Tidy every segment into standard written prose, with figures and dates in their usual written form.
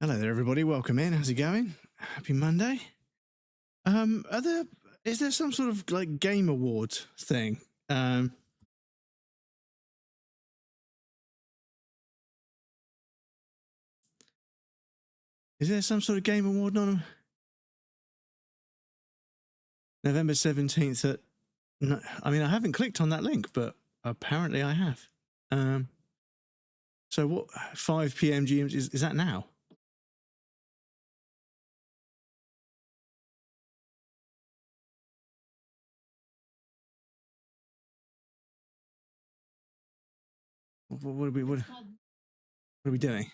Hello there, everybody. Welcome in. How's it going? Happy Monday. Is there some sort of like game awards thing? Is there some sort of game award on them? November 17th at... No, I mean, I haven't clicked on that link, but apparently I have. So what, 5 p.m. GMT, is that now? What are we doing? What are we doing?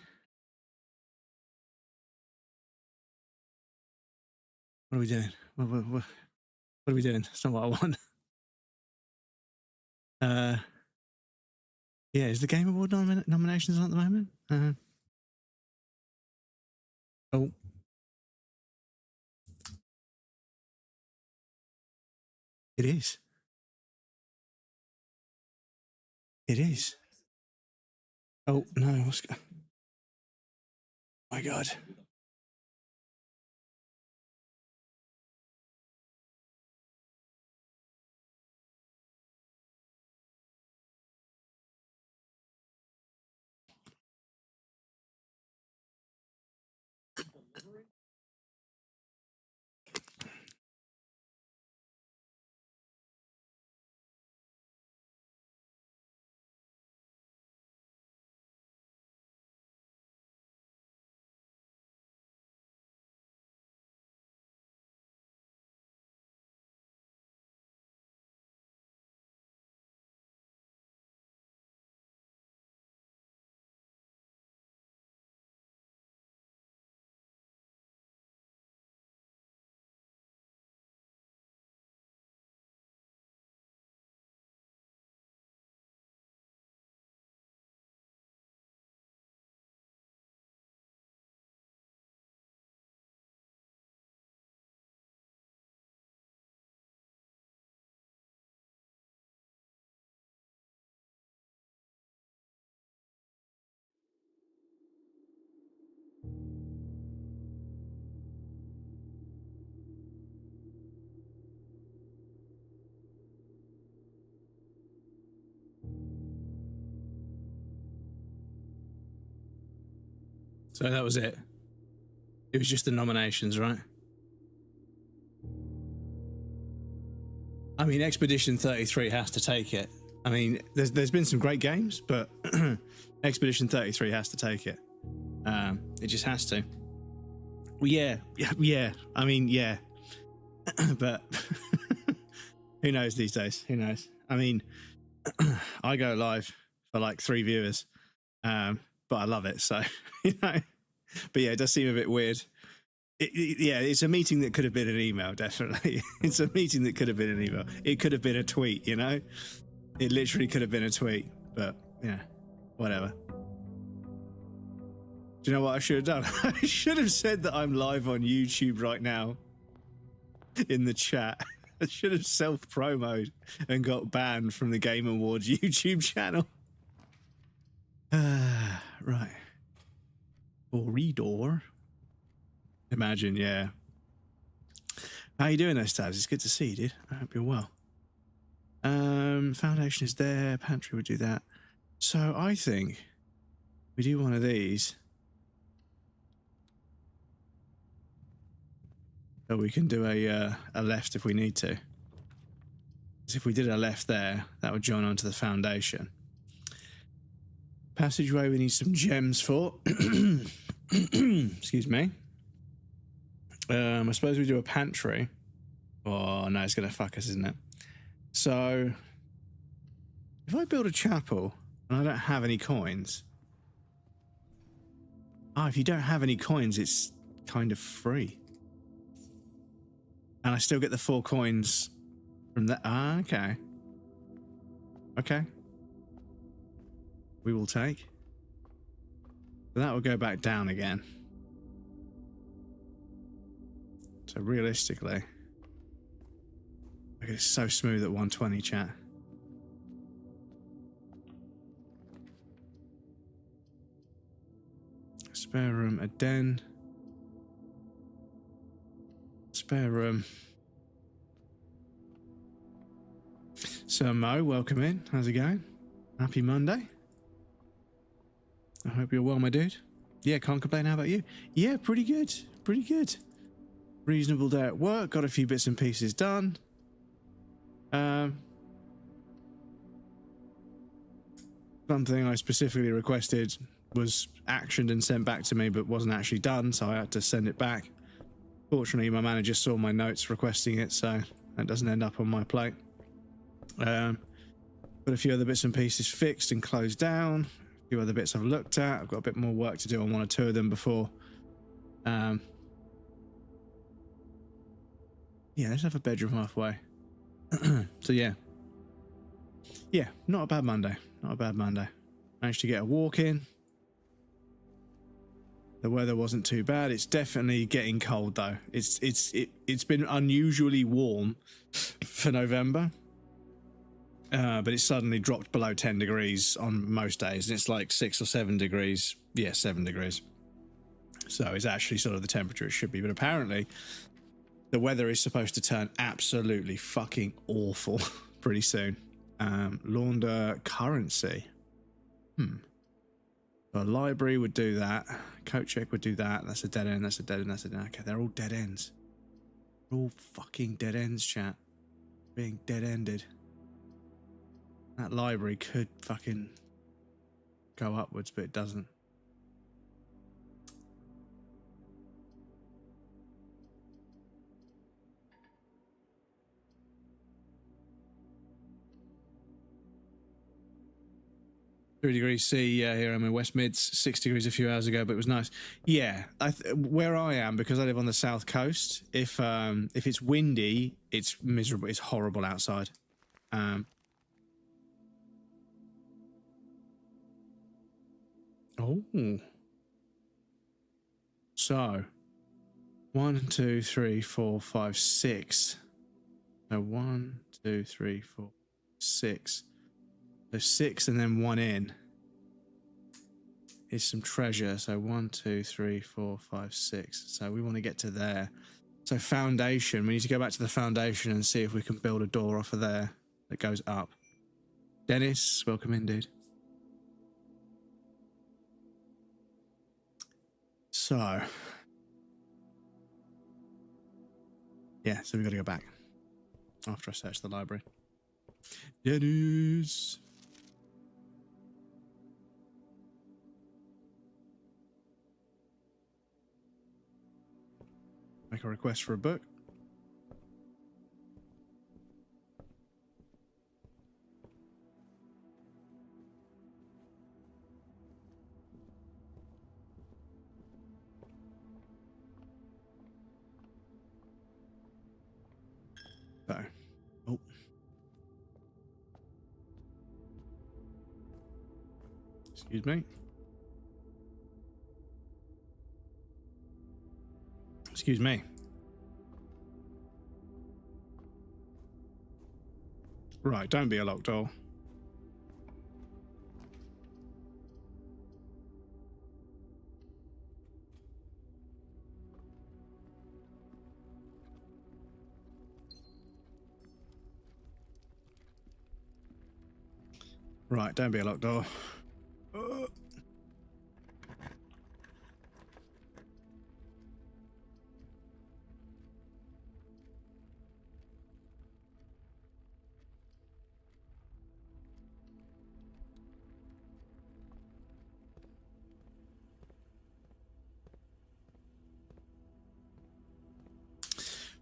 What are we doing? That's not what I want. Yeah, is the Game Award nominations on at the moment? Oh. It is. It is. Oh, no. What's... My God. So that was it. It was just the nominations, right? I mean, Expedition 33 has to take it. I mean, there's been some great games, but Expedition 33 has to take it. It just has to. Well, yeah. I mean, yeah. But who knows these days? Who knows? I mean, I go live for like 3 viewers, but I love it. So, you know. But yeah, it does seem a bit weird. Yeah, it's a meeting that could have been an email, definitely. It's a meeting that could have been an email. It could have been a tweet, you know? It literally could have been a tweet, but yeah, whatever. Do you know what I should have done? I should have said that I'm live on YouTube right now in the chat. I should have self-promoed and got banned from the Game Awards YouTube channel. Right. Corridor. Imagine, yeah. How you doing, those tabs? It's good to see you, dude. I hope you're well. Foundation is there. Pantry would do that. So I think we do one of these. So we can do a left if we need to. Because if we did a left there, that would join onto the foundation. Passageway we need some gems for. Excuse me. I suppose we do a pantry. Oh, no, it's going to fuck us, isn't it? So, if I build a chapel and I don't have any coins... if you don't have any coins, it's kind of free. And I still get the 4 coins from that. Okay. Okay. We will take. So that will go back down again. So realistically... Look, it's so smooth at 120, chat. Spare room, a den. Spare room. Sir Mo, welcome in. How's it going? Happy Monday. I hope you're well, my dude. Yeah, can't complain. How about you? Yeah, pretty good. Pretty good. Reasonable day at work. Got a few bits and pieces done. Something I specifically requested was actioned and sent back to me, but wasn't actually done, so I had to send it back. Fortunately, my manager saw my notes requesting it, so that doesn't end up on my plate. Got a few other bits and pieces fixed and closed down. A few other bits I've looked at. I've got a bit more work to do on one or two of them before. Yeah, let's have a bedroom halfway. So yeah, not a bad Monday. Not a bad Monday. Managed to get a walk in. The weather wasn't too bad. It's definitely getting cold though. It's been unusually warm for November, but it's suddenly dropped below 10 degrees on most days, and it's like 6 or 7 degrees. Yeah, 7 degrees. So it's actually sort of the temperature it should be. But apparently, the weather is supposed to turn absolutely fucking awful pretty soon. Launder currency. A library would do that. Coat check would do that. That's a dead end. That's a dead end. That's a dead end. Okay, they're all dead ends. They're all fucking dead ends, chat. Being dead ended. That library could fucking go upwards, but it doesn't. 3 degrees C, yeah, here I'm in West Mids, 6 degrees a few hours ago, but it was nice. Yeah, where I am, because I live on the south coast, if it's windy, it's miserable, it's horrible outside. Oh. So, 1, 2, 3, 4, 5, 6. So 1, 2, 3, 4, 6. So 6 and then 1 in is some treasure. So 1, 2, 3, 4, 5, 6. So we want to get to there. So foundation, we need to go back to the foundation and see if we can build a door off of there that goes up. Dennis, welcome in, dude. So, yeah, so we've got to go back after I search the library. Dennis. Make a request for a book. So, oh. Excuse me. Excuse me. Right, don't be a locked door. Right, don't be a locked door.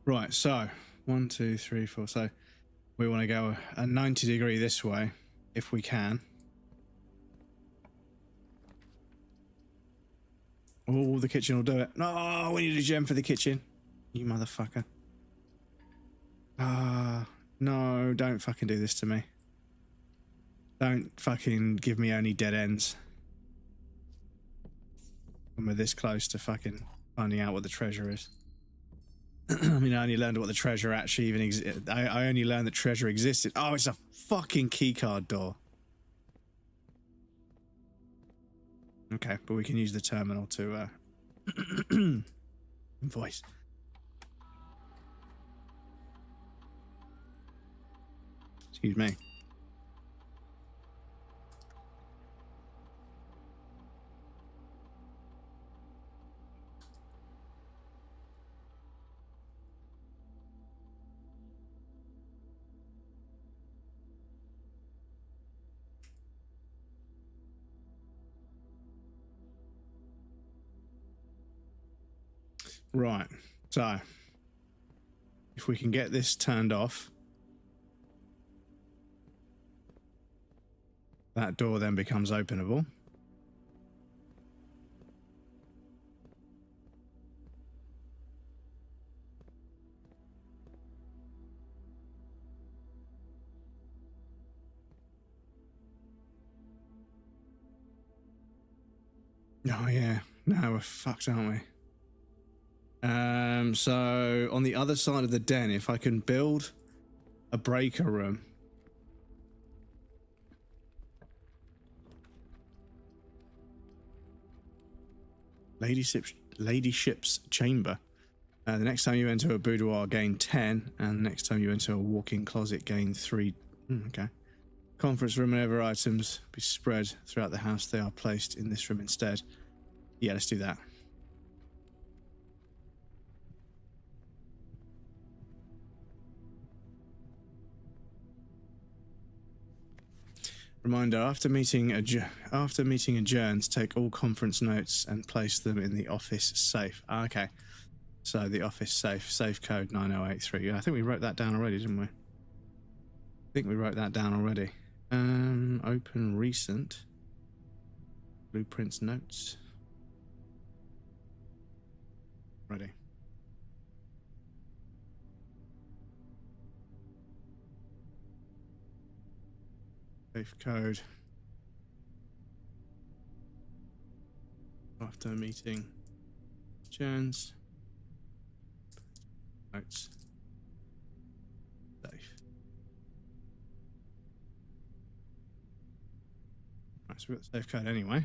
Right, so 1, 2, 3, 4. So we want to go a 90 degree this way if we can. Oh, the kitchen will do it. No, we need a gem for the kitchen. You motherfucker. No, don't fucking do this to me. Don't fucking give me only dead ends. When we're this close to fucking finding out what the treasure is. I mean, I only learned what the treasure actually even existed. I only learned that treasure existed. Oh, it's a fucking keycard door. Okay, but we can use the terminal to voice. Excuse me. Right, so if we can get this turned off, that door then becomes openable. Oh yeah, now we're fucked, aren't we? So on the other side of the den, if I can build a breaker room. Ladyship's chamber. The next time you enter a boudoir, gain 10, and the next time you enter a walk-in closet, gain 3. Okay. Conference room and other items be spread throughout the house. They are placed in this room instead. Yeah, let's do that. Reminder, after meeting adjourns, take all conference notes and place them in the office safe. Okay. So the office safe code 9083. Yeah, I think we wrote that down already, didn't we? I think we wrote that down already. Open recent. BluePrince notes. Ready. Safe code. After meeting adjourns. Notes. Safe. Right, so we've got the safe code anyway.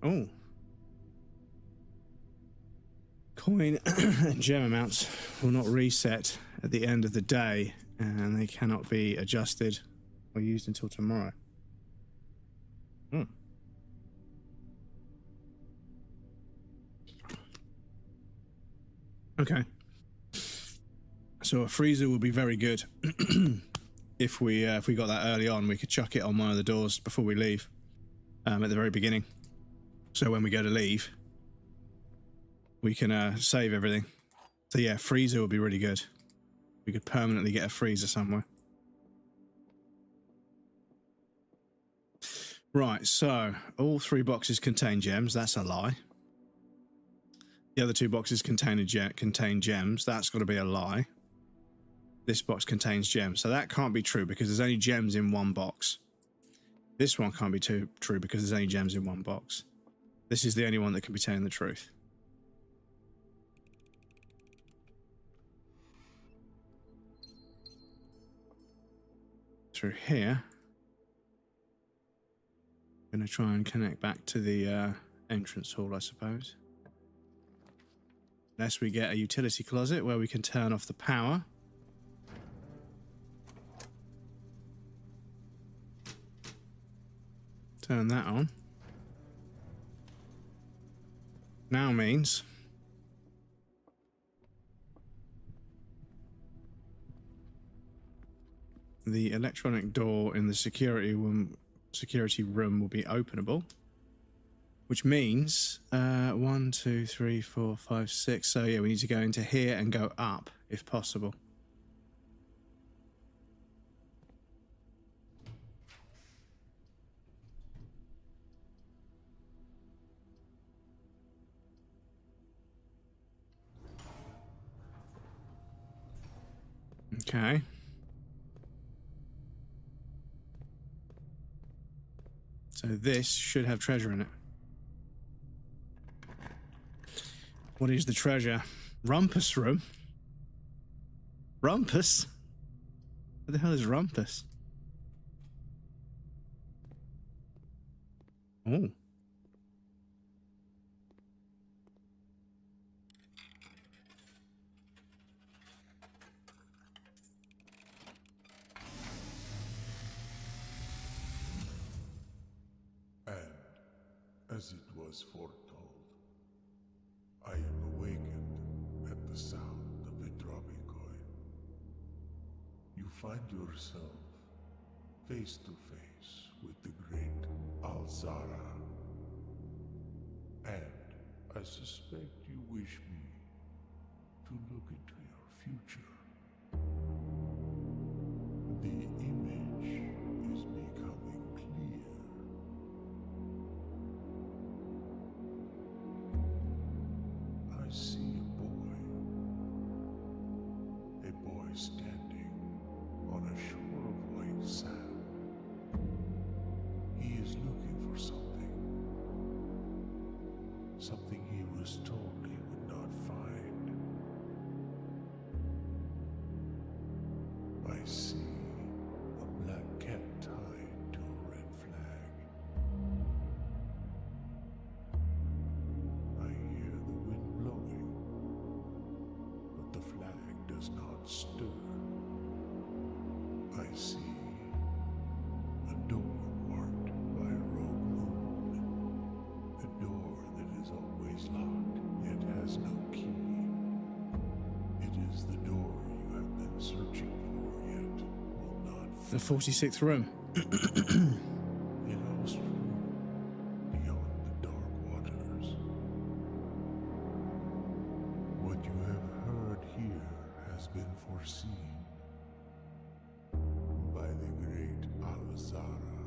Oh. Coin and gem amounts will not reset at the end of the day, and they cannot be adjusted or used until tomorrow. Okay. So a freezer will be very good. if we got that early on, we could chuck it on one of the doors before we leave, at the very beginning. So when we go to leave, we can save everything. So yeah, freezer would be really good. We could permanently get a freezer somewhere. Right, so all 3 boxes contain gems. That's a lie. The other 2 boxes contain gems. That's got to be a lie. This box contains gems. So that can't be true because there's only gems in one box. This one can't be true because there's only gems in one box. This is the only one that can be telling the truth. Through here. I'm going to try and connect back to the entrance hall, I suppose. Unless we get a utility closet where we can turn off the power. Turn that on. Now means the electronic door in the security room will be openable, which means 1, 2, 3, 4, 5, 6. So yeah, we need to go into here and go up if possible. Okay. So this should have treasure in it. What is the treasure? Rumpus room? Rumpus? What the hell is Rumpus? Oh. As it was foretold, I am awakened at the sound of the dropping coin. You find yourself face to face with the great Alzara. And I suspect you wish me to look into your future. The image is becoming clear. I see a boy standing on a shore of white sand. He is looking for something he was told he would not find. I see a black cat tied to a red flag. I hear the wind blowing, but the flag does not stir. I see a door marked by a rogue moon. A door that is always locked, yet has no key. It is the door you have been searching for, yet will not find. The 46th room. A lost room beyond the dark waters. What you have heard here has been foreseen by the great Alzara.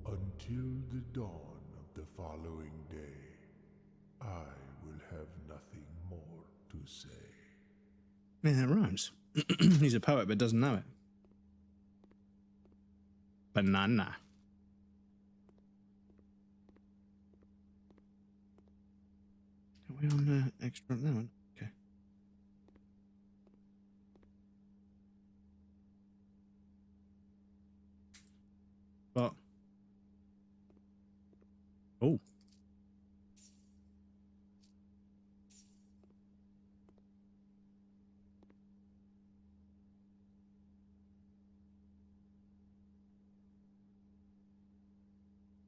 Until the dawn of the following day, I will have nothing more to say. Man, that rhymes. He's a poet but doesn't know it. Banana. Are we on extra? No one. Okay. But. Oh.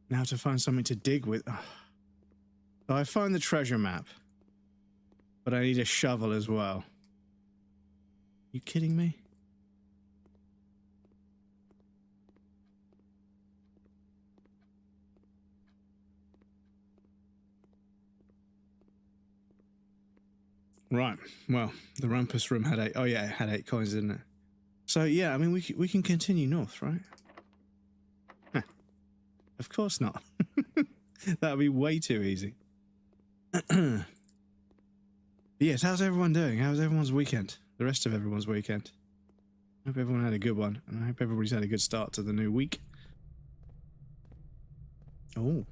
Now to find something to dig with. Oh. So I find the treasure map, but I need a shovel as well. You kidding me? Right. Well, the Rumpus room had 8. Oh yeah, it had 8 coins, didn't it? So yeah, I mean we can continue north, right? Huh. Of course not. That would be way too easy. Yes, how's everyone doing? How's everyone's weekend? The rest of everyone's weekend. I hope everyone had a good one, and I hope everybody's had a good start to the new week. Oh.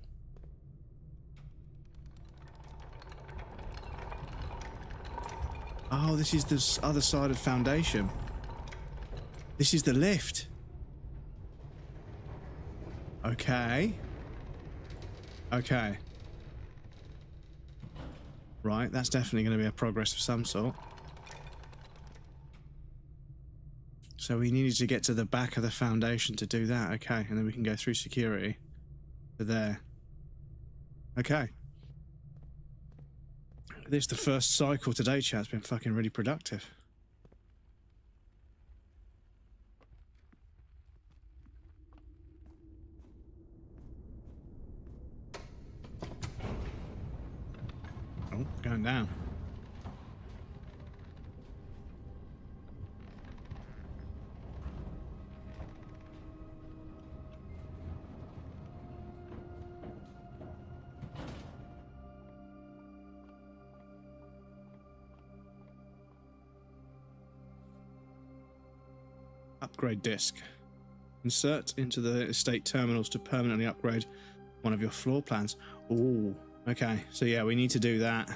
Oh, this is the other side of Foundation. This is the lift. Okay. Okay. Right, that's definitely going to be a progress of some sort. So we needed to get to the back of the Foundation to do that. Okay, and then we can go through security to there. Okay. This is the first cycle today, chat. It's been fucking really productive. Oh, going down. Upgrade disc. Insert into the estate terminals to permanently upgrade one of your floor plans. Ooh, okay. So yeah, we need to do that.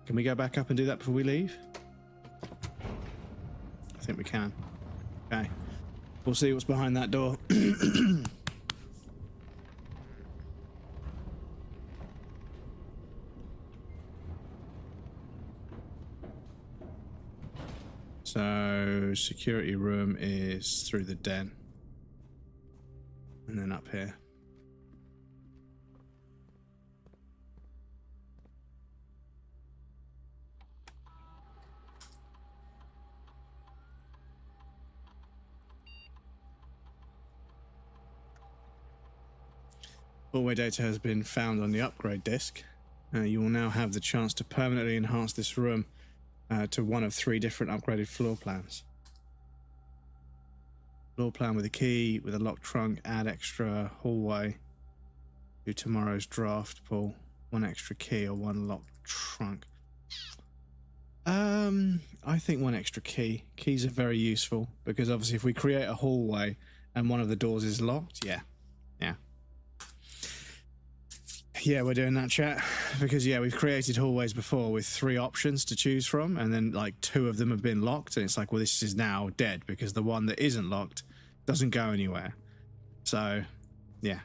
Can we go back up and do that before we leave? think we can. Okay. We'll see what's behind that door. So, security room is through the den. And then up here. Hallway data has been found on the upgrade disk. You will now have the chance to permanently enhance this room to one of 3 different upgraded floor plans. Floor plan with a key, with a locked trunk, add extra hallway to tomorrow's draft pool. 1 extra key or 1 locked trunk. I think 1 extra key. Keys are very useful because obviously if we create a hallway and one of the doors is locked, yeah. Yeah, we're doing that, chat, because yeah, we've created hallways before with 3 options to choose from, and then like 2 of them have been locked, and it's like, well, this is now dead because the one that isn't locked doesn't go anywhere. So, yeah,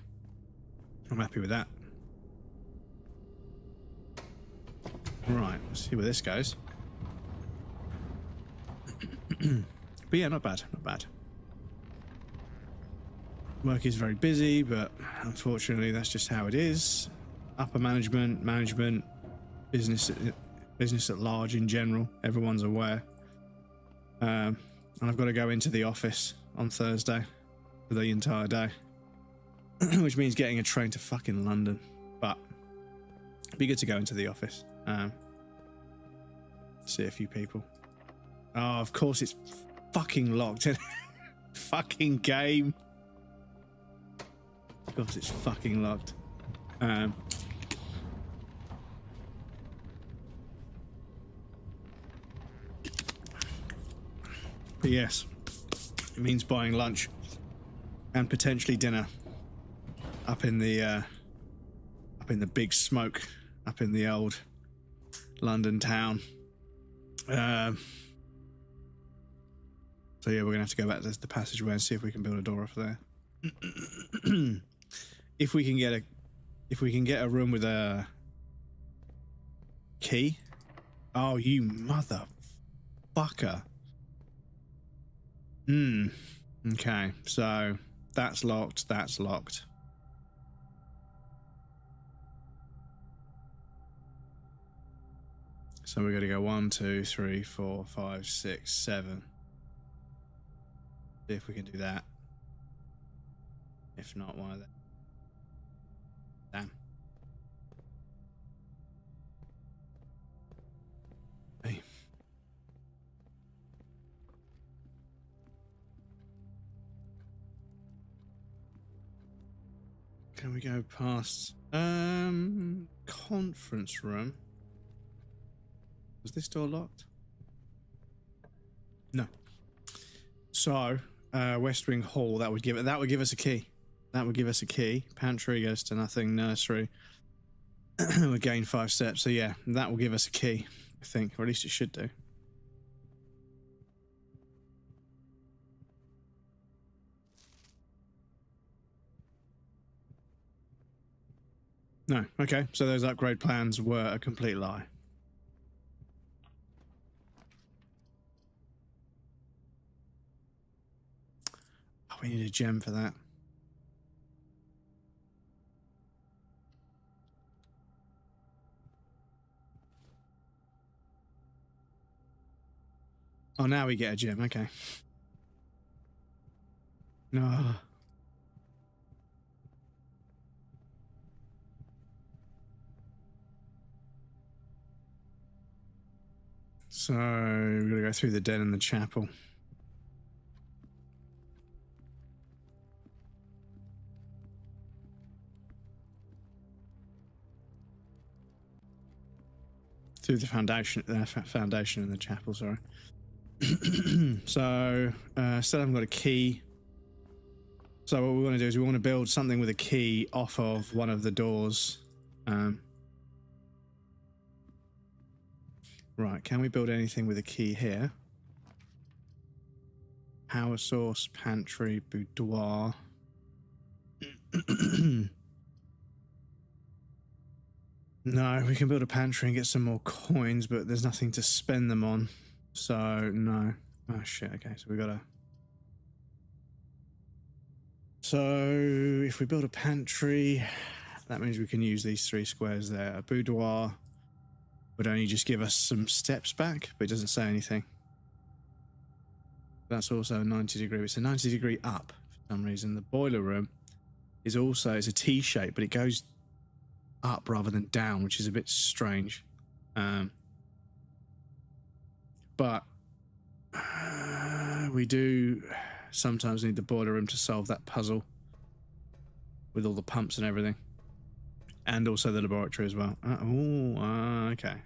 I'm happy with that. Right, let's see where this goes. But yeah, not bad, not bad. Work is very busy, but unfortunately that's just how it is. Upper management, business at large in general, everyone's aware. And I've got to go into the office on Thursday for the entire day, which means getting a train to fucking London. But it'd be good to go into the office, see a few people. Oh, of course it's fucking locked. Fucking game. Of course it's fucking locked. But yes, it means buying lunch and potentially dinner up in the big smoke, up in the old London town. So yeah, we're gonna have to go back to the passageway and see if we can build a door off there. If we can get a room with a key. Oh, you motherfucker. Okay, so that's locked, that's locked. So we're gonna go 1, 2, 3, 4, 5, 6, 7. See if we can do that. If not, why then? Damn. Hey. Can we go past conference room? Was this door locked? No. So West Wing Hall, that would give us a key. That would give us a key. Pantry goes to nothing. Nursery. We gain 5 steps. So yeah, that will give us a key, I think, or at least it should do. No. Okay. So those upgrade plans were a complete lie. Oh, we need a gem for that. Oh, now we get a gem. Okay. No. So we're gonna go through the den and the chapel. Through the foundation in the chapel, sorry. So still haven't got a key. So what we want to do is we want to build something with a key off of one of the doors. Right, can we build anything with a key here? power source, pantry, boudoir. No, we can build a pantry and get some more coins, but there's nothing to spend them on. So, no. Oh, shit. Okay, so we gotta... So, if we build a pantry, that means we can use these 3 squares there. A boudoir would only just give us some steps back, but it doesn't say anything. That's also a 90 degree. It's a 90 degree up for some reason. The boiler room is also, it's a T shape, but it goes up rather than down, which is a bit strange. But we do sometimes need the boiler room to solve that puzzle with all the pumps and everything, and also the laboratory as well. Okay.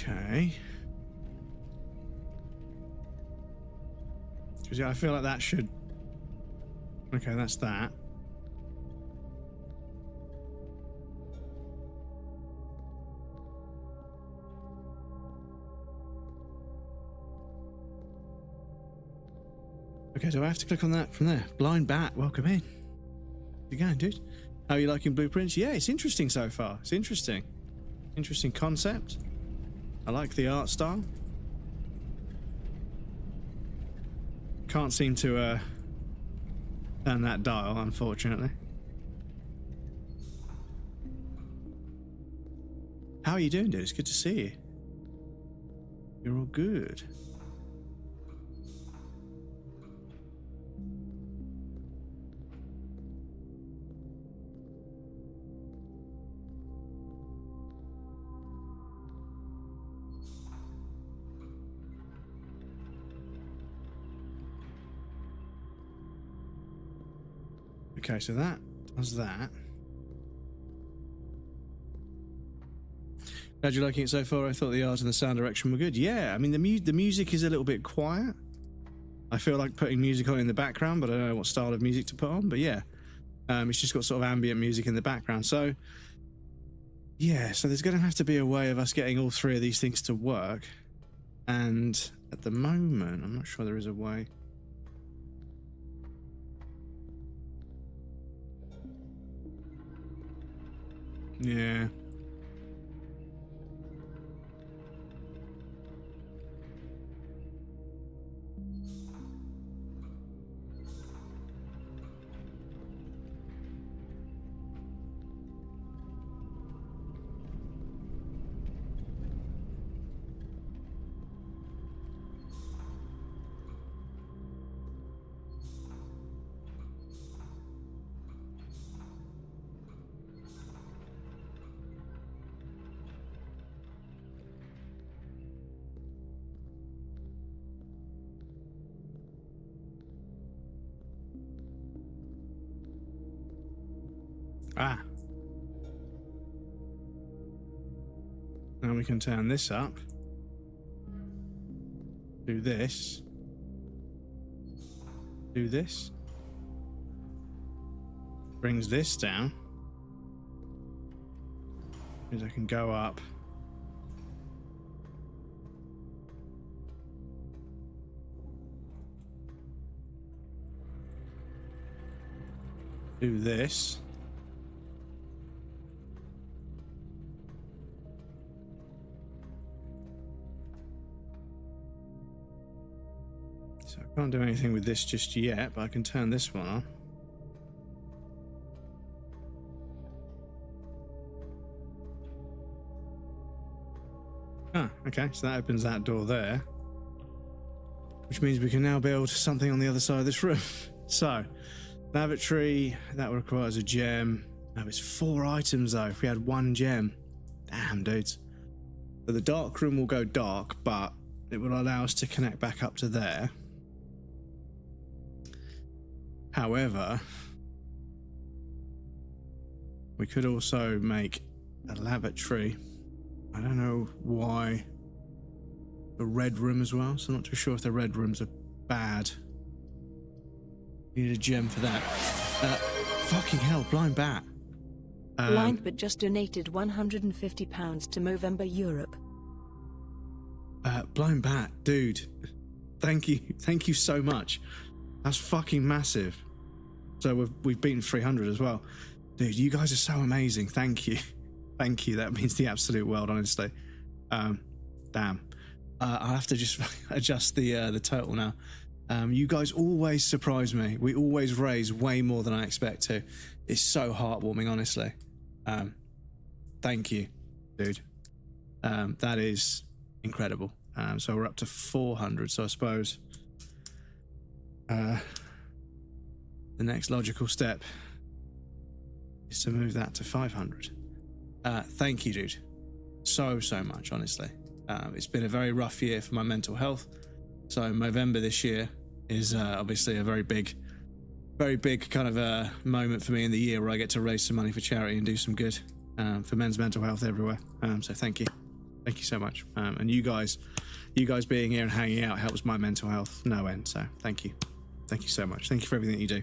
Okay. Because yeah, I feel like that should... Okay, that's that. Okay, do I have to click on that from there? Blind Bat, welcome in. How's it going, dude? How are you liking BluePrince? Yeah, it's interesting so far. It's interesting. Interesting concept. I like the art style. Can't seem to turn that dial, unfortunately. How are you doing, dude? It's good to see you. You're all good. Okay, so that does that. Glad you're liking it so far. I thought the art and the sound direction were good. Yeah, I mean, the music is a little bit quiet. I feel like putting music on in the background, but I don't know what style of music to put on. But yeah, it's just got sort of ambient music in the background. So yeah, so there's going to have to be a way of us getting all 3 of these things to work. And at the moment, I'm not sure there is a way. Yeah. Ah. Now we can turn this up. Do this. Do this. Brings this down. Means I can go up. Do this. So I can't do anything with this just yet, but I can turn this one on. Ah, okay, so that opens that door there. Which means we can now build something on the other side of this room. So, lavatory, that requires a gem. Oh, it's 4 items though, if we had 1 gem. Damn, dudes. So the dark room will go dark, but it will allow us to connect back up to there. However, we could also make a lavatory. I don't know why. A red room as well, so I'm not too sure if the red rooms are bad. Need a gem for that. Fucking hell, blind bat. Blind Bat just donated £150 to Movember Europe. Blind bat, dude. Thank you so much. That's fucking massive. So we've beaten 300 as well. Dude, you guys are so amazing. Thank you. Thank you. That means the absolute world, honestly. Damn. I'll have to just adjust the total now. You guys always surprise me. We always raise way more than I expect to. It's so heartwarming, honestly. Thank you, dude. That is incredible. So we're up to 400. So I suppose the next logical step is to move that to 500. Thank you, dude. So much, honestly. It's been a very rough year for my mental health. So Movember this year is obviously a very big kind of a moment for me in the year where I get to raise some money for charity and do some good for men's mental health everywhere. So thank you so much. And you guys being here and hanging out helps my mental health no end. So thank you so much. Thank you for everything that you do.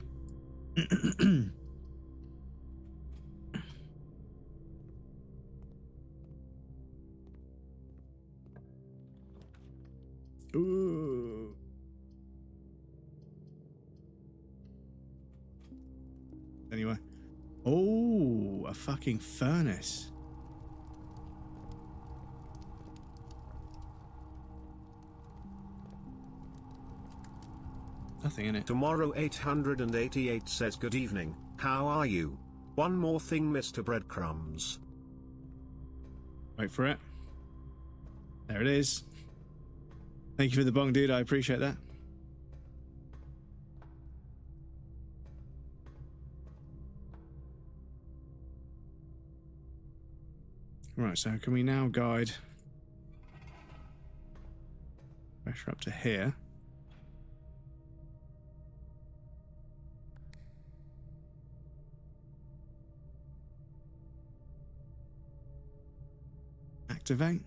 Ooh. Anyway. Oh, a fucking furnace. Nothing in it. Tomorrow 888 says good evening, how are you? One more thing, Mr. Breadcrumbs. Wait for it. There it is. Thank you for the bong, dude. I appreciate that. Right, so can we now guide pressure up to here? Activate.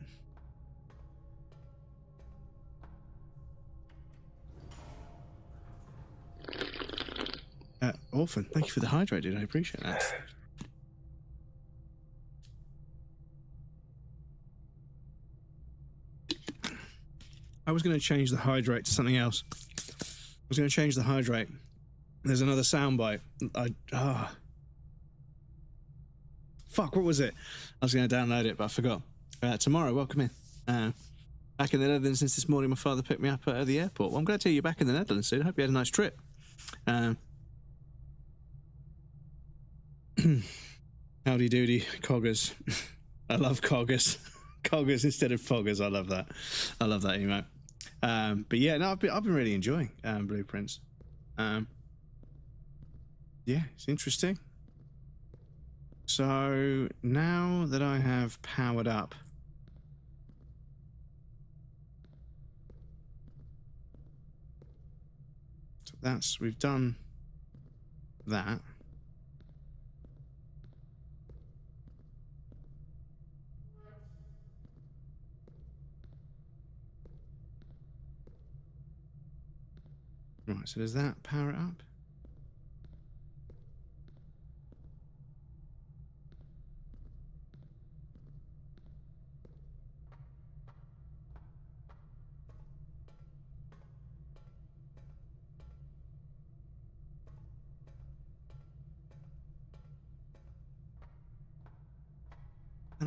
Orphan, thank you for the hydrate, dude. I appreciate that. I was going to change the hydrate to something else. I was going to change the hydrate. There's another soundbite. Fuck, what was it? I was going to download it, but I forgot. Tomorrow, welcome in. Back in the Netherlands since this morning. My father picked me up at the airport. Well, I'm glad to hear you're back in the Netherlands, dude. I hope you had a nice trip. Howdy doody, coggers. I love coggers. Coggers instead of foggers. I love that. I love that emote. But yeah, no, I've been really enjoying BluePrince. Yeah, it's interesting. So now that I have powered up we've done that. Right, so does that power it up?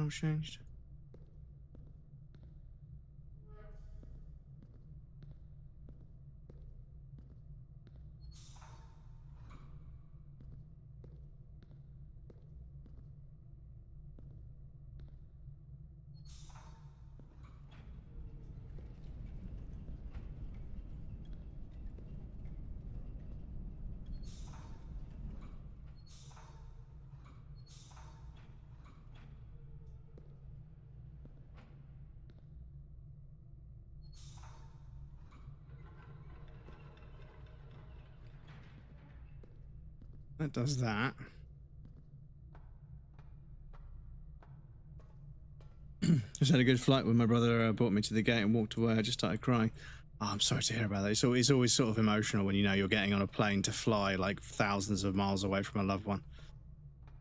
channels changed? That does that. Just had a good flight when my brother brought me to the gate and walked away. I just started crying. Oh, I'm sorry to hear about that. It's always sort of emotional when you know you're getting on a plane to fly like thousands of miles away from a loved one.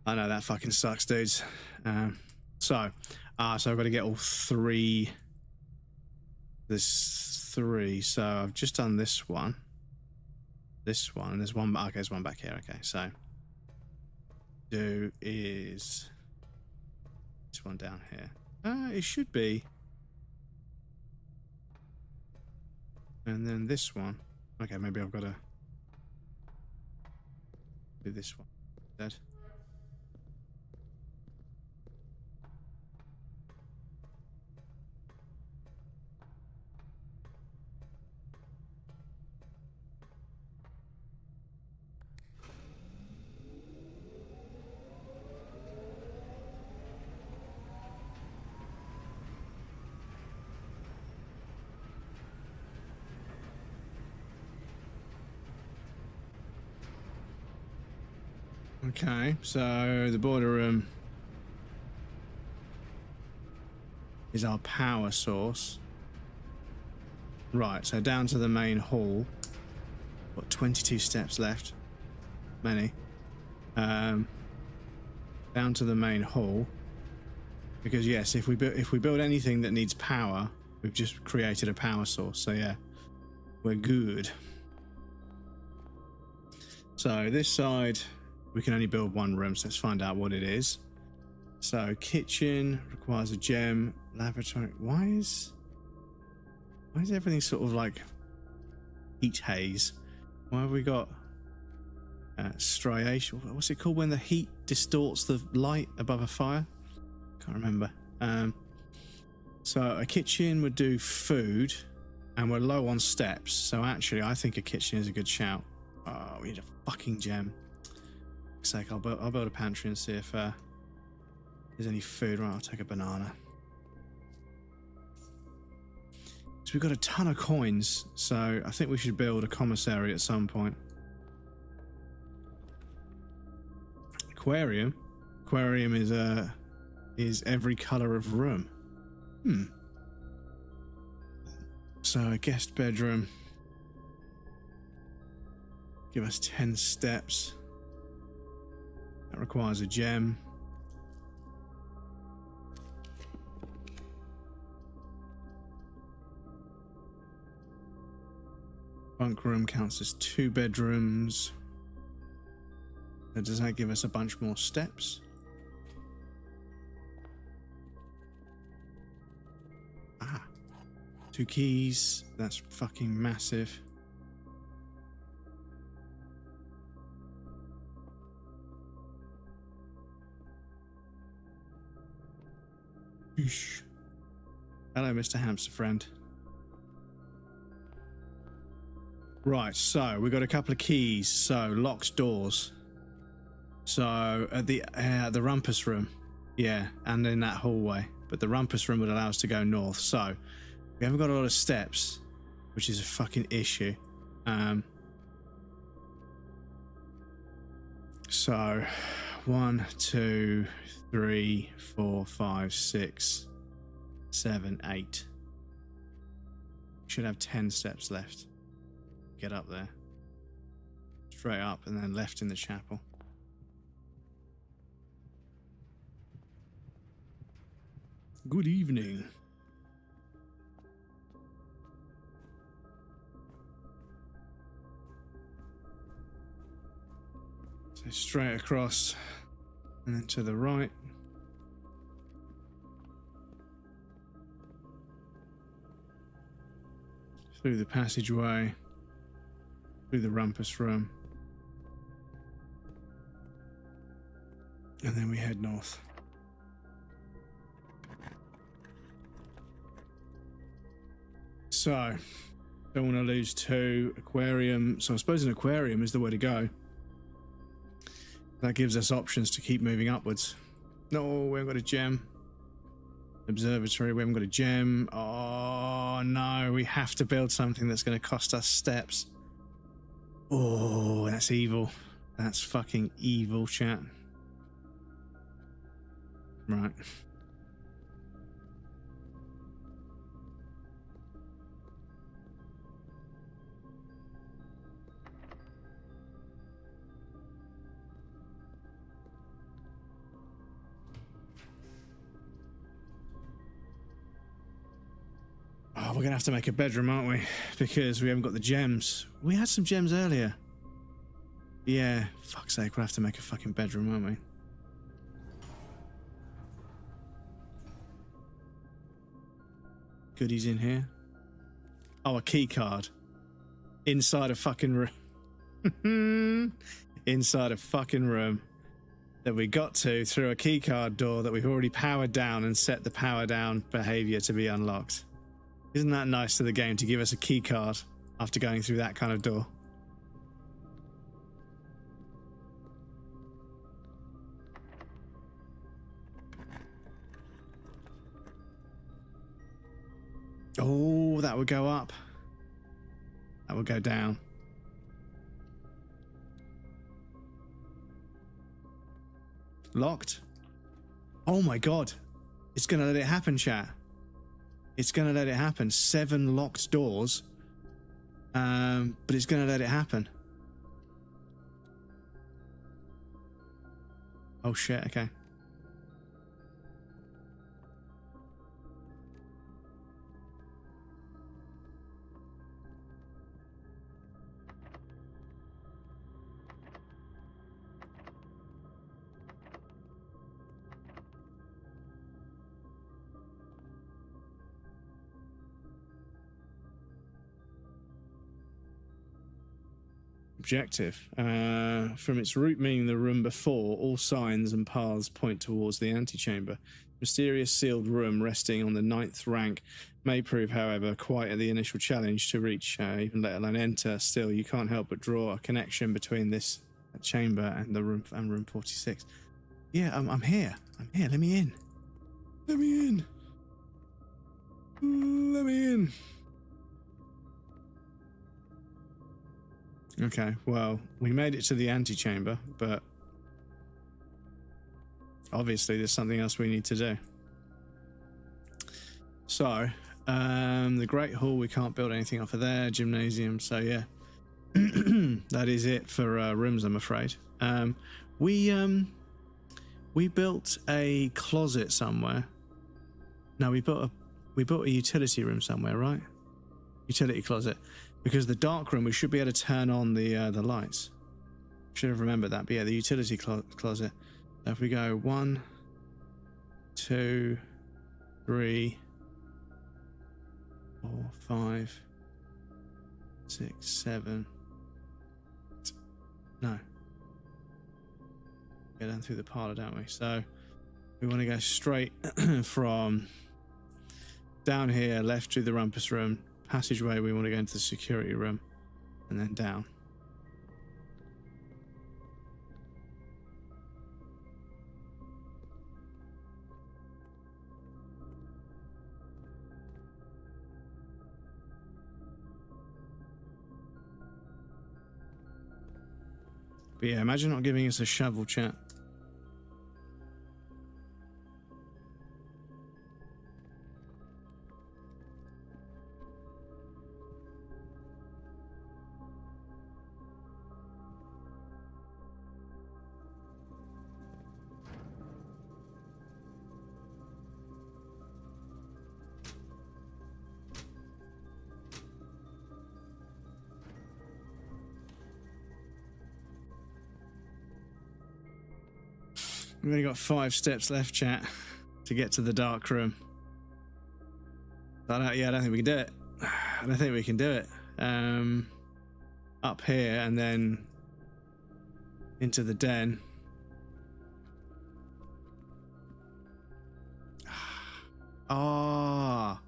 I know that fucking sucks, dudes. So I've got to get all three. There's three. So I've just done this one. This one, and there's one. Okay, there's one back here. Okay, so do is this one down here. It should be, and then this one. Okay, maybe I've got to do this one instead. Okay, so the border room is our power source. Right, so down to the main hall. Got 22 steps left. Many. Down to the main hall. Because yes, if we build anything that needs power, we've just created a power source. So yeah, we're good. So this side, we can only build one room, so let's find out what it is. So kitchen requires a gem, laboratory. Why is everything sort of like heat haze? Why have we got striation? What's it called when the heat distorts the light above a fire? Can't remember. So a kitchen would do food, and we're low on steps. So actually, I think a kitchen is a good shout. Oh, we need a fucking gem. Sake, I'll build a pantry and see if there's any food. Right, I'll take a banana. So we've got a ton of coins, so I think we should build a commissary at some point. Aquarium. Aquarium is every color of room. So a guest bedroom. Give us 10 steps. That requires a gem. Bunk room counts as 2 bedrooms. Does that give us a bunch more steps? Ah. 2 keys. That's fucking massive. Hello, Mr. Hamster Friend. Right, so we've got a couple of keys. So locks doors. So at the rumpus room, yeah, and in that hallway. But the rumpus room would allow us to go north. So we haven't got a lot of steps, which is a fucking issue. So 1, 2, 3, 4, 5, 6, 7, 8. Should have 10 steps left. Get up there. Straight up and then left in the chapel. Good evening. So straight across and then to the right. through the passageway, through the rumpus room, and then we head north. So, don't want to lose two. Aquarium. So I suppose an aquarium is the way to go. That gives us options to keep moving upwards. No, we haven't got a gem. Observatory, we haven't got a gem. Oh no, we have to build something that's going to cost us steps. Oh, that's evil. That's fucking evil, chat. Right. Oh, we're going to have to make a bedroom, aren't we? Because we haven't got the gems. We had some gems earlier. Yeah, fuck's sake, we'll have to make a fucking bedroom, won't we? Goodies in here. Oh, a key card. Inside a fucking room. Inside a fucking room that we got to through a key card door that we've already powered down and set the power down behavior to be unlocked. Isn't that nice to the game to give us a key card after going through that kind of door? Oh, that would go up. That would go down. Locked. Oh my god. It's going to let it happen, chat. It's going to let it happen. 7 locked doors. But it's going to let it happen. Oh shit, okay. Objective. From its root meaning the room before, all signs and paths point towards the antechamber. Mysterious sealed room resting on the 9th rank may prove, however, quite the initial challenge to reach, even let alone enter. Still, you can't help but draw a connection between this chamber and the room and room 46. Yeah, I'm here. I'm here. Let me in. Let me in. Let me in. Okay, well, we made it to the antechamber, but obviously there's something else we need to do. So, the Great Hall, we can't build anything off of there. Gymnasium, so yeah. That is it for rooms, I'm afraid. We built a closet somewhere. No, we built a utility room somewhere, right? Utility closet. Because the dark room, we should be able to turn on the lights. Should have remembered that. But yeah, the utility closet. So if we go 1, 2, 3, 4, 5, 6, 7. No. Go down through the parlor, don't we? So we want to go straight from down here, left through the rumpus room. Passageway, we want to go into the security room and then down. But yeah, imagine not giving us a shovel, chat. We've only got 5 steps left, chat, to get to the dark room. I don't think we can do it. I don't think we can do it. Up here and then into the den. Ah,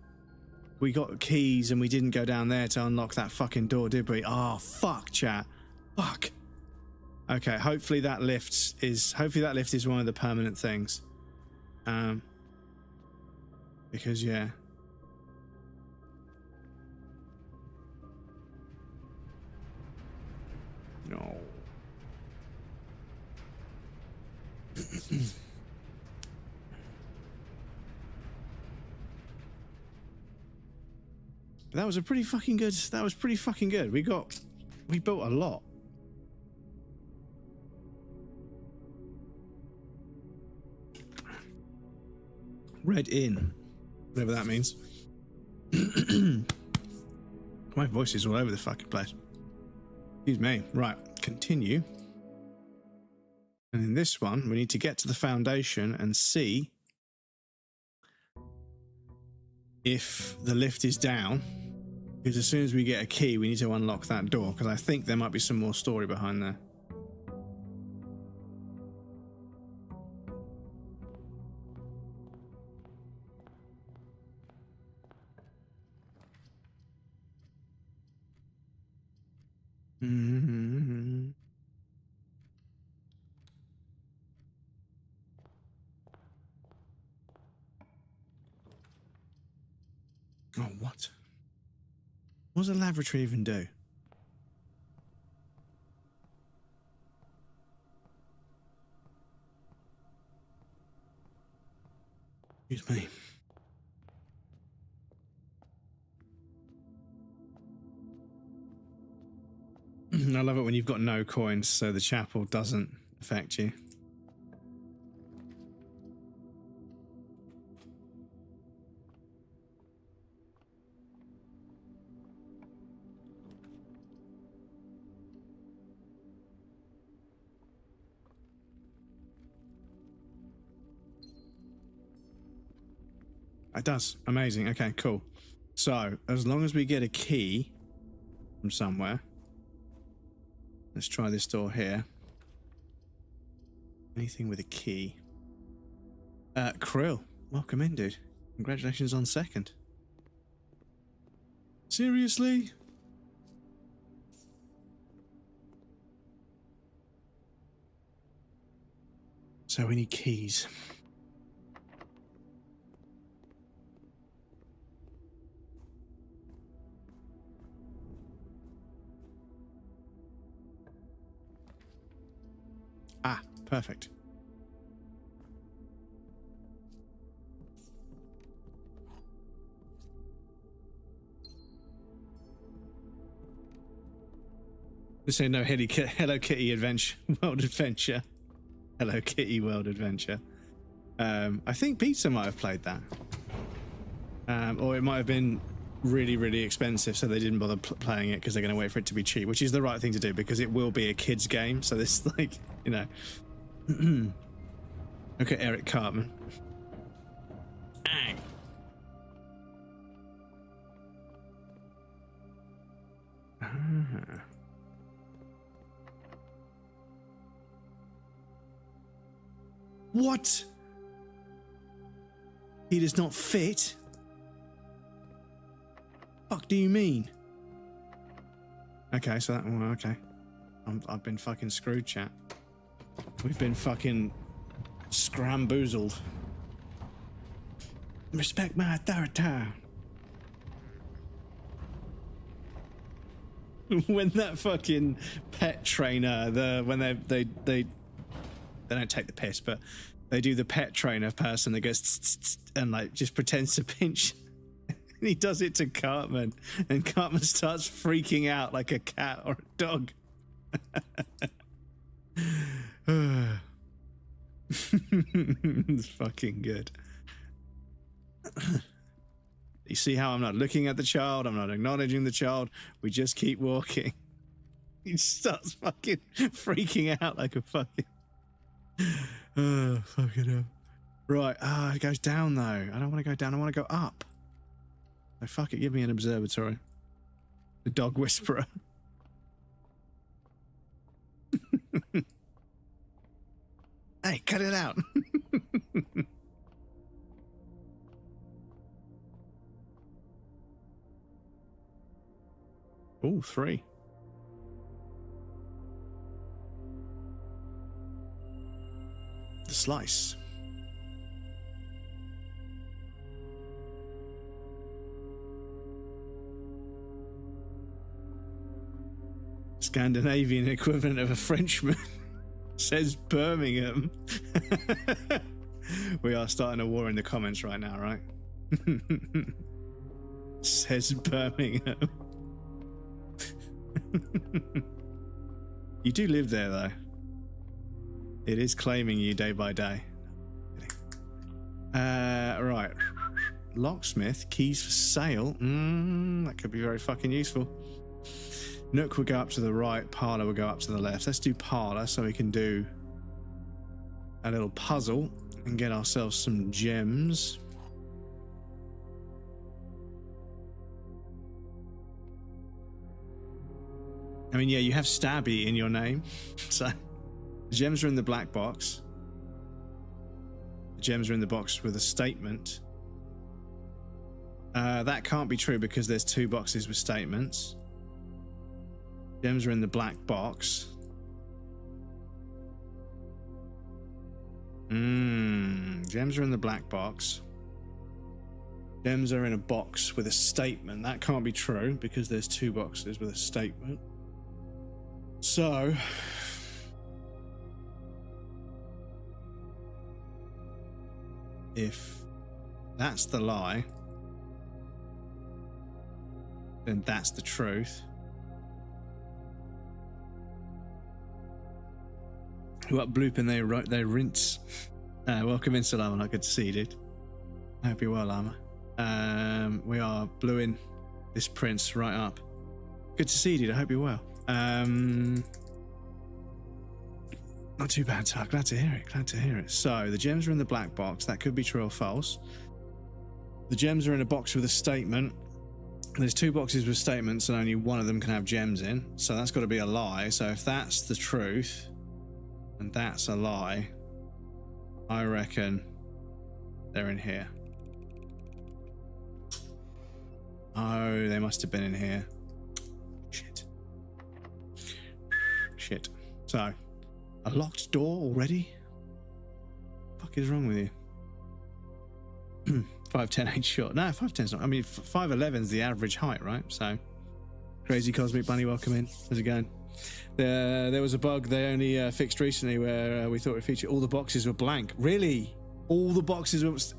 we got keys and we didn't go down there to unlock that fucking door, did we? Oh, fuck, chat. Fuck. Okay, hopefully that lift is one of the permanent things. Because yeah. No. That was pretty fucking good. We built a lot. Red in, whatever that means. My voice is all over the fucking place. Excuse me. Right, continue. And in this one, we need to get to the foundation and see if the lift is down. Because as soon as we get a key, we need to unlock that door. Because I think there might be some more story behind there. Mm-hmm. Oh, what? What does a laboratory even do? Excuse me. I love it when you've got no coins, so the chapel doesn't affect you. It does. Amazing. Okay, cool. So, as long as we get a key from somewhere, let's try this door here. Anything with a key? Krill, welcome in, dude. Congratulations on second. Seriously? So we need keys. Ah, perfect. This ain't no Hello Kitty adventure, world adventure. Hello Kitty world adventure. I think Pizza might have played that. Or it might have been really, really expensive, so they didn't bother playing it because they're going to wait for it to be cheap, which is the right thing to do because it will be a kid's game. So this, like, you know. Look at Eric Cartman. Ang. Ah. What? He does not fit? Fuck do you mean? Okay, so that, well, okay. I've been fucking screwed, chat. We've been fucking scramboozled. Respect my authority. When that fucking pet trainer, when they don't take the piss, but they do the pet trainer person that goes tss, tss, tss, and like just pretends to pinch. And he does it to Cartman, and Cartman starts freaking out like a cat or a dog. It's fucking good. You see how I'm not looking at the child, I'm not acknowledging the child, we just keep walking. He starts fucking freaking out like a fucking... Oh, fucking hell. Right, it goes down though. I don't want to go down, I want to go up. Oh, fuck it, give me an observatory. The dog whisperer. Hey, cut it out. Oh, 3. The slice. Scandinavian equivalent of a Frenchman. Says Birmingham. We are starting a war in the comments right now, right? Says Birmingham. You do live there, though. It is claiming you day by day. Right. Locksmith, keys for sale. That could be very fucking useful. Nook will go up to the right, parlour will go up to the left. Let's do parlour so we can do a little puzzle and get ourselves some gems. I mean, yeah, you have Stabby in your name. So the gems are in the black box. The gems are in the box with a statement. That can't be true because there's 2 boxes with statements. Gems are in the black box. Gems are in the black box. Gems are in a box with a statement. That can't be true because there's 2 boxes with a statement. So if that's the lie, then that's the truth. What blooping they rinse. Welcome in, Salama. Good to see you, dude. I hope you're well, Lama. We are bluing this prince right up. Good to see you, dude. I hope you're well. Not too bad, Tuck. Glad to hear it. Glad to hear it. So the gems are in the black box. That could be true or false. The gems are in a box with a statement. There's 2 boxes with statements and only one of them can have gems in. So that's got to be a lie. So if that's the truth and that's a lie, I reckon they're in here. Oh, they must have been in here. Shit. So, a locked door already? What the fuck is wrong with you? 5'10" ain't short. No, 5'10's not. I mean, 5'11's the average height, right? So, Crazy Cosmic Bunny, welcome in. How's it going? There was a bug they only fixed recently where we thought it would feature all the boxes were blank. Really? All the boxes was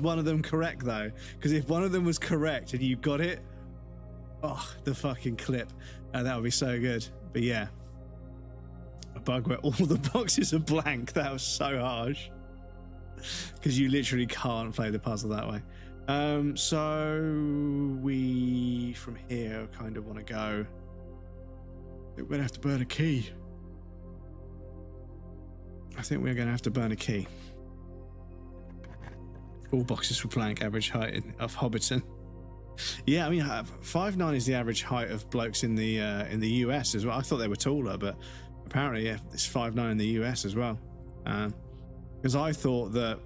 one of them correct though? Because if one of them was correct and you got it, oh, the fucking clip. That would be so good. But yeah, a bug where all the boxes are blank. That was so harsh. Because you literally can't play the puzzle that way. So we from here kind of want to go. We're gonna have to burn a key. I think we're gonna have to burn a key. All boxes for blank, average height of Hobbiton. Yeah, I mean, 5'9" is the average height of blokes in the US as well. I thought they were taller, but apparently, yeah, it's 5'9" in the US as well. Because I thought that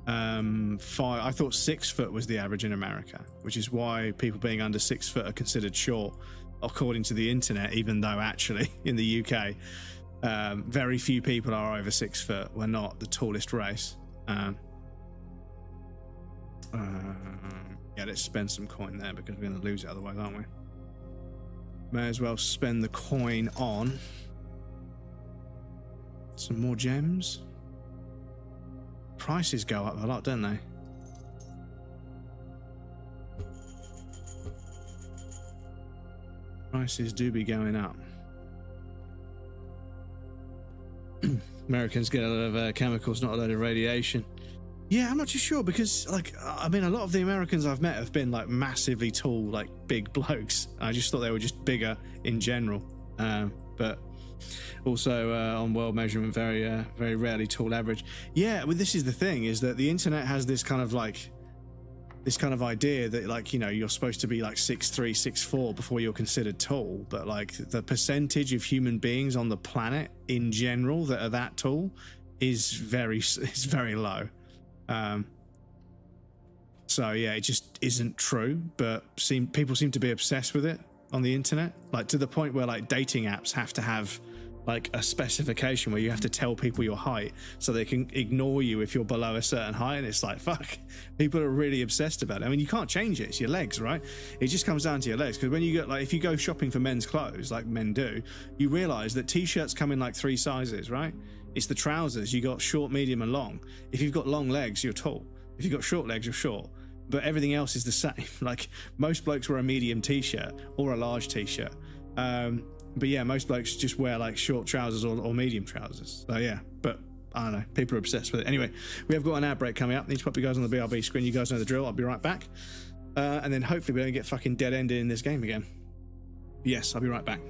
I thought 6 foot was the average in America, which is why people being under 6 foot are considered short, according to the internet. Even though actually in the UK, very few people are over 6 foot. We're not the tallest race. Yeah, let's spend some coin there because we're going to lose it otherwise, aren't we? May as well spend the coin on some more gems. Prices go up a lot, don't they? Prices do be going up. Americans get a lot of chemicals, not a lot of radiation. Yeah, I'm not too sure because, like, I mean, a lot of the Americans I've met have been, like, massively tall, like, big blokes. I just thought they were just bigger in general. But also, on world measurement, very rarely tall average. Yeah, well, this is the thing, is that the internet has this kind of, like, this kind of idea that, like, you know, you're supposed to be like 6'3", 6'4" before you're considered tall, but like the percentage of human beings on the planet in general that are that tall is very low. So yeah, it just isn't true, but people seem to be obsessed with it on the internet, like to the point where like dating apps have to have like a specification where you have to tell people your height so they can ignore you if you're below a certain height. And it's like, fuck, people are really obsessed about it. I mean, you can't change it, it's your legs, right? It just comes down to your legs, because when you get, like, if you go shopping for men's clothes like men do, you realize that t-shirts come in like 3 sizes, right? It's the trousers, you got short, medium and long. If you've got long legs, you're tall. If you've got short legs, you're short. But everything else is the same. Like, most blokes wear a medium t-shirt or a large t-shirt. But yeah, most blokes just wear like short trousers or medium trousers. So yeah, but I don't know, people are obsessed with it. Anyway, we have got an ad break coming up. Need to pop you guys on the BRB screen. You guys know the drill. I'll be right back. And then hopefully we don't get fucking dead-ended in this game again. Yes, I'll be right back.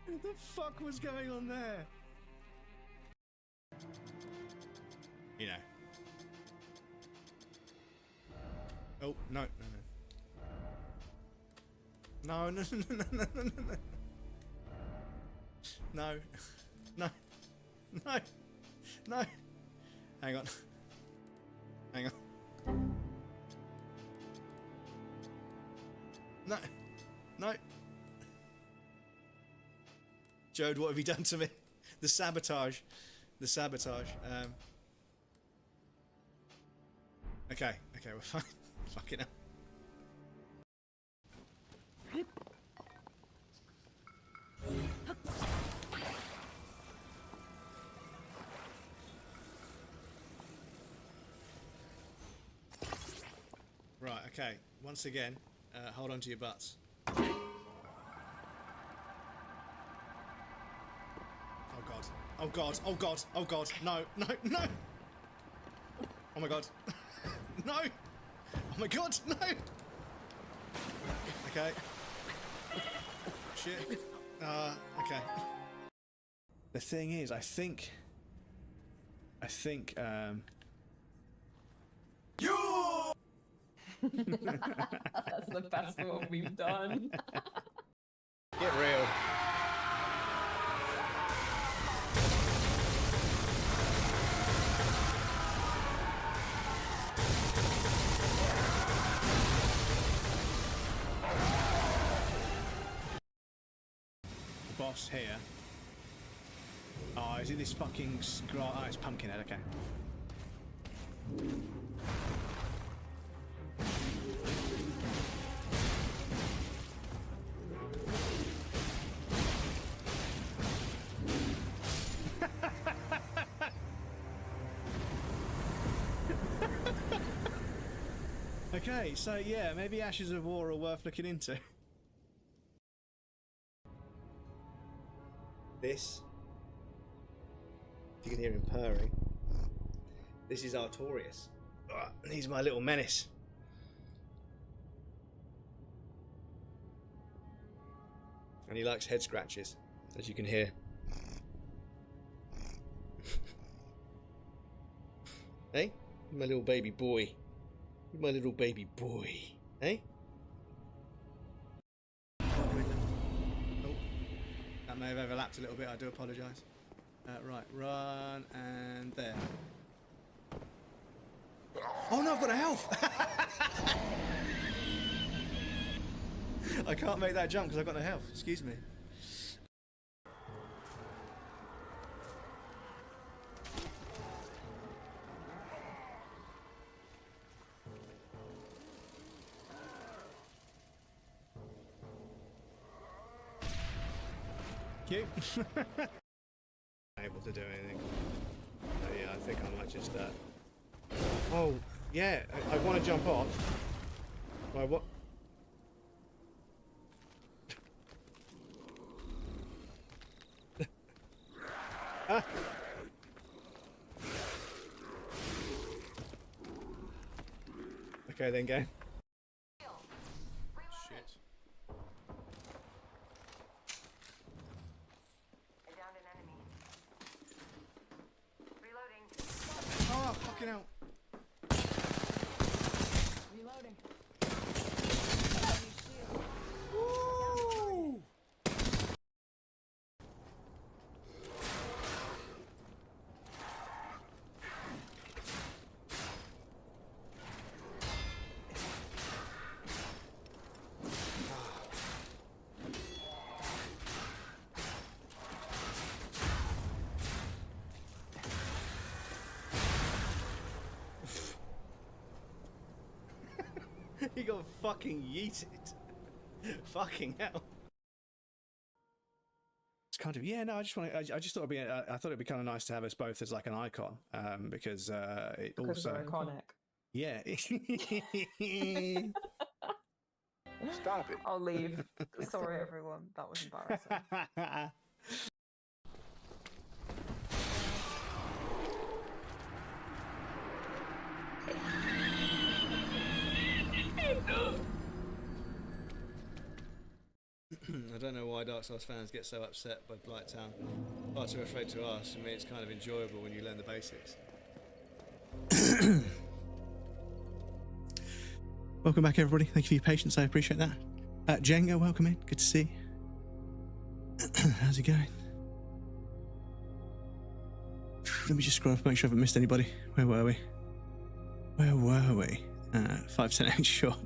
What the fuck was going on there? You know. Oh, no. No. No. Hang on. No. Jode, what have you done to me? The sabotage. Okay, we're fine. Fucking hell. Right, okay. Once again, hold on to your butts. Oh god, no. Oh my god. No! Oh my god, no! Okay. Shit. Okay. The thing is, I think, you! That's the best one we've done. Get real. Boss here. Oh, is it this fucking oh, it's Pumpkinhead, okay. Okay, so yeah, maybe Ashes of War are worth looking into. This, if you can hear him purring, this is Artorias. And he's my little menace. And he likes head scratches, as you can hear. Hey, my little baby boy. My little baby boy. Hey? That may have overlapped a little bit, I do apologise. Right, run, and there. Oh no, I've got a health! I can't make that jump because I've got no health, excuse me. Cute. Able to do anything. So yeah, I think I might just Oh, yeah, I want to jump off. Well, what? Ah. Okay, then game. Shit. I downed an enemy. Reloading. Oh, fucking hell. Reloading. Woo! He got fucking yeeted. Fucking hell. It's kind of, yeah, no, I just thought it'd be, I thought it'd be kind of nice to have us both as like an icon, because it Because also, we're iconic. yeah. Stop it. I'll leave. Sorry, everyone. That was embarrassing. I don't know why Dark Souls fans get so upset by Blighttown. Far too afraid to ask. I mean, it's kind of enjoyable when you learn the basics. Welcome back, everybody. Thank you for your patience. I appreciate that. Jenga, welcome in. Good to see you. How's it going? Let me just scroll up, make sure I haven't missed anybody. Where were we? 510 short.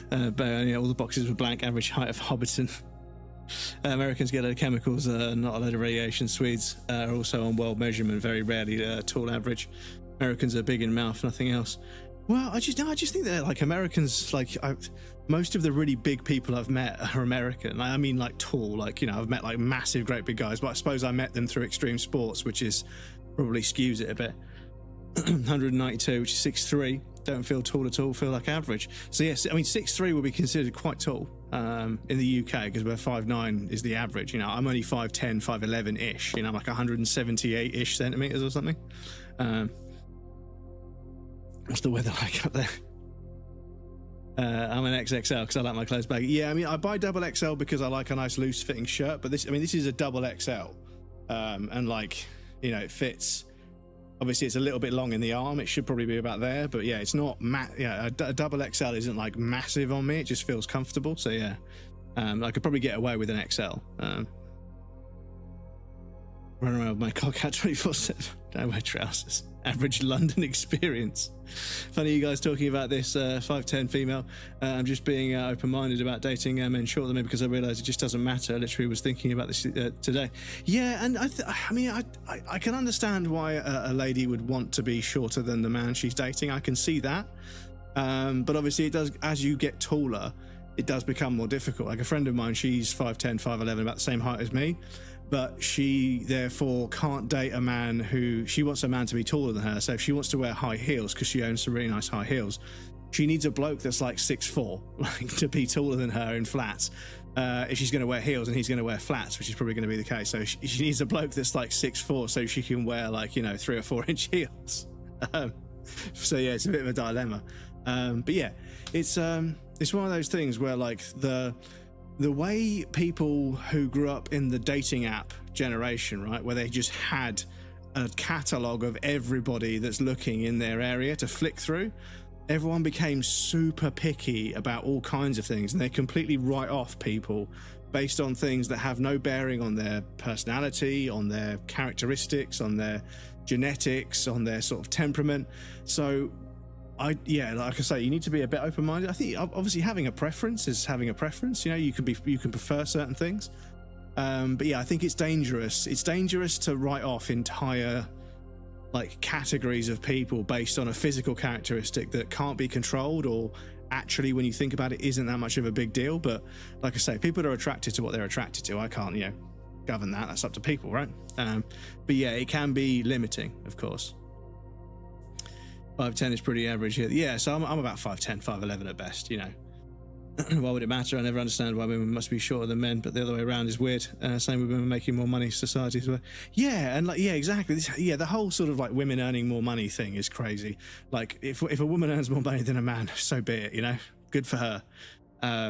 But yeah, all the boxes were blank. Average height of Hobbiton. Americans get a load of chemicals, not a load of radiation. Swedes are also on world measurement, very rarely tall average. Americans are big in mouth, nothing else. Well, I just think that like Americans, like most of the really big people I've met are American. I mean, like tall, like, you know, I've met like massive, great big guys, but I suppose I met them through extreme sports, which is probably skews it a bit. 192, which is 6'3". Don't feel tall at all, feel like average. So yes, I mean 6'3" would be considered quite tall in the UK, because where 5'9" is the average. You know, I'm only 5'10", 5'11" ish. You know, I'm like 178 ish centimeters or something. What's the weather like up there? I'm an XXL because I like my clothes baggy. Yeah, I mean, I buy double XL because I like a nice loose fitting shirt, but this is a double XL, and like, you know, it fits. Obviously, it's a little bit long in the arm. It should probably be about there, but yeah, it's not. A double XL isn't like massive on me. It just feels comfortable. So yeah, I could probably get away with an XL. Run around with my cock out 24/7. Don't wear trousers. Average London experience. Funny you guys talking about this 5'10" female. I'm just being open-minded about dating men shorter than me because I realise it just doesn't matter. I literally was thinking about this today. Yeah, and I can understand why a lady would want to be shorter than the man she's dating. I can see that. But obviously it does, as you get taller, it does become more difficult. Like a friend of mine, she's 5'10", 5'11", about the same height as me. But she therefore can't date a man who, she wants a man to be taller than her. So if she wants to wear high heels, because she owns some really nice high heels, she needs a bloke that's like 6'4", like to be taller than her in flats. If she's going to wear heels and he's going to wear flats, which is probably going to be the case. So she needs a bloke that's like 6'4", so she can wear like, you know, 3 or 4 inch heels. So yeah, it's a bit of a dilemma. But yeah, it's one of those things where like the way people who grew up in the dating app generation, right, where they just had a catalogue of everybody that's looking in their area to flick through, everyone became super picky about all kinds of things, and they completely write off people based on things that have no bearing on their personality, on their characteristics, on their genetics, on their sort of temperament. So like I say, you need to be a bit open-minded. I think obviously having a preference is having a preference. You know, you can prefer certain things, but yeah, I think it's dangerous. It's dangerous to write off entire like categories of people based on a physical characteristic that can't be controlled, or actually, when you think about it, isn't that much of a big deal. But like I say, people are attracted to what they're attracted to. I can't, you know, govern that. That's up to people, right? But yeah, it can be limiting, of course. 5'10" is pretty average here. Yeah, so I'm about 5'10", 5'11" at best, you know. Why would it matter? I never understand why women must be shorter than men, but the other way around is weird. Same with women making more money, society as well. Yeah, and like, yeah, exactly. Yeah, the whole sort of like women earning more money thing is crazy. Like, if a woman earns more money than a man, so be it, you know? Good for her.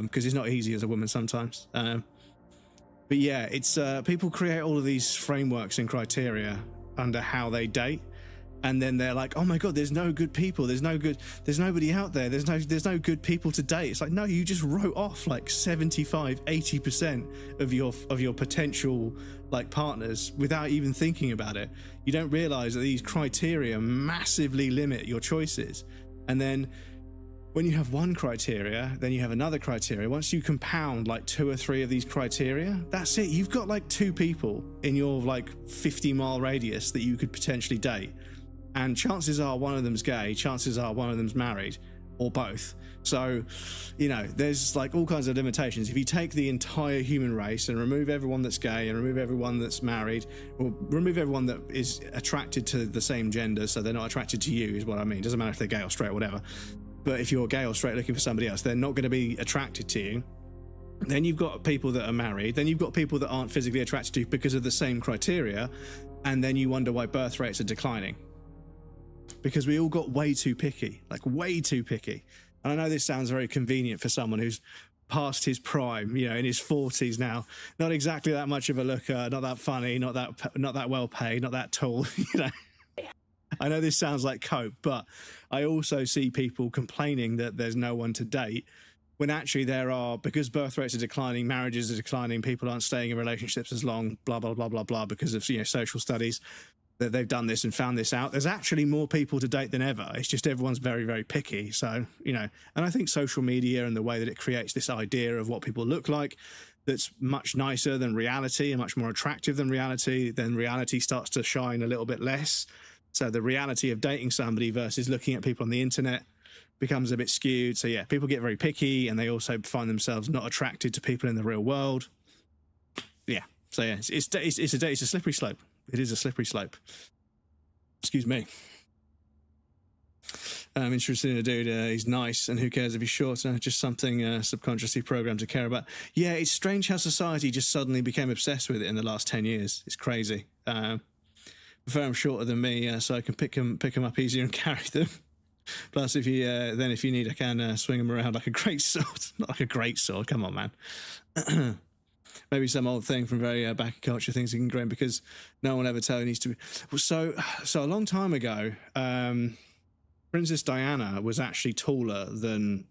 Because it's not easy as a woman sometimes. But yeah, it's people create all of these frameworks and criteria under how they date. And then they're like, oh my God, there's no good people. There's nobody out there. There's no good people to date. It's like, no, you just wrote off like 75, 80% of your potential like partners without even thinking about it. You don't realize that these criteria massively limit your choices. And then when you have one criteria, then you have another criteria. Once you compound like 2 or 3 of these criteria, that's it. You've got like 2 people in your like 50-mile radius that you could potentially date. And chances are one of them's gay, chances are one of them's married, or both. So, you know, there's like all kinds of limitations. If you take the entire human race and remove everyone that's gay and remove everyone that's married, or remove everyone that is attracted to the same gender, so they're not attracted to you, is what I mean. Doesn't matter if they're gay or straight or whatever. But if you're gay or straight looking for somebody else, they're not going to be attracted to you. Then you've got people that are married. Then you've got people that aren't physically attracted to you because of the same criteria. And then you wonder why birth rates are declining. Because we all got way too picky, like way too picky. And I know this sounds very convenient for someone who's past his prime, you know, in his 40s now. Not exactly that much of a looker, not that funny, not that well paid, not that tall, you know. I know this sounds like cope, but I also see people complaining that there's no one to date when actually there are, because birth rates are declining, marriages are declining, people aren't staying in relationships as long, blah, blah, blah, blah, blah, because of, you know, social studies. That they've done this and found this out. There's actually more people to date than ever. It's just everyone's very, very picky. So, you know, and I think social media and the way that it creates this idea of what people look like, that's much nicer than reality and much more attractive than reality, then reality starts to shine a little bit less. So the reality of dating somebody versus looking at people on the internet becomes a bit skewed. So yeah, people get very picky and they also find themselves not attracted to people in the real world. Yeah. So yeah, it's a slippery slope. It is a slippery slope. Excuse me. I'm interested in a dude. He's nice, and who cares if he's short? Just something subconsciously programmed to care about. Yeah, it's strange how society just suddenly became obsessed with it in the last 10 years. It's crazy. Prefer him shorter than me, so I can pick him up easier and carry them. Plus, if you need, I can swing him around like a great sword. Not like a great sword. Come on, man. Maybe some old thing from very back culture things ingrained because no one ever tell you needs to be. So a long time ago, Princess Diana was actually taller than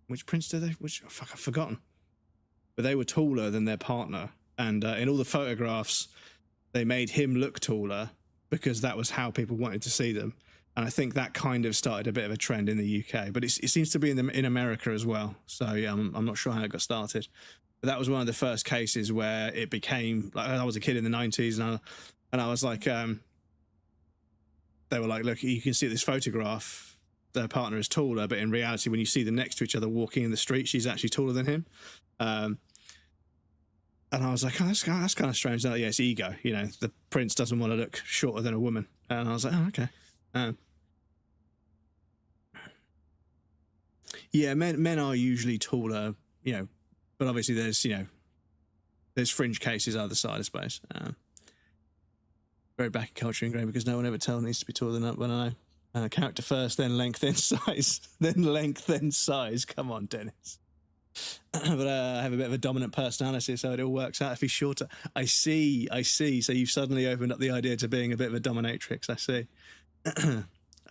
which prince did they? Fuck, I've forgotten. But they were taller than their partner, and in all the photographs, they made him look taller because that was how people wanted to see them. And I think that kind of started a bit of a trend in the UK, but it seems to be in America as well. So yeah, I'm not sure how it got started. But that was one of the first cases where it became like, I was a kid in the 90s and I was like, they were like, look, you can see this photograph, their partner is taller, but in reality, when you see them next to each other walking in the street, she's actually taller than him. And I was like, oh, that's kind of strange. Yeah, it's ego. You know, the prince doesn't want to look shorter than a woman. And I was like, oh, okay. Yeah, men are usually taller, you know, but obviously there's fringe cases either side, I suppose. Very back in culture ingrained because no one ever told needs to be taller than that. When I know character first, then length, then size, then length, then size. Come on, Dennis. But I have a bit of a dominant personality, so it all works out if he's shorter. I see. So you've suddenly opened up the idea to being a bit of a dominatrix. I see.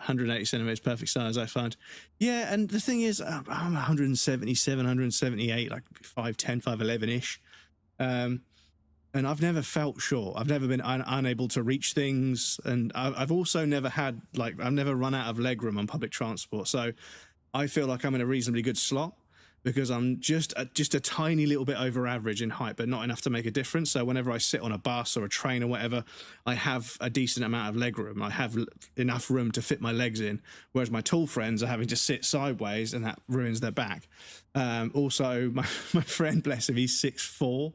180 centimeters, perfect size, I find. Yeah, and the thing is, I'm 177, 178, like 5'10", 5'11-ish. And I've never felt short. I've never been unable to reach things. And I've also never had, like, I've never run out of legroom on public transport. So I feel like I'm in a reasonably good slot because I'm just a tiny little bit over average in height, but not enough to make a difference. So whenever I sit on a bus or a train or whatever, I have a decent amount of leg room. I have enough room to fit my legs in, whereas my tall friends are having to sit sideways and that ruins their back. Also, my friend, bless him, he's 6'4",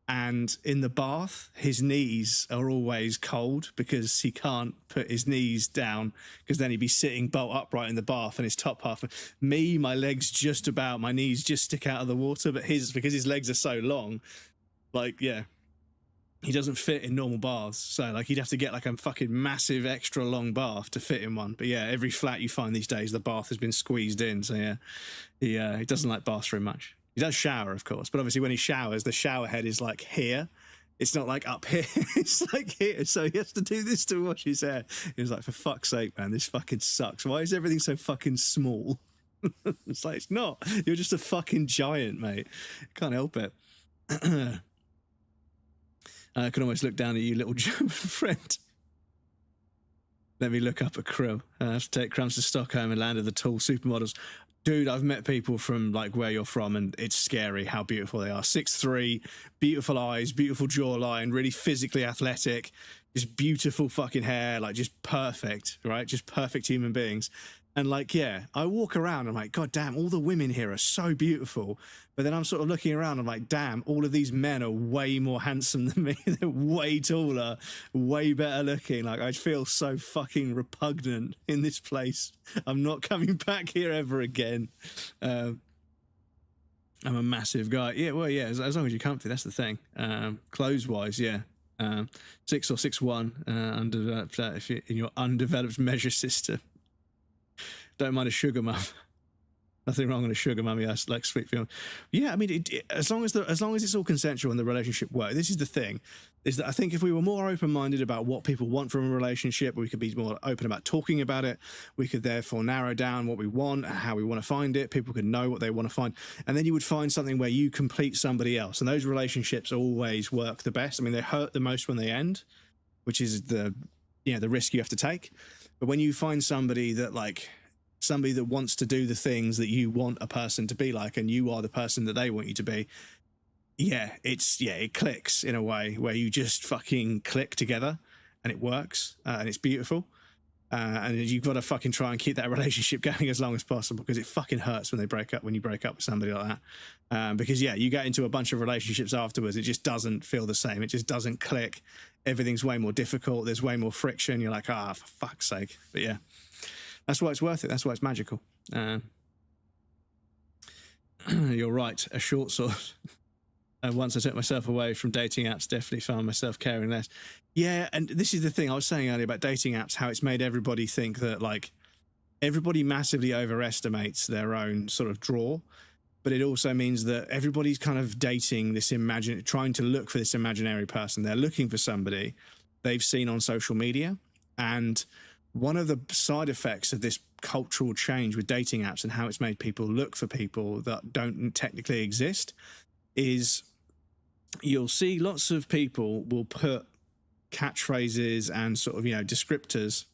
And in the bath, his knees are always cold because he can't put his knees down because then he'd be sitting bolt upright in the bath and his top half. Me, my legs just about, my knees just stick out of the water, but because his legs are so long, like, yeah, he doesn't fit in normal baths. So, like, he'd have to get, like, a fucking massive extra long bath to fit in one. But, yeah, every flat you find these days, the bath has been squeezed in. So, yeah, he doesn't like baths very much. He does shower, of course, but obviously when he showers, the shower head is like here. It's not like up here. It's like here. So he has to do this to wash his hair. He was like, for fuck's sake, man, this fucking sucks. Why is everything so fucking small? It's like, it's not. You're just a fucking giant, mate. Can't help it. I can almost look down at you, little German friend. Let me look up a crew. I have to take crumbs to Stockholm and land of the tall supermodels. Dude, I've met people from like where you're from and it's scary how beautiful they are. 6'3", beautiful eyes, beautiful jawline, really physically athletic, just beautiful fucking hair, like just perfect, right? Just perfect human beings. And like, yeah, I walk around, I'm like, God damn, all the women here are so beautiful. But then I'm sort of looking around, I'm like, damn, all of these men are way more handsome than me. They're way taller, way better looking. Like, I feel so fucking repugnant in this place. I'm not coming back here ever again. I'm a massive guy. Yeah, well, yeah, as long as you're comfy, that's the thing. Clothes-wise, yeah. 6 or 6'1", undeveloped, if you're in your undeveloped measure system. Don't mind a sugar mum. Nothing wrong with a sugar mummy. I like sweet film. Yeah, I mean, as long as it's all consensual and the relationship works. This is the thing, is that I think if we were more open-minded about what people want from a relationship, we could be more open about talking about it. We could therefore narrow down what we want and how we want to find it. People could know what they want to find, and then you would find something where you complete somebody else. And those relationships always work the best. I mean, they hurt the most when they end, which is the risk you have to take. But when you find somebody that wants to do the things that you want a person to be like, and you are the person that they want you to be, it clicks in a way where you just fucking click together and it works and it's beautiful. And you've got to fucking try and keep that relationship going as long as possible, because it fucking hurts when you break up with somebody like that. Because you get into a bunch of relationships afterwards, it just doesn't feel the same. It just doesn't click. Everything's way more difficult. There's way more friction. You're like, for fuck's sake. But yeah. That's why it's worth it. That's why it's magical. You're right. A short sword. Once I took myself away from dating apps, definitely found myself caring less. Yeah, and this is the thing I was saying earlier about dating apps, how it's made everybody think that, like, everybody massively overestimates their own sort of draw. But it also means that everybody's kind of dating this trying to look for this imaginary person. They're looking for somebody they've seen on social media. And one of the side effects of this cultural change with dating apps and how it's made people look for people that don't technically exist is you'll see lots of people will put catchphrases and sort of, descriptors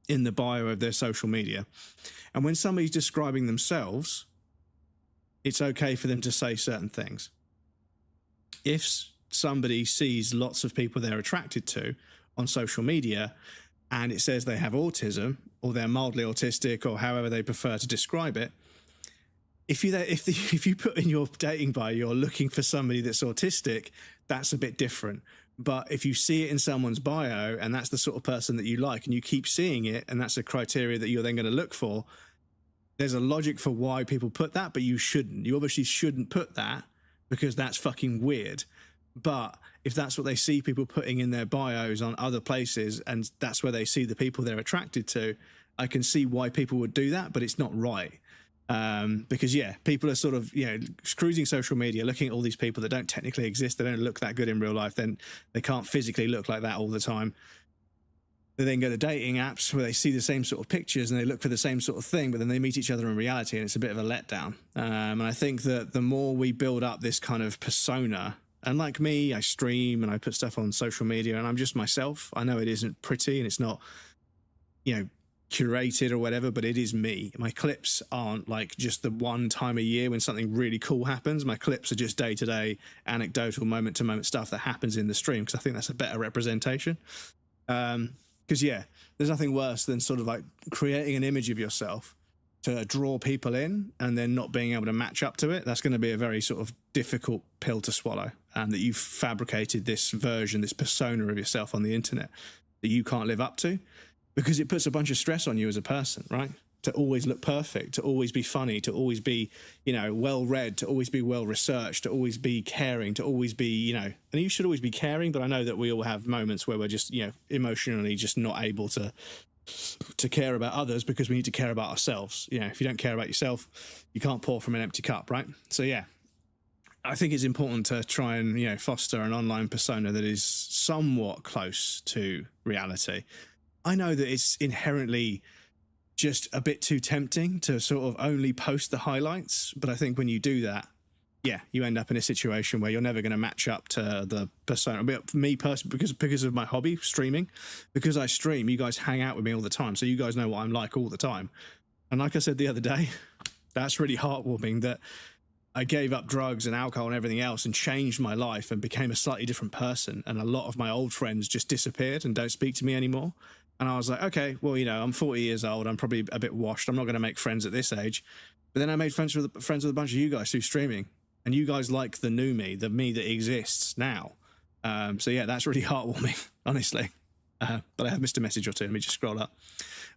in the bio of their social media. And when somebody's describing themselves, it's okay for them to say certain things. If somebody sees lots of people they're attracted to on social media and it says they have autism or they're mildly autistic or however they prefer to describe it, if you put in your dating bio you're looking for somebody that's autistic, that's a bit different. But if you see it in someone's bio and that's the sort of person that you like and you keep seeing it and that's a criteria that you're then going to look for, there's a logic for why people put that, but you shouldn't. You obviously shouldn't put that because that's fucking weird. But if that's what they see people putting in their bios on other places and that's where they see the people they're attracted to, I can see why people would do that, but it's not right. Because people are sort of, cruising social media, looking at all these people that don't technically exist. They don't look that good in real life. Then they can't physically look like that all the time. They then go to dating apps where they see the same sort of pictures and they look for the same sort of thing, but then they meet each other in reality and it's a bit of a letdown. And I think that the more we build up this kind of persona, and like me, I stream and I put stuff on social media and I'm just myself. I know it isn't pretty and it's not, curated or whatever, but it is me. My clips aren't like just the one time a year when something really cool happens. My clips are just day-to-day, anecdotal, moment-to-moment stuff that happens in the stream, because I think that's a better representation. Because there's nothing worse than sort of like creating an image of yourself to draw people in and then not being able to match up to it, that's going to be a very sort of difficult pill to swallow. And that you've fabricated this version, this persona of yourself on the internet that you can't live up to, because it puts a bunch of stress on you as a person, right? To always look perfect, to always be funny, to always be, you know, well read, to always be well researched, to always be caring, to always be, you know, and you should always be caring, but I know that we all have moments where we're just, you know, emotionally just not able to care about others because we need to care about ourselves. You know, if you don't care about yourself, you can't pour from an empty cup, right? So yeah, I think it's important to try and, you know, foster an online persona that is somewhat close to reality. I know that it's inherently just a bit too tempting to sort of only post the highlights, but I think when you do that, yeah, you end up in a situation where you're never going to match up to the persona. But for me personally, because of my hobby, streaming, because I stream, you guys hang out with me all the time, so you guys know what I'm like all the time. And like I said the other day, that's really heartwarming that I gave up drugs and alcohol and everything else and changed my life and became a slightly different person. And a lot of my old friends just disappeared and don't speak to me anymore. And I was like, okay, well, you know, I'm 40 years old. I'm probably a bit washed. I'm not going to make friends at this age. But then I made friends with a bunch of you guys through streaming. And you guys like the new me, the me that exists now. So yeah, that's really heartwarming, honestly. But I have missed a message or two. Let me just scroll up.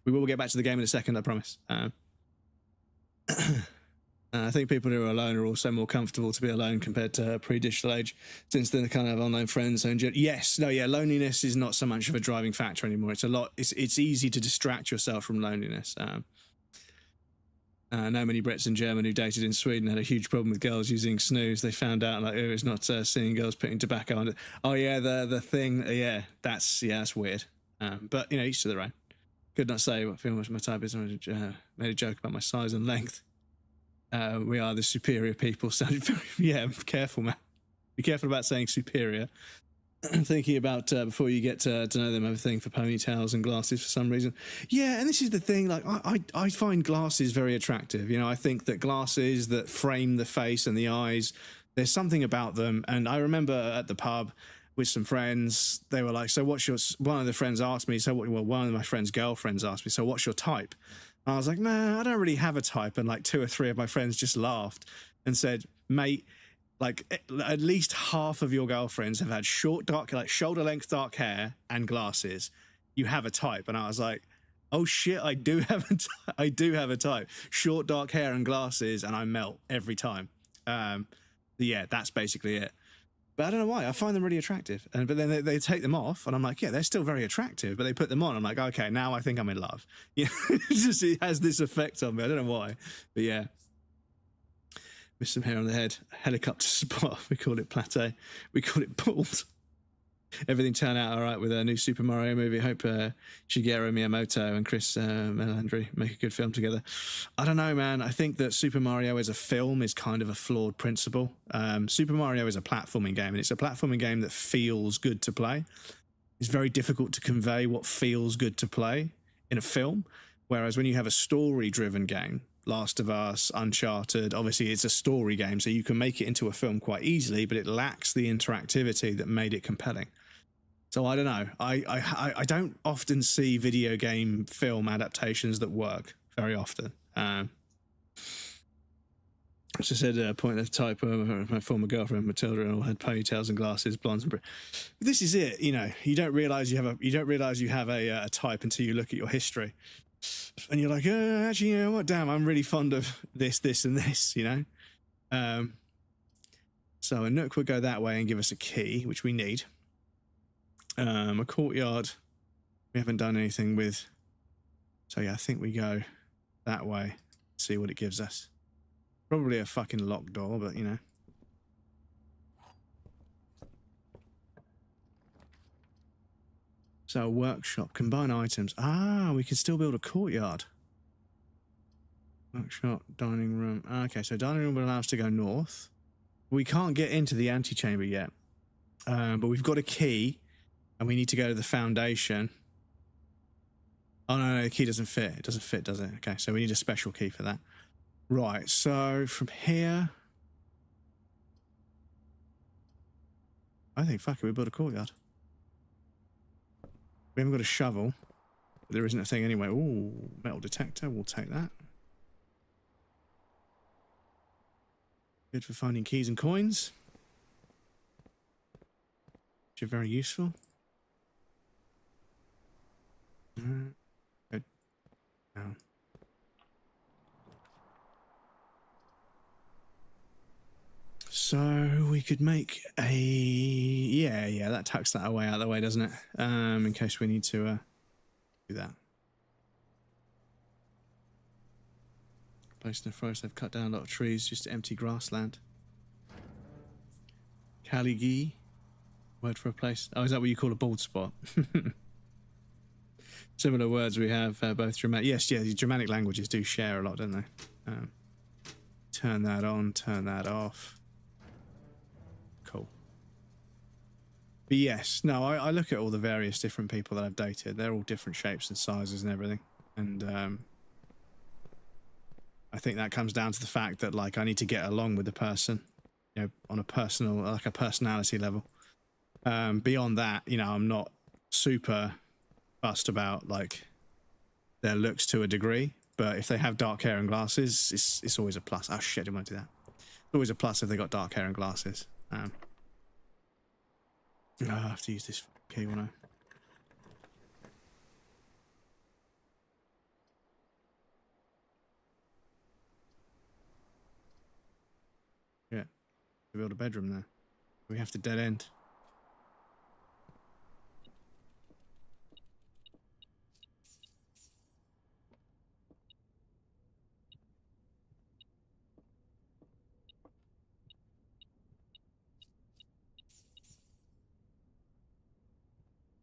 We will get back to the game in a second, I promise. I think people who are alone are also more comfortable to be alone compared to pre-digital age, since they're the kind of online friends. Yes, no, yeah, loneliness is not so much of a driving factor anymore. It's a lot. It's easy to distract yourself from loneliness. I know many Brits in Germany who dated in Sweden had a huge problem with girls using snooze. They found out, like, oh, it's not seeing girls putting tobacco on it. Oh yeah, the thing. Yeah, that's weird. But you know, each to their own. Could not say what film was my type is. Made a joke about my size and length. We are the superior people. Sounded very, yeah, careful, man. Be careful about saying superior. I'm thinking about before you get to know them, have a thing for ponytails and glasses for some reason. Yeah, and this is the thing, like, I find glasses very attractive. You know, I think that glasses that frame the face and the eyes, there's something about them. And I remember at the pub with some friends, they were like, so what's your, one of the friends asked me, one of my friend's girlfriends asked me, so what's your type? And I was like, nah, I don't really have a type. And like 2 or 3 of my friends just laughed and said, mate, like at least half of your girlfriends have had short, dark, like shoulder length dark hair and glasses. You have a type. And I was like, oh shit, I do have a type. Short, dark hair and glasses, and I melt every time. Yeah, that's basically it. But I don't know why. I find them really attractive. But then they take them off, and I'm like, yeah, they're still very attractive. But they put them on. I'm like, okay, now I think I'm in love. You know, it has this effect on me. I don't know why. But yeah. With some hair on the head. Helicopter spot. We call it plateau. We call it bald. Everything turned out all right with a new Super Mario movie. Hope Shigeru Miyamoto and Chris Melandri make a good film together. I don't know, man. I think that Super Mario as a film is kind of a flawed principle. Super Mario is a platforming game, and it's a platforming game that feels good to play. It's very difficult to convey what feels good to play in a film, whereas when you have a story-driven game, Last of Us, Uncharted, obviously it's a story game, so you can make it into a film quite easily, but it lacks the interactivity that made it compelling. So I don't know. I don't often see video game film adaptations that work very often. As I said, point at the type of my former girlfriend Matilda all had ponytails and glasses, blondes and this is it. You know, you don't realize you have a type until you look at your history, and you're like, actually, you know what? Damn, I'm really fond of this, and this. You know. So a nook would go that way and give us a key, which we need. A courtyard we haven't done anything with, so yeah, I think we go that way, see what it gives us. Probably a fucking locked door, but you know. So a workshop, combine items. We can still build a courtyard. Workshop, dining room. Okay, so dining room will allow us to go north. We can't get into the antechamber yet, but we've got a key. And we need to go to the foundation. Oh, no, the key doesn't fit. It doesn't fit, does it? Okay, so we need a special key for that. Right, so from here... I think, fuck it, we build a courtyard. We haven't got a shovel. But there isn't a thing anyway. Ooh, metal detector, we'll take that. Good for finding keys and coins, which are very useful. Good. Down. So we could make a yeah, that tucks that away out of the way, doesn't it? In case we need to do that. Placed in the forest, they've cut down a lot of trees, just empty grassland. Kaligi, word for a place. Oh, is that what you call a bald spot? Similar words we have both Germanic. Yes, yeah, the Germanic languages do share a lot, don't they? Turn that on, turn that off. Cool. But yes, no, I look at all the various different people that I've dated. They're all different shapes and sizes and everything. And I think that comes down to the fact that, like, I need to get along with the person, you know, on a personal, like a personality level. Beyond that, you know, I'm not super fussed about, like, their looks to a degree. But if they have dark hair and glasses, it's always a plus. Oh, shit, I didn't want to do that. It's always a plus if they got dark hair and glasses. I have to use this key, won't I? Yeah, to build a bedroom there. We have to dead end.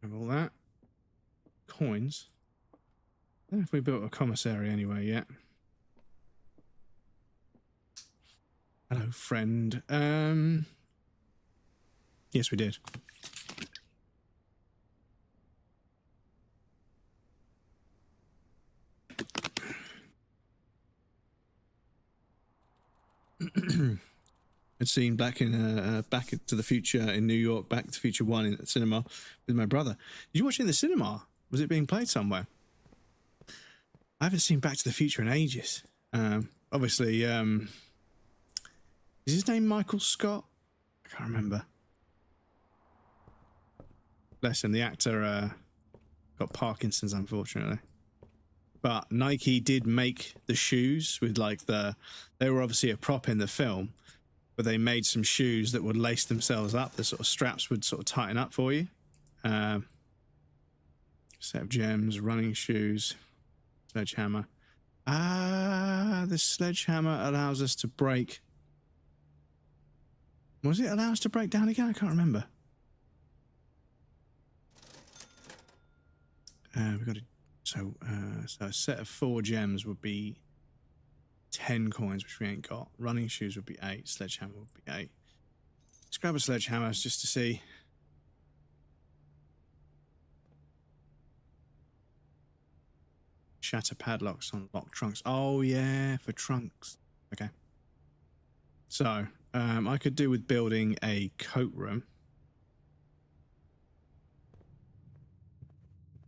Have all that. Coins. I don't know if we built a commissary anywhere yet. Hello, friend. Yes, we did. I'd seen Back to the Future in New York, Back to the Future 1 in the cinema with my brother. Did you watch it in the cinema? Was it being played somewhere? I haven't seen Back to the Future in ages. Obviously, is his name Michael Scott? I can't remember. Bless him, the actor got Parkinson's, unfortunately. But Nike did make the shoes with, like, they were obviously a prop in the film, but they made some shoes that would lace themselves up. The sort of straps would sort of tighten up for you. Set of gems, running shoes, sledgehammer. The sledgehammer allows us to break. Was it allow us to break down again? I can't remember. We've got to. So a set of 4 gems would be 10 coins, which we ain't got. Running shoes would be 8. Sledgehammer would be 8. Let's grab a sledgehammer just to see. Shatter padlocks on lock trunks. Oh yeah, for trunks. Okay. So I could do with building a coat room.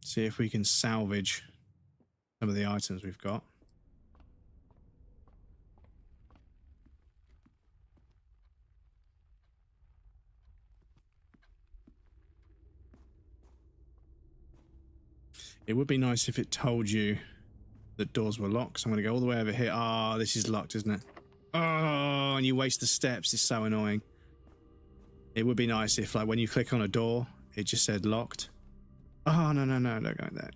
See if we can salvage some of the items we've got. It would be nice if it told you that doors were locked. So I'm going to go all the way over here. Ah, this is locked, isn't it? Oh, and you waste the steps. It's so annoying. It would be nice if, like, when you click on a door, it just said locked. Oh, no, don't go there.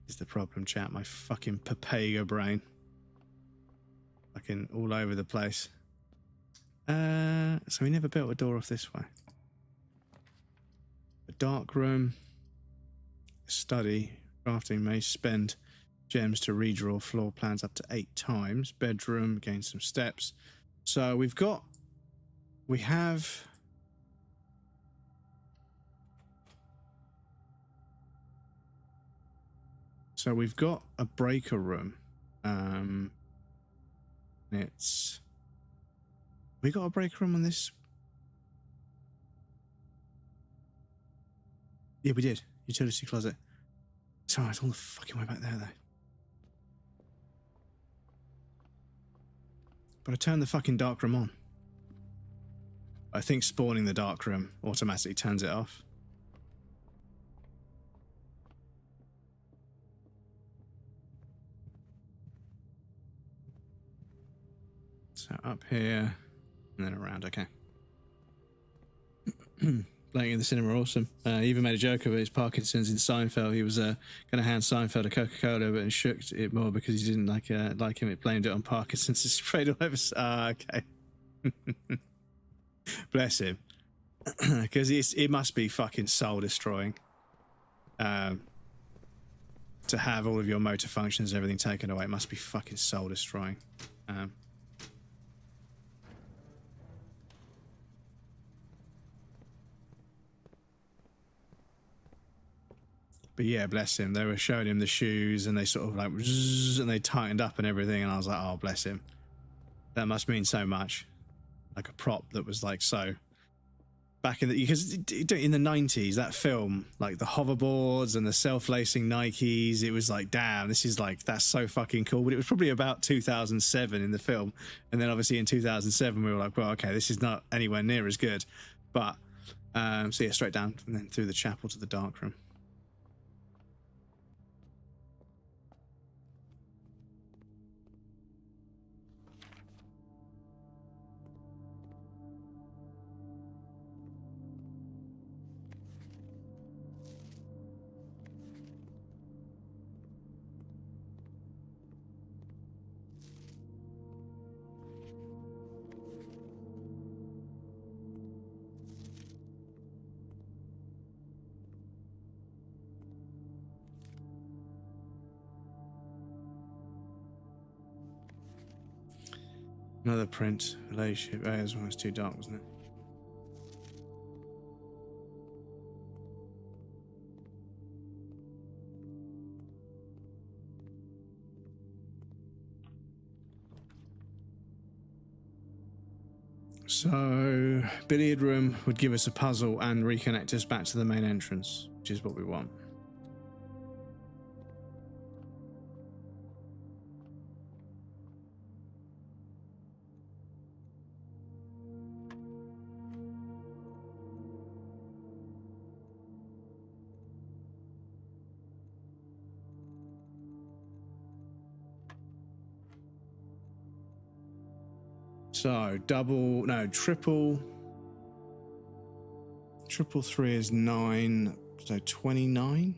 This is the problem, chat. My fucking Papago brain. Fucking all over the place. So we never built a door off this way. A dark room. A study. Crafting may spend gems to redraw floor plans up to 8 times. Bedroom. Gain some steps. So we have... So we've got a breaker room. We got a breaker room on this. Yeah, we did. Utility closet. Sorry, it's all the fucking way back there, though. But I turned the fucking darkroom on. I think spawning the darkroom automatically turns it off. So up here and then around, okay. Playing in the cinema, awesome. He even made a joke of his Parkinson's in Seinfeld. He was going to hand Seinfeld a Coca-Cola, but shook it more because he didn't like him. It blamed it on Parkinson's. It sprayed all over. Okay. Bless him. Because it must be fucking soul destroying to have all of your motor functions and everything taken away. It must be fucking soul destroying. But yeah, bless him. They were showing him the shoes and they sort of like, and they tightened up and everything. And I was like, oh, bless him. That must mean so much. Like a prop that was like so back in the, because in the 90s, that film, like the hoverboards and the self-lacing Nikes, it was like, damn, this is like, that's so fucking cool. But it was probably about 2007 in the film. And then obviously in 2007, we were like, well, okay, this is not anywhere near as good. But, so yeah, straight down and then through the chapel to the darkroom. Another print relationship. Oh, this one was too dark, wasn't it? So, billiard room would give us a puzzle and reconnect us back to the main entrance, which is what we want. So triple 3 is 9, so 29.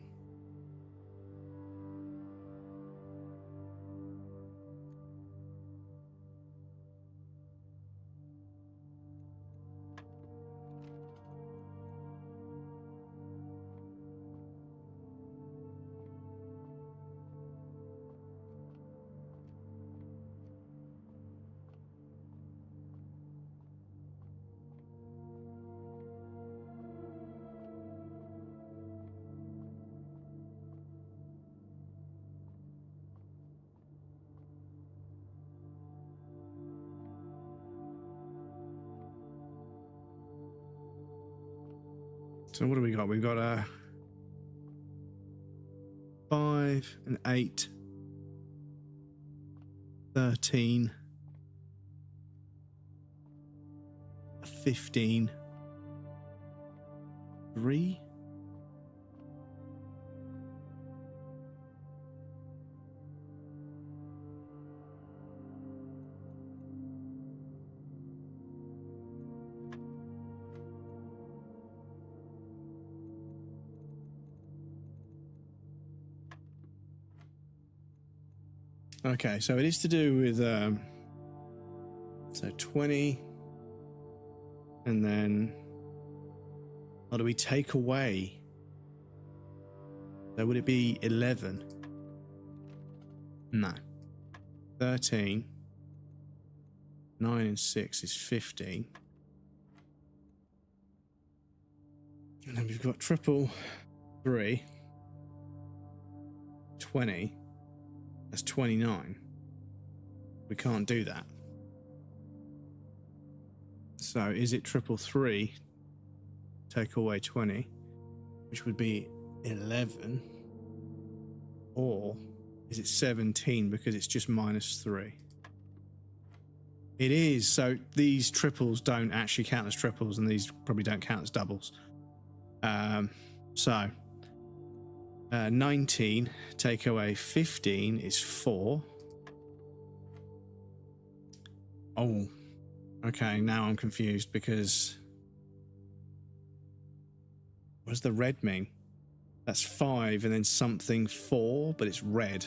So what do we got? We've got a 5, an 8, 13, a 15, 3. Okay, so it is to do with so 20, and then what do we take away? So would it be 11? No. 13. 9 and 6 is 15. And then we've got triple 3. 20. That's 29. We can't do that. So is it triple 3? Take away 20, which would be 11. Or is it 17 because it's just minus 3? It is. So these triples don't actually count as triples, and these probably don't count as doubles. 19 take away 15 is 4. Oh, okay. Now I'm confused because what does the red mean? That's 5 and then something 4, but it's red.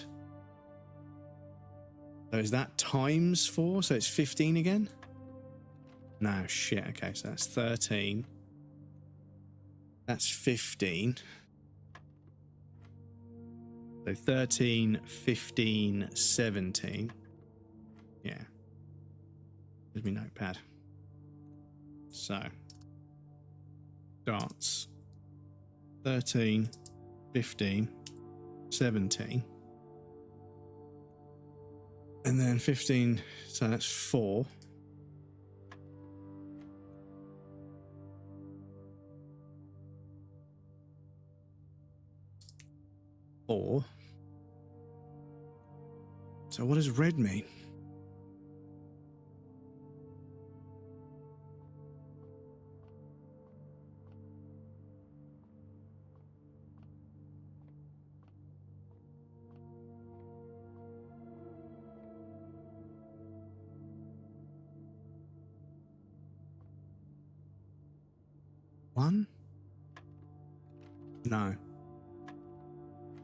So is that times 4? So it's 15 again? No, shit. Okay, so that's 13. That's 15. So 13, 15, 17. Yeah. There's my notepad. So, dots. 13, 15, 17. And then 15, so that's 4. So what does red mean? One? No.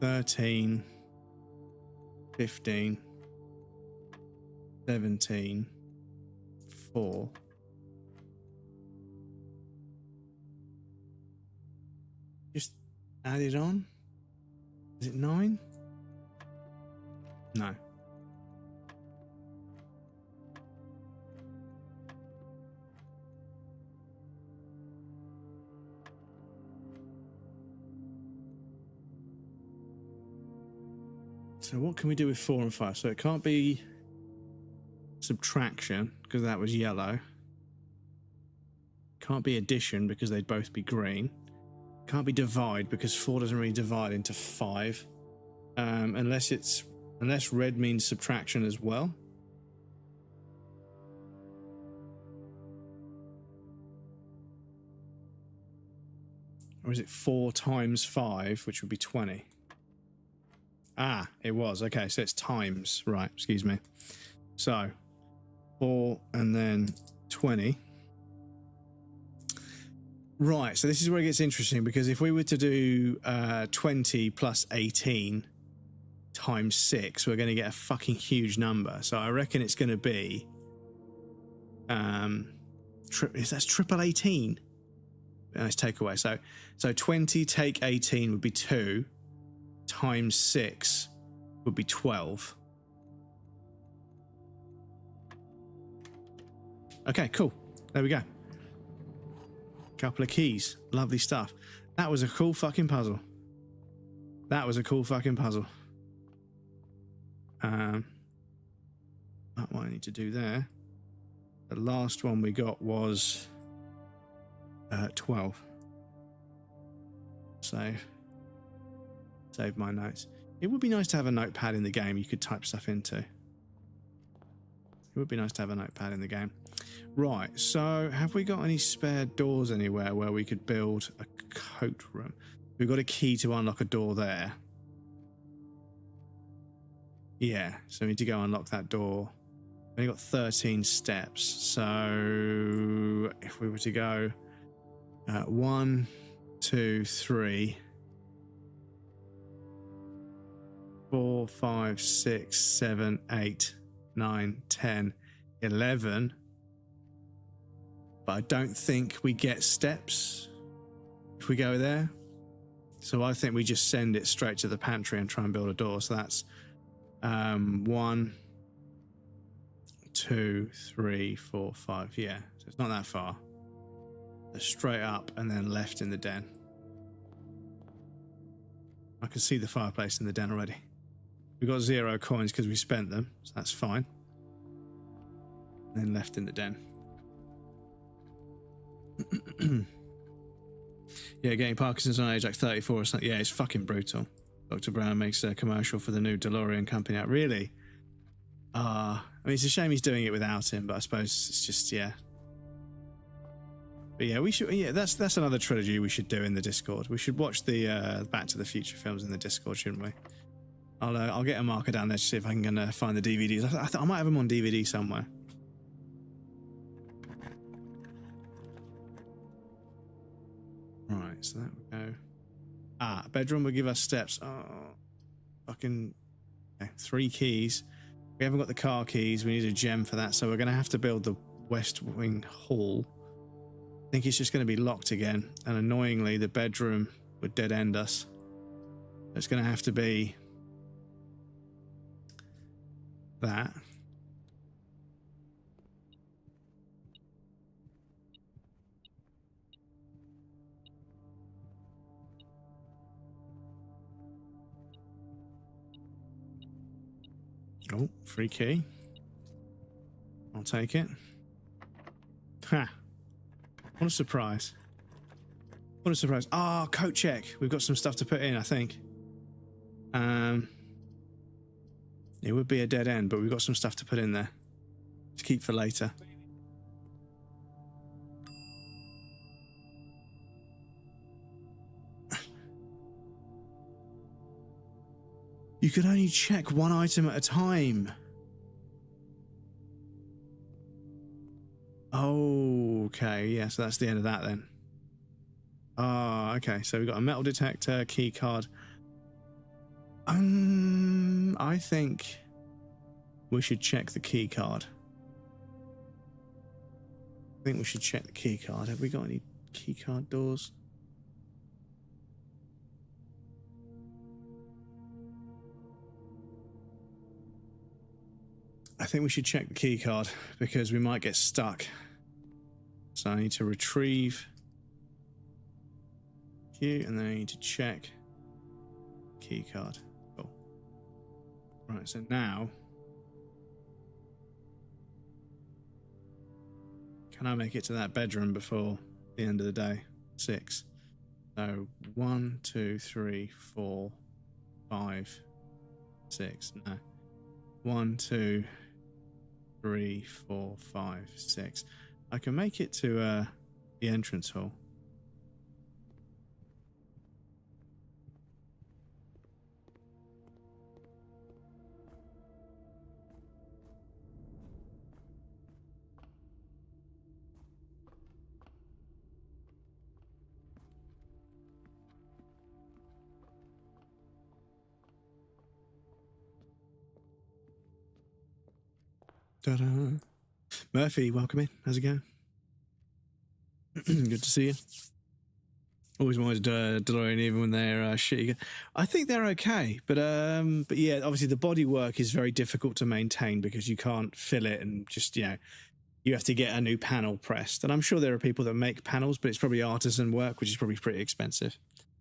13, 15, 17, 4. Just add it on. Is it 9? No. So what can we do with 4 and 5? So it can't be subtraction because that was yellow. Can't be addition because they'd both be green. Can't be divide because 4 doesn't really divide into 5. Unless red means subtraction as well. Or is it 4 times 5, which would be 20? Ah, it was. Okay, so it's times. Right, excuse me. So, 4 and then 20. Right, so this is where it gets interesting, because if we were to do 20 plus 18 times 6, we're going to get a fucking huge number. So I reckon it's going to be... that's triple 18. Let's take away. So 20 take 18 would be 2. Times 6 would be 12. Okay, cool. There we go. Couple of keys. Lovely stuff. That was a cool fucking puzzle. That was a cool fucking puzzle. That's what I need to do there. The last one we got was 12. Save my notes. It would be nice to have a notepad in the game you could type stuff into. It would be nice to have a notepad in the game. Right, so have we got any spare doors anywhere where we could build a coat room? We've got a key to unlock a door there. Yeah, so we need to go unlock that door. We've got 13 steps. So if we were to go 1, 2, 3... 4, 5, 6, 7, 8, 9, 10, 11. But I don't think we get steps if we go there. So I think we just send it straight to the pantry and try and build a door. So that's 1, 2, 3, 4, 5. Yeah, so it's not that far. So straight up and then left in the den. I can see the fireplace in the den already. We got 0 coins because we spent them, so that's fine. And then left in the den. Yeah, getting Parkinson's on age like 34 or something. Yeah, it's fucking brutal. Dr. Brown makes a commercial for the new DeLorean company out. Really? I mean, it's a shame he's doing it without him, but I suppose it's just, yeah. But yeah, we should. Yeah, that's another trilogy we should do in the Discord. We should watch the Back to the Future films in the Discord, shouldn't we? I'll get a marker down there to see if I can find the DVDs. I might have them on DVD somewhere. Right, so that would go. Bedroom will give us steps. Oh, fucking. Okay, 3 keys. We haven't got the car keys. We need a gem for that, so we're going to have to build the West Wing Hall. I think it's just going to be locked again, and annoyingly, the bedroom would dead end us. It's going to have to be that. Oh, free key. I'll take it. Ha! What a surprise. What a surprise. Ah, coat check. We've got some stuff to put in, I think. It would be a dead end, but we've got some stuff to put in there. To keep for later. You can only check 1 item at a time. Oh, okay. Yeah, so that's the end of that then. Oh, okay. So we've got a metal detector, key card. I think we should check the key card. I think we should check the key card. Have we got any key card doors? I think we should check the key card because we might get stuck. So I need to retrieve key and then I need to check key card. Cool. Right, so now can I make it to that bedroom before the end of the day? 6. So 1, 2, 3, 4, 5, 6. No. 1, 2, 3, 4, 5, 6. I can make it to the entrance hall. Ta-da. Murphy, welcome in. How's it going? Good to see you. Always wanted DeLorean even when they're shitty. I think they're okay, but yeah, obviously the body work is very difficult to maintain because you can't fill it and just, you know, you have to get a new panel pressed. And I'm sure there are people that make panels, but it's probably artisan work, which is probably pretty expensive.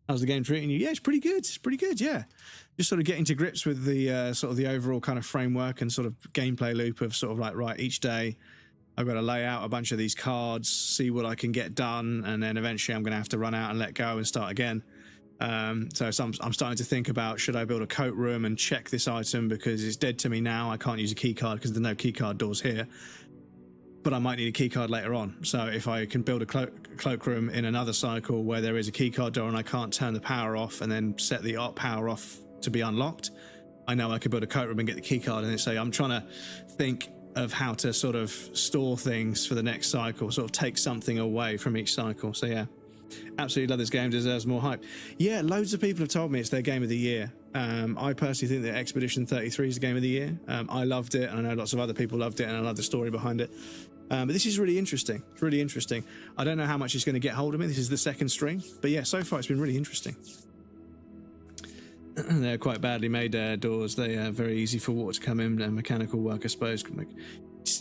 How's the game treating you? Yeah, it's pretty good. It's pretty good, yeah. Just sort of getting to grips with the sort of the overall kind of framework and sort of gameplay loop of sort of like, right, each day I've got to lay out a bunch of these cards, see what I can get done, and then eventually I'm going to have to run out and let go and start again. So I'm starting to think about, should I build a coat room and check this item because it's dead to me now. I can't use a key card because there's no key card doors here. But I might need a key card later on. So if I can build a cloakroom in another cycle where there is a key card door and I can't turn the power off and then set the power off to be unlocked, I know I could build a coat room and get the key card. And then say, I'm trying to think of how to sort of store things for the next cycle, sort of take something away from each cycle. So yeah, absolutely love this game, deserves more hype. Yeah, loads of people have told me it's their game of the year. I personally think that Expedition 33 is the game of the year. I loved it, and I know lots of other people loved it, and I love the story behind it. But this is really interesting. It's really interesting. I don't know how much it's going to get hold of me. This is the second stream. But yeah, so far it's been really interesting. They're quite badly made doors. They are very easy for water to come in and mechanical work, I suppose.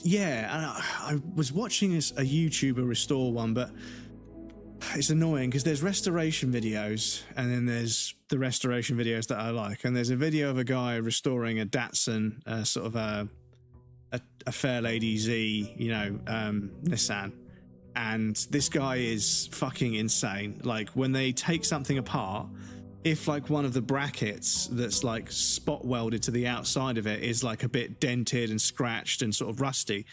Yeah, and I was watching a YouTuber restore one, but it's annoying because there's restoration videos and then there's the restoration videos that I like. And there's a video of a guy restoring a Datsun, sort of a Fairlady Z, you know, Nissan. And this guy is fucking insane. Like, when they take something apart, if like one of the brackets that's like spot welded to the outside of it is like a bit dented and scratched and sort of rusty,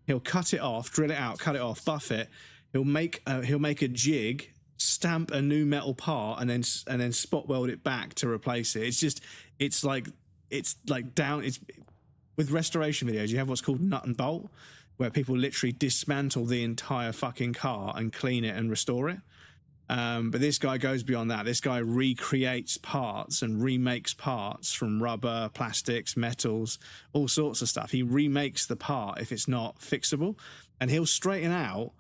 he'll cut it off, drill it out, cut it off, buff it. He'll make a jig, stamp a new metal part, and then spot weld it back to replace it. It's like with restoration videos, you have what's called nut and bolt, where people literally dismantle the entire fucking car and clean it and restore it. But this guy goes beyond that. This guy recreates parts and remakes parts from rubber, plastics, metals, all sorts of stuff. He remakes the part if it's not fixable, and he'll straighten out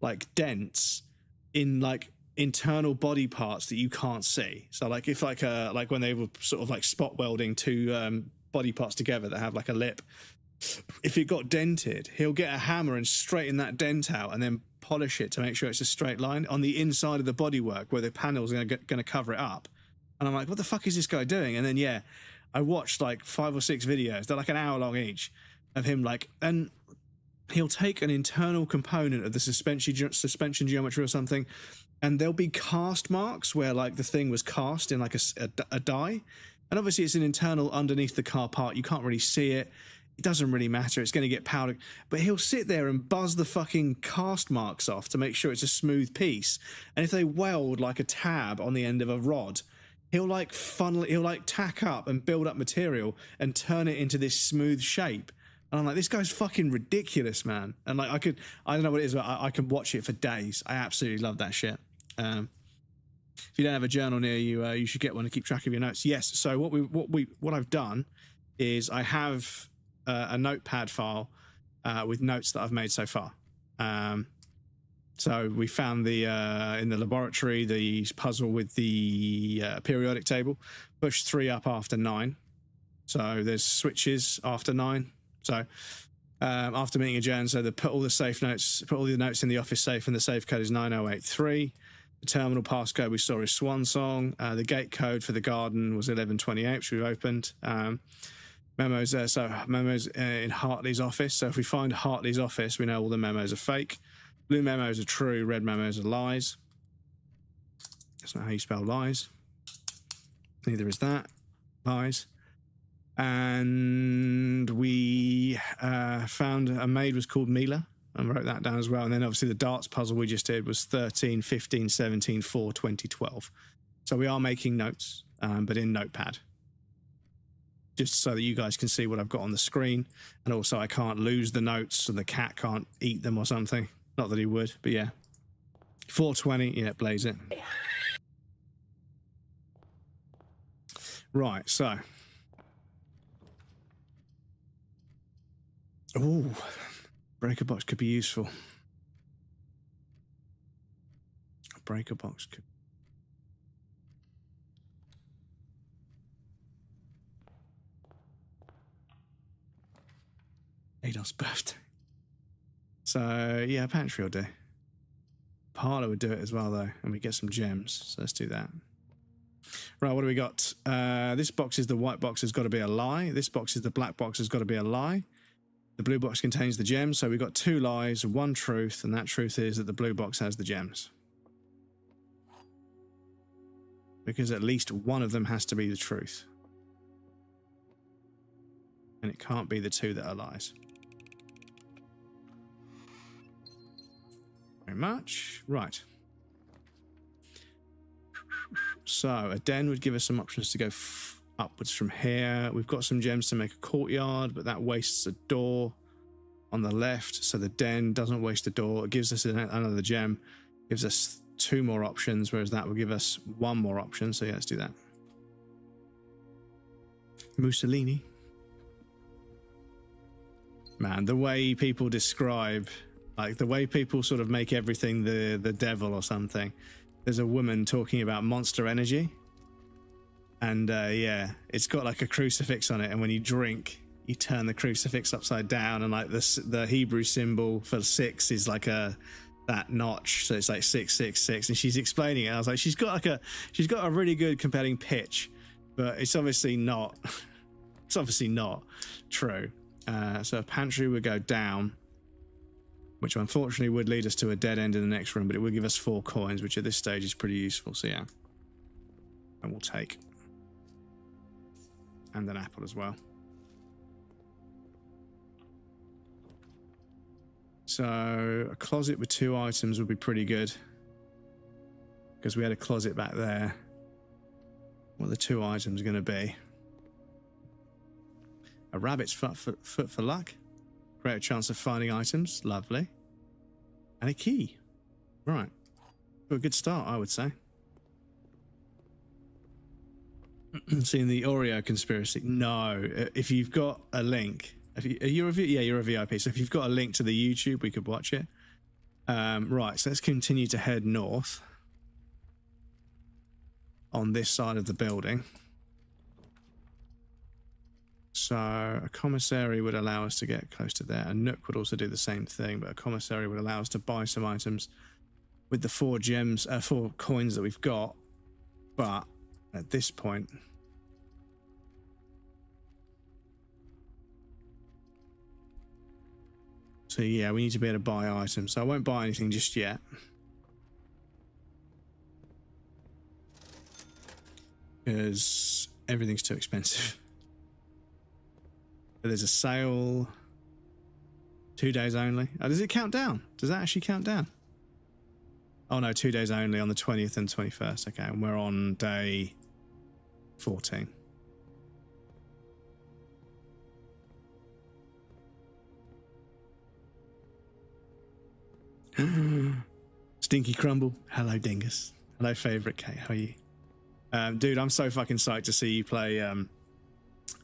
like dents in like internal body parts that you can't see. So like if like when they were sort of like spot welding two body parts together that have like a lip, if it got dented, he'll get a hammer and straighten that dent out and then polish it to make sure it's a straight line on the inside of the bodywork where the panel's going to cover it up. And I'm like, what the fuck is this guy doing? And then yeah, I watched like 5 or 6 videos. They're like an hour long each of him like, and he'll take an internal component of the suspension geometry or something, and there'll be cast marks where like the thing was cast in like a die, and obviously it's an internal underneath the car part. You can't really see it. It doesn't really matter. It's going to get powdered, but he'll sit there and buzz the fucking cast marks off to make sure it's a smooth piece. And if they weld like a tab on the end of a rod, he'll like tack up and build up material and turn it into this smooth shape. And I'm like, this guy's fucking ridiculous, man. And like, I don't know what it is, but I can watch it for days. I absolutely love that shit. If you don't have a journal near you, you should get one to keep track of your notes. Yes. So what I've done is I have a notepad file with notes that I've made so far. So we found in the laboratory, the puzzle with the periodic table, push 3 up after 9. So there's switches after 9. So after meeting adjourned, so they put all the notes in the office safe, and the safe code is 9083. The terminal passcode we saw is Swan Song. The gate code for the garden was 1128, which we've opened. Memos there, so memos in Hartley's office. So if we find Hartley's office, we know all the memos are fake. Blue memos are true, red memos are lies. That's not how you spell lies. Neither is that. Lies. And we found a maid was called Mila, and wrote that down as well. And then obviously the darts puzzle we just did was 13, 15, 17, 4, 20, 12. So we are making notes, but in Notepad, just so that you guys can see what I've got on the screen. And also I can't lose the notes so the cat can't eat them or something. Not that he would, but yeah. 420, yeah, blaze it. Right, so. Ooh, breaker box could be useful. A breaker box could. Adolf's birthday. So yeah, pantry will do. Parlour would do it as well though, and we get some gems. So let's do that. Right, what do we got? This box is the white box, has got to be a lie. This box is the black box, has got to be a lie. The blue box contains the gems, so we've got 2 lies, 1 truth, and that truth is that the blue box has the gems. Because at least one of them has to be the truth. And it can't be the 2 that are lies. Very much. Right. So a den would give us some options to go upwards from here. We've got some gems to make a courtyard, but that wastes a door on the left. So the den doesn't waste a door. It gives us another gem. Gives us 2 more options, whereas that will give us 1 more option. So yeah, let's do that. Mussolini. Man, the way people describe, like the way people sort of make everything the devil or something. There's a woman talking about Monster Energy. And yeah, it's got like a crucifix on it, and when you drink, you turn the crucifix upside down, and like the Hebrew symbol for 6 is like that notch, so it's like 666. And she's explaining it. I was like, she's got a really good compelling pitch, but it's obviously not. It's obviously not true. So a pantry would go down, which unfortunately would lead us to a dead end in the next room, but it would give us 4 coins, which at this stage is pretty useful. So yeah. And we'll take. And an apple as well. So a closet with 2 items would be pretty good. Because we had a closet back there. What are the 2 items going to be? A rabbit's foot for luck. Greater chance of finding items. Lovely. And a key. Right. A good start, I would say. Seeing the Oreo conspiracy. No. If you've got a link. You're a VIP. So if you've got a link to the YouTube, we could watch it. Right. So let's continue to head north. On this side of the building. So a commissary would allow us to get close to there. A nook would also do the same thing, but a commissary would allow us to buy some items with the 4 coins that we've got. But at this point, so yeah, we need to be able to buy items. So I won't buy anything just yet. Because everything's too expensive. But there's a sale. 2 days only. Oh, does it count down? Does that actually count down? Oh no, 2 days only on the 20th and 21st. Okay, and we're on day 14. Stinky Crumble. Hello, Dingus. Hello, Favourite Kate. How are you? Dude, I'm so fucking psyched to see you play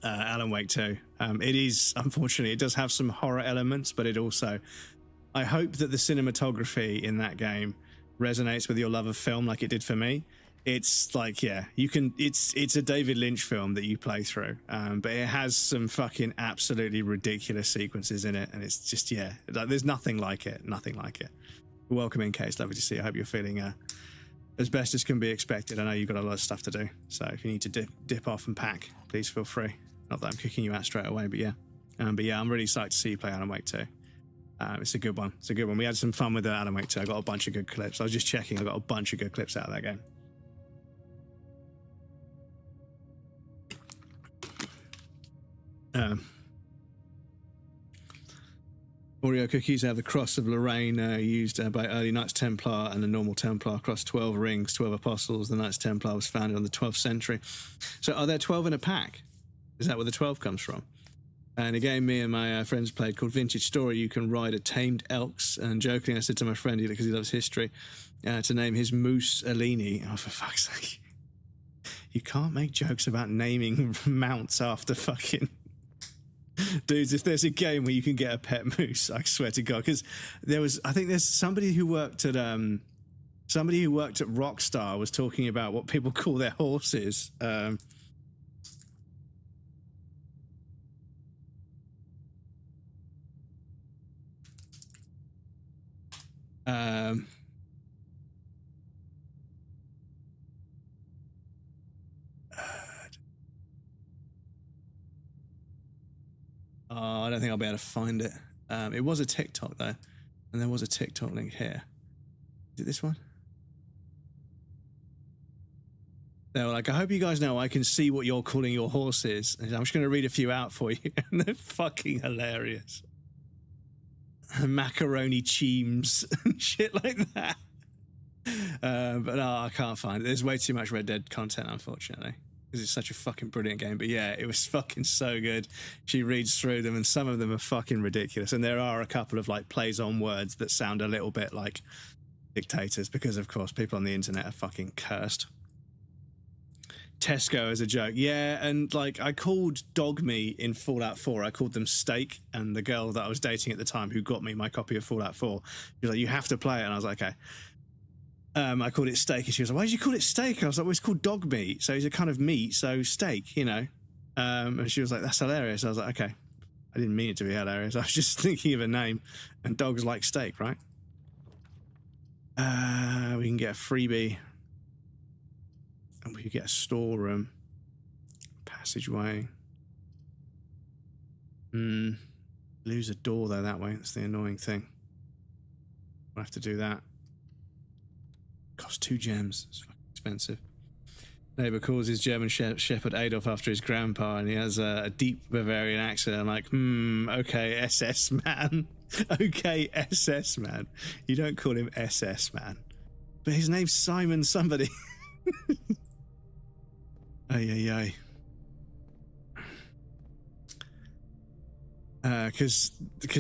Alan Wake 2. It is, unfortunately, it does have some horror elements, but it also, I hope that the cinematography in that game resonates with your love of film like it did for me. It's like, yeah, you can, it's a David Lynch film that you play through, but it has some fucking absolutely ridiculous sequences in it, and it's just, yeah, like, there's nothing like it. Welcome in, Case. Lovely to see you. I hope you're feeling as best as can be expected. I know you've got a lot of stuff to do, so if you need to dip off and pack, please feel free. Not that I'm kicking you out straight away, but yeah. I'm really psyched to see you play Alan Wake 2. It's a good one. We had some fun with Alan Wake 2. I got a bunch of good clips. I was just checking. I got a bunch of good clips out of that game. Oreo cookies have the cross of Lorraine used by early Knights Templar and the normal Templar across 12 rings, 12 apostles. The Knights Templar was founded on the 12th century. So are there 12 in a pack? Is that where the 12 comes from? And a game me and my friends played called Vintage Story. You can ride a tamed elks. And jokingly, I said to my friend, because he loves history, to name his moose Alini. Oh, for fuck's sake. You can't make jokes about naming mounts after fucking... Dudes, if there's a game where you can get a pet moose, I swear to God, because I think there's somebody who worked at Rockstar was talking about what people call their horses. I don't think I'll be able to find it. It was a TikTok though, and there was a TikTok link here. Is it this one? They were like, I hope you guys know I can see what you're calling your horses. And I'm just going to read a few out for you. And they're fucking hilarious. Macaroni cheems and shit like that. But no, I can't find it. There's way too much Red Dead content, unfortunately. Because it's such a fucking brilliant game. But yeah, it was fucking so good. She reads through them and some of them are fucking ridiculous. And there are a couple of like plays on words that sound a little bit like dictators because of course people on the internet are fucking cursed. Tesco as a joke. Yeah, and like I called dog meat in Fallout 4, I called them steak, and the girl that I was dating at the time who got me my copy of Fallout 4, she was like, you have to play it, and I was like, okay. I called it steak, and she was like, why did you call it steak? And I was like, well, it's called dog meat, so it's a kind of meat, so steak, you know. And she was like, that's hilarious. I was like, okay. I didn't mean it to be hilarious. I was just thinking of a name, and dogs like steak, right? We can get a freebie. And we could get a storeroom. Passageway. Lose a door, though, that way. That's the annoying thing. We'll have to do that. Cost 2 gems. It's fucking expensive. Neighbor calls his German Shepherd Adolf after his grandpa, and he has a deep Bavarian accent. I'm like, okay, SS man. Okay, SS man. You don't call him SS man. But his name's Simon somebody. Ay. Because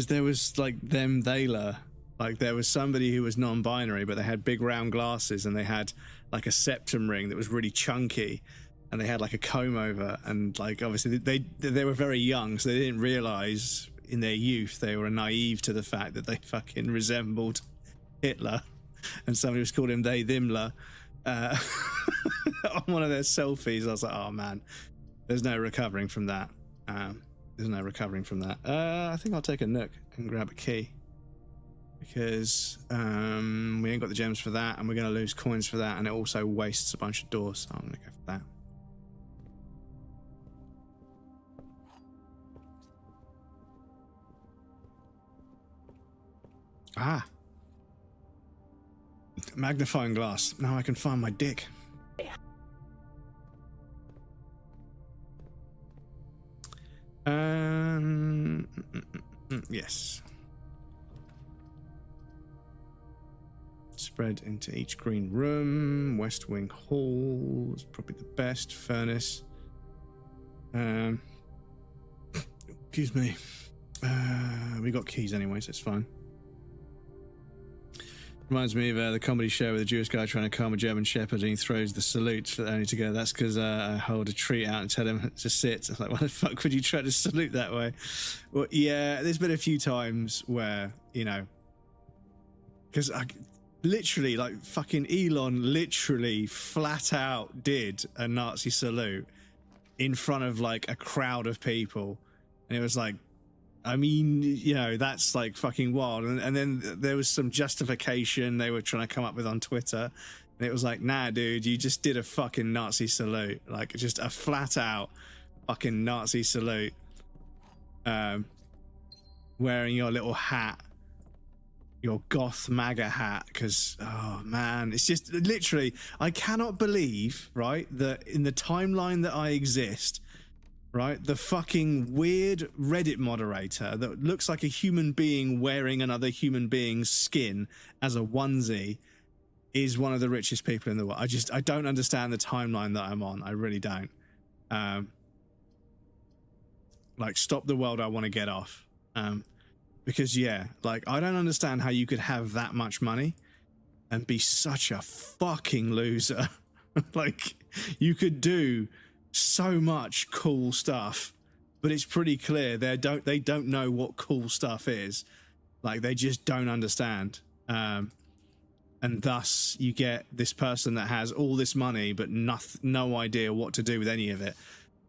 there was like they'ler. Like there was somebody who was non-binary, but they had big round glasses and they had like a septum ring that was really chunky, and they had like a comb over, and like obviously they were very young, so they didn't realize in their youth they were naive to the fact that they fucking resembled Hitler, and somebody was calling him themler on one of their selfies. I was like, oh man, there's no recovering from that. I think I'll take a nook and grab a key, because we ain't got the gems for that, and we're going to lose coins for that, and it also wastes a bunch of doors, so I'm going to go for that. Ah, magnifying glass. Now I can find my dick. Yes. Spread into each green room. West Wing Hall is probably the best. Furnace. Excuse me. We got keys anyway, so it's fine. Reminds me of the comedy show with a Jewish guy trying to calm a German Shepherd, and he throws the salute only to go, that's because I hold a treat out and tell him to sit. I was like, why the fuck would you try to salute that way? Well, yeah, there's been a few times where, you know, because I literally, like, fucking Elon literally flat out did a Nazi salute in front of, like, a crowd of people. And it was like, I mean, you know, that's like fucking wild. And then there was some justification they were trying to come up with on Twitter. And it was like, nah, dude, you just did a fucking Nazi salute. Like, just a flat out fucking Nazi salute. Wearing your little hat. Your goth MAGA hat. Because, oh, man, it's just literally, I cannot believe, right, that in the timeline that I exist, right, the fucking weird Reddit moderator that looks like a human being wearing another human being's skin as a onesie is one of the richest people in the world. I don't understand the timeline that I'm on. I really don't. Like, stop the world, I want to get off. Because, yeah, like, I don't understand how you could have that much money and be such a fucking loser. Like, you could do so much cool stuff, but it's pretty clear they don't know what cool stuff is. Like, they just don't understand, and thus you get this person that has all this money but no idea what to do with any of it.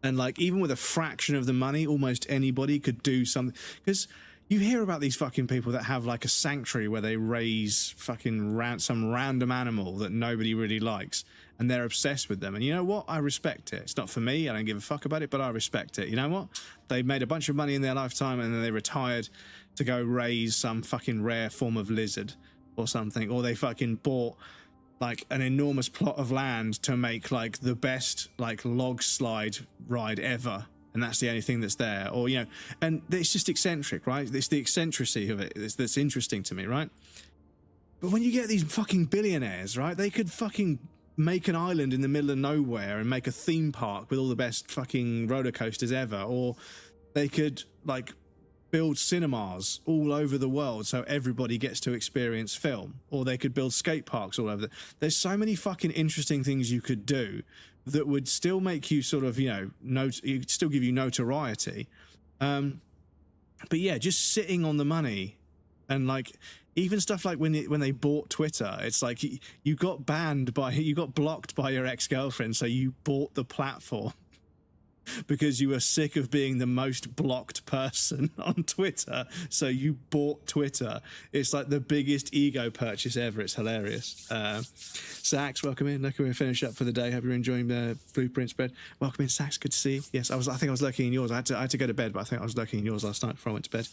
And like, even with a fraction of the money, almost anybody could do something. Because you hear about these fucking people that have like a sanctuary where they raise fucking some random animal that nobody really likes, and they're obsessed with them. And you know what? I respect it. It's not for me. I don't give a fuck about it, but I respect it. You know what? They made a bunch of money in their lifetime, and then they retired to go raise some fucking rare form of lizard or something. Or they fucking bought like an enormous plot of land to make like the best like log slide ride ever. And that's the only thing that's there. Or, you know, and it's just eccentric, right? It's the eccentricity of it that's interesting to me, right? But when you get these fucking billionaires, right, they could fucking make an island in the middle of nowhere and make a theme park with all the best fucking roller coasters ever. Or they could, like, build cinemas all over the world so everybody gets to experience film. Or they could build skate parks all over. There's so many fucking interesting things you could do that would still make you sort of, you know, it'd still give you notoriety. But yeah, just sitting on the money, and like even stuff like when they bought Twitter, it's like you got blocked by your ex-girlfriend, so you bought the platform because you were sick of being the most blocked person on Twitter, so you bought Twitter. It's like the biggest ego purchase ever. It's hilarious. Sax, welcome in. Look, we're finished up for the day. Hope you're enjoying the BluePrince bed. Welcome in, Sax. Good to see you. Yes, I think I was lurking in yours. I had to go to bed, but I think I was lurking in yours last night before I went to bed.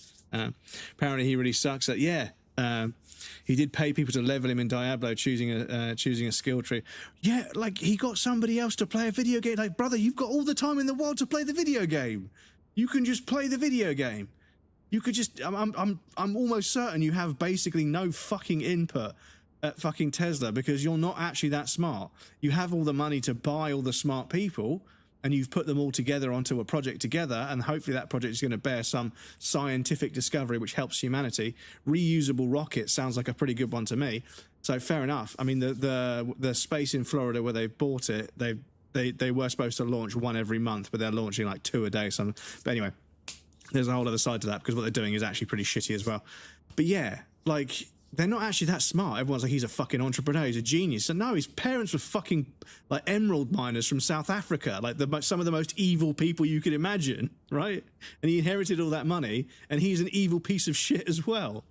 Apparently he really sucks at, yeah. He did pay people to level him in Diablo, choosing a skill tree. Yeah, like he got somebody else to play a video game. Like, brother, you've got all the time in the world to play the video game. You can just play the video game. You could just. I'm almost certain you have basically no fucking input at fucking Tesla because you're not actually that smart. You have all the money to buy all the smart people, and you've put them all together onto a project together, and hopefully that project is going to bear some scientific discovery which helps humanity. Reusable rockets sounds like a pretty good one to me. So fair enough. I mean, the space in Florida where they've bought it, they were supposed to launch one every month, but they're launching like 2 a day. But anyway, there's a whole other side to that because what they're doing is actually pretty shitty as well. But yeah, like, they're not actually that smart. Everyone's like, he's a fucking entrepreneur, he's a genius. And no, his parents were fucking like emerald miners from South Africa, like some of the most evil people you could imagine, right? And he inherited all that money, and he's an evil piece of shit as well.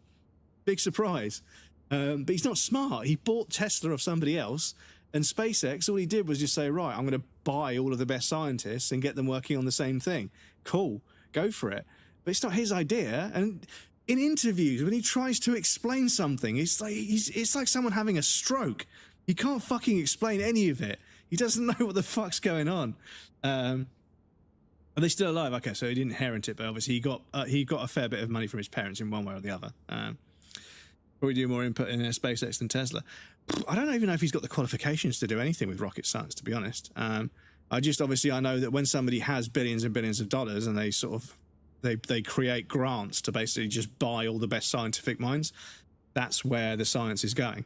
Big surprise. But he's not smart. He bought Tesla off somebody else, and SpaceX, all he did was just say, right, I'm going to buy all of the best scientists and get them working on the same thing. Cool, go for it. But it's not his idea, and in interviews, when he tries to explain something, it's like someone having a stroke. He can't fucking explain any of it. He doesn't know what the fuck's going on. Are they still alive? Okay, so he didn't inherit it, but obviously he got a fair bit of money from his parents in one way or the other. Probably do more input in SpaceX than Tesla. I don't even know if he's got the qualifications to do anything with rocket science, to be honest. I know that when somebody has billions and billions of dollars and they sort of they create grants to basically just buy all the best scientific minds, that's where the science is going.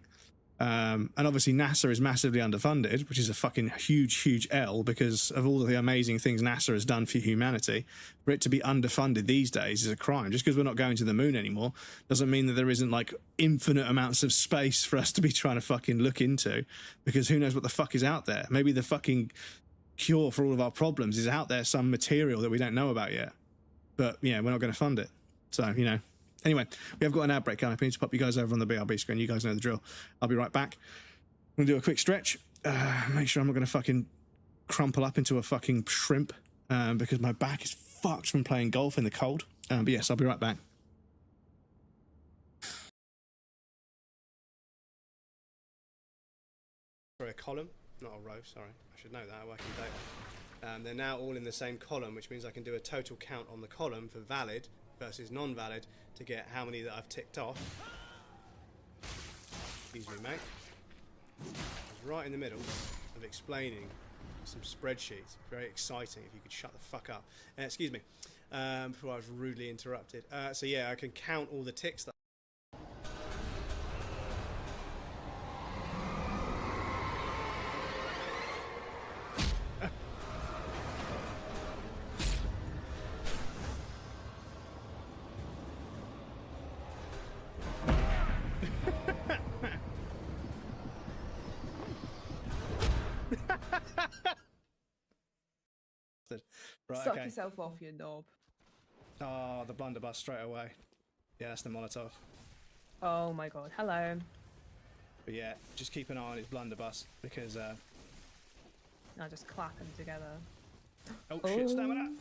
And obviously NASA is massively underfunded, which is a fucking huge L because of all of the amazing things NASA has done for humanity. For it to be underfunded these days is a crime. Just because we're not going to the moon anymore doesn't mean that there isn't like infinite amounts of space for us to be trying to fucking look into, because who knows what the fuck is out there. Maybe the fucking cure for all of our problems is out there, some material that we don't know about yet. But, yeah, we're not going to fund it. So, you know. Anyway, we have got an ad break coming up. I need to pop you guys over on the BRB screen. You guys know the drill. I'll be right back. I'm going to do a quick stretch. Make sure I'm not going to fucking crumple up into a fucking shrimp because my back is fucked from playing golf in the cold. But, yes, I'll be right back. Sorry, a column, not a row, sorry. I should know that. I work in data. They're now all in the same column, which means I can do a total count on the column for valid versus non-valid to get how many that I've ticked off. Excuse me, mate. I was right in the middle of explaining some spreadsheets. Very exciting. If you could shut the fuck up. Excuse me. Before I was rudely interrupted. So yeah, I can count all the ticks that Right, Suck okay. yourself off, you knob. Oh, the blunderbuss straight away. Yeah, that's the Molotov. Oh my god, hello. But yeah, just keep an eye on his blunderbuss because Now just clap them together. oh shit, stamina!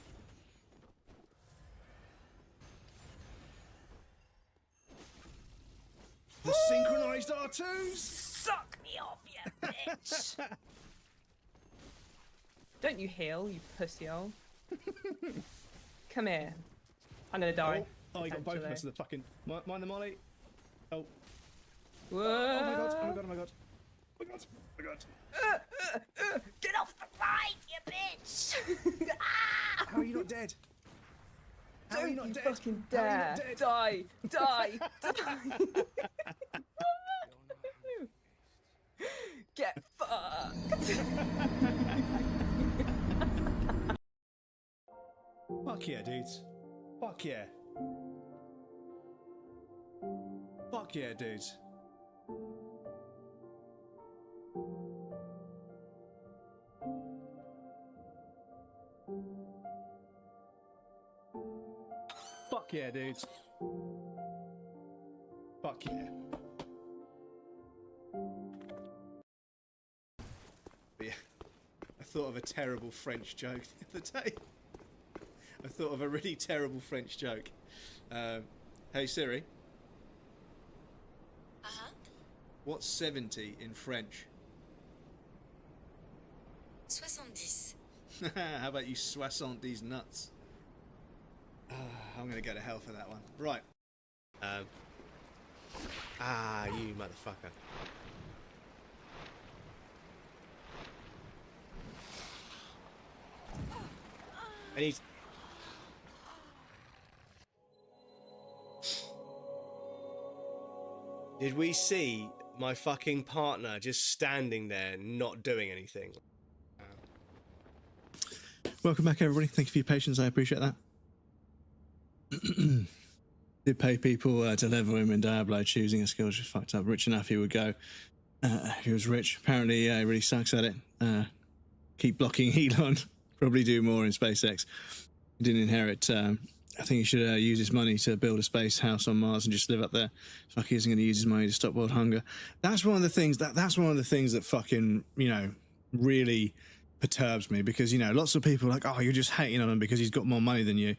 The synchronized R2s! Suck me off, you bitch! Don't you heal, you pussy-hole. Come here. I'm gonna die. Oh, you got both of us in the fucking... Mind the molly. Oh. Whoa. Oh my god, oh my god, oh my god. Oh my god, oh my god. Get off the ride, you bitch! Ah! How are you not dead? How are Don't you not you dead? fucking How are you dare! not dead? Die! Die! Die! Get fucked! Fuck yeah, dudes. Fuck yeah. Fuck yeah, dudes. Fuck yeah, dudes. Fuck yeah. But yeah, I thought of a terrible French joke the other day. I thought of a really terrible French joke. Hey Siri. What's 70 in French? 70. How about you 70 nuts? I'm going to go to hell for that one. Right. You motherfucker. I need... Did we see my fucking partner just standing there not doing anything? Welcome back, everybody. Thank you for your patience. I appreciate that. Did pay people to level him in Diablo. Choosing a skill just fucked up. Rich enough he would go. If he was rich. Apparently, he really sucks at it. Keep blocking Elon. Probably do more in SpaceX. He didn't inherit. I think he should use his money to build a space house on Mars and just live up there. Fuck, he isn't going to use his money to stop world hunger. That's one of the things that's one of the things that fucking, you know, really perturbs me, because, you know, lots of people are like, oh, you're just hating on him because he's got more money than you.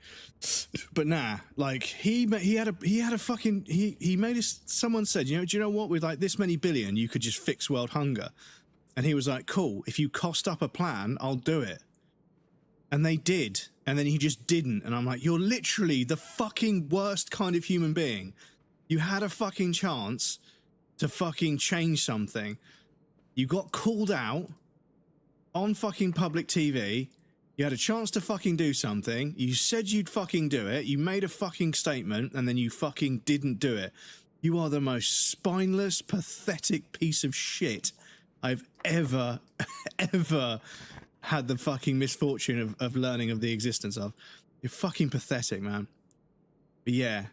But nah, like he had a fucking he made us. Someone said, do you know what, with like this many billion you could just fix world hunger, and he was like, cool, if you cost up a plan, I'll do it. And they did, and then he just didn't. And I'm like, you're literally the fucking worst kind of human being. You had a fucking chance to fucking change something. You got called out on fucking public TV. You had a chance to fucking do something. You said you'd fucking do it. You made a fucking statement, and then you fucking didn't do it. You are the most spineless, pathetic piece of shit I've ever had the fucking misfortune of learning of the existence of. You're fucking pathetic, man. But yeah.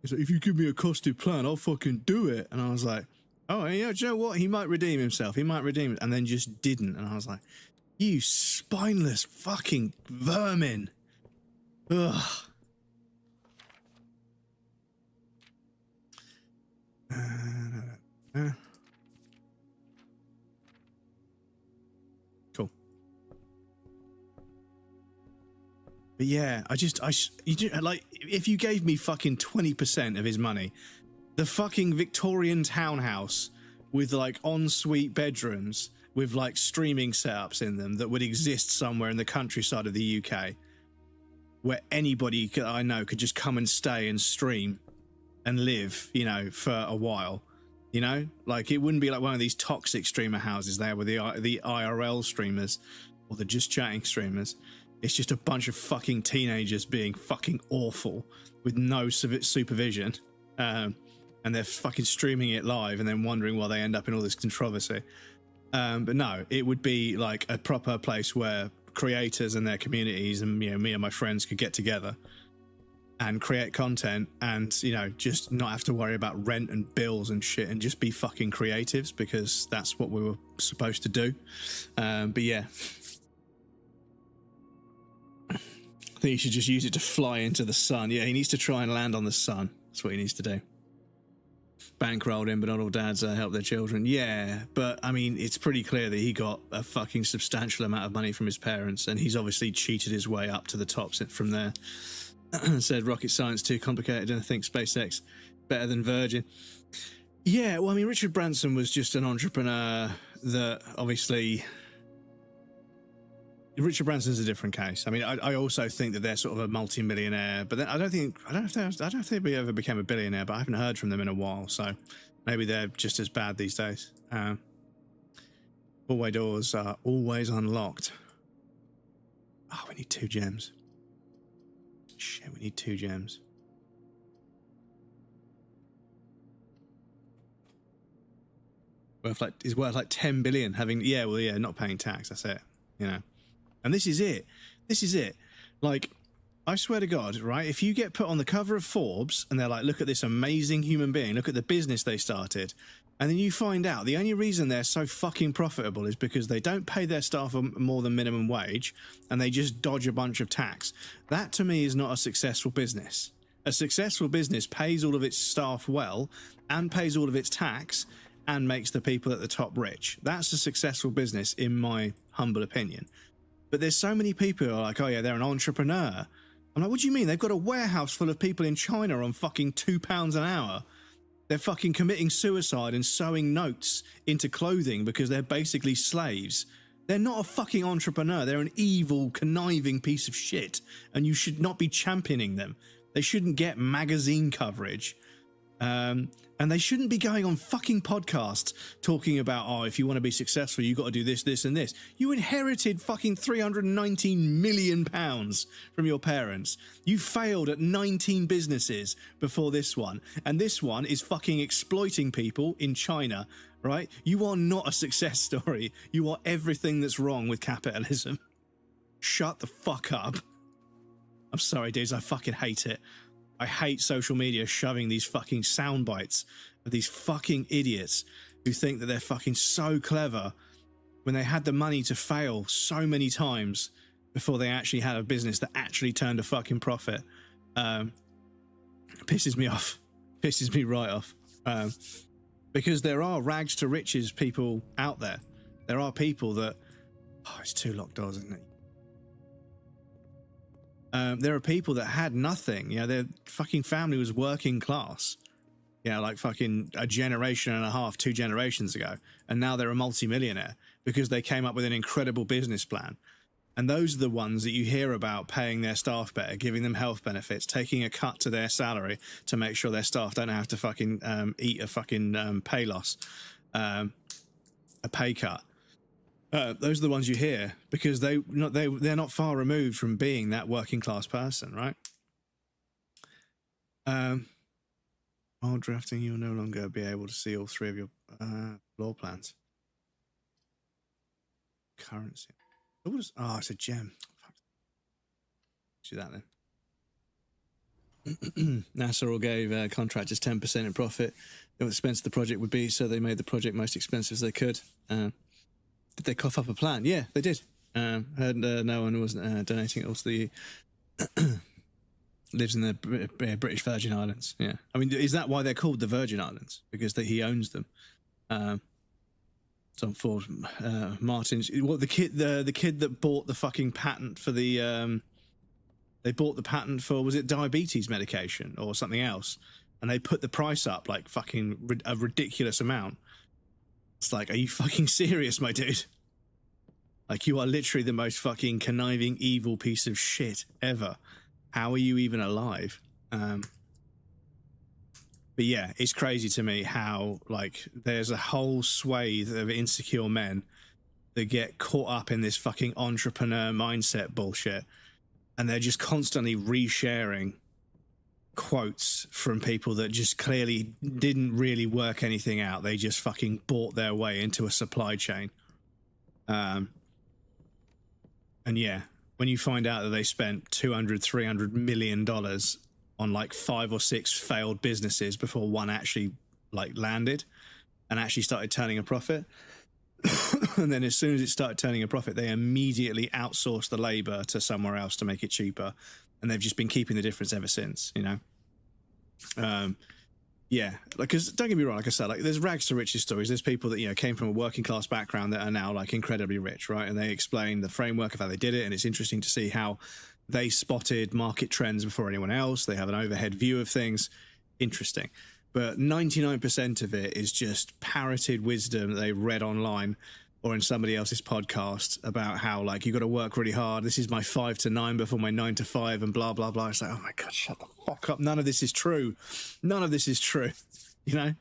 He's like, if you give me a costed plan, I'll fucking do it. And I was like, oh, yeah, do you know what? He might redeem himself. He might redeem it. And then just didn't. And I was like, you spineless fucking vermin. Ugh. Cool. But yeah, like, if you gave me fucking 20% of his money, the fucking Victorian townhouse with like ensuite bedrooms with like streaming setups in them that would exist somewhere in the countryside of the UK, where anybody I know could just come and stay and stream and live, you know, for a while, you know, like it wouldn't be like one of these toxic streamer houses there with the IRL streamers or the just chatting streamers. It's just a bunch of fucking teenagers being fucking awful with no supervision. And they're fucking streaming it live and then wondering why they end up in all this controversy. But no, it would be like a proper place where creators and their communities and, you know, me and my friends could get together and create content and, you know, just not have to worry about rent and bills and shit and just be fucking creatives, because that's what we were supposed to do. But yeah. I think he should just use it to fly into the sun. Yeah, he needs to try and land on the sun. That's what he needs to do. Bankrolled him, but not all dads help their children. Yeah, but I mean, it's pretty clear that he got a fucking substantial amount of money from his parents, and he's obviously cheated his way up to the top from there. Said rocket science too complicated, and I think SpaceX better than Virgin. Yeah, well, I mean, Richard Branson was just an entrepreneur that obviously... Richard Branson's a different case. I mean, I also think that they're sort of a multi-millionaire, but then I don't think they ever became a billionaire, but I haven't heard from them in a while, so maybe they're just as bad these days. Hallway doors are always unlocked. Oh, we need 2 gems. Shit, we need 2 gems. Is worth like 10 billion having, yeah, well, yeah, not paying tax, that's it, you know. And this is it. This is it. Like, I swear to God, right? If you get put on the cover of Forbes and they're like, look at this amazing human being, look at the business they started, and then you find out the only reason they're so fucking profitable is because they don't pay their staff more than minimum wage and they just dodge a bunch of tax. That to me is not a successful business. A successful business pays all of its staff well and pays all of its tax and makes the people at the top rich. That's a successful business in my humble opinion. But there's so many people who are like, oh yeah, they're an entrepreneur. I'm like, what do you mean? They've got a warehouse full of people in China on fucking £2 an hour. They're fucking committing suicide and sewing notes into clothing because they're basically slaves. They're not a fucking entrepreneur. They're an evil, conniving piece of shit, and you should not be championing them. They shouldn't get magazine coverage. And they shouldn't be going on fucking podcasts talking about, oh, if you want to be successful, you've got to do this, this, and this. You inherited fucking £319 million from your parents. You failed at 19 businesses before this one. And this one is fucking exploiting people in China, right? You are not a success story. You are everything that's wrong with capitalism. Shut the fuck up. I'm sorry, dudes. I fucking hate it. I hate social media shoving these fucking sound bites of these fucking idiots who think that they're fucking so clever when they had the money to fail so many times before they actually had a business that actually turned a fucking profit. Pisses me off. Pisses me right off. Because there are rags to riches people out there. There are people that... Oh, it's two locked doors, isn't it? There are people that had nothing. You know, their fucking family was working class. You know, like fucking a generation and a half, 2 generations ago. And now they're a multimillionaire because they came up with an incredible business plan. And those are the ones that you hear about paying their staff better, giving them health benefits, taking a cut to their salary to make sure their staff don't have to fucking eat a fucking pay loss, a pay cut. Those are the ones you hear because they're not far removed from being that working class person, right? While drafting, you'll no longer be able to see all 3 of your floor plans. Currency. Oh, it's a gem. Fuck. Do that then. NASA all gave contractors 10% in profit. How expensive the project would be, so they made the project most expensive as they could. Did they cough up a plan? Yeah, they did. Heard no one was donating. Also, the lives in the British Virgin Islands. Yeah, I mean, is that why they're called the Virgin Islands? Because he owns them. So for Martin's, well, the kid that bought the fucking patent for the they bought the patent for, was it diabetes medication or something else, and they put the price up like fucking a ridiculous amount. It's like, are you fucking serious, my dude? Like, you are literally the most fucking conniving, evil piece of shit ever. How are you even alive? But yeah, it's crazy to me how, like, there's a whole swathe of insecure men that get caught up in this fucking entrepreneur mindset bullshit, and they're just constantly resharing quotes from people that just clearly didn't really work anything out. They just fucking bought their way into a supply chain. And yeah, when you find out that they spent $200-300 million on like 5 or 6 failed businesses before one actually like landed and actually started turning a profit, and then as soon as it started turning a profit, they immediately outsourced the labor to somewhere else to make it cheaper. And they've just been keeping the difference ever since, you know? Yeah, like, because don't get me wrong, like I said, like, there's rags to riches stories. There's people that, you know, came from a working class background that are now like incredibly rich, right? And they explain the framework of how they did it. And it's interesting to see how they spotted market trends before anyone else. They have an overhead view of things. Interesting. But 99% of it is just parroted wisdom that they read online or in somebody else's podcast about how, like, you got to work really hard. This is my 5 to 9 before my 9 to 5 and blah, blah, blah. It's like, oh my God, shut the fuck up. None of this is true. None of this is true, you know?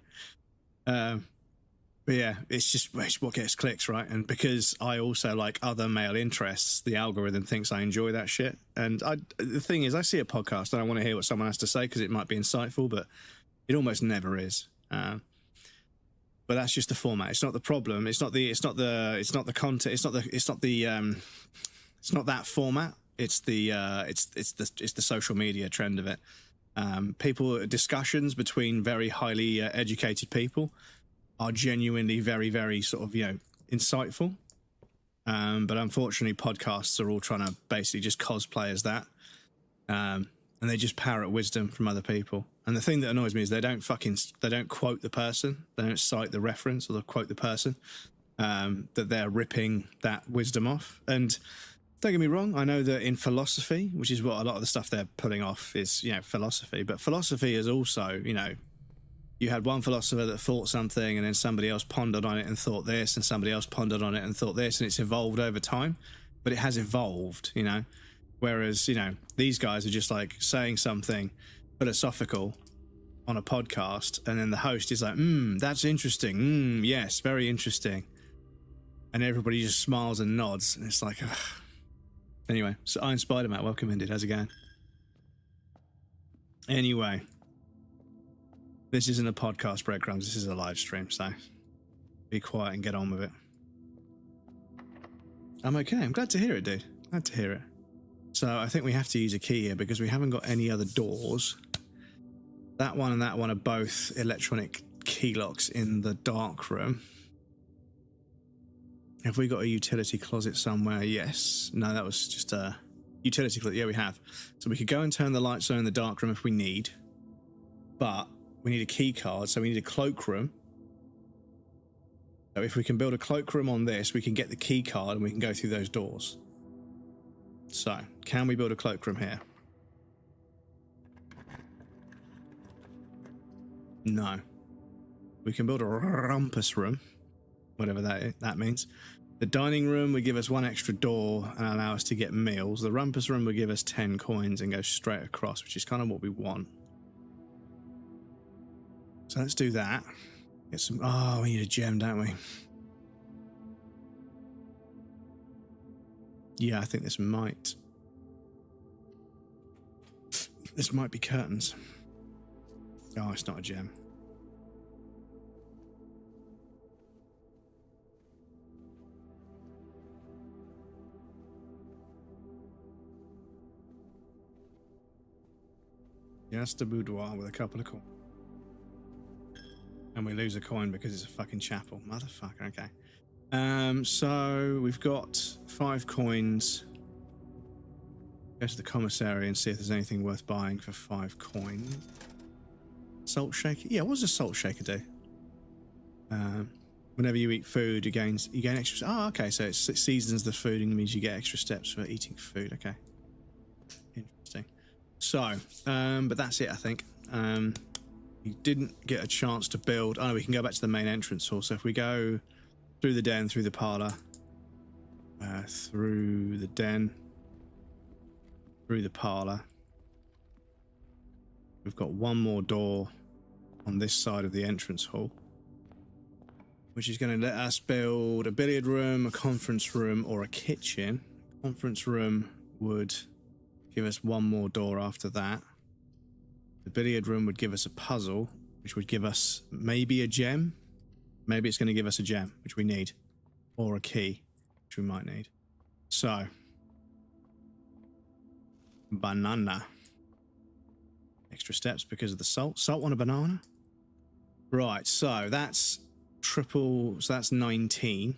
But yeah, it's what gets clicks, right? And because I also like other male interests, the algorithm thinks I enjoy that shit. And the thing is, I see a podcast and I want to hear what someone has to say because it might be insightful, but it almost never is. But that's just the format. It's not the problem. It's not the content. It's not that format. It's the social media trend of it. Discussions between very highly educated people are genuinely very, very sort of, you know, insightful. But unfortunately, podcasts are all trying to basically just cosplay as that. And they just parrot wisdom from other people. And the thing that annoys me is they don't quote the person. They don't cite the reference or they quote the person, that they're ripping that wisdom off. And don't get me wrong, I know that in philosophy, which is what a lot of the stuff they're pulling off is, you know, philosophy, but philosophy is also, you know, you had one philosopher that thought something, and then somebody else pondered on it and thought this, and somebody else pondered on it and thought this, and it's evolved over time. But it has evolved, you know. Whereas, you know, these guys are just like saying something philosophical on a podcast, and then the host is like, that's interesting. Yes, very interesting. And everybody just smiles and nods, and it's like, ugh. Anyway, so I'm Spider-Man. Welcome, Indeed. How's it going? Anyway, this isn't a podcast, Breadcrumbs. This is a live stream, so be quiet and get on with it. I'm okay. I'm glad to hear it, dude. Glad to hear it. So I think we have to use a key here because we haven't got any other doors. That one and that one are both electronic key locks in the dark room. Have we got a utility closet somewhere? Yes. No, that was just a utility closet. Yeah, we have. So we could go and turn the lights on in the dark room if we need. But we need a key card, so we need a cloakroom. So if we can build a cloakroom on this, we can get the key card and we can go through those doors. So, can we build a cloakroom here? No. We can build a rumpus room, whatever that means. The dining room would give us one extra door and allow us to get meals. The rumpus room would give us 10 coins and go straight across, which is kind of what we want. So let's do that. Get some... Oh, we need a gem, don't we? Yeah, I think this might be curtains. Oh, it's not a gem. Just a boudoir with a couple of coins. And we lose a coin because it's a fucking chapel. Motherfucker, okay. So we've got 5 coins. Go to the commissary and see if there's anything worth buying for 5 coins. Salt shaker? Yeah, what does a salt shaker do? Whenever you eat food, you gain extra... Oh, okay, so it seasons the food and means you get extra steps for eating food. Okay. Interesting. So, but that's it, I think. You didn't get a chance to build... Oh, we can go back to the main entrance hall. So if we go through the den, through the parlour, through the den, through the parlour, we've got one more door on this side of the entrance hall, which is going to let us build a billiard room, a conference room, or a kitchen. Conference room would give us one more door after that. The billiard room would give us a puzzle, which would give us maybe a gem. Maybe it's going to give us a gem, which we need, or a key, which we might need. So, banana. Extra steps because of the salt. Salt on a banana. Right, so that's triple, so that's 19.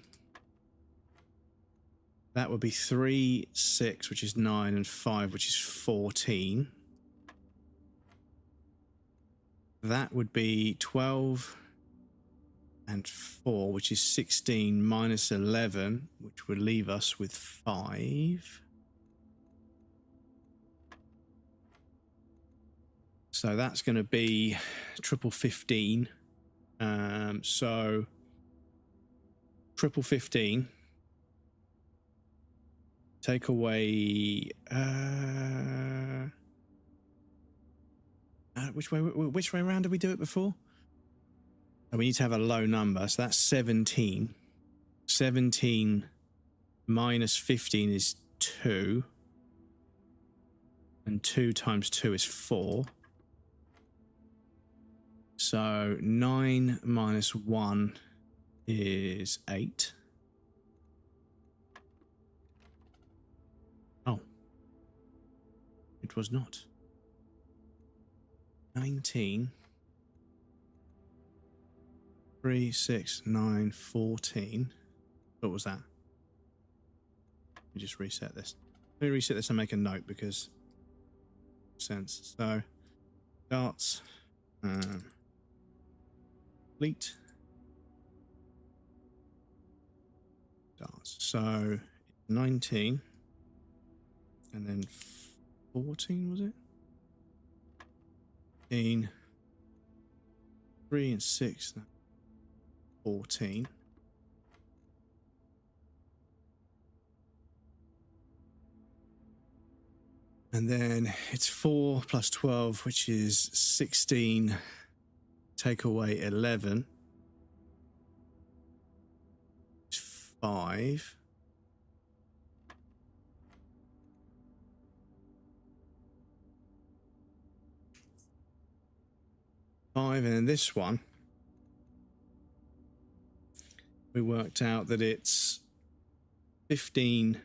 That would be 3, 6, which is 9, and 5, which is 14. That would be 12 and 4, which is 16, minus 11, which would leave us with 5. So that's going to be triple 15. So triple 15. Take away... which way around did we do it before? Oh, we need to have a low number, so that's 17. 17 minus 15 is 2. And 2 times 2 is 4. So 9 minus 1 is 8. Oh. It was not. 19. 3, 6, 9, 14. What was that? Let me just reset this. Let me reset this and make a note because sense. So darts. Complete. Darts. So 19. And then 14, was it? 15. 3 and 6, 14. And then it's 4 plus 12, which is 16. Take away 11. It's 5. And then this one, we worked out that it's 15.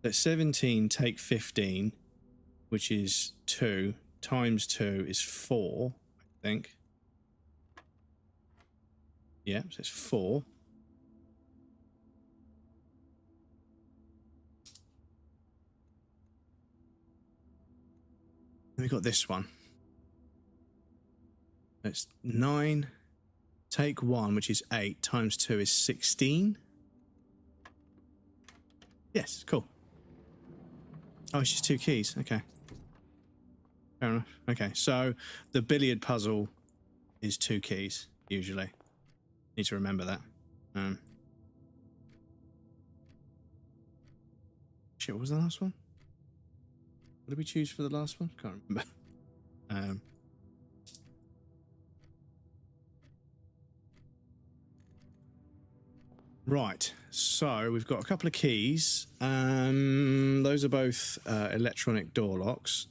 That's 17 take 15, which is 2, times 2 is 4, I think. Yeah, so it's 4. And we got this one. It's 9, take 1, which is 8, times 2 is 16. Yes, cool. Oh, it's just 2 keys. Okay. Fair enough. Okay, so the billiard puzzle is 2 keys, usually. Need to remember that. Shit, what was the last one? What did we choose for the last one? Can't remember. Right, so we've got a couple of keys. Those are both electronic door locks.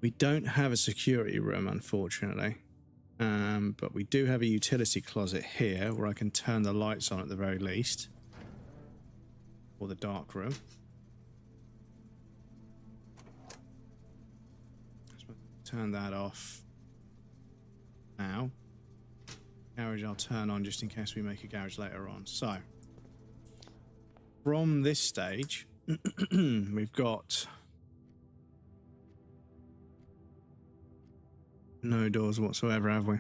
We don't have a security room, unfortunately. But we do have a utility closet here where I can turn the lights on at the very least. Or the dark room. Turn that off now. Garage I'll turn on just in case we make a garage later on. So, from this stage, we've got no doors whatsoever, have we?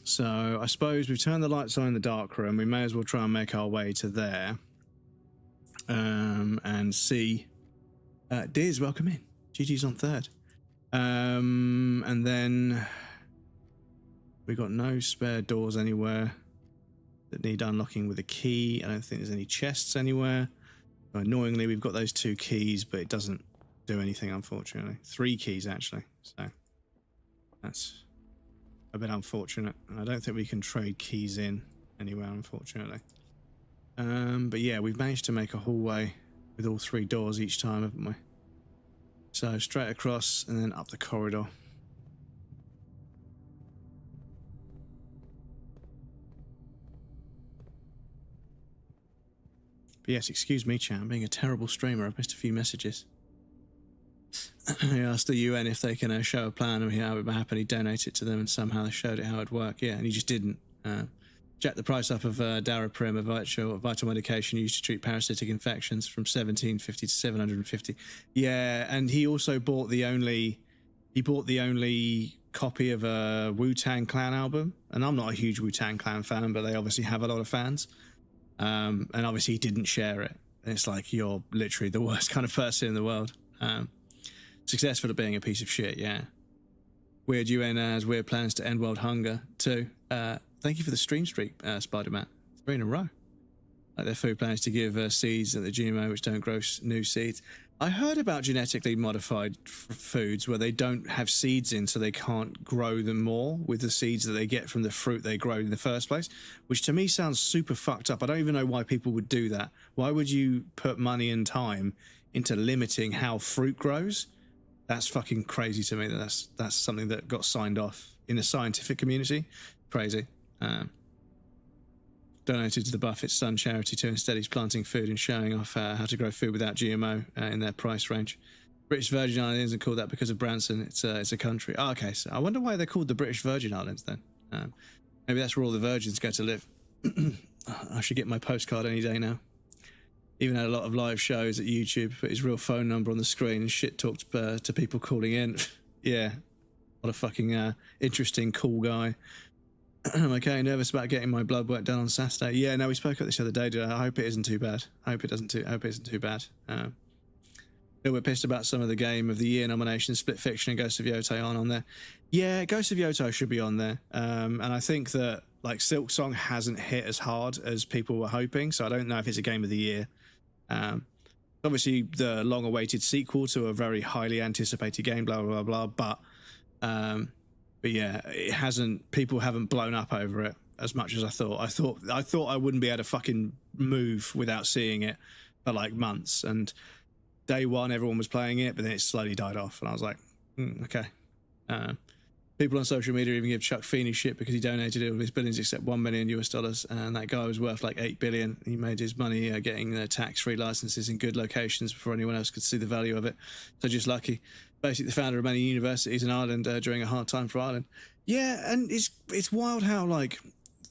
So, I suppose we've turned the lights on in the dark room. We may as well try and make our way to there. And see. Dears, welcome in. GG's on 3rd. And then we got no spare doors anywhere that need unlocking with a key. I don't think there's any chests anywhere. Annoyingly, we've got those 2 keys, but it doesn't do anything, unfortunately. 3 keys, actually. So that's a bit unfortunate. I don't think we can trade keys in anywhere, unfortunately. But yeah, we've managed to make a hallway with all 3 doors each time, haven't we? So straight across and then up the corridor. But yes, excuse me, chat, I'm being a terrible streamer. I've missed a few messages. I asked the UN if they can show a plan of how it would happily donate it to them, and somehow they showed it how it'd work. Yeah, and he just didn't. Jacked the price up of Daraprim, a vital medication used to treat parasitic infections, from $17.50 to $750. Yeah, and he also bought the only copy of a Wu-Tang Clan album. And I'm not a huge Wu-Tang Clan fan, but they obviously have a lot of fans. And obviously he didn't share it. And it's like, you're literally the worst kind of person in the world. Successful at being a piece of shit, yeah. Weird UN has weird plans to end world hunger too. Thank you for the stream streak, Spider-Man. 3 in a row. Like their food plans to give seeds at the GMO which don't grow new seeds. I heard about genetically modified foods where they don't have seeds in, so they can't grow them more with the seeds that they get from the fruit they grow in the first place, which to me sounds super fucked up. I don't even know why people would do that. Why would you put money and time into limiting how fruit grows? That's fucking crazy to me. That's something that got signed off in the scientific community. Crazy. Donated to the Buffett Son charity too. Instead, he's planting food and showing off how to grow food without GMO in their price range. British Virgin Islands isn't called that because of Branson. It's a country. Oh, okay, so I wonder why they're called the British Virgin Islands then. Maybe that's where all the virgins go to live. I should get my postcard any day now. Even had a lot of live shows at YouTube. Put his real phone number on the screen and shit talked to people calling in. Yeah, what a fucking interesting, cool guy. I'm okay, nervous about getting my blood work done on Saturday. Yeah, no, we spoke about this the other day. I hope it isn't too bad. I hope it isn't too bad. little bit pissed about some of the Game of the Year nominations. Split Fiction and Ghost of Yoto aren't on there. Yeah, Ghost of Yoto should be on there. And I think that like Silk Song hasn't hit as hard as people were hoping, so I don't know if it's a Game of the Year. Obviously, the long-awaited sequel to a very highly anticipated game, blah blah blah blah. But yeah, it hasn't. People haven't blown up over it as much as I thought. I thought I wouldn't be able to fucking move without seeing it for like months. And day one, everyone was playing it, but then it slowly died off, and I was like, okay. People on social media even give Chuck Feeney shit because he donated all of his billions except $1 million US, and that guy was worth like $8 billion. He made his money getting tax-free licenses in good locations before anyone else could see the value of it. So just lucky. Basically, the founder of many universities in Ireland during a hard time for Ireland. Yeah, and it's wild how like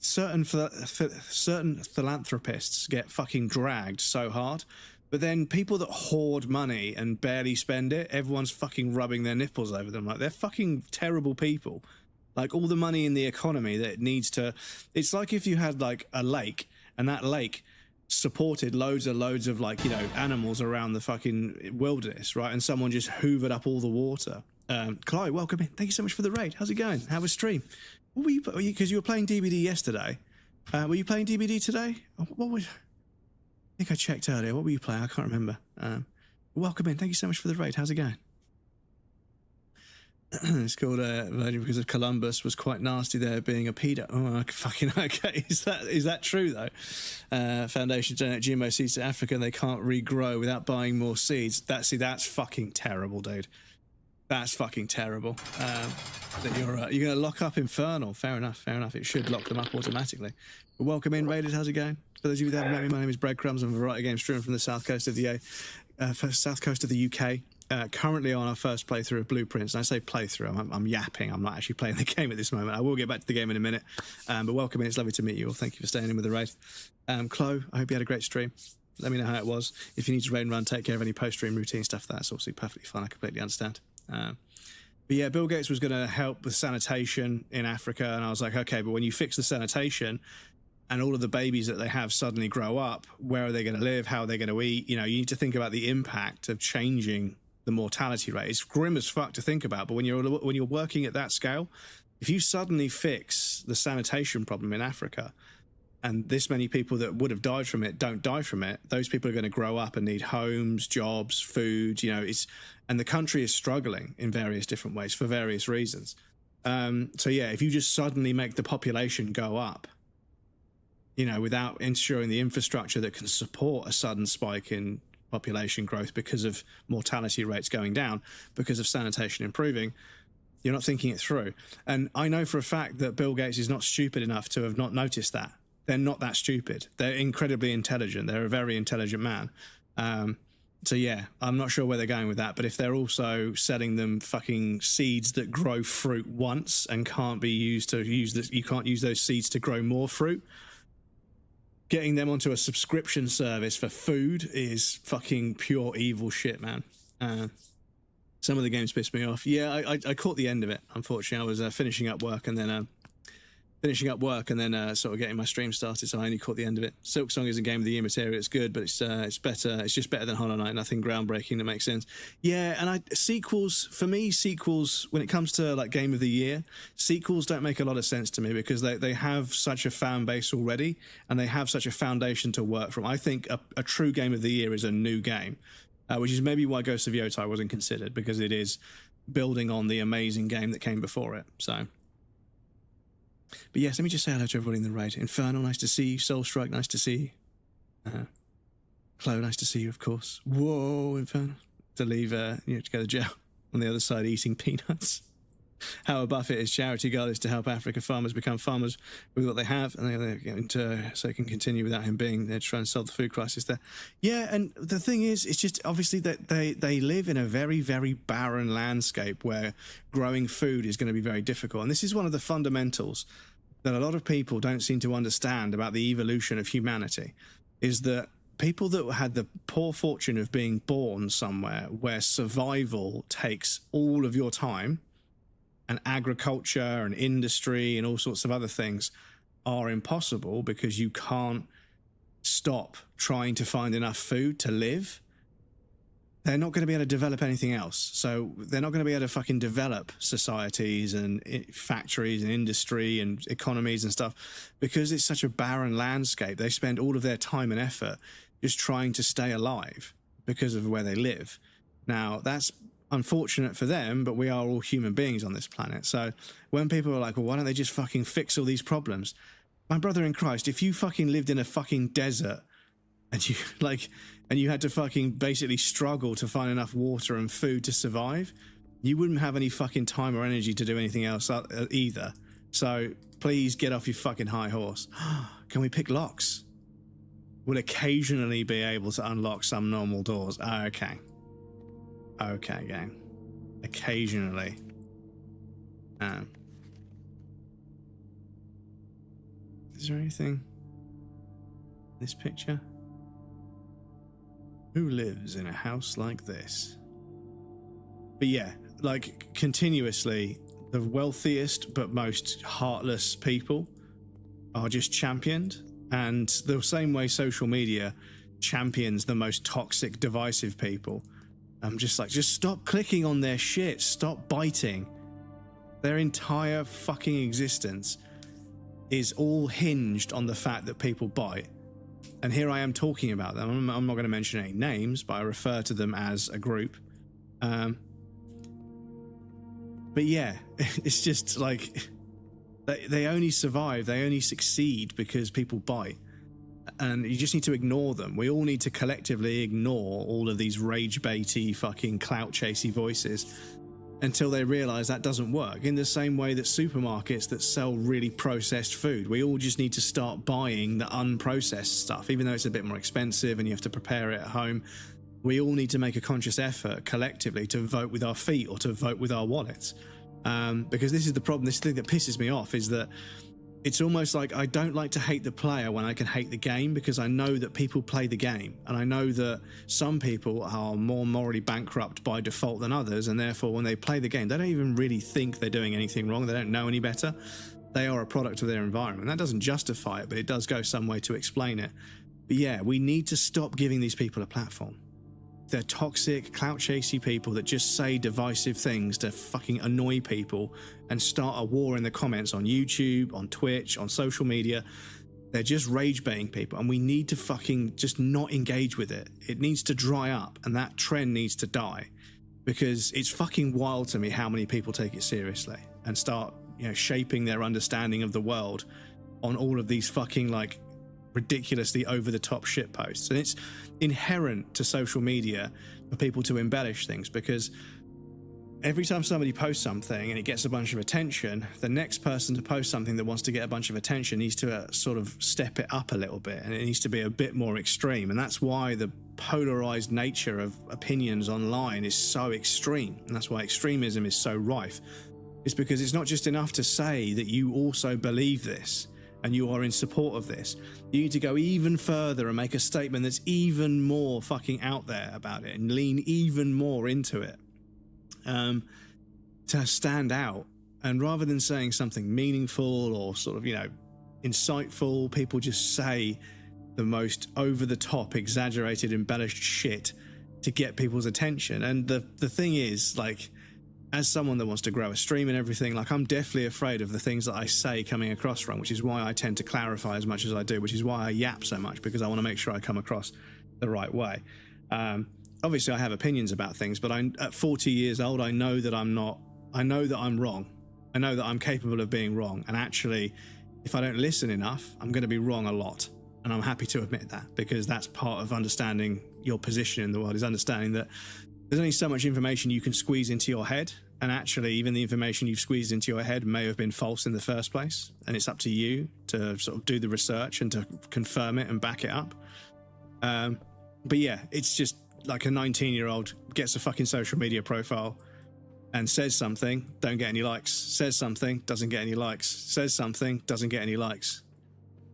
certain philanthropists get fucking dragged so hard. But then people that hoard money and barely spend it, everyone's fucking rubbing their nipples over them. Like, they're fucking terrible people. Like, all the money in the economy that needs to... It's like if you had, like, a lake, and that lake supported loads of, like, you know, animals around the fucking wilderness, right? And someone just hoovered up all the water. Chloe, welcome in. Thank you so much for the raid. How's it going? How was stream? What were you... Because you were playing DBD yesterday. Were you playing DBD today? What was... I think I checked earlier. What were you playing? I can't remember. Welcome in. Thank you so much for the raid. How's it going? It's called Virgin because of Columbus was quite nasty there being a pedo. Oh, fucking okay. Is that true though? Foundation donate GMO seeds to Africa and they can't regrow without buying more seeds. That's fucking terrible, dude. That's fucking terrible. That you're going to lock up Infernal. Fair enough. It should lock them up automatically. But welcome in, Raiders. How's it going? For those of you that haven't met me, my name is Breadcrumbs. I'm a variety game streamer from the south coast of the UK. Currently on our first playthrough of BluePrince. And I say playthrough, I'm yapping. I'm not actually playing the game at this moment. I will get back to the game in a minute. But welcome in. It's lovely to meet you all. Thank you for staying in with the raid. Chloe, I hope you had a great stream. Let me know how it was. If you need to raid and run, take care of any post-stream routine stuff. That's obviously perfectly fine. I completely understand. But yeah, Bill Gates was going to help with sanitation in Africa. And I was like, okay, but when you fix the sanitation and all of the babies that they have suddenly grow up, where are they going to live? How are they going to eat? You know, you need to think about the impact of changing the mortality rate. It's grim as fuck to think about, but when you're working at that scale, if you suddenly fix the sanitation problem in Africa and this many people that would have died from it don't die from it, those people are going to grow up and need homes, jobs, food, you know, and the country is struggling in various different ways for various reasons. So yeah, if you just suddenly make the population go up, you know, without ensuring the infrastructure that can support a sudden spike in population growth because of mortality rates going down, because of sanitation improving, you're not thinking it through. And I know for a fact that Bill Gates is not stupid enough to have not noticed that. They're not that stupid. They're incredibly intelligent. They're a very intelligent man. So yeah, I'm not sure where they're going with that, but if they're also selling them fucking seeds that grow fruit once and can't be used to you can't use those seeds to grow more fruit, getting them onto a subscription service for food is fucking pure evil shit, man. Some of the games pissed me off. Yeah, I caught the end of it, unfortunately. I was finishing up work and then sort of getting my stream started, so I only caught the end of it. Silk Song isn't Game of the Year material. It's good, but it's better. It's just better than Hollow Knight. Nothing groundbreaking that makes sense. Yeah, and sequels, when it comes to like Game of the Year, sequels don't make a lot of sense to me because they have such a fan base already and they have such a foundation to work from. I think a true Game of the Year is a new game, which is maybe why Ghost of Yotai wasn't considered, because it is building on the amazing game that came before it. So... But yes, let me just say hello to everybody in the raid. Infernal, nice to see you. Soulstrike, nice to see you. Chloe, nice to see you, of course. Whoa, Infernal. To leave, to go to jail on the other side eating peanuts. Howard Buffett is charity goal is to help Africa farmers become farmers with what they have, and so they can continue without him being there to try and solve the food crisis there. Yeah, and the thing is, it's just obviously that they live in a very, very barren landscape where growing food is going to be very difficult. And this is one of the fundamentals that a lot of people don't seem to understand about the evolution of humanity, is that people that had the poor fortune of being born somewhere where survival takes all of your time, and agriculture and industry and all sorts of other things are impossible because you can't stop trying to find enough food to live. they're not going to be able to develop anything else. So they're not going to be able to fucking develop societies and factories and industry and economies and stuff because it's such a barren landscape. They spend all of their time and effort just trying to stay alive because of where they live. Now, that's unfortunate for them, but we are all human beings on this planet. So when people are like, well, why don't they just fucking fix all these problems? My brother in Christ, if you fucking lived in a fucking desert and you had to fucking basically struggle to find enough water and food to survive, you wouldn't have any fucking time or energy to do anything else either. So please get off your fucking high horse. Can we pick locks? We'll occasionally be able to unlock some normal doors. Okay, gang. Occasionally. Is there anything in this picture? Who lives in a house like this? But yeah, like continuously, the wealthiest but most heartless people are just championed. And the same way social media champions the most toxic, divisive people, I'm just like, just stop clicking on their shit. Stop biting. Their entire fucking existence is all hinged on the fact that people bite. And here I am talking about them. I'm not going to mention any names, but I refer to them as a group. But yeah, it's just like they only survive, they only succeed because people bite. And you just need to ignore them. We all need to collectively ignore all of these rage-baity, fucking clout-chasey voices until they realize that doesn't work. In the same way that supermarkets that sell really processed food, we all just need to start buying the unprocessed stuff, even though it's a bit more expensive and you have to prepare it at home. We all need to make a conscious effort collectively to vote with our feet or to vote with our wallets. Because this is the problem. This thing that pisses me off is that it's almost like I don't like to hate the player when I can hate the game, because I know that people play the game, and I know that some people are more morally bankrupt by default than others, and therefore when they play the game, they don't even really think they're doing anything wrong. They don't know any better. They are a product of their environment. That doesn't justify it, but it does go some way to explain it. But yeah, we need to stop giving these people a platform. They're toxic, clout-chasey people that just say divisive things to fucking annoy people and start a war in the comments on YouTube, on Twitch, on social media. They're just rage-baiting people, and we need to fucking just not engage with it. It needs to dry up, and that trend needs to die, because it's fucking wild to me how many people take it seriously and start, shaping their understanding of the world on all of these fucking, like, ridiculously over-the-top shit posts. And it's inherent to social media for people to embellish things, because every time somebody posts something and it gets a bunch of attention, the next person to post something that wants to get a bunch of attention needs to sort of step it up a little bit, and it needs to be a bit more extreme. And that's why the polarized nature of opinions online is so extreme, and that's why extremism is so rife. It's because it's not just enough to say that you also believe this and you are in support of this. You need to go even further and make a statement that's even more fucking out there about it and lean even more into it to stand out. And rather than saying something meaningful or sort of, insightful, people just say the most over-the-top, exaggerated, embellished shit to get people's attention. And the thing is, like, as someone that wants to grow a stream and everything, like, I'm definitely afraid of the things that I say coming across wrong, which is why I tend to clarify as much as I do, which is why I yap so much, because I want to make sure I come across the right way. Obviously, I have opinions about things, but at 40 years old, I know that I'm wrong. I know that I'm capable of being wrong. And actually, if I don't listen enough, I'm going to be wrong a lot. And I'm happy to admit that, because that's part of understanding your position in the world, is understanding that there's only so much information you can squeeze into your head, and actually even the information you've squeezed into your head may have been false in the first place, and it's up to you to sort of do the research and to confirm it and back it up. But yeah, it's just like a 19-year-old gets a fucking social media profile and says something, don't get any likes, says something, doesn't get any likes, says something, doesn't get any likes,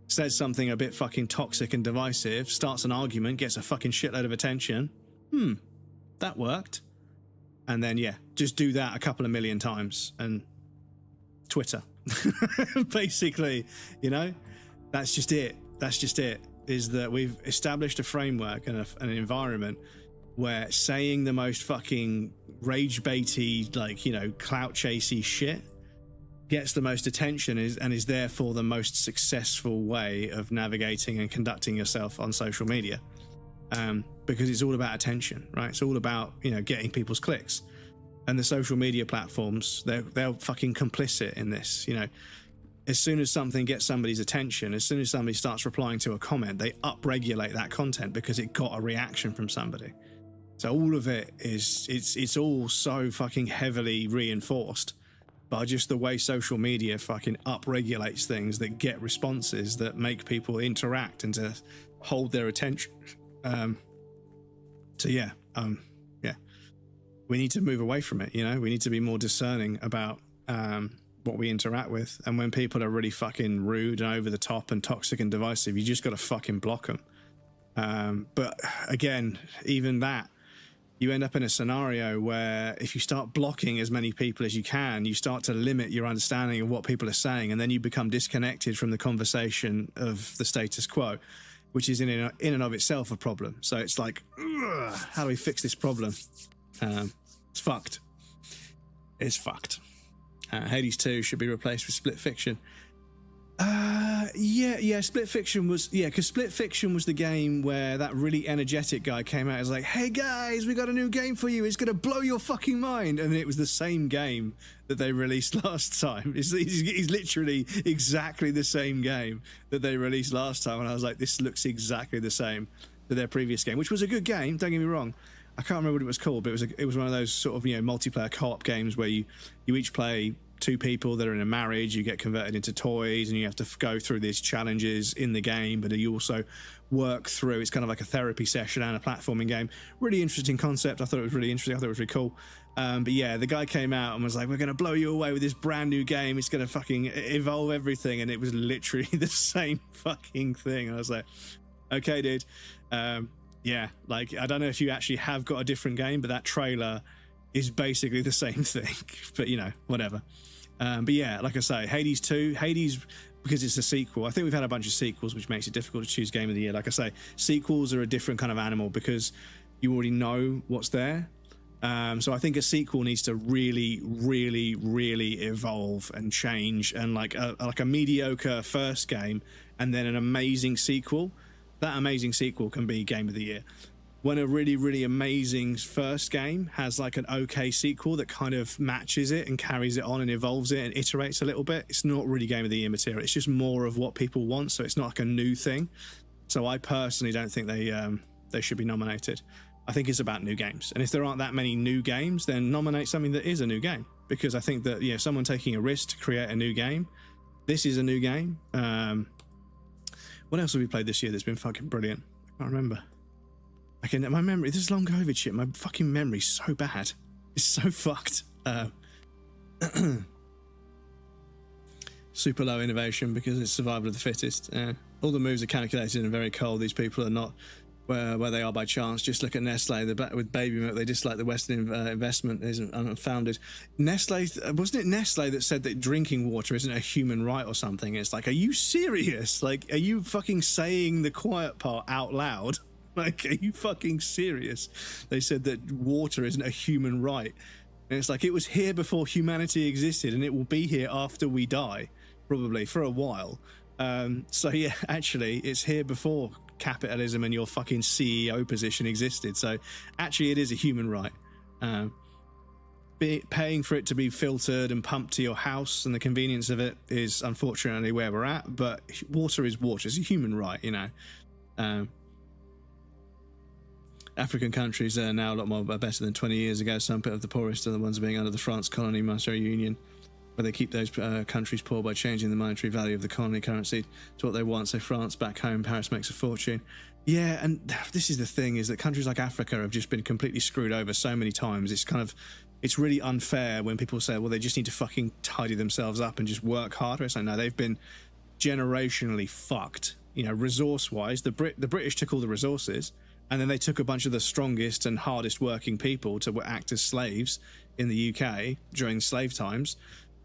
says something a bit fucking toxic and divisive, starts an argument, gets a fucking shitload of attention. That worked. And then, yeah, just do that a couple of million times and Twitter. Basically, that's just it. Is that we've established a framework and an environment where saying the most fucking rage baity, like, you know, clout chasey shit gets the most attention and is therefore the most successful way of navigating and conducting yourself on social media. Because it's all about attention, right? It's all about, you know, getting people's clicks. And the social media platforms, they're fucking complicit in this. You know, as soon as something gets somebody's attention, as soon as somebody starts replying to a comment, they upregulate that content because it got a reaction from somebody. So all of it is, it's all so fucking heavily reinforced by just the way social media fucking upregulates things that get responses that make people interact and to hold their attention. So yeah, we need to move away from it. You know, we need to be more discerning about what we interact with. And when people are really fucking rude and over the top and toxic and divisive, you just got to fucking block them. But again, even that, you end up in a scenario where if you start blocking as many people as you can, you start to limit your understanding of what people are saying, and then you become disconnected from the conversation of the status quo, which is in and of itself a problem. So it's like, how do we fix this problem? It's fucked. It's fucked. Hades 2 should be replaced with Split Fiction. Yeah, Split Fiction was, because Split Fiction was the game where that really energetic guy came out and was like, hey guys, we got a new game for you, it's gonna blow your fucking mind. And then it was the same game that they released last time. He's literally exactly the same game that they released last time, and I was like, this looks exactly the same to their previous game, which was a good game, don't get me wrong. I can't remember what it was called, but it was one of those sort of, you know, multiplayer co-op games where you each play two people that are in a marriage, you get converted into toys, and you have to go through these challenges in the game, but you also work through, it's kind of like a therapy session and a platforming game. Really interesting concept. I thought it was really interesting. I thought it was really cool. But yeah, the guy came out and was like, we're going to blow you away with this brand new game. It's going to fucking evolve everything. And it was literally the same fucking thing. I was like, okay, dude. Yeah, like, I don't know if you actually have got a different game, but that trailer is basically the same thing. But, you know, whatever. But yeah, like I say, Hades 2, because it's a sequel. I think we've had a bunch of sequels, which makes it difficult to choose Game of the Year. Like I say, sequels are a different kind of animal because you already know what's there. So I think a sequel needs to really, really, really evolve and change. And like a mediocre first game and then an amazing sequel, that amazing sequel can be Game of the Year. When a really, really amazing first game has like an okay sequel that kind of matches it and carries it on and evolves it and iterates a little bit, it's not really Game of the Year material. It's just more of what people want, so it's not like a new thing. So I personally don't think they should be nominated. I think it's about new games. And if there aren't that many new games, then nominate something that is a new game. Because I think that, yeah, someone taking a risk to create a new game, this is a new game. What else have we played this year that's been fucking brilliant? I can't remember. My memory, this is long COVID shit. My fucking memory's so bad. It's so fucked. Super low innovation because it's survival of the fittest. All the moves are calculated and very cold. These people are not where they are by chance. Just look at Nestle. With baby milk, they dislike the Western investment isn't unfounded. Nestle, wasn't it Nestle that said that drinking water isn't a human right or something? It's like, are you serious? Like, are you fucking saying the quiet part out loud? Like, are you fucking serious? They said that water isn't a human right. And it's like, it was here before humanity existed, and it will be here after we die, probably, for a while. So yeah, actually, it's here before capitalism and your fucking CEO position existed. So actually, it is a human right. Paying for it to be filtered and pumped to your house and the convenience of it is unfortunately where we're at, but water is water. It's a human right, you know. African countries are now a lot more better than 20 years ago. Some of the poorest are the ones being under the France colony monetary union, where they keep those countries poor by changing the monetary value of the colony currency to what they want. So France back home, Paris makes a fortune. Yeah, and this is the thing, is that countries like Africa have just been completely screwed over so many times. It's really unfair when people say, well, they just need to fucking tidy themselves up and just work harder. It's like, no, they've been generationally fucked. You know, resource-wise, the British took all the resources, and then they took a bunch of the strongest and hardest working people to act as slaves in the UK during slave times.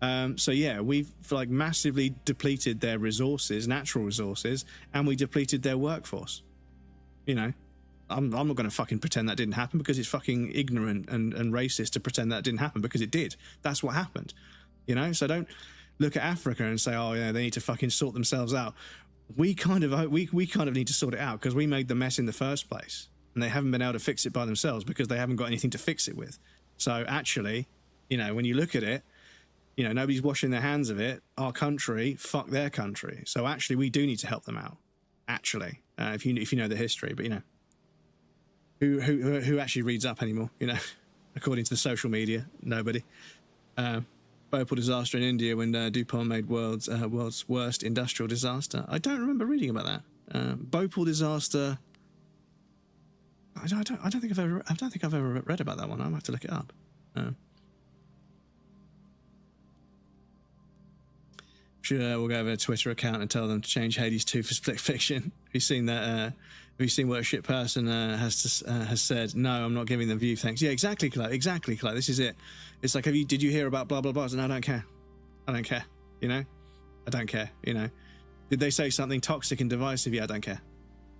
So yeah, we've like massively depleted their resources, natural resources, and we depleted their workforce. You know, I'm not going to fucking pretend that didn't happen, because it's fucking ignorant and racist to pretend that didn't happen, because it did. That's what happened, you know? So don't look at Africa and say, oh, yeah, they need to fucking sort themselves out. We kind of need to sort it out, because we made the mess in the first place, and they haven't been able to fix it by themselves because they haven't got anything to fix it with. So actually, you know, when you look at it, you know, nobody's washing their hands of it. Our country, fuck their country. So actually, we do need to help them out. Actually, if you know the history, but you know, who actually reads up anymore? You know, according to the social media, nobody. Bhopal disaster in India when DuPont made world's worst industrial disaster. I don't remember reading about that. Bhopal disaster. I don't think I've ever read about that one. I'll have to look it up. We'll go over a Twitter account and tell them to change Hades 2 for Split Fiction. Have you seen that? Have you seen what a shit person has said? No, I'm not giving them view thanks. Yeah, exactly, Clay. Exactly, Clay. This is it. It's like, did you hear about blah blah blah? No, I don't care. I don't care. You know, I don't care. You know, did they say something toxic and divisive? Yeah, I don't care.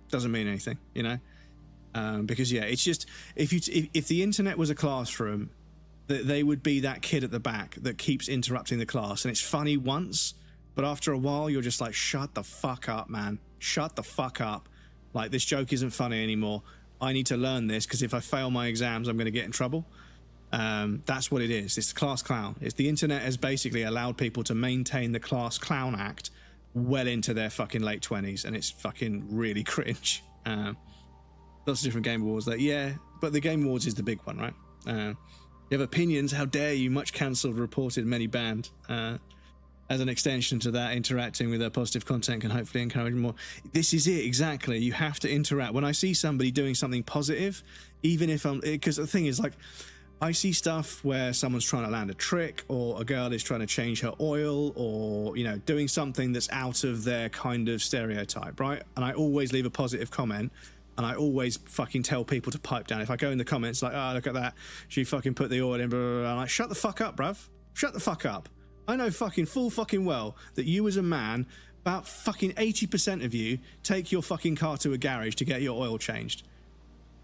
Doesn't mean anything. You know, because yeah, it's just if the internet was a classroom, they would be that kid at the back that keeps interrupting the class, and it's funny once. But after a while, you're just like, shut the fuck up, man. Shut the fuck up. Like, this joke isn't funny anymore. I need to learn this, because if I fail my exams, I'm going to get in trouble. That's what it is. It's the class clown. It's the internet has basically allowed people to maintain the class clown act well into their fucking late 20s, and it's fucking really cringe. Lots of different game awards. Yeah, but the game awards is the big one, right? You have opinions. How dare you? Much cancelled, reported, many banned. As an extension to that, interacting with positive content can hopefully encourage more. This is it, exactly. You have to interact. When I see somebody doing something positive, even if because the thing is, like, I see stuff where someone's trying to land a trick, or a girl is trying to change her oil, or, you know, doing something that's out of their kind of stereotype, right? And I always leave a positive comment, and I always fucking tell people to pipe down. If I go in the comments like, oh, look at that, she fucking put the oil in, blah, blah, blah. I'm like, shut the fuck up, bruv. Shut the fuck up. I know full fucking well that you as a man, about fucking 80% of you take your fucking car to a garage to get your oil changed.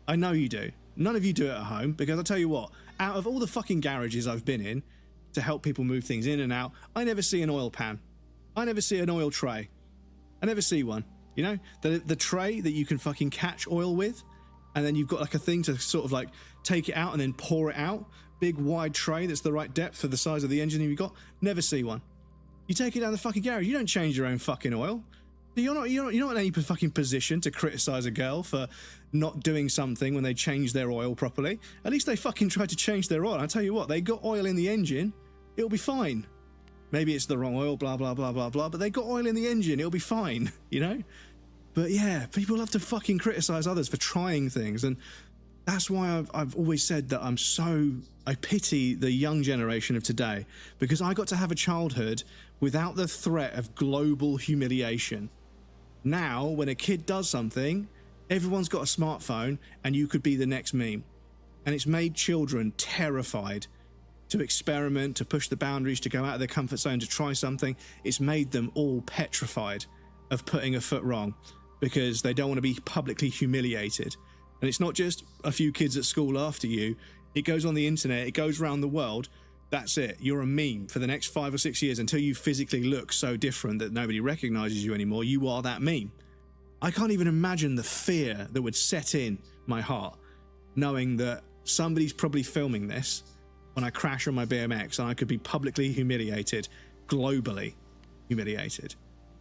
I know you do. None of you do it at home, because I'll tell you what, out of all the fucking garages I've been in to help people move things in and out, I never see an oil pan. I never see an oil tray. I never see one. You know, the tray that you can fucking catch oil with, and then you've got like a thing to sort of like take it out and then pour it out. Big wide tray that's the right depth for the size of the engine you've got. Never see one. You take it down the fucking garage. You don't change your own fucking oil. You're not in any fucking position to criticize a girl for not doing something when they change their oil properly. At least they fucking tried to change their oil. I tell you what, they got oil in the engine. It'll be fine. Maybe it's the wrong oil, blah blah blah blah blah. But they got oil in the engine. It'll be fine. You know. But yeah, people love to fucking criticize others for trying things, and that's why I've always said that I pity the young generation of today, because I got to have a childhood without the threat of global humiliation. Now, when a kid does something, everyone's got a smartphone and you could be the next meme. And it's made children terrified to experiment, to push the boundaries, to go out of their comfort zone, to try something. It's made them all petrified of putting a foot wrong, because they don't want to be publicly humiliated. And it's not just a few kids at school after you. It goes on the internet. It goes around the world. That's it. You're a meme for the next 5 or 6 years until you physically look so different that nobody recognizes you anymore. You are that meme. I can't even imagine the fear that would set in my heart, knowing that somebody's probably filming this when I crash on my BMX and I could be publicly humiliated, globally humiliated.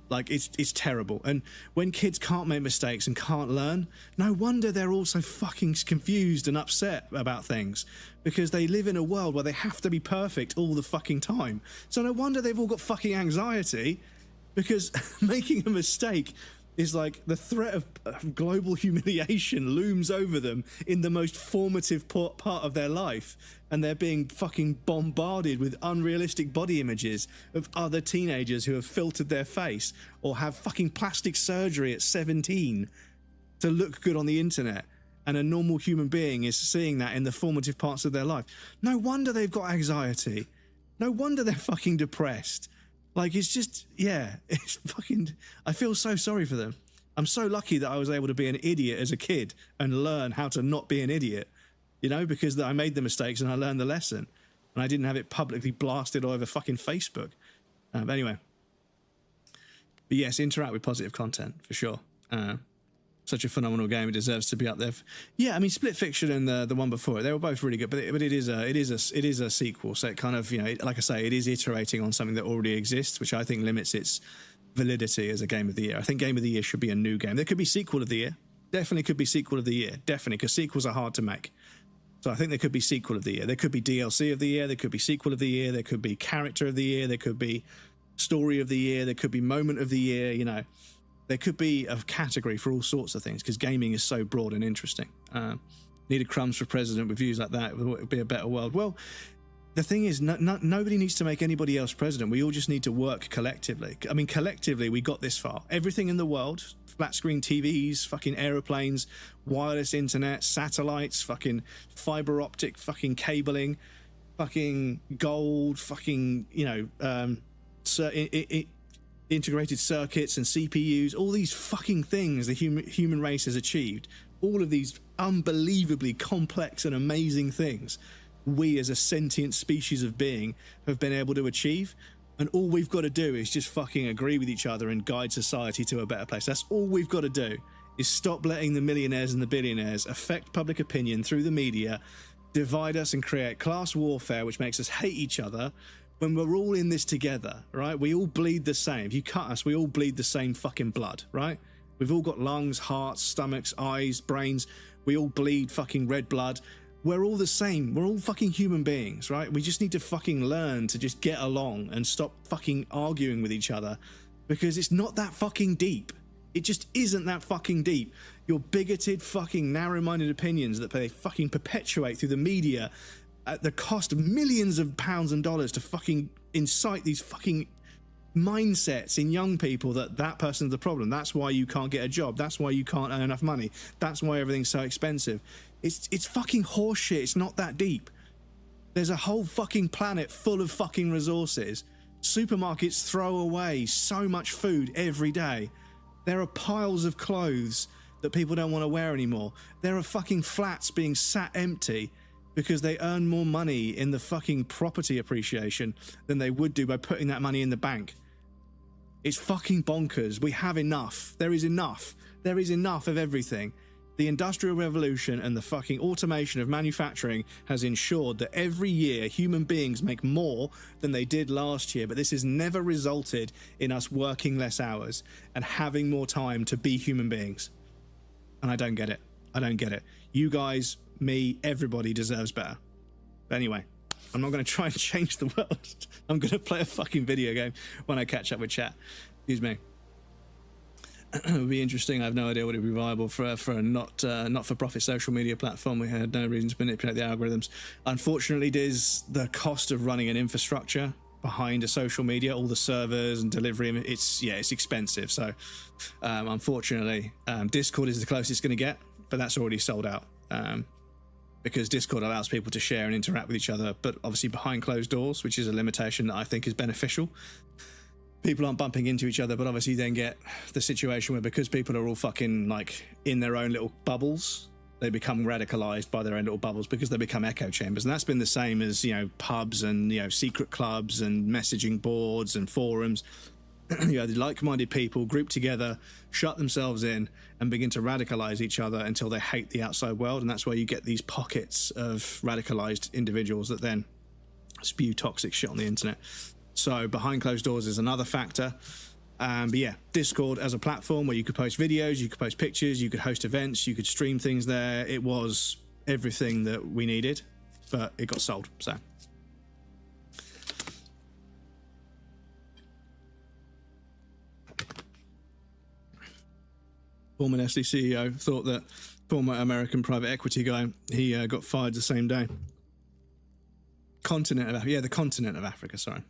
Like, it's terrible. And when kids can't make mistakes and can't learn, no wonder they're all so fucking confused and upset about things, because they live in a world where they have to be perfect all the fucking time. So no wonder they've all got fucking anxiety, because making a mistake is like the threat of global humiliation looms over them in the most formative part of their life, and they're being fucking bombarded with unrealistic body images of other teenagers who have filtered their face or have fucking plastic surgery at 17 to look good on the internet, and a normal human being is seeing that in the formative parts of their life. No wonder they've got anxiety. No wonder they're fucking depressed. Like, it's just, yeah, it's fucking, I feel so sorry for them. I'm so lucky that I was able to be an idiot as a kid and learn how to not be an idiot, you know, because I made the mistakes and I learned the lesson. And I didn't have it publicly blasted all over fucking Facebook. But anyway. But yes, interact with positive content, for sure. Such a phenomenal game. It deserves to be up there. Yeah, I mean, Split Fiction and the one before it, they were both really good. But it is a sequel. So it kind of, you know, like I say, it is iterating on something that already exists, which I think limits its validity as a game of the year. I think game of the year should be a new game. There could be sequel of the year. Definitely could be sequel of the year. Definitely, because sequels are hard to make. So I think there could be sequel of the year. There could be DLC of the year. There could be sequel of the year. There could be character of the year. There could be story of the year. There could be moment of the year. You know, there could be a category for all sorts of things because gaming is so broad and interesting. Needed crumbs for president with views like that. It would be a better world. Well, the thing is, nobody needs to make anybody else president. We all just need to work collectively. I mean, collectively, we got this far. Everything in the world, flat screen TVs, fucking aeroplanes, wireless internet, satellites, fucking fiber optic, fucking cabling, fucking gold, fucking, you know, integrated circuits and CPUs, all these fucking things the human race has achieved. All of these unbelievably complex and amazing things we as a sentient species of being have been able to achieve, and all we've got to do is just fucking agree with each other and guide society to a better place. That's all we've got to do, is stop letting the millionaires and the billionaires affect public opinion through the media, divide us and create class warfare which makes us hate each other when we're all in this together, right? We all bleed the same. If you cut us, we all bleed the same fucking blood, right? We've all got lungs, hearts, stomachs, eyes, brains. We all bleed fucking red blood. We're all the same. We're all fucking human beings, right? We just need to fucking learn to just get along and stop fucking arguing with each other, because it's not that fucking deep. It just isn't that fucking deep. Your bigoted fucking narrow-minded opinions that they fucking perpetuate through the media at the cost of millions of pounds and dollars to fucking incite these fucking mindsets in young people that person's the problem. That's why you can't get a job. That's why you can't earn enough money. That's why everything's so expensive. It's fucking horseshit. It's not that deep. There's a whole fucking planet full of fucking resources. Supermarkets throw away so much food every day. There are piles of clothes that people don't want to wear anymore. There are fucking flats being sat empty because they earn more money in the fucking property appreciation than they would do by putting that money in the bank. It's fucking bonkers. We have enough. There is enough. There is enough of everything. The Industrial Revolution and the fucking automation of manufacturing has ensured that every year human beings make more than they did last year, but this has never resulted in us working less hours and having more time to be human beings. And I don't get it. I don't get it. You guys, me, everybody deserves better. But anyway, I'm not going to try and change the world. I'm going to play a fucking video game when I catch up with chat. Excuse me. It would be interesting. I have no idea what it would be viable for a not-for-profit social media platform. We had no reason to manipulate the algorithms. Unfortunately, Diz, the cost of running an infrastructure behind a social media, all the servers and delivery, it's expensive. So unfortunately, Discord is the closest it's going to get, but that's already sold out. Because Discord allows people to share and interact with each other, but obviously behind closed doors, which is a limitation that I think is beneficial. People aren't bumping into each other, but obviously then get the situation where because people are all fucking like in their own little bubbles, they become radicalized by their own little bubbles because they become echo chambers. And that's been the same as, you know, pubs and, you know, secret clubs and messaging boards and forums. You know, the like-minded people group together, shut themselves in and begin to radicalize each other until they hate the outside world. And that's where you get these pockets of radicalized individuals that then spew toxic shit on the internet. So behind closed doors is another factor. But yeah, Discord as a platform where you could post videos, you could post pictures, you could host events, you could stream things there. It was everything that we needed, but it got sold. So former Nestle CEO thought that former American private equity guy, he got fired the same day. The continent of Africa, sorry.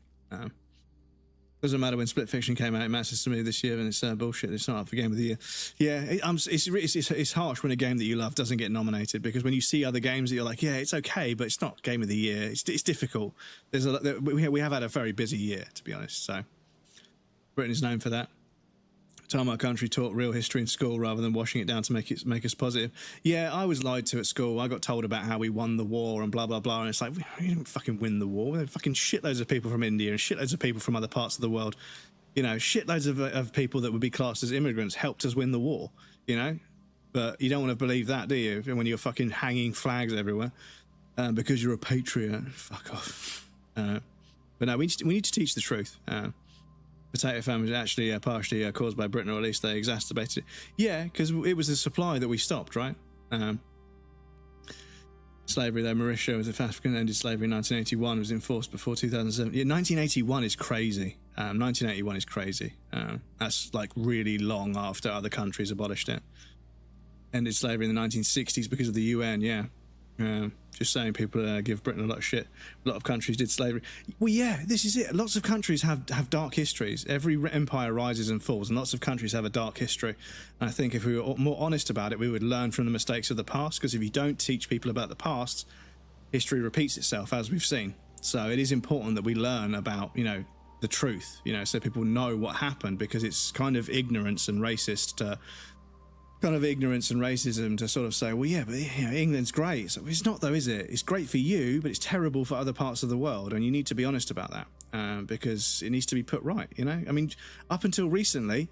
Doesn't matter when Split Fiction came out, it matters to me this year, and it's bullshit. It's not up for Game of the Year. Yeah, it's harsh when a game that you love doesn't get nominated, because when you see other games that you're like, yeah, it's okay, but it's not Game of the Year. It's difficult. We have had a very busy year, to be honest. So Britain is known for that. Time our country taught real history in school rather than washing it down to make us positive. Yeah, I was lied to at school. I got told about how we won the war and blah, blah, blah. And it's like, we didn't fucking win the war. We had fucking shitloads of people from India and shitloads of people from other parts of the world. You know, shitloads of people that would be classed as immigrants helped us win the war, you know? But you don't want to believe that, do you? When you're fucking hanging flags everywhere because you're a patriot. Fuck off. But no, we need to teach the truth. Potato famine is actually partially caused by Britain, or at least they exacerbated it. Yeah, because it was the supply that we stopped, right? Slavery, though, Mauritius, if African ended slavery in 1981, was enforced before 2007. Yeah, 1981 is crazy. 1981 is crazy. That's like really long after other countries abolished it. Ended slavery in the 1960s because of the UN, yeah. Just saying, people give Britain a lot of shit. A lot of countries did slavery. Well, yeah, this is it. Lots of countries have dark histories. Every empire rises and falls, and lots of countries have a dark history. And I think if we were more honest about it, we would learn from the mistakes of the past, because if you don't teach people about the past, history repeats itself, as we've seen. So it is important that we learn about, you know, the truth, you know, so people know what happened, because it's kind of ignorance and racist racism to sort of say, well, yeah, but you know, England's great. So it's not, though, is it? It's great for you, but it's terrible for other parts of the world, and you need to be honest about that, because it needs to be put right, you know? I mean, up until recently,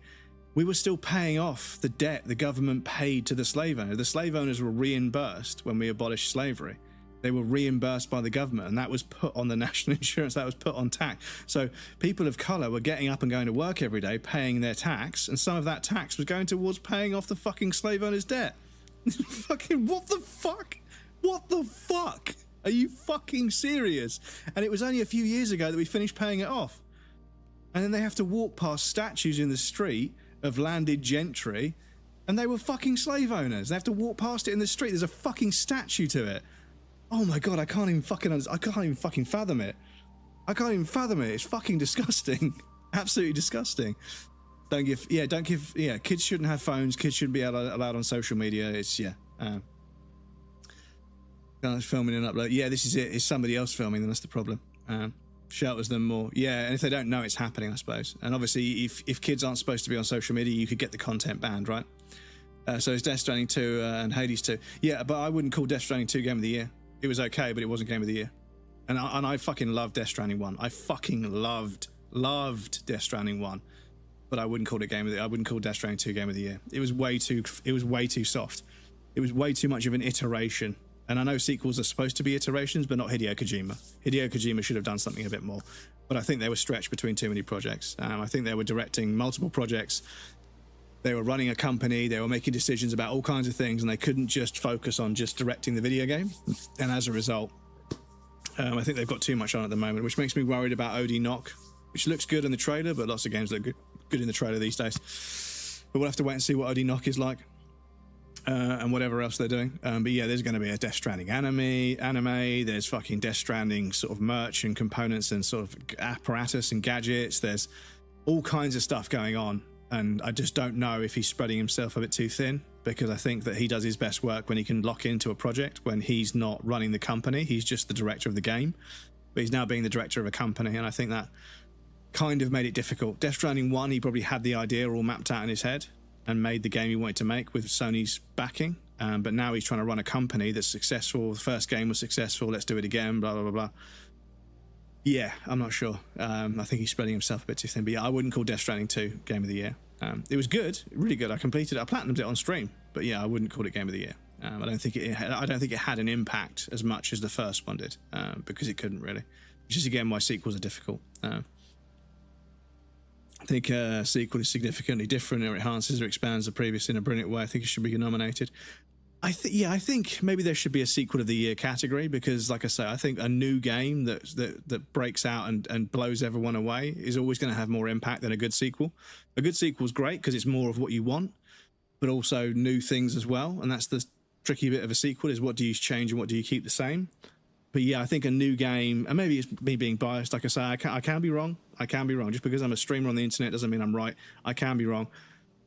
we were still paying off the debt the government paid to the slave owners. The slave owners were reimbursed when we abolished slavery. They were reimbursed by the government, and that was put on the national insurance, that was put on tax. So people of colour were getting up and going to work every day, paying their tax, and some of that tax was going towards paying off the fucking slave owners' debt. Fucking what the fuck? What the fuck? Are you fucking serious? And it was only a few years ago that we finished paying it off. And then they have to walk past statues in the street of landed gentry, and they were fucking slave owners. They have to walk past it in the street. There's a fucking statue to it. Oh my god, I can't even fucking fathom it. I can't even fathom it. It's fucking disgusting. Absolutely disgusting. Kids shouldn't have phones. Kids shouldn't be allowed on social media. It's, filming and upload. Yeah, this is it. It's somebody else filming, then that's the problem. Shelters them more. Yeah, and if they don't know it's happening, I suppose. And obviously, if kids aren't supposed to be on social media, you could get the content banned, right? So it's Death Stranding 2 and Hades 2. Yeah, but I wouldn't call Death Stranding 2 Game of the Year. It was okay, but it wasn't Game of the Year. And I fucking loved Death Stranding 1. I fucking loved Death Stranding 1. But I wouldn't call it Game of the Year. I wouldn't call Death Stranding 2 Game of the Year. It was way too soft. It was way too much of an iteration. And I know sequels are supposed to be iterations, but not Hideo Kojima. Hideo Kojima should have done something a bit more. But I think they were stretched between too many projects. I think they were directing multiple projects. They were running a company, they were making decisions about all kinds of things, and they couldn't just focus on just directing the video game. And as a result, I think they've got too much on at the moment, which makes me worried about OD Knock, which looks good in the trailer, but lots of games look good in the trailer these days. But we'll have to wait and see what OD Knock is like, and whatever else they're doing. But yeah, there's going to be a Death Stranding anime, there's fucking Death Stranding sort of merch and components and sort of apparatus and gadgets. There's all kinds of stuff going on. And I just don't know if he's spreading himself a bit too thin, because I think that he does his best work when he can lock into a project, when he's not running the company. He's just the director of the game, but he's now being the director of a company, and I think that kind of made it difficult. Death Stranding 1, he probably had the idea all mapped out in his head and made the game he wanted to make with Sony's backing, but now he's trying to run a company that's successful. The first game was successful, let's do it again, blah, blah, blah, blah. Yeah, I'm not sure. I think he's spreading himself a bit too thin. But yeah, I wouldn't call Death Stranding 2 Game of the Year. It was good, really good. I completed it. I platinumed it on stream. But yeah, I wouldn't call it Game of the Year. I don't think it had an impact as much as the first one did, because it couldn't really. Which is again why sequels are difficult. I think a sequel is significantly different, or enhances or expands the previous in a brilliant way. I think it should be nominated. I think maybe there should be a sequel of the year category, because, like I say, I think a new game that breaks out and blows everyone away is always going to have more impact than a good sequel. A good sequel is great because it's more of what you want, but also new things as well. And that's the tricky bit of a sequel, is what do you change and what do you keep the same? But yeah, I think a new game, and maybe it's me being biased, like I say, I can be wrong. I can be wrong. Just because I'm a streamer on the internet doesn't mean I'm right. I can be wrong.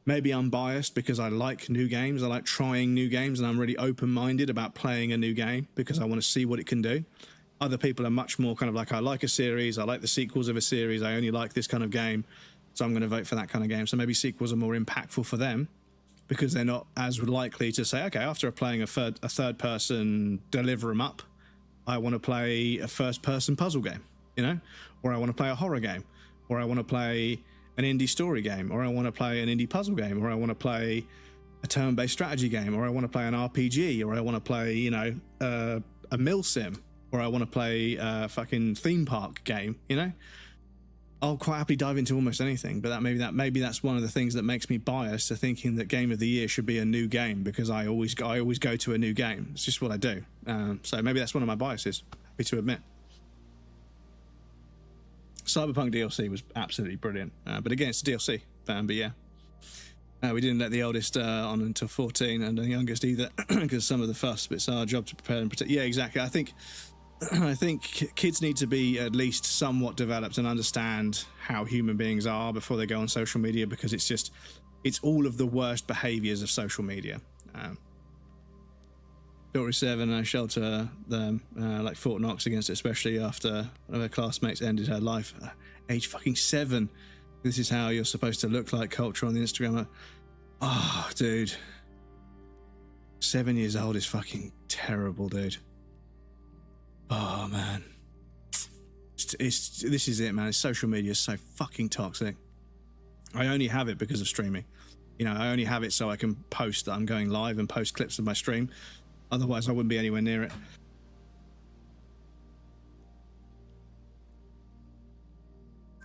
Maybe I'm biased because I like new games. I like trying new games, and I'm really open-minded about playing a new game because I want to see what it can do. Other people are much more kind of like, I like a series, I like the sequels of a series, I only like this kind of game. So I'm going to vote for that kind of game. So maybe sequels are more impactful for them because they're not as likely to say, okay, after playing a third person deliver 'em up, I want to play a first person puzzle game, you know, or I want to play a horror game, or I want to play an indie story game, or I want to play an indie puzzle game, or I want to play a turn-based strategy game, or I want to play an RPG, or I want to play, you know, a mill sim, or I want to play a fucking theme park game, you know. I'll quite happily dive into almost anything, but maybe that's one of the things that makes me biased to thinking that Game of the Year should be a new game, because I always go to a new game. It's just what I do. So maybe that's one of my biases. Happy to admit. Cyberpunk DLC was absolutely brilliant, but again, it's a DLC. But yeah, we didn't let the eldest on until 14, and the youngest either, because some of the fuss. But it's our job to prepare and protect. Yeah, exactly. I think kids need to be at least somewhat developed and understand how human beings are before they go on social media, because it's all of the worst behaviors of social media. Daughter 7, I shelter them like Fort Knox against it, especially after one of her classmates ended her life. Age fucking 7. This is how you're supposed to look like culture on the Instagram. Oh, dude. 7 years old is fucking terrible, dude. Oh, man. This is it, man. Social media is so fucking toxic. I only have it because of streaming. You know, I only have it so I can post that I'm going live and post clips of my stream. Otherwise, I wouldn't be anywhere near it.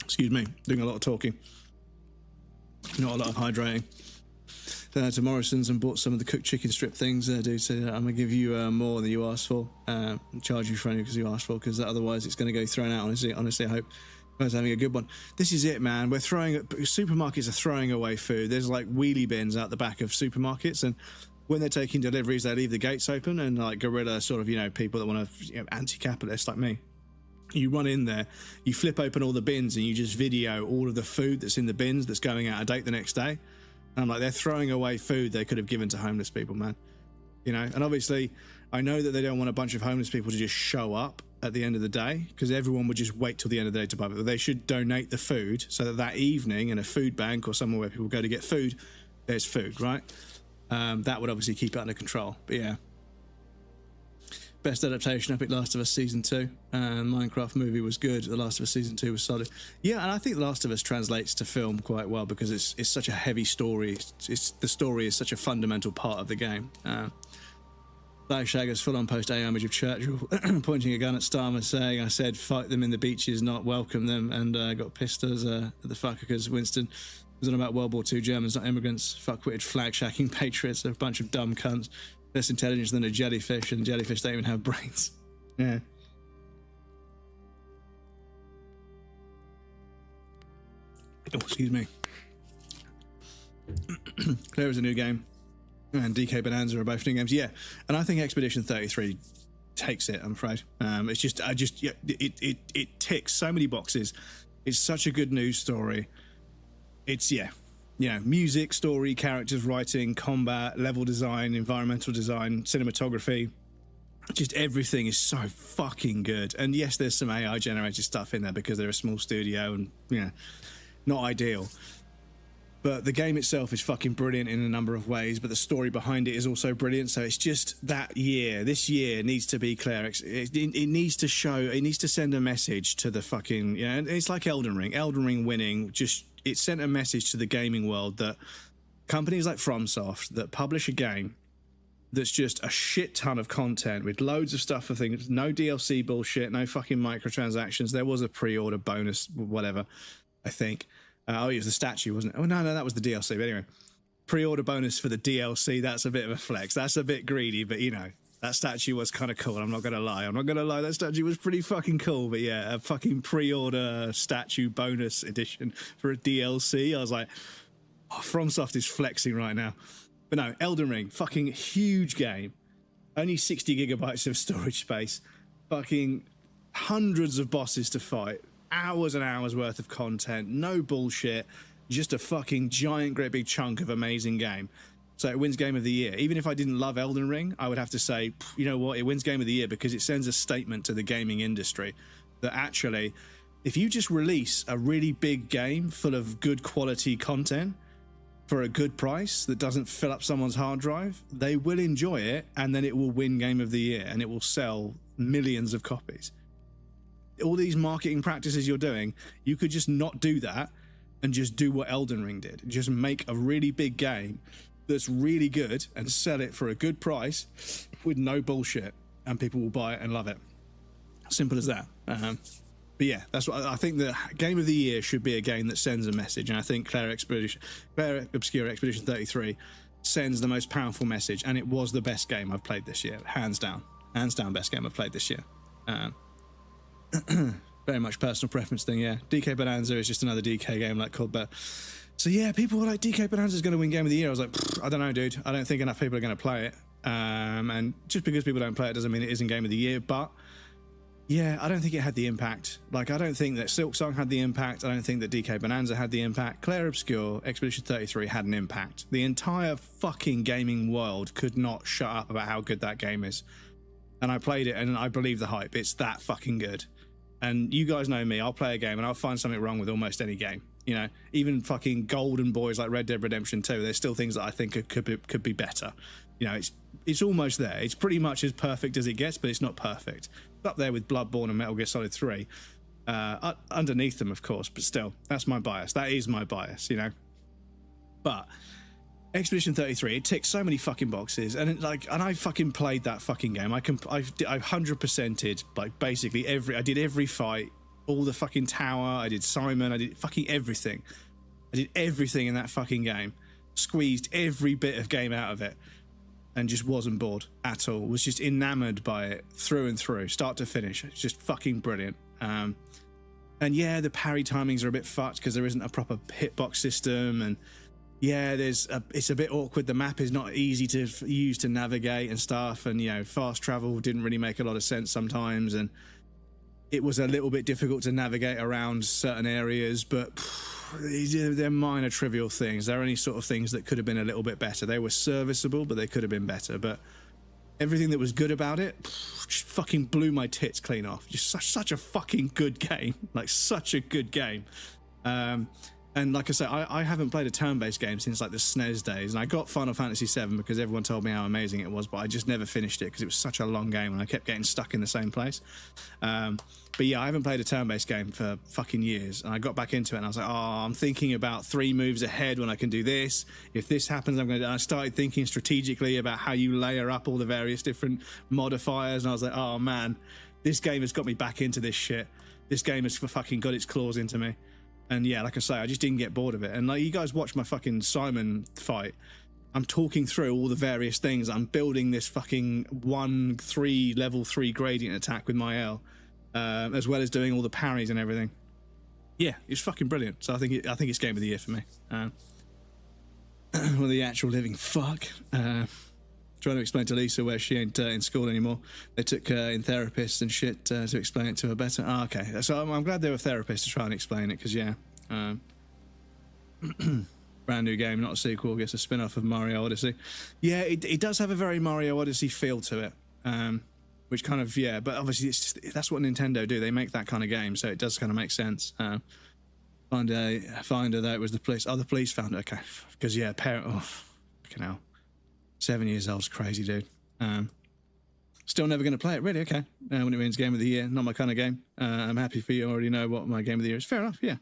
Excuse me, doing a lot of talking. Not a lot of hydrating. To Morrison's and bought some of the cooked chicken strip things. Dude, so I'm going to give you more than you asked for. Charge you for only because you asked for, because otherwise it's going to go thrown out, honestly. I hope you guys are having a good one. This is it, man. Supermarkets are throwing away food. There's like wheelie bins out the back of supermarkets, and when they're taking deliveries, they leave the gates open, and like guerrilla sort of, you know, people that want to, you know, anti-capitalist like me. You run in there, you flip open all the bins, and you just video all of the food that's in the bins that's going out of date the next day. And I'm like, they're throwing away food they could have given to homeless people, man. You know, and obviously, I know that they don't want a bunch of homeless people to just show up at the end of the day, because everyone would just wait till the end of the day to buy it. But they should donate the food so that evening in a food bank or somewhere where people go to get food, there's food, right? That would obviously keep it under control. But yeah. Best adaptation, Epic Last of Us Season 2. Minecraft movie was good. The Last of Us Season 2 was solid. Yeah, and I think The Last of Us translates to film quite well, because it's such a heavy story. The story is such a fundamental part of the game. Black Shagger's full-on post-A image of Churchill pointing a gun at Starmer, saying, I said, fight them in the beaches, not welcome them, and got pissed as the fucker because Winston was on about World War II Germans, not immigrants, fuck-witted flag-shacking patriots, a bunch of dumb cunts, less intelligence than a jellyfish, and jellyfish don't even have brains. Yeah. Oh, excuse me. Claire is a new game, and DK Bonanza are both new games. Yeah, and I think Expedition 33 takes it, I'm afraid. It ticks so many boxes. It's such a good news story. It's, yeah, you know, music, story, characters, writing, combat, level design, environmental design, cinematography. Just everything is so fucking good. And yes, there's some AI generated stuff in there because they're a small studio and, you know, not ideal. But the game itself is fucking brilliant in a number of ways, but the story behind it is also brilliant. So it's just that year, this year needs to be Claire. It needs to show, it needs to send a message to the fucking, you know, and it's like Elden Ring. Elden Ring winning, just, it sent a message to the gaming world that companies like FromSoft that publish a game that's just a shit ton of content with loads of stuff for things, no DLC bullshit, no fucking microtransactions. There was a pre-order bonus, whatever, I think. Oh, it was the statue, wasn't it? Oh, no, that was the DLC. But anyway, pre-order bonus for the DLC, that's a bit of a flex. That's a bit greedy, but, you know, that statue was kind of cool. I'm not going to lie. That statue was pretty fucking cool. But, yeah, a fucking pre-order statue bonus edition for a DLC. I was like, oh, FromSoft is flexing right now. But no, Elden Ring, fucking huge game. Only 60 gigabytes of storage space. Fucking hundreds of bosses to fight. Hours and hours worth of content, no bullshit, just a fucking giant, great big chunk of amazing game. So it wins Game of the Year. Even if I didn't love Elden Ring, I would have to say, you know what, it wins Game of the Year because it sends a statement to the gaming industry that actually if you just release a really big game full of good quality content for a good price that doesn't fill up someone's hard drive, they will enjoy it, and then it will win Game of the Year and it will sell millions of copies. All these marketing practices you're doing, you could just not do that and just do what Elden Ring did. Just make a really big game that's really good and sell it for a good price with no bullshit, and people will buy it and love it. Simple as that. But yeah, that's what I think. The Game of the Year should be a game that sends a message, and I think Claire Obscure Expedition 33 sends the most powerful message, and it was the best game I've played this year, hands down best game I've played this year. Very much personal preference thing. Yeah, DK Bonanza is just another DK game like COD, but so yeah, people were like, DK Bonanza is going to win Game of the Year. I was like, I don't know, dude. I don't think enough people are going to play it, and just because people don't play it doesn't mean it isn't Game of the Year. But yeah, I don't think it had the impact. Like, I don't think that Silksong had the impact. I don't think that DK Bonanza had the impact. Claire Obscure Expedition 33 had an impact. The entire fucking gaming world could not shut up about how good that game is. And I played it, and I believe the hype. It's that fucking good. And you guys know me. I'll play a game, and I'll find something wrong with almost any game. You know, even fucking golden boys like Red Dead Redemption 2, there's still things that I think could be better. You know, it's almost there. It's pretty much as perfect as it gets, but it's not perfect. It's up there with Bloodborne and Metal Gear Solid 3. Underneath them, of course, but still, that's my bias. That is my bias, you know. But Expedition 33, it ticks so many fucking boxes, and I fucking played that fucking game. I 100%ed like basically I did every fight, all the fucking tower. I did Simon. I did fucking everything. I did everything in that fucking game. Squeezed every bit of game out of it, and just wasn't bored at all. Was just enamored by it through and through, start to finish. It's just fucking brilliant. And And yeah, the parry timings are a bit fucked because there isn't a proper hitbox system, and yeah, it's a bit awkward. The map is not easy to use to navigate and stuff, and you know, fast travel didn't really make a lot of sense sometimes, and it was a little bit difficult to navigate around certain areas, but they're minor trivial things. They're only sort of things that could have been a little bit better. They were serviceable, but they could have been better. But everything that was good about it just fucking blew my tits clean off. Just such a fucking good game. Like, such a good game. And like I say, I haven't played a turn-based game since like the SNES days, and I got Final Fantasy VII because everyone told me how amazing it was, but I just never finished it because it was such a long game and I kept getting stuck in the same place. But yeah, I haven't played a turn-based game for fucking years, and I got back into it and I was like, oh, I'm thinking about 3 moves ahead when I can do this. If this happens, I'm going to... I started thinking strategically about how you layer up all the various different modifiers, and I was like, oh man, this game has got me back into this shit. This game has fucking got its claws into me. And yeah, like I say, I just didn't get bored of it. And like, you guys watch my fucking Simon fight, I'm talking through all the various things. I'm building this fucking level 3 gradient attack with my L, as well as doing all the parries and everything. Yeah, it's fucking brilliant. So I think it's Game of the Year for me. Well, the actual living fuck. Trying to explain to Lisa where she ain't in school anymore. They took her in therapists and shit to explain it to her better. Oh, okay. So I'm glad there were therapists to try and explain it, because yeah. Brand new game, not a sequel, I guess a spin-off of Mario Odyssey. Yeah, it does have a very Mario Odyssey feel to it. Which kind of, yeah, but obviously it's just, that's what Nintendo do. They make that kind of game, so it does kind of make sense. Find her that it was the police. Oh, the police found her. Okay. Because yeah, fucking hell. 7 years old's crazy, dude. Still never going to play it, really. Okay. When it means Game of the Year, not my kind of game. I'm happy for you. I already know what my Game of the Year is. Fair enough, yeah.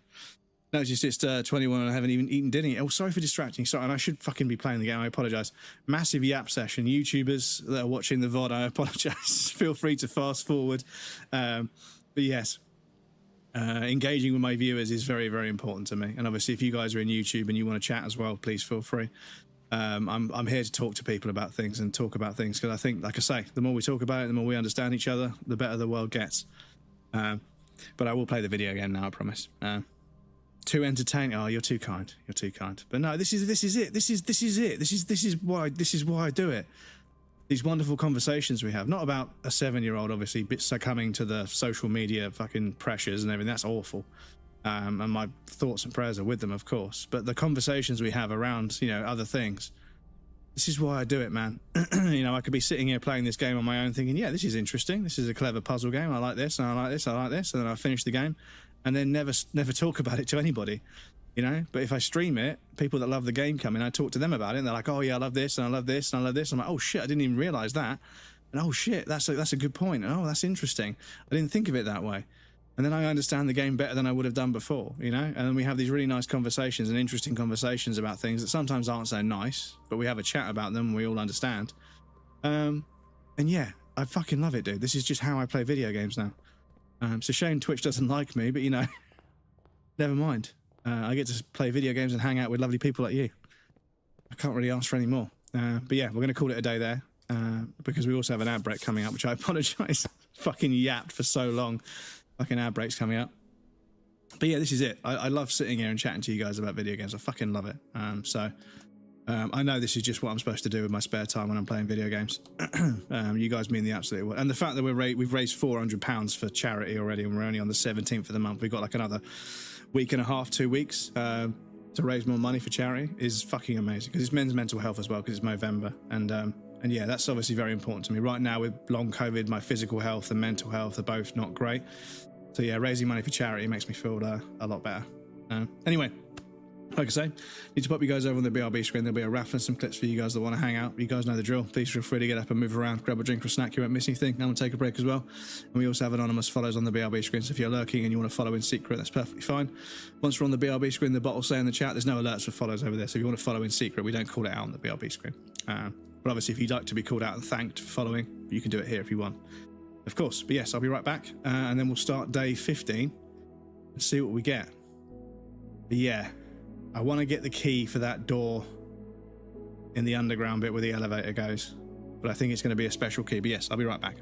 No, it's just 21 and I haven't even eaten dinner yet. Oh, sorry for distracting. Sorry, and I should fucking be playing the game. I apologise. Massive yap session. YouTubers that are watching the VOD, I apologise. Feel free to fast forward. But yes, engaging with my viewers is very, very important to me. And obviously, if you guys are in YouTube and you want to chat as well, please feel free. I'm here to talk to people about things and talk about things, because I think, like I say, the more we talk about it, the more we understand each other, the better the world gets. But I will play the video again now, I promise. Too entertaining. Oh, you're too kind. You're too kind. But no, this is it. This is why I do it. These wonderful conversations we have, not about a 7-year-old obviously succumbing to the social media fucking pressures and everything. That's awful. And my thoughts and prayers are with them, of course. But the conversations we have around, you know, other things. This is why I do it, man. You know, I could be sitting here playing this game on my own thinking, yeah, this is interesting. This is a clever puzzle game. I like this, and I like this, I like this. And then I finish the game, and then never talk about it to anybody, you know. But if I stream it, people that love the game come in, I talk to them about it, and they're like, oh yeah, I love this, and I love this, and I love this. I'm like, oh shit, I didn't even realize that. And oh shit, that's a good point. Oh, that's interesting. I didn't think of it that way. And then I understand the game better than I would have done before, you know? And then we have these really nice conversations and interesting conversations about things that sometimes aren't so nice, but we have a chat about them and we all understand. And yeah, I fucking love it, dude. This is just how I play video games now. It's a shame Twitch doesn't like me, but you know, never mind. I get to play video games and hang out with lovely people like you. I can't really ask for any more. But yeah, we're going to call it a day there. Because we also have an ad break coming up, which I apologise. Fucking yapped for so long. Fucking ad breaks coming up. But yeah, this is it. I love sitting here and chatting to you guys about video games. I fucking love it. I know this is just what I'm supposed to do with my spare time when I'm playing video games. You guys mean the absolute world. And the fact that we've raised £400 for charity already, and we're only on the 17th of the month. We've got like another week and a half, 2 weeks to raise more money for charity is fucking amazing. Because it's men's mental health as well, because it's Movember. And yeah, that's obviously very important to me. Right now with long COVID, my physical health and mental health are both not great. So yeah, raising money for charity makes me feel a lot better. Anyway, like I say, need to pop you guys over on the BRB screen. There'll be a raffle and some clips for you guys that want to hang out. You guys know the drill. Please feel free to get up and move around, grab a drink or a snack. You won't miss anything. I'm going to take a break as well. And we also have anonymous follows on the BRB screen. So if you're lurking and you want to follow in secret, that's perfectly fine. Once we're on the BRB screen, the bot will say in the chat, there's no alerts for follows over there. So if you want to follow in secret, we don't call it out on the BRB screen. But obviously, if you'd like to be called out and thanked for following, you can do it here if you want. Of course. But yes, I'll be right back. And then we'll start day 15 and see what we get. But yeah, I want to get the key for that door in the underground bit where the elevator goes. But I think it's going to be a special key. But yes, I'll be right back.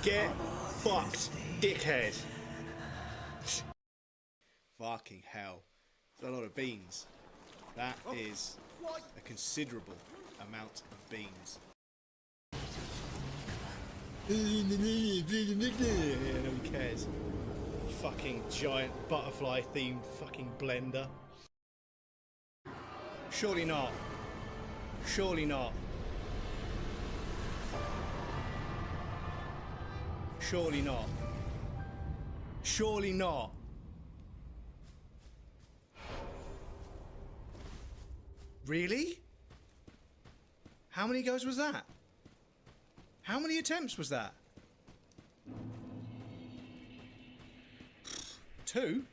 Get fucked, dickhead. Fucking hell. That's a lot of beans. That is a considerable amount of beans. Nobody cares. Fucking giant butterfly themed fucking blender. Surely not. Surely not. Surely not. Surely not. Really? How many goes was that? How many attempts was that? 2?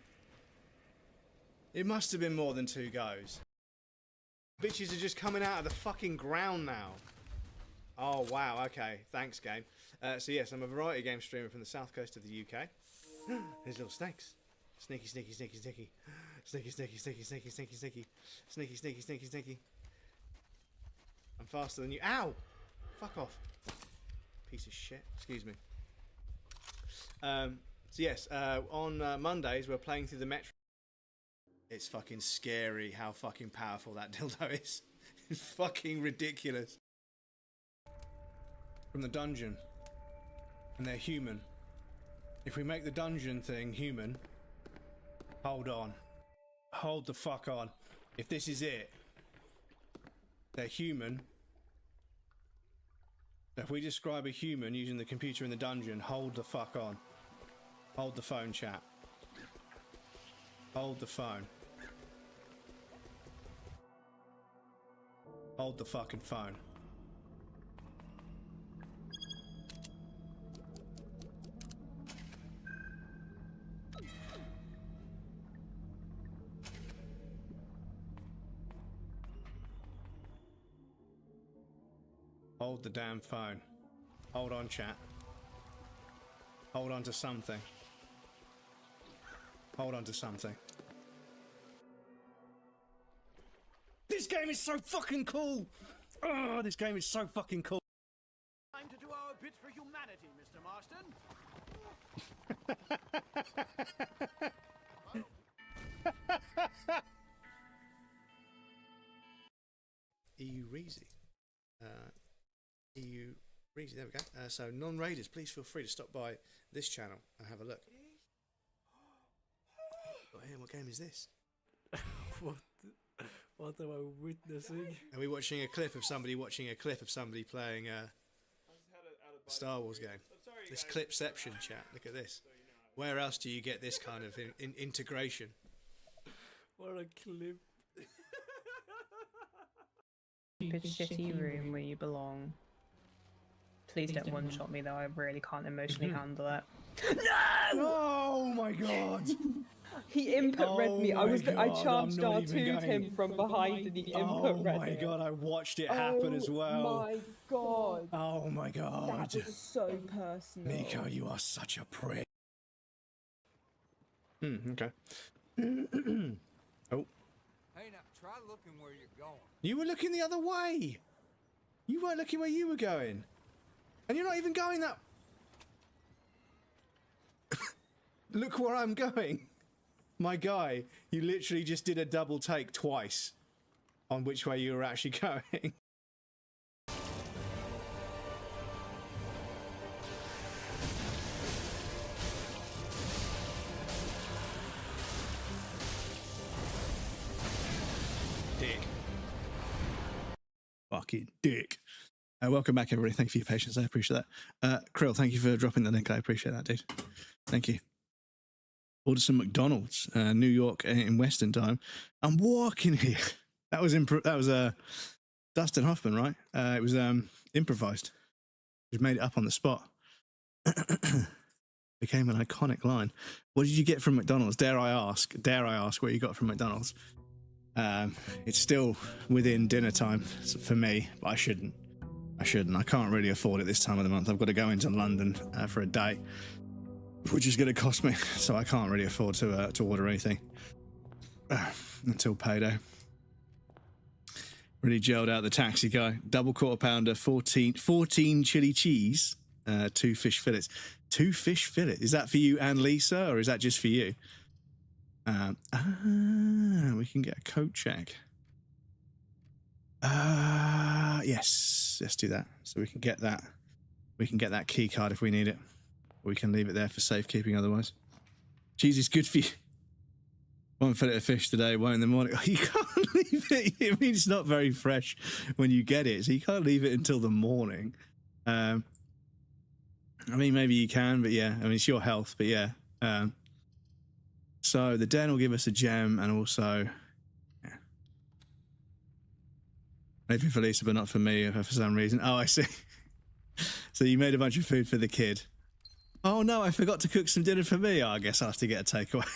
It must have been more than 2 goes. Bitches are just coming out of the fucking ground now. Oh wow, okay. Thanks, game. So yes, I'm a variety game streamer from the south coast of the UK. There's little snakes. Sneaky, sneaky, sneaky, sneaky. Sneaky, sneaky, sneaky, sneaky, sneaky, sneaky. Sneaky, sneaky, sneaky, sneaky. I'm faster than you. Ow! Fuck off. Piece of shit. Excuse me. So yes, on Mondays we're playing through the Metro. It's fucking scary how fucking powerful that dildo is. It's fucking ridiculous. From the dungeon. And they're human. If we make the dungeon thing human, hold on. Hold the fuck on. If this is it, they're human. So if we describe a human using the computer in the dungeon, hold the fuck on. Hold the phone, chat. Hold the phone. Hold the fucking phone. Hold the damn phone. Hold on, chat. Hold on to something. Hold on to something. This game is so fucking cool! Oh, this game is so fucking cool. Time to do our bit for humanity, Mr. Marston. EU Reezy. EU Reezy, there we go. So non-raiders, please feel free to stop by this channel and have a look. Oh, yeah, what game is this? What am I witnessing? Are we watching a clip of somebody playing a Star Wars game? This clipception, chat. Look at this. Where else do you get this kind of integration? What a clip. Stupid shitty room where you belong. Please don't one-shot me though, I really can't emotionally handle it. No! Oh my god! He input read me. I charged R2 him from behind and he input read Oh my god, I watched it happen as well. Oh my god. Oh my god. That was so personal. Miko, you are such a prick. Okay. Oh. Hey, now try looking where you're going. You were looking the other way. You weren't looking where you were going. And you're not even going that... Look where I'm going. My guy, you literally just did a double take twice on which way you were actually going. Dick. Fucking dick. Welcome back, everybody. Thank you for your patience. I appreciate that. Krill, thank you for dropping the link. I appreciate that, dude. Thank you. Ordered some McDonald's, New York in Western time. I'm walking here. That was Dustin Hoffman, right? It was improvised. Just made it up on the spot. Became an iconic line. What did you get from McDonald's? Dare I ask what you got from McDonald's? It's still within dinner time for me, but I shouldn't. I can't really afford it this time of the month. I've got to go into London for a day, which is going to cost me, so I can't really afford to order anything until payday. Really gelled out the taxi guy. Double quarter pounder, 14 chili cheese, 2 fish fillets. 2 fish fillets. Is that for you and Lisa, or is that just for you? We can get a coat check. Yes, let's do that. So we can get that. We can get that key card if we need it. Or we can leave it there for safekeeping otherwise. Cheese is good for you. 1 fillet of fish today, 1 in the morning. You can't leave it. I mean, it's not very fresh when you get it, so you can't leave it until the morning. I mean, maybe you can, but yeah. I mean, it's your health, but yeah. So the den will give us a gem, and also, yeah. Maybe for Lisa, but not for me for some reason. Oh, I see. So you made a bunch of food for the kid. Oh no, I forgot to cook some dinner for me. Oh, I guess I'll have to get a takeaway.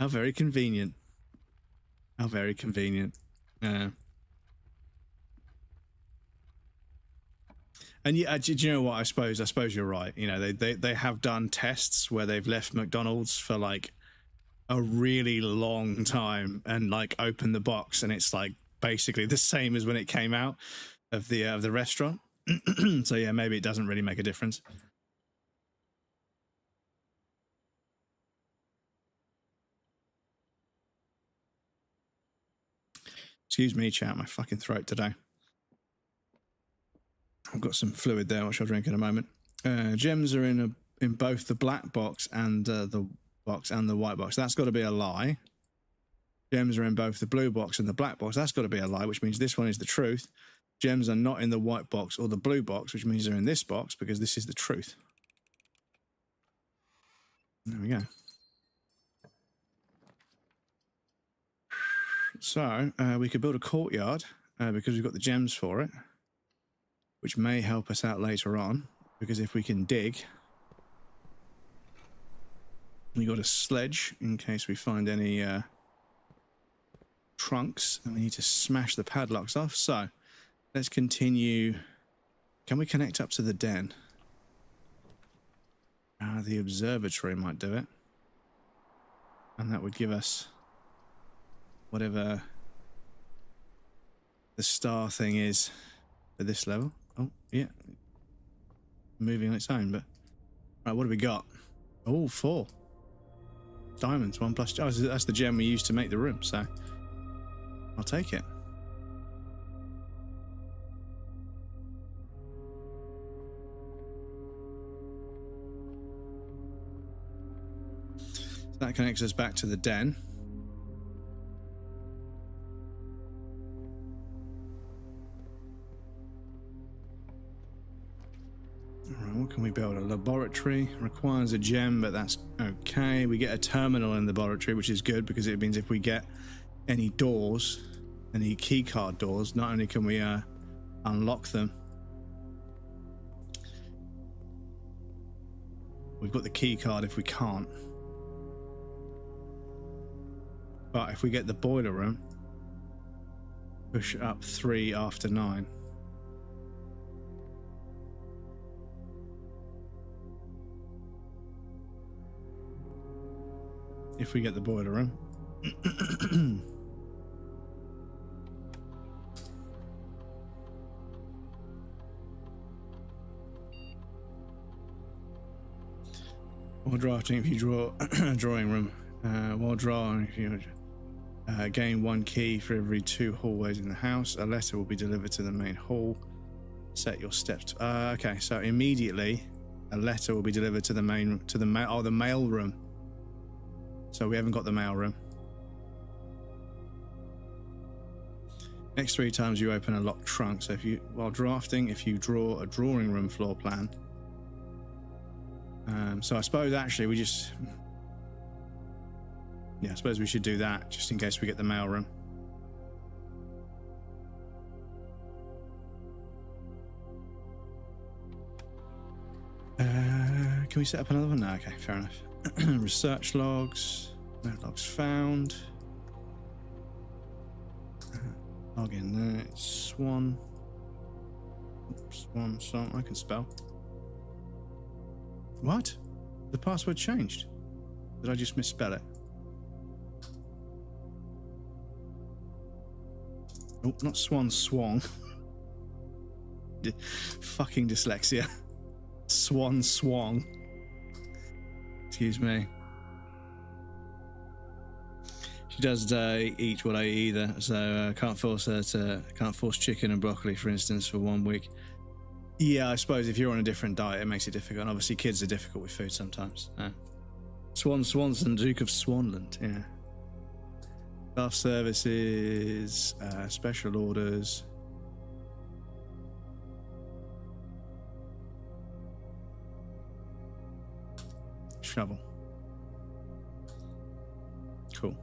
How very convenient. How very convenient. And yeah, do you know what? I suppose you're right. You know, they have done tests where they've left McDonald's for like a really long time and like opened the box, and it's like basically the same as when it came out of the restaurant. So yeah, maybe it doesn't really make a difference. Excuse me, chat, my fucking throat today. I've got some fluid there, which I'll drink in a moment. Gems are in both the black box and the box and the white box. That's got to be a lie. Gems are in both the blue box and the black box. That's got to be a lie, which means this one is the truth. Gems are not in the white box or the blue box, which means they're in this box because this is the truth. There we go. So we could build a courtyard because we've got the gems for it, which may help us out later on, because if we can dig, we got a sledge in case we find any trunks, and we need to smash the padlocks off. So let's continue. Can we connect up to the den? The observatory might do it. And that would give us whatever the star thing is at this level. Oh, yeah. Moving on its own, but... Right, what do we got? Oh, 4. Diamonds, 1 plus... Oh, that's the gem we used to make the room, so... I'll take it. That connects us back to the den. Alright, what can we build? A laboratory. Requires a gem, but that's okay. We get a terminal in the laboratory, which is good because it means if we get any doors, any keycard doors, not only can we unlock them, we've got the keycard if we can't. But if we get the boiler room, push up 3 after 9. If we get the boiler room. While drafting, if you draw a drawing room, while drawing, if you gain 1 key for every 2 hallways in the house. A letter will be delivered to the main hall. Set your steps. Okay, so immediately a letter will be delivered to the mail room. So we haven't got the mail room. Next 3 times you open a locked trunk. So while drafting, if you draw a drawing room floor plan. So I suppose actually we just... Yeah, I suppose we should do that, just in case we get the mail room. Can we set up another one? No, okay, fair enough. Research logs. No logs found. Log in there. It's Swan. Swan, I can spell. What? The password changed. Did I just misspell it? Oh, not Swan, Swang. Fucking dyslexia. Swan, Swang. Excuse me. She does eat what I eat either, so can't force chicken and broccoli, for instance, for 1 week. Yeah, I suppose if you're on a different diet, it makes it difficult. And obviously, kids are difficult with food sometimes. Swanson, Duke of Swanland. Yeah. Staff services, special orders. Shovel. Cool.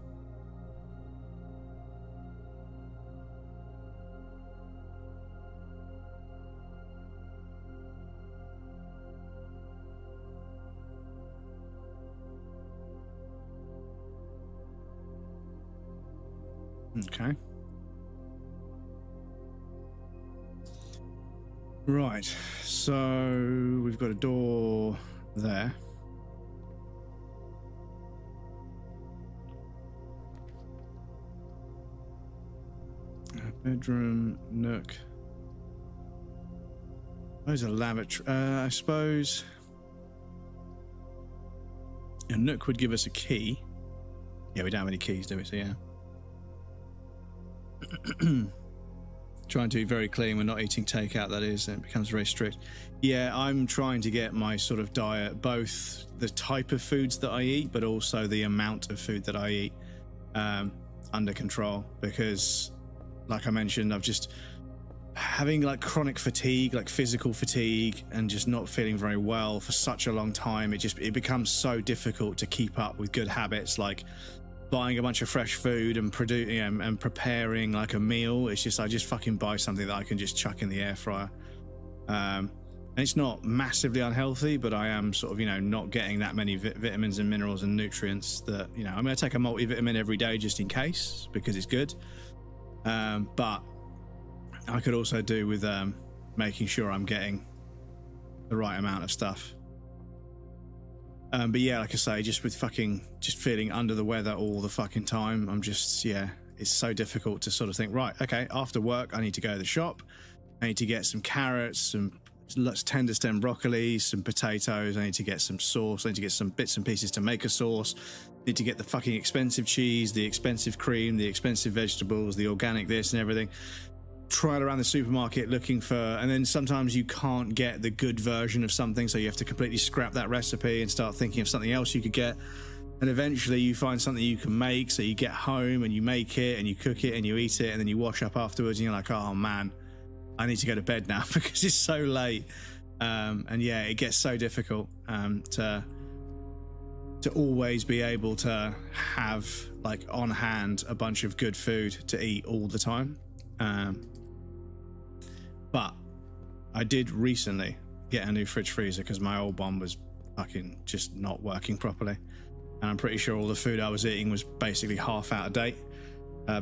Okay. Right, so we've got a door there. Bedroom, nook. Those are lavatory. I suppose a nook would give us a key. Yeah, we don't have any keys, do we? So yeah. Trying to be very clean. We're not eating takeout, that is, and it becomes very strict. Yeah, I'm trying to get my sort of diet, both the type of foods that I eat, but also the amount of food that I eat, under control, because like I mentioned, I've just having like chronic fatigue, like physical fatigue, and just not feeling very well for such a long time. It becomes so difficult to keep up with good habits, like buying a bunch of fresh food and and preparing like a meal. It's just I just fucking buy something that I can just chuck in the air fryer. And it's not massively unhealthy, but I am sort of, not getting that many vitamins and minerals and nutrients that, I'm going to take a multivitamin every day just in case, because it's good. But I could also do with making sure I'm getting the right amount of stuff. But yeah, like I say, just feeling under the weather all the fucking time. I'm just, yeah, it's so difficult to sort of think, right, okay, after work, I need to go to the shop. I need to get some carrots, some tender stem broccoli, some potatoes. I need to get some sauce. I need to get some bits and pieces to make a sauce. I need to get the fucking expensive cheese, the expensive cream, the expensive vegetables, the organic this and everything. Trial around the supermarket looking for, and then sometimes you can't get the good version of something, so you have to completely scrap that recipe and start thinking of something else you could get. And eventually you find something you can make, so you get home and you make it and you cook it and you eat it, and then you wash up afterwards and you're like, oh man, I need to go to bed now because it's so late. And yeah, it gets so difficult to always be able to have like on hand a bunch of good food to eat all the time. But I did recently get a new fridge freezer because my old one was fucking just not working properly. And I'm pretty sure all the food I was eating was basically half out of date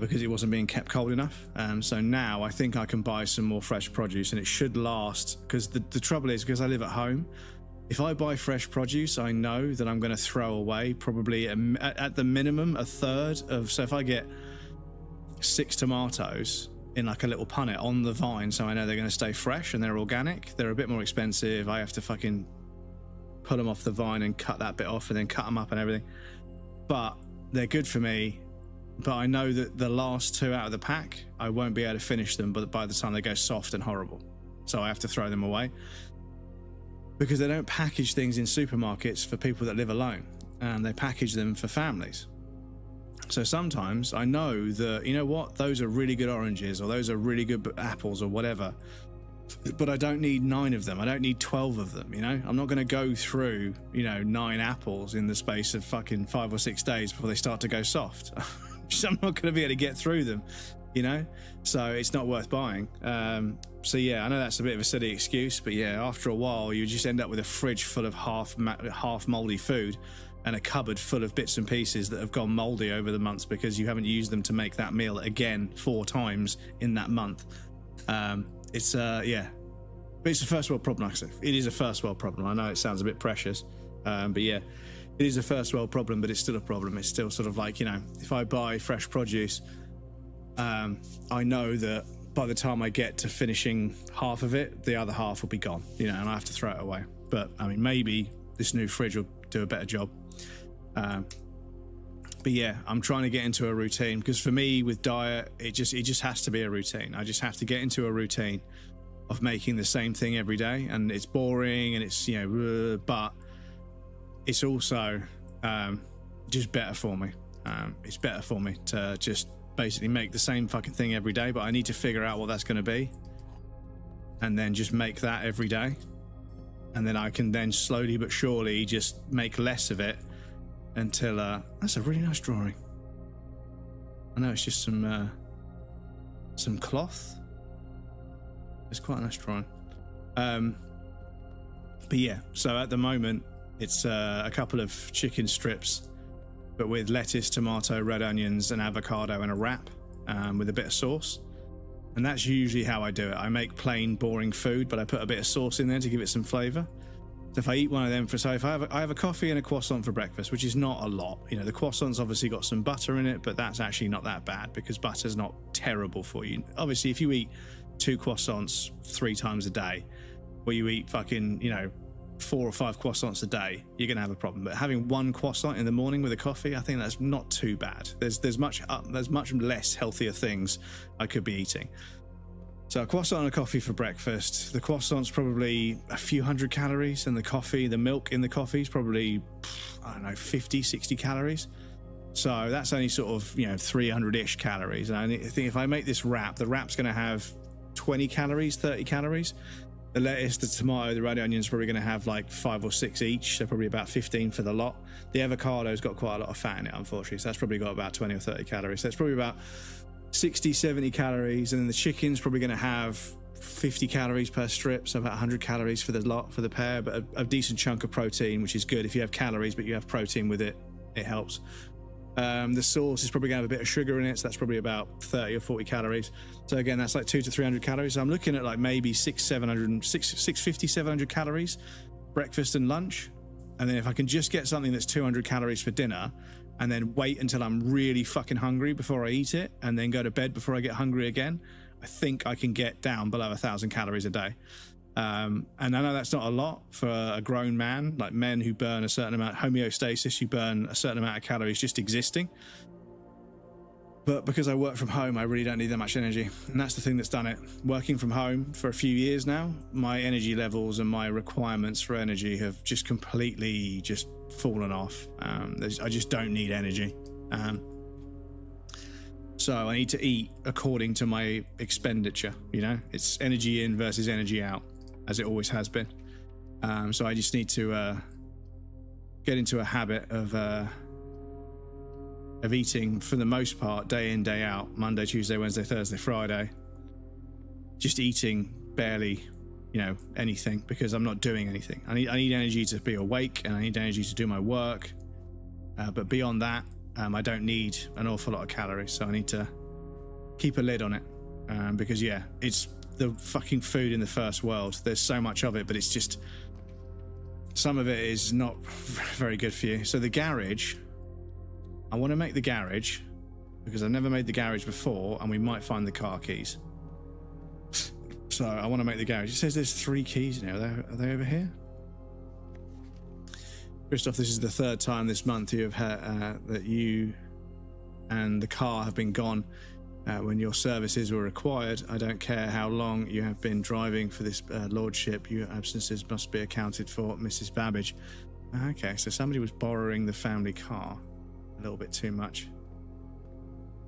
because it wasn't being kept cold enough. So now I think I can buy some more fresh produce, and it should last, because the trouble is, because I live at home, if I buy fresh produce, I know that I'm going to throw away probably at the minimum a third of, so if I get 6 tomatoes in like a little punnet on the vine, so I know they're going to stay fresh and they're organic, they're a bit more expensive. I have to fucking pull them off the vine and cut that bit off and then cut them up and everything. But they're good for me. But I know that the last 2 out of the pack, I won't be able to finish them, but by the time they go soft and horrible. So I have to throw them away. Because they don't package things in supermarkets for people that live alone. They package them for families. So sometimes I know that, you know what, those are really good oranges, or those are really good apples, or whatever. But I don't need 9 of them. I don't need 12 of them, you know? I'm not going to go through, 9 apples in the space of fucking 5 or 6 days before they start to go soft. I'm not going to be able to get through them, So it's not worth buying. So yeah, I know that's a bit of a silly excuse, but yeah, after a while, you just end up with a fridge full of half moldy food and a cupboard full of bits and pieces that have gone moldy over the months because you haven't used them to make that meal again 4 times in that month. It's yeah, but it's a first world problem. Actually, it is a first world problem. I know it sounds a bit precious, but yeah, it is a first world problem. But it's still a problem. It's still sort of like, if I buy fresh produce, I know that by the time I get to finishing half of it, the other half will be gone. And I have to throw it away. But I mean, maybe this new fridge will do a better job. But yeah, I'm trying to get into a routine, because for me with diet, it just has to be a routine. I just have to get into a routine of making the same thing every day, and it's boring and it's but it's also just better for me. It's better for me to just basically make the same fucking thing every day, but I need to figure out what that's going to be, and then just make that every day, and then I can then slowly but surely just make less of it until that's a really nice drawing. I know it's just some cloth. It's quite a nice drawing. But yeah, so at the moment it's a couple of chicken strips, but with lettuce, tomato, red onions, and avocado in a wrap with a bit of sauce. And that's usually how I do it. I make plain, boring food, but I put a bit of sauce in there to give it some flavour. So if I eat one of them if I have a coffee and a croissant for breakfast, which is not a lot. The croissant's obviously got some butter in it, but that's actually not that bad because butter's not terrible for you. Obviously, if you eat 2 croissants 3 times a day, or you eat fucking, 4 or 5 croissants a day, you're going to have a problem. But having 1 croissant in the morning with a coffee, I think that's not too bad. There's much less healthier things I could be eating. So a croissant and a coffee for breakfast. The croissant's probably a few hundred calories, and the milk in the coffee is probably, 50, 60 calories. So that's only sort of, 300-ish calories. And I think if I make this wrap, the wrap's going to have 20 calories, 30 calories. The lettuce, the tomato, the red onions probably going to have like 5 or 6 each, so probably about 15 for the lot. The avocado's got quite a lot of fat in it, unfortunately, so that's probably got about 20 or 30 calories. So it's probably about 60, 70 calories, and then the chicken's probably going to have 50 calories per strip, so about 100 calories for the pair, but a decent chunk of protein, which is good. If you have calories but you have protein with it, it helps. The sauce is probably going to have a bit of sugar in it, so that's probably about 30 or 40 calories. So again, that's like 200 to 300 calories. So I'm looking at like maybe 650, 700 calories, breakfast and lunch. And then if I can just get something that's 200 calories for dinner, and then wait until I'm really fucking hungry before I eat it, and then go to bed before I get hungry again, I think I can get down below 1,000 calories a day. And I know that's not a lot for a grown man, like men who burn a certain amount, homeostasis, you burn a certain amount of calories just existing. But because I work from home, I really don't need that much energy. And that's the thing that's done it. Working from home for a few years now, my energy levels and my requirements for energy have just completely just fallen off. I just don't need energy. So I need to eat according to my expenditure, you know? It's energy in versus energy out, as it always has been. So I just need to get into a habit of eating, for the most part, day in, day out, Monday, Tuesday, Wednesday, Thursday, Friday, just eating barely, you know, anything, because I'm not doing anything. I need energy to be awake, and I need energy to do my work. But beyond that, I don't need an awful lot of calories, so I need to keep a lid on it. Because yeah, it's the fucking food in the first world. There's so much of it, but it's just, some of it is not very good for you. So the garage, I want to make the garage because I've never made the garage before, and we might find the car keys. So I want to make the garage. It says there's 3 keys in here. Are they over here? Christoph, this is the 3rd time this month you have had that you and the car have been gone when your services were required. I don't care how long you have been driving for this lordship. Your absences must be accounted for, Mrs. Babbage. Okay, so somebody was borrowing the family car a little bit too much.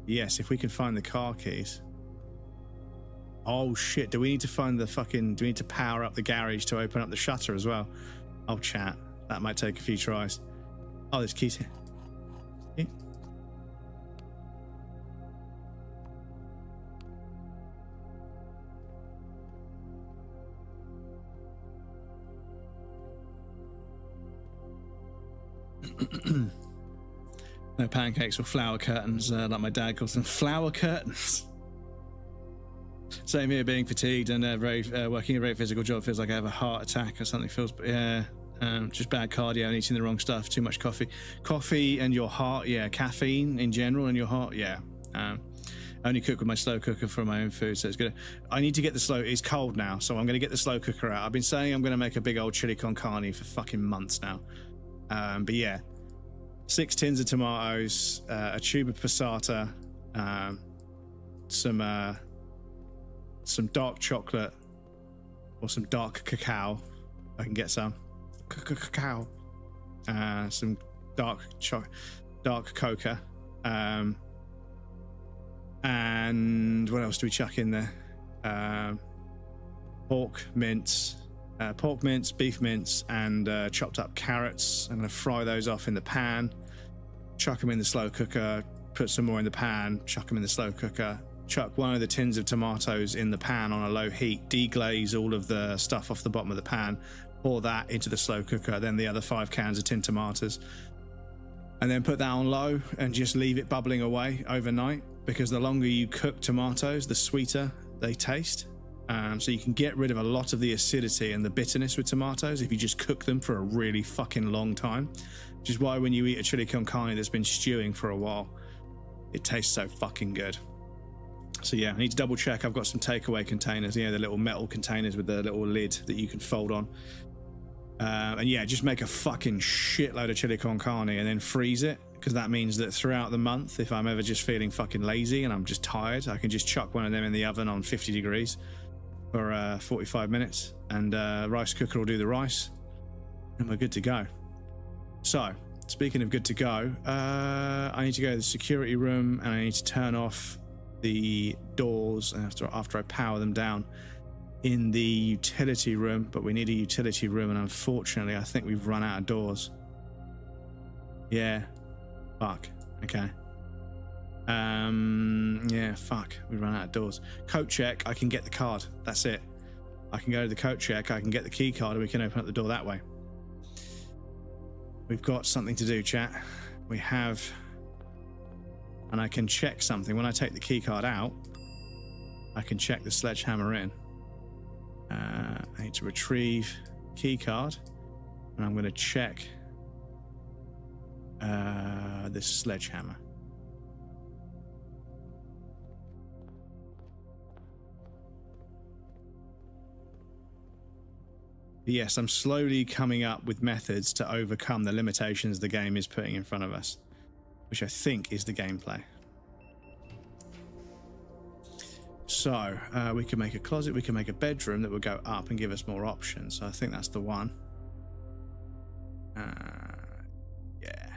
Yes, if we can find the car keys. Oh shit, do we need to find the fucking... Do we need to power up the garage to open up the shutter as well? Oh, chat. That might take a few tries. Oh, there's keys here. Yeah. No pancakes or flower curtains, like my dad calls them. Flower curtains. Same here, being fatigued and working a very physical job feels like I have a heart attack or something. Feels, yeah. Just bad cardio and eating the wrong stuff, too much coffee and your heart, yeah, caffeine in general and your heart, yeah. I only cook with my slow cooker for my own food, so it's good. I need to get it's cold now, so I'm going to get the slow cooker out. I've been saying I'm going to make a big old chili con carne for fucking months now. But yeah, 6 tins of tomatoes, a tube of passata, some dark chocolate or some dark cacao. I can get some. Cacao, some dark coca, and what else do we chuck in there? Pork mince, beef mince, and chopped up carrots. I'm going to fry those off in the pan, chuck them in the slow cooker, put some more in the pan, chuck them in the slow cooker, chuck one of the tins of tomatoes in the pan on a low heat, deglaze all of the stuff off the bottom of the pan, pour that into the slow cooker, then the other 5 cans of tin tomatoes, and then put that on low and just leave it bubbling away overnight, because the longer you cook tomatoes, the sweeter they taste. So you can get rid of a lot of the acidity and the bitterness with tomatoes if you just cook them for a really fucking long time, which is why when you eat a chili con carne that's been stewing for a while, it tastes so fucking good. So yeah, I need to double check. I've got some takeaway containers, you know, the little metal containers with the little lid that you can fold on. And yeah, just make a fucking shitload of chili con carne and then freeze it, because that means that throughout the month, if I'm ever just feeling fucking lazy and I'm just tired, I can just chuck one of them in the oven on 50 degrees for 45 minutes, and rice cooker will do the rice, and we're good to go. So, speaking of good to go, I need to go to the security room and I need to turn off the doors after I power them down in the utility room, but we need a utility room, and unfortunately I think we've run out of doors. Yeah, fuck. Okay. Yeah, fuck, we run out of doors. Coat check, I can get the card, that's it. I can go to the coat check, I can get the key card, and we can open up the door that way. We've got something to do, chat. We have and I can check something. When I take the key card out, I can check the sledgehammer in. I need to retrieve key card, and I'm going to check this sledgehammer. But yes, I'm slowly coming up with methods to overcome the limitations the game is putting in front of us, which I think is the gameplay. So we can make a closet, we can make a bedroom that would go up and give us more options. So I think that's the one. Yeah.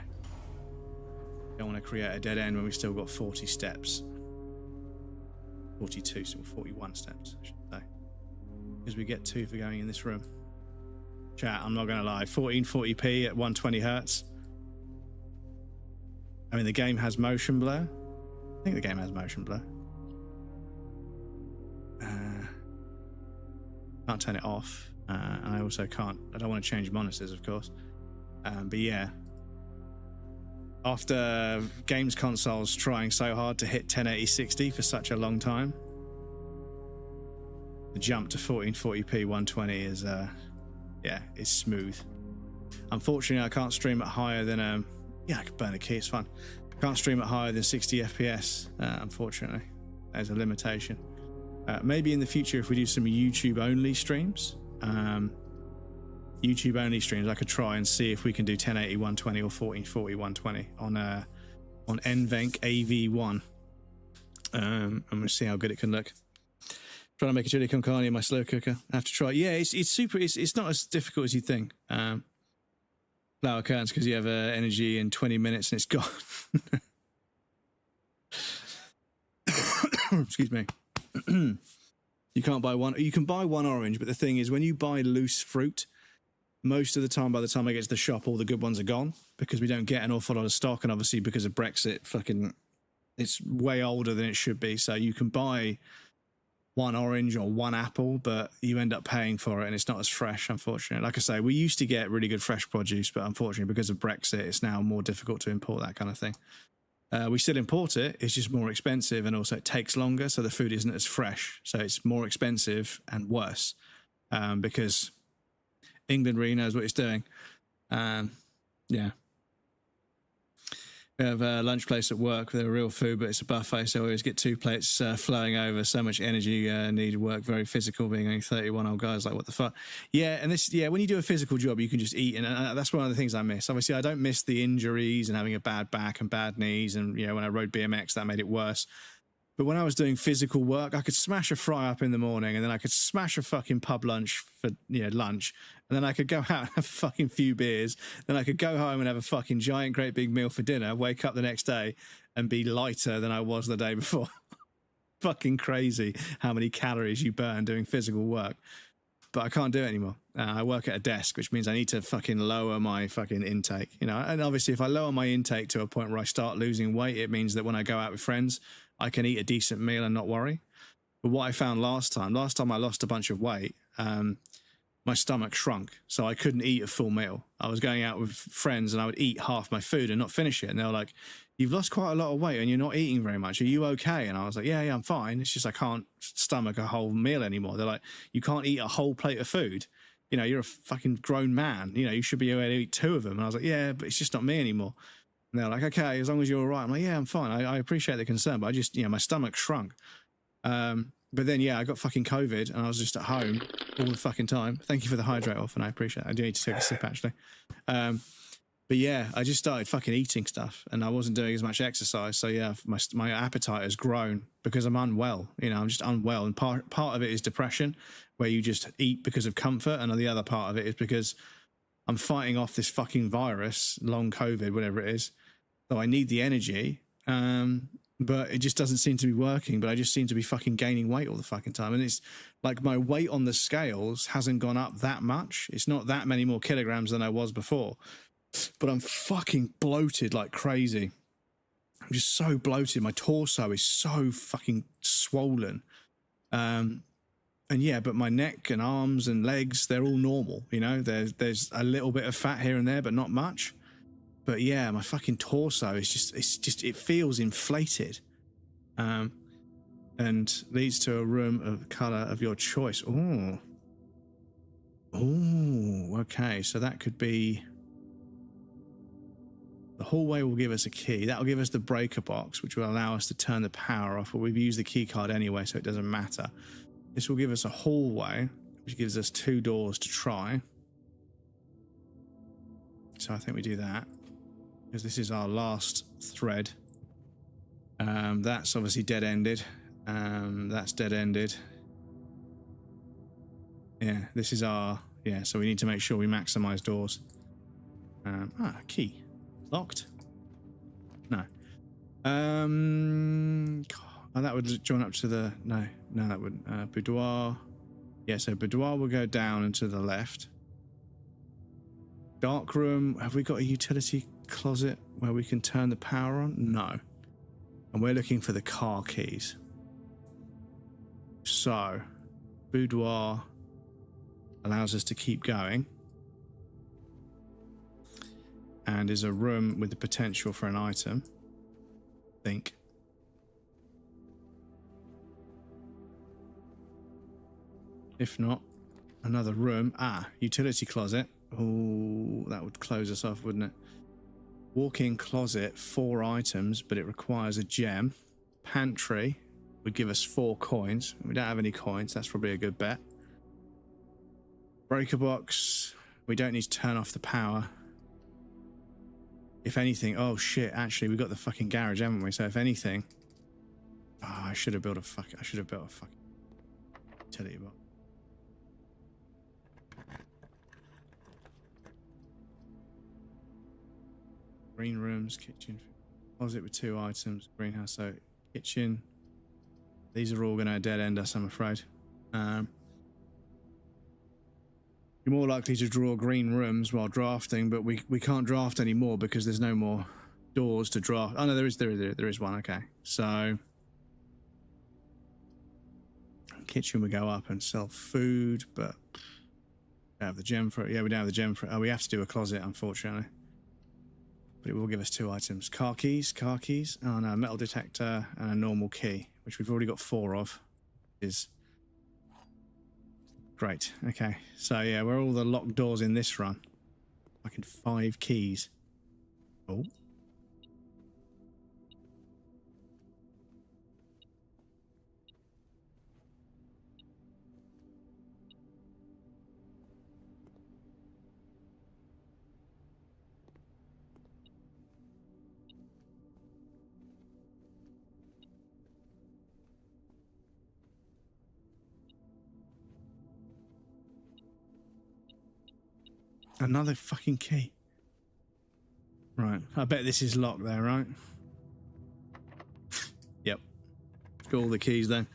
Don't want to create a dead end when we've still got 40 steps. 42, so 41 steps, I should say. Because we get 2 for going in this room. Chat, I'm not going to lie. 1440p at 120 hertz. I mean, the game has motion blur. I think the game has motion blur. Can't turn it off. And I also can't. I don't want to change monitors, of course. But yeah. After games consoles trying so hard to hit 1080 60 for such a long time, the jump to 1440p 120 is yeah, it's smooth. Unfortunately, I can't stream at higher than yeah, I could burn a key, it's fun. I can't stream at higher than 60 FPS, unfortunately. There's a limitation. Maybe in the future, if we do some YouTube only streams, I could try and see if we can do 1080 120 or 1440 120 on NVENC AV1. I'm gonna see how good it can look. Trying to make a chili con carne in my slow cooker. I have to try. Yeah, it's super. It's not as difficult as you think. Flower curtains because you have energy in 20 minutes and it's gone. Excuse me. You can't buy one. You can buy one orange, but the thing is, when you buy loose fruit, most of the time, by the time I get to the shop, all the good ones are gone because we don't get an awful lot of stock, and obviously because of Brexit, fucking, it's way older than it should be. So you can buy one orange or one apple, but you end up paying for it and it's not as fresh, unfortunately. Like I say, we used to get really good fresh produce, but unfortunately because of Brexit, it's now more difficult to import that kind of thing. We still import it, it's just more expensive, and also it takes longer, so the food isn't as fresh. So it's more expensive and worse because England really knows what it's doing. Yeah. We have a lunch place at work with a real food, but it's a buffet, so we always get 2 plates flowing over. So much energy needed, work, very physical, being only 31 old guys, like what the fuck. Yeah, and this, yeah, when you do a physical job, you can just eat, and that's one of the things I miss. Obviously, I don't miss the injuries and having a bad back and bad knees, and, you know, when I rode BMX, that made it worse. But when I was doing physical work, I could smash a fry up in the morning, and then I could smash a fucking pub lunch for, you know, lunch, and then I could go out and have a fucking few beers, then I could go home and have a fucking giant, great big meal for dinner, wake up the next day and be lighter than I was the day before. Fucking crazy how many calories you burn doing physical work. But I can't do it anymore. I work at a desk, which means I need to fucking lower my fucking intake, you know. And obviously, if I lower my intake to a point where I start losing weight, it means that when I go out with friends, I can eat a decent meal and not worry. But what I found last time I lost a bunch of weight, my stomach shrunk, so I couldn't eat a full meal. I was going out with friends and I would eat half my food and not finish it. And they were like, "You've lost quite a lot of weight and you're not eating very much. Are you okay?" And I was like, yeah, I'm fine. It's just I can't stomach a whole meal anymore. They're like, "You can't eat a whole plate of food. You know, you're a fucking grown man. You know, you should be able to eat 2 of them." And I was like, "Yeah, but it's just not me anymore." And they're like, "Okay, as long as you're all right." I'm like, "Yeah, I'm fine. I appreciate the concern, but I just, you know, my stomach shrunk." But then, yeah, I got fucking COVID and I was just at home all the fucking time. Thank you for the hydrate off, and I appreciate it. I do need to take a sip, actually. But yeah, I just started fucking eating stuff and I wasn't doing as much exercise. So yeah, my appetite has grown because I'm unwell. You know, I'm just unwell. And part of it is depression, where you just eat because of comfort. And the other part of it is because I'm fighting off this fucking virus, long COVID, whatever it is. So I need the energy. But it just doesn't seem to be working. But I just seem to be fucking gaining weight all the fucking time. And it's like my weight on the scales hasn't gone up that much. It's not that many more kilograms than I was before. But I'm fucking bloated like crazy. I'm just so bloated. My torso is so fucking swollen. And yeah, but my neck and arms and legs, they're all normal. You know, there's a little bit of fat here and there, but not much. But yeah, my fucking torso is it feels inflated. And leads to a room of color of your choice. Oh. Oh, okay. So that could be... The hallway will give us a key. That will give us the breaker box, which will allow us to turn the power off. But we've used the key card anyway, so it doesn't matter. This will give us a hallway, which gives us 2 doors to try. So I think we do that, because this is our last thread. That's obviously dead-ended. That's dead-ended. Yeah, this is our... Yeah, so we need to make sure we maximize doors. Key. Locked? No. Oh, that would join up to the... No, that wouldn't. Boudoir. Yeah, so boudoir will go down and to the left. Dark room. Have we got a utility closet where we can turn the power on? No. And we're looking for the car keys. So, boudoir allows us to keep going. And is a room with the potential for an item. I think. If not, another room. Utility closet. Oh, that would close us off, wouldn't it? Walk-in closet, 4 items, but it requires a gem. Pantry would give us 4 coins. We don't have any coins. That's probably a good bet. Breaker box. We don't need to turn off the power. If anything, oh shit, actually we got the fucking garage, haven't we? So if anything, I should have built a fucking utility box. Green rooms, kitchen, closet with 2 items, greenhouse, so kitchen. These are all going to dead end us, I'm afraid. You're more likely to draw green rooms while drafting, but we can't draft anymore because there's no more doors to draft. Oh no, there is one. Okay, so kitchen we go up and sell food, but we have the gem for it. Yeah, we don't have the gem for it. Oh, we have to do a closet, unfortunately. But it will give us 2 items. Car keys. Oh no, metal detector and a normal key, which we've already got 4 of. Is great. Okay, so yeah, where are all the locked doors in this run? Fucking 5 keys. Oh. Another fucking key. Right. I bet this is locked there, right? Yep. Got all the keys there.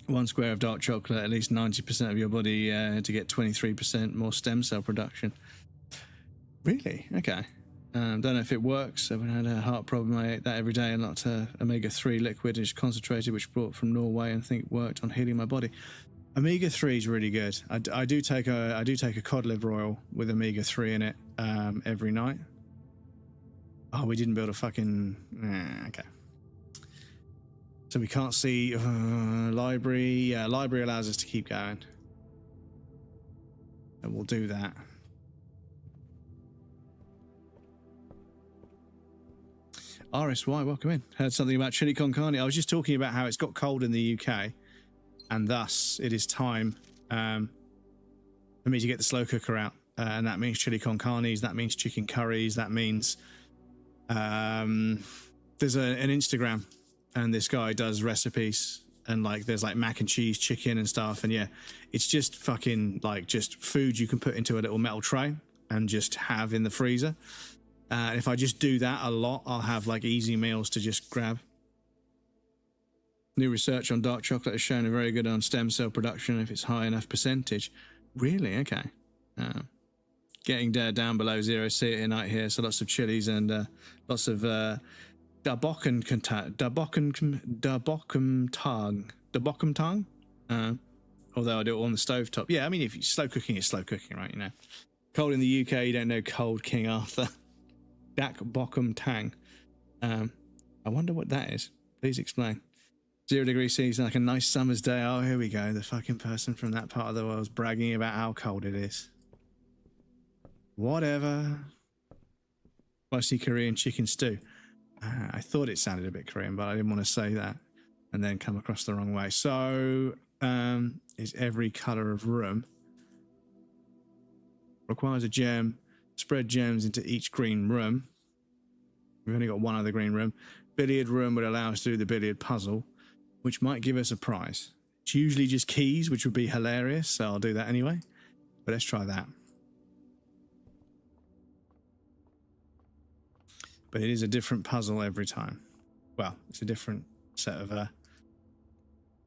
1 square of dark chocolate, at least 90% of your body to get 23% more stem cell production. Really? Okay. Don't know if it works. I've had a heart problem. I ate that every day, and not omega-3 liquid is concentrated, which brought from Norway, and I think worked on healing my body. Omega-3 is really good. I do take a cod liver oil with omega-3 in it every night. Oh, we didn't build a fucking... okay. So we can't see library. Yeah, library allows us to keep going. And we'll do that. RSY, welcome in. Heard something about chili con carne. I was just talking about how it's got cold in the UK. And thus, it is time for me to get the slow cooker out. And that means chili con carnes, that means chicken curries, that means... there's an Instagram, and this guy does recipes, and like there's like mac and cheese chicken and stuff, and yeah, it's just fucking like just food you can put into a little metal tray and just have in the freezer. And if I just do that a lot, I'll have like easy meals to just grab. New research on dark chocolate has shown a very good on stem cell production if it's high enough percentage. Really? Okay. Getting down below 0 C at night here, so lots of chilies and lots of dabockum tongue. Although I do it on the stovetop. Yeah, I mean, if you slow cooking is slow cooking, right? You know. Cold in the UK, you don't know cold, King Arthur. Dak Bockham Tang. I wonder what that is. Please explain. 0 degrees C is like a nice summer's day. Oh, here we go. The fucking person from that part of the world's bragging about how cold it is. Whatever. Spicy Korean chicken stew. I thought it sounded a bit Korean, but I didn't want to say that and then come across the wrong way. So, is every color of room. Requires a gem. Spread gems into each green room. We've only got one other green room. Billiard room would allow us to do the billiard puzzle, which might give us a prize. It's usually just keys, which would be hilarious, so I'll do that anyway. But let's try that. But it is a different puzzle every time. Well, it's a different set of...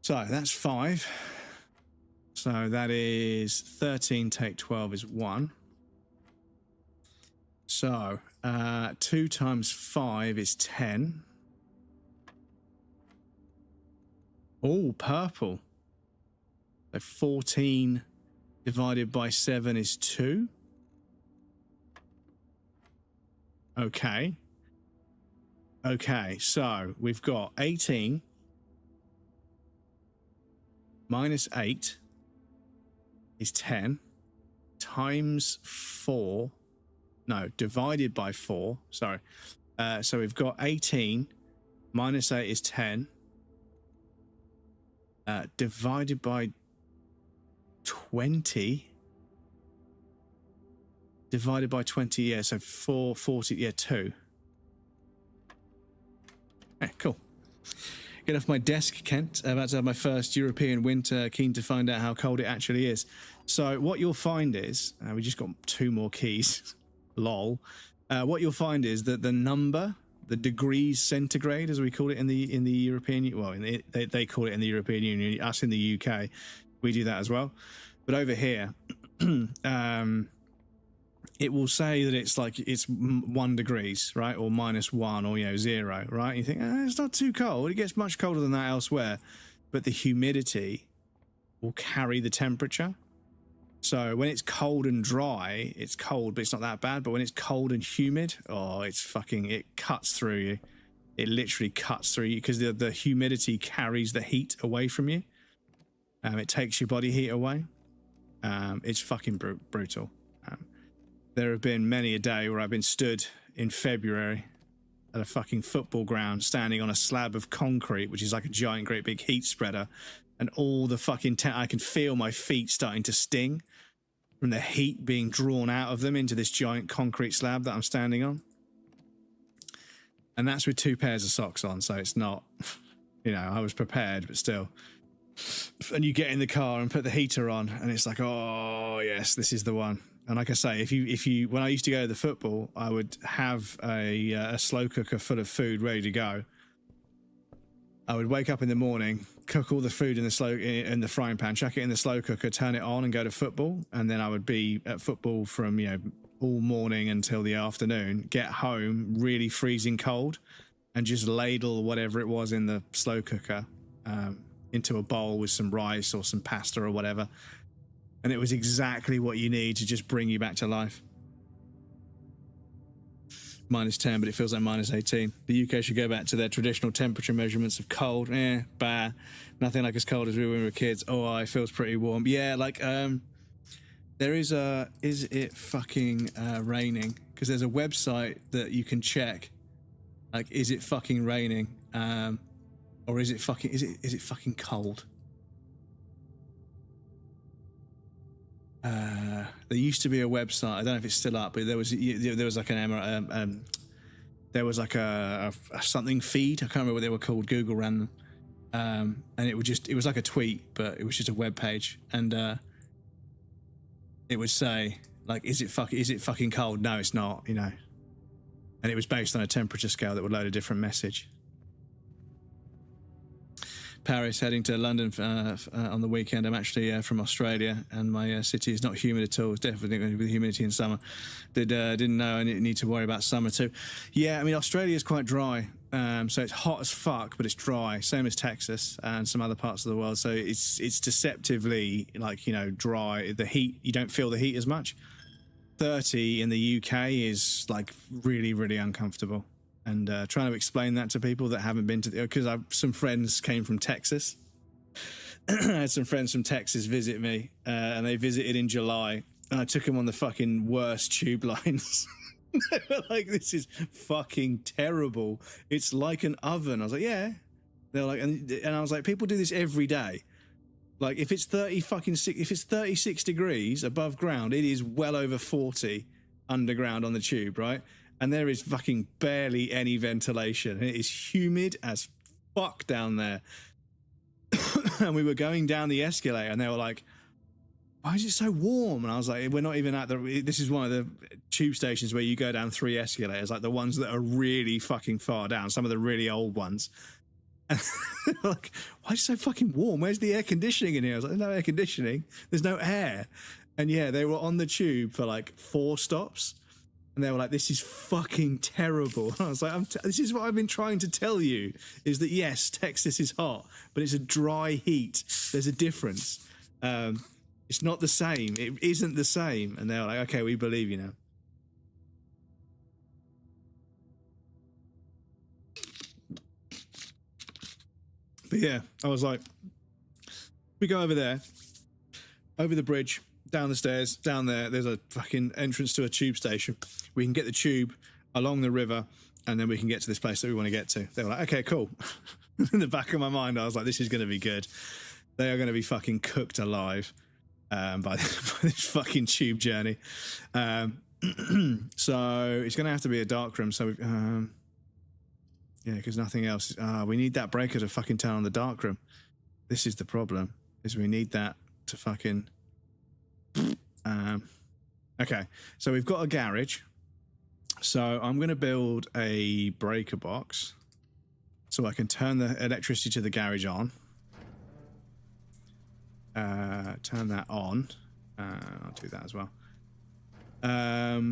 So that's 5. So that is 13 take 12 is 1. So 2 times 5 is 10. Oh, purple. So 14 divided by 7 is 2. Okay. Okay, so we've got 18 minus 8 is 10 times 4. No, divided by 4. Sorry. So we've got 18 minus 8 is 10. Divided by 20. Divided by 20, yeah, so 440, yeah, 2. Okay, cool. Get off my desk, Kent. About to have my first European winter. Keen to find out how cold it actually is. So what you'll find is, we just got 2 more keys. Lol. What you'll find is that the number, the degrees centigrade, as we call it in the European, well, they call it in the European Union. Us in the UK, we do that as well. But over here, it will say that it's like it's 1 degrees, right, or -1, or 0, right? You think it's not too cold. It gets much colder than that elsewhere, but the humidity will carry the temperature. So when it's cold and dry, it's cold, but it's not that bad. But when it's cold and humid, oh, it cuts through you. It literally cuts through you because the humidity carries the heat away from you. It takes your body heat away. It's fucking brutal. There have been many a day where I've been stood in February at a fucking football ground, standing on a slab of concrete, which is like a giant, great big heat spreader, and all the fucking I can feel my feet starting to sting from the heat being drawn out of them into this giant concrete slab that I'm standing on. And that's with 2 pairs of socks on, so it's not, I was prepared, but still. And you get in the car and put the heater on, and it's like, oh yes, this is the one. And like I say, if you, when I used to go to the football, I would have a slow cooker full of food ready to go. I would wake up in the morning, cook all the food in the frying pan, chuck it in the slow cooker, turn it on, and go to football. And then I would be at football from all morning until the afternoon. Get home really freezing cold, and just ladle whatever it was in the slow cooker into a bowl with some rice or some pasta or whatever. And it was exactly what you need to just bring you back to life. -10, but it feels like -18. The UK should go back to their traditional temperature measurements of cold. Bah. Nothing like as cold as we were when we were kids. Oh, it feels pretty warm. Yeah, like, there is it fucking raining? Because there's a website that you can check. Like, is it fucking raining? Or is it fucking cold? There used to be a website. I don't know if it's still up, but there was like there was like a something feed. I can't remember what they were called. Google ran them, and it was like a tweet, but it was just a web page, and it would say like, is it fucking cold? No, it's not. And it was based on a temperature scale that would load a different message. Paris, heading to London on the weekend. I'm actually from Australia, and my city is not humid at all. It's definitely going to be humidity in summer. Didn't know I need to worry about summer too. Yeah, I mean, Australia is quite dry, so it's hot as fuck, but it's dry. Same as Texas and some other parts of the world. So it's deceptively dry. The heat, you don't feel the heat as much. 30 in the UK is like really, really uncomfortable. And trying to explain that to people that haven't been to because some friends came from Texas. I had some friends from Texas visit me, and they visited in July, and I took them on the fucking worst tube lines. They were like, "This is fucking terrible. It's like an oven." I was like, "Yeah." They're like, and I was like, "People do this every day. Like, if it's 36 degrees above ground, it is well over 40 underground on the tube, right? And there is fucking barely any ventilation. It is humid as fuck down there." And we were going down the escalator, and they were like, "Why is it so warm?" And I was like, "We're not even at this is one of the tube stations where you go down 3 escalators, like the ones that are really fucking far down, some of the really old ones." And they're like, "Why is it so fucking warm? Where's the air conditioning in here?" I was like, "There's no air conditioning. There's no air." And yeah, they were on the tube for like 4 stops. And they were like, "This is fucking terrible." And I was like, "This is what I've been trying to tell you, is that yes, Texas is hot, but it's a dry heat. There's a difference. It's not the same. It isn't the same." And they were like, "Okay, we believe you now." But yeah, I was like, we go over there, over the bridge, down the stairs, down there's a fucking entrance to a tube station. We can get the tube along the river, and then we can get to this place that we want to get to. They were like, "Okay, cool." In the back of my mind, I was like, this is going to be good. They are going to be fucking cooked alive by this fucking tube journey. So it's going to have to be a dark room. So yeah, because nothing else. We need that breaker to fucking turn on the dark room. This is the problem, is we need that to fucking... okay, so we've got a garage. So I'm going to build a breaker box so I can turn the electricity to the garage on. Turn that on. I'll do that as well.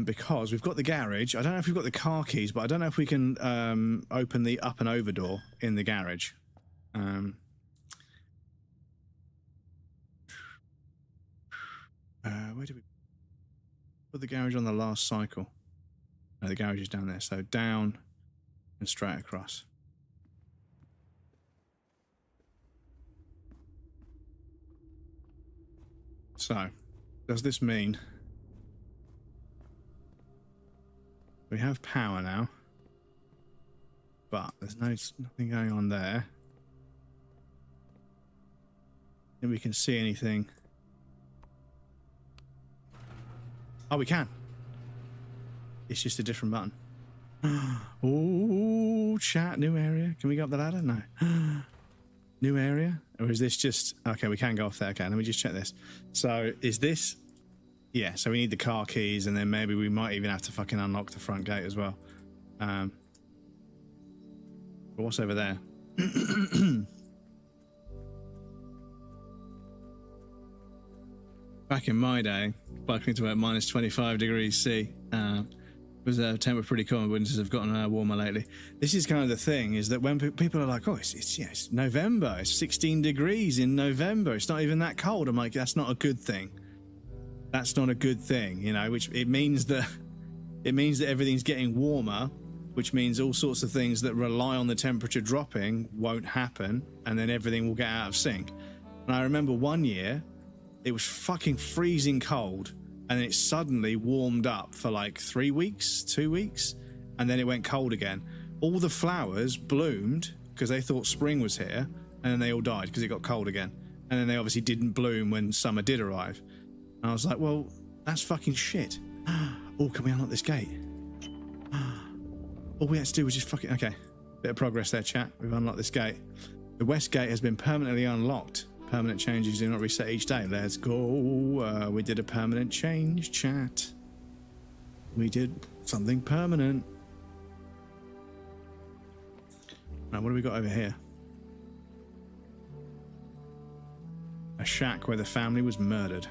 Because we've got the garage. I don't know if we've got the car keys, but I don't know if we can open the up and over door in the garage. Where did we put the garage on the last cycle? No, the garage is down there. So down and straight across. So, does this mean we have power now, but there's nothing going on there? And we can see anything. Oh, we can. It's just a different button. Oh, chat, new area. Can we go up the ladder? No. New area? Or is this just... Okay, we can go off there. Okay, let me just check this. So, is this... Yeah, so we need the car keys, and then maybe we might even have to fucking unlock the front gate as well. But what's over there? Back in my day, cycling to about minus 25 degrees C, was a temperature pretty common. Winters have gotten warmer lately. This is kind of the thing, is that when people are like, "Oh, it's November, it's 16 degrees in November, it's not even that cold." I'm like, that's not a good thing. That's not a good thing, you know, which it means that everything's getting warmer, which means all sorts of things that rely on the temperature dropping won't happen, and then everything will get out of sync. And I remember one year, it was fucking freezing cold, and it suddenly warmed up for like 3 weeks, 2 weeks, and then it went cold again. All the flowers bloomed because they thought spring was here, and then they all died because it got cold again. And then they obviously didn't bloom when summer did arrive. And I was like, well, that's fucking shit. Oh, can we unlock this gate? All we had to do was just fucking... Okay, bit of progress there, chat. We've unlocked this gate. The west gate has been permanently unlocked. Permanent changes do not reset each day. Let's go. We did a permanent change, chat. We did something permanent. Now, what do we got over here? A shack where the family was murdered.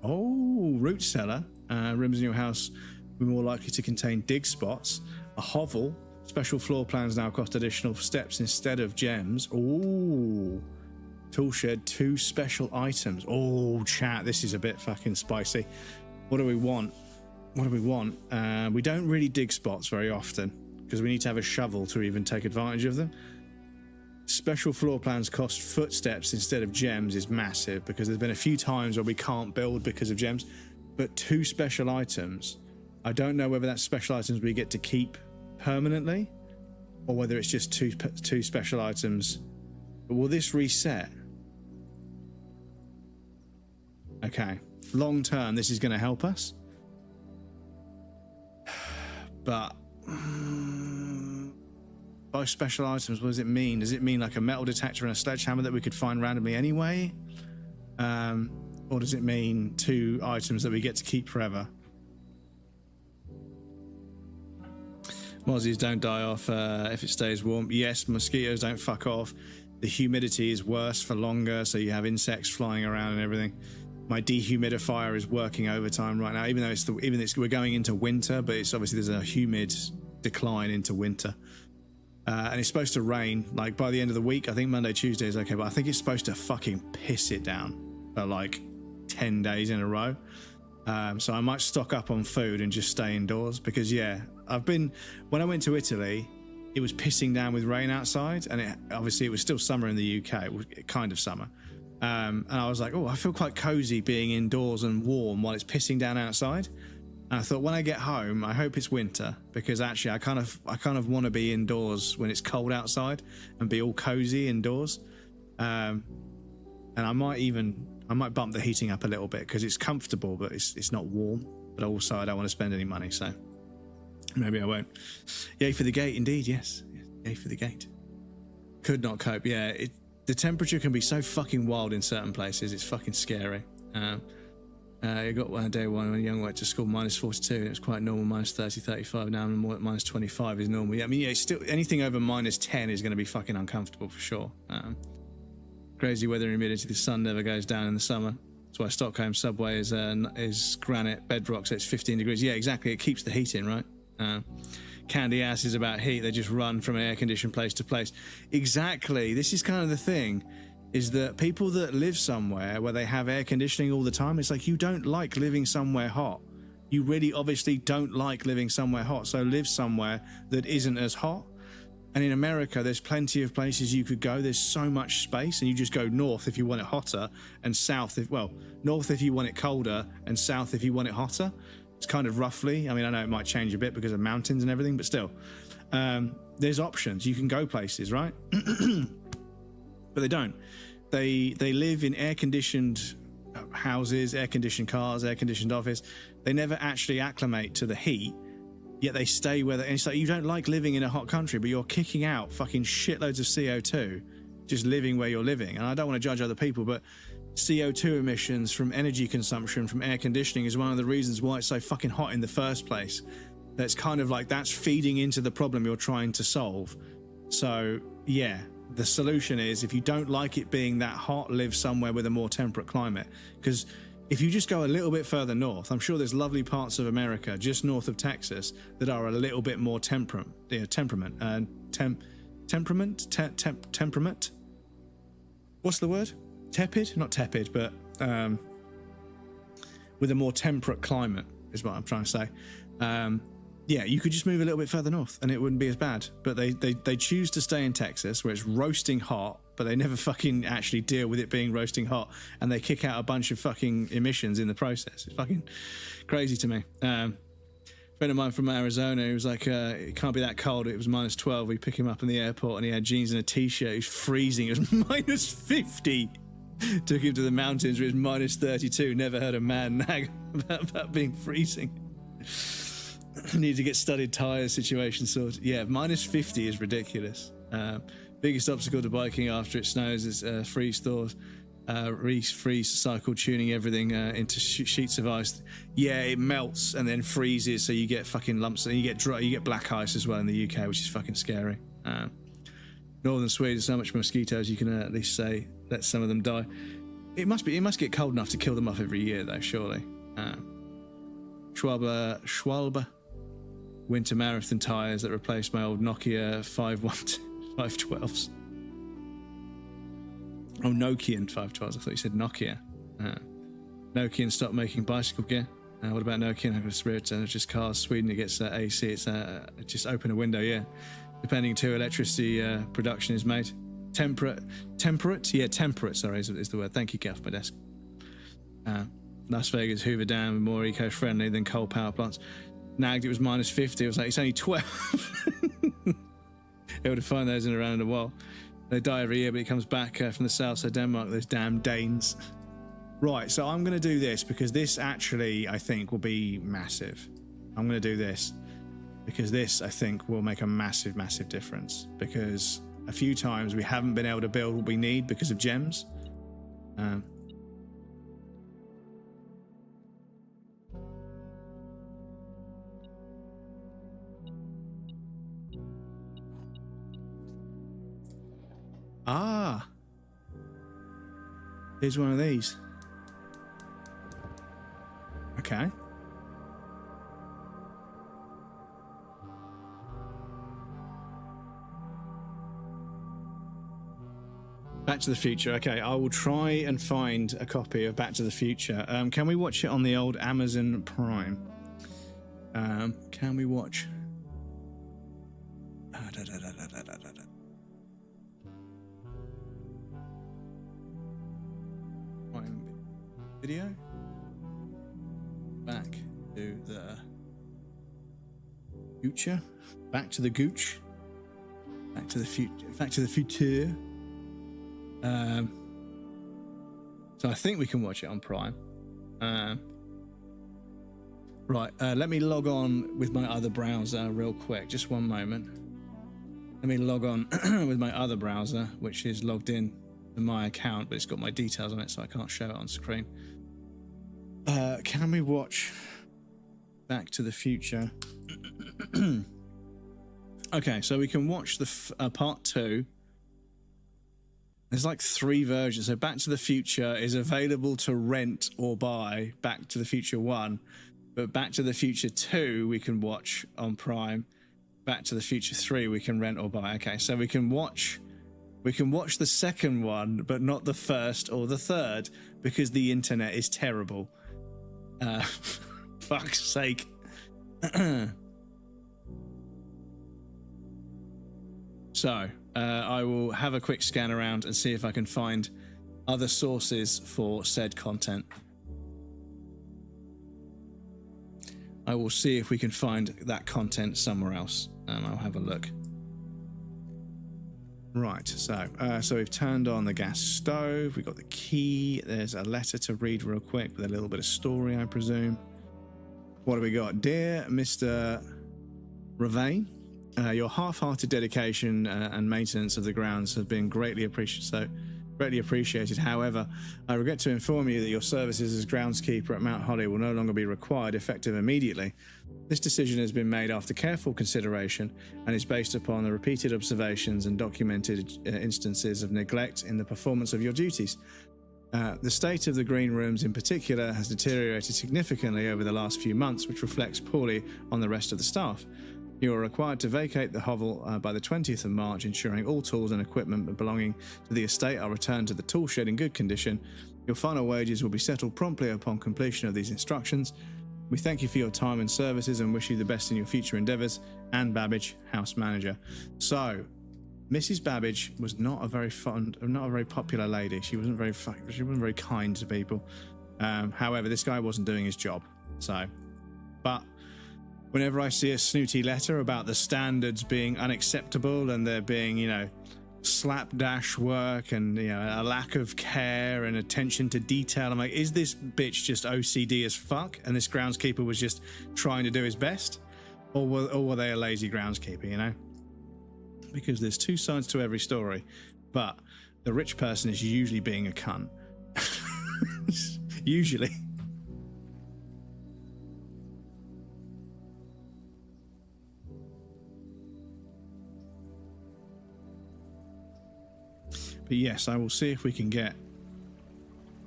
Oh, root cellar. Rooms in your house will be more likely to contain dig spots. A hovel. Special floor plans now cost additional steps instead of gems. Ooh. Tool shed, 2 special items. Oh, chat, this is a bit fucking spicy. What do we want? What do we want? We don't really dig spots very often because we need to have a shovel to even take advantage of them. Special floor plans cost footsteps instead of gems is massive because there's been a few times where we can't build because of gems. But 2 special items, I don't know whether that's special items we get to keep permanently or whether it's just two special items. But will this reset? Okay, long term this is going to help us, but by special items, what does it mean? Does it mean like a metal detector and a sledgehammer that we could find randomly anyway, or does it mean 2 items that we get to keep forever? Mozzies don't die off if it stays warm. Yes, mosquitoes don't fuck off. The humidity is worse for longer, so you have insects flying around and everything. My dehumidifier is working overtime right now, even though we're going into winter, but it's obviously there's a humid decline into winter, and it's supposed to rain like by the end of the week. I think Monday, Tuesday is okay, but I think it's supposed to fucking piss it down for like 10 days in a row. So I might stock up on food and just stay indoors because when I went to Italy, it was pissing down with rain outside, and obviously it was still summer in the UK, it was kind of summer. And I was like, oh, I feel quite cozy being indoors and warm while it's pissing down outside. And I thought when I get home, I hope it's winter because actually I kind of want to be indoors when it's cold outside and be all cozy indoors. And I might bump the heating up a little bit because it's comfortable, but it's not warm. But also I don't want to spend any money, so maybe I won't. Yay for the gate, indeed. Yes, yay for the gate. Could not cope. Yeah, the temperature can be so fucking wild in certain places. It's fucking scary. I got one day when young went to school -42. And it was quite normal, -30, 35. Now I'm at -25 is normal. Yeah, I mean, yeah, it's still anything over -10 is going to be fucking uncomfortable for sure. Crazy weather and humidity. The sun never goes down in the summer. That's why Stockholm subway is granite bedrock, so it's 15 degrees. Yeah, exactly. It keeps the heat in, right? Candy ass is about heat. They just run from an air-conditioned place to place. Exactly. This is kind of the thing, is that people that live somewhere where they have air conditioning all the time, it's like you don't like living somewhere hot. You really obviously don't like living somewhere hot, so live somewhere that isn't as hot. And in America, there's plenty of places you could go. There's so much space, and you just go north if you want it hotter, and south north if you want it colder, and south if you want it hotter. It's kind of roughly. I mean, I know it might change a bit because of mountains and everything, but still, there's options. You can go places, right? But they don't. They live in air-conditioned houses, air-conditioned cars, air-conditioned office. They never actually acclimate to the heat, yet they stay where and it's like you don't like living in a hot country, but you're kicking out fucking shitloads of CO2 just living where you're living. And I don't want to judge other people, but CO2 emissions from energy consumption from air conditioning is one of the reasons why it's so fucking hot in the first place. That's kind of like that's feeding into the problem you're trying to solve. So yeah, the solution is if you don't like it being that hot, live somewhere with a more temperate climate. Because if you just go a little bit further north, I'm sure there's lovely parts of America just north of Texas that are a little bit more temperament. What's the word? Tepid? Not tepid, but with a more temperate climate is what I'm trying to say. Yeah, you could just move a little bit further north and it wouldn't be as bad. But they choose to stay in Texas where it's roasting hot, but they never fucking actually deal with it being roasting hot, and they kick out a bunch of fucking emissions in the process. It's fucking crazy to me. A friend of mine from Arizona, he was like, it can't be that cold. It was -12. We pick him up in the airport and he had jeans and a t-shirt. He was freezing. It was -50. Took him to the mountains where it was -32. Never heard a man nag about being freezing. Need to get studded tyres situation sorted. Yeah, -50 is ridiculous. Biggest obstacle to biking after it snows is freeze thaws. Freeze cycle tuning everything into sheets of ice. Yeah, it melts and then freezes, so you get fucking lumps and you get dry. You get black ice as well in the UK, which is fucking scary. Northern Sweden, so much mosquitoes you can at least say let some of them die. It must get cold enough to kill them off every year though, surely. Schwalbe winter marathon tires that replaced my old Nokia 512s. Oh, Nokian 512s. I thought you said Nokia. Nokian stopped making bicycle gear. What about Nokian? I've got a spirit, just cars. Sweden, it gets AC. It's just open a window, yeah. Depending to electricity production is made. Temperate, yeah, temperate, sorry, is the word. Thank you, get off my desk. Las Vegas, Hoover Dam, more eco-friendly than coal power plants. Nagged, it was minus 50. I was like, it's only 12. Able to find those in around the wall. They die every year, but it comes back from the south, so Denmark, those damn Danes. Right, so I'm going to do this because this actually, I think, will be massive. I'm going to do this because this, I think, will make a massive, massive difference. Because a few times we haven't been able to build what we need because of gems. Ah, here's one of these. Okay. Back to the Future. Okay, I will try and find a copy of Back to the Future. Can we watch it on the old Amazon Prime? Can we watch? Prime Video. Back to the Future. Back to the Gooch. Back to the Future. Back to the Future. So I think we can watch it on Prime. Right, let me log on with my other browser real quick. Just one moment. Let me log on with my other browser, which is logged in to my account, but it's got my details on it, so I can't show it on screen. Can we watch Back to the Future? Okay, so we can watch the part 2. There's like 3 versions. So Back to the Future is available to rent or buy. Back to the Future 1. But Back to the Future 2 we can watch on Prime. Back to the Future 3 we can rent or buy. Okay, so we can watch the second one, but not the first or the third, because the internet is terrible. Fuck's sake. So, I will have a quick scan around and see if I can find other sources for said content. I will see if we can find that content somewhere else. I'll have a look. Right, so we've turned on the gas stove. We've got the key. There's a letter to read real quick with a little bit of story, I presume. What do we got? Dear Mr. Ravane, your half-hearted dedication and maintenance of the grounds have been greatly appreciated. However, I regret to inform you that your services as groundskeeper at Mount Holly will no longer be required, effective immediately. This decision has been made after careful consideration and is based upon the repeated observations and documented instances of neglect in the performance of your duties. The state of the green rooms in particular has deteriorated significantly over the last few months, which reflects poorly on the rest of the staff. You are required to vacate the hovel by the 20th of March, ensuring all tools and equipment belonging to the estate are returned to the tool shed in good condition. Your final wages will be settled promptly upon completion of these instructions. We thank you for your time and services and wish you the best in your future endeavours. Anne Babbage, house manager. So, Mrs. Babbage was not a very popular lady. She wasn't very kind to people. However, this guy wasn't doing his job. But whenever I see a snooty letter about the standards being unacceptable and there being, slapdash work and, a lack of care and attention to detail, I'm like, is this bitch just OCD as fuck? And this groundskeeper was just trying to do his best? Or were they a lazy groundskeeper, Because there's 2 sides to every story, but the rich person is usually being a cunt. Usually. But yes, I will see if we can get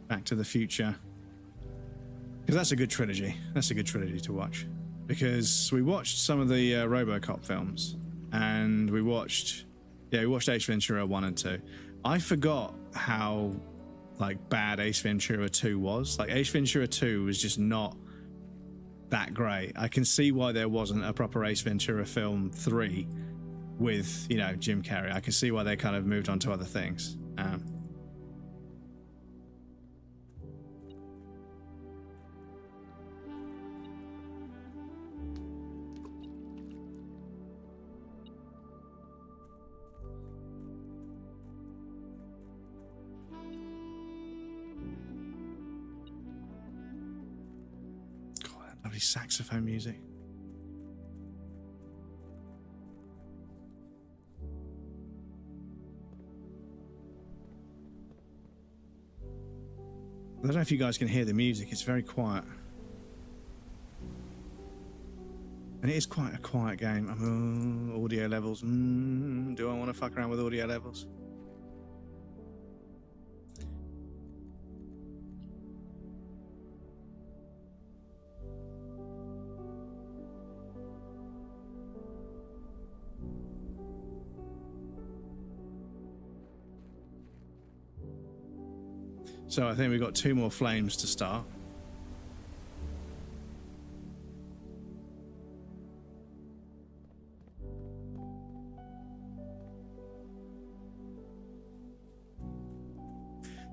Back to the Future, because that's a good trilogy. That's a good trilogy to watch. Because we watched some of the RoboCop films, and we watched Ace Ventura 1 and 2. I forgot how like bad Ace Ventura 2 was. Like Ace Ventura 2 was just not that great. I can see why there wasn't a proper Ace Ventura film 3 with, you know, Jim Carrey. I can see why they kind of moved on to other things. Lovely saxophone music. I don't know if you guys can hear the music. It's very quiet. And it is quite a quiet game. Audio levels. Do I want to fuck around with audio levels? So I think we've got 2 more flames to start.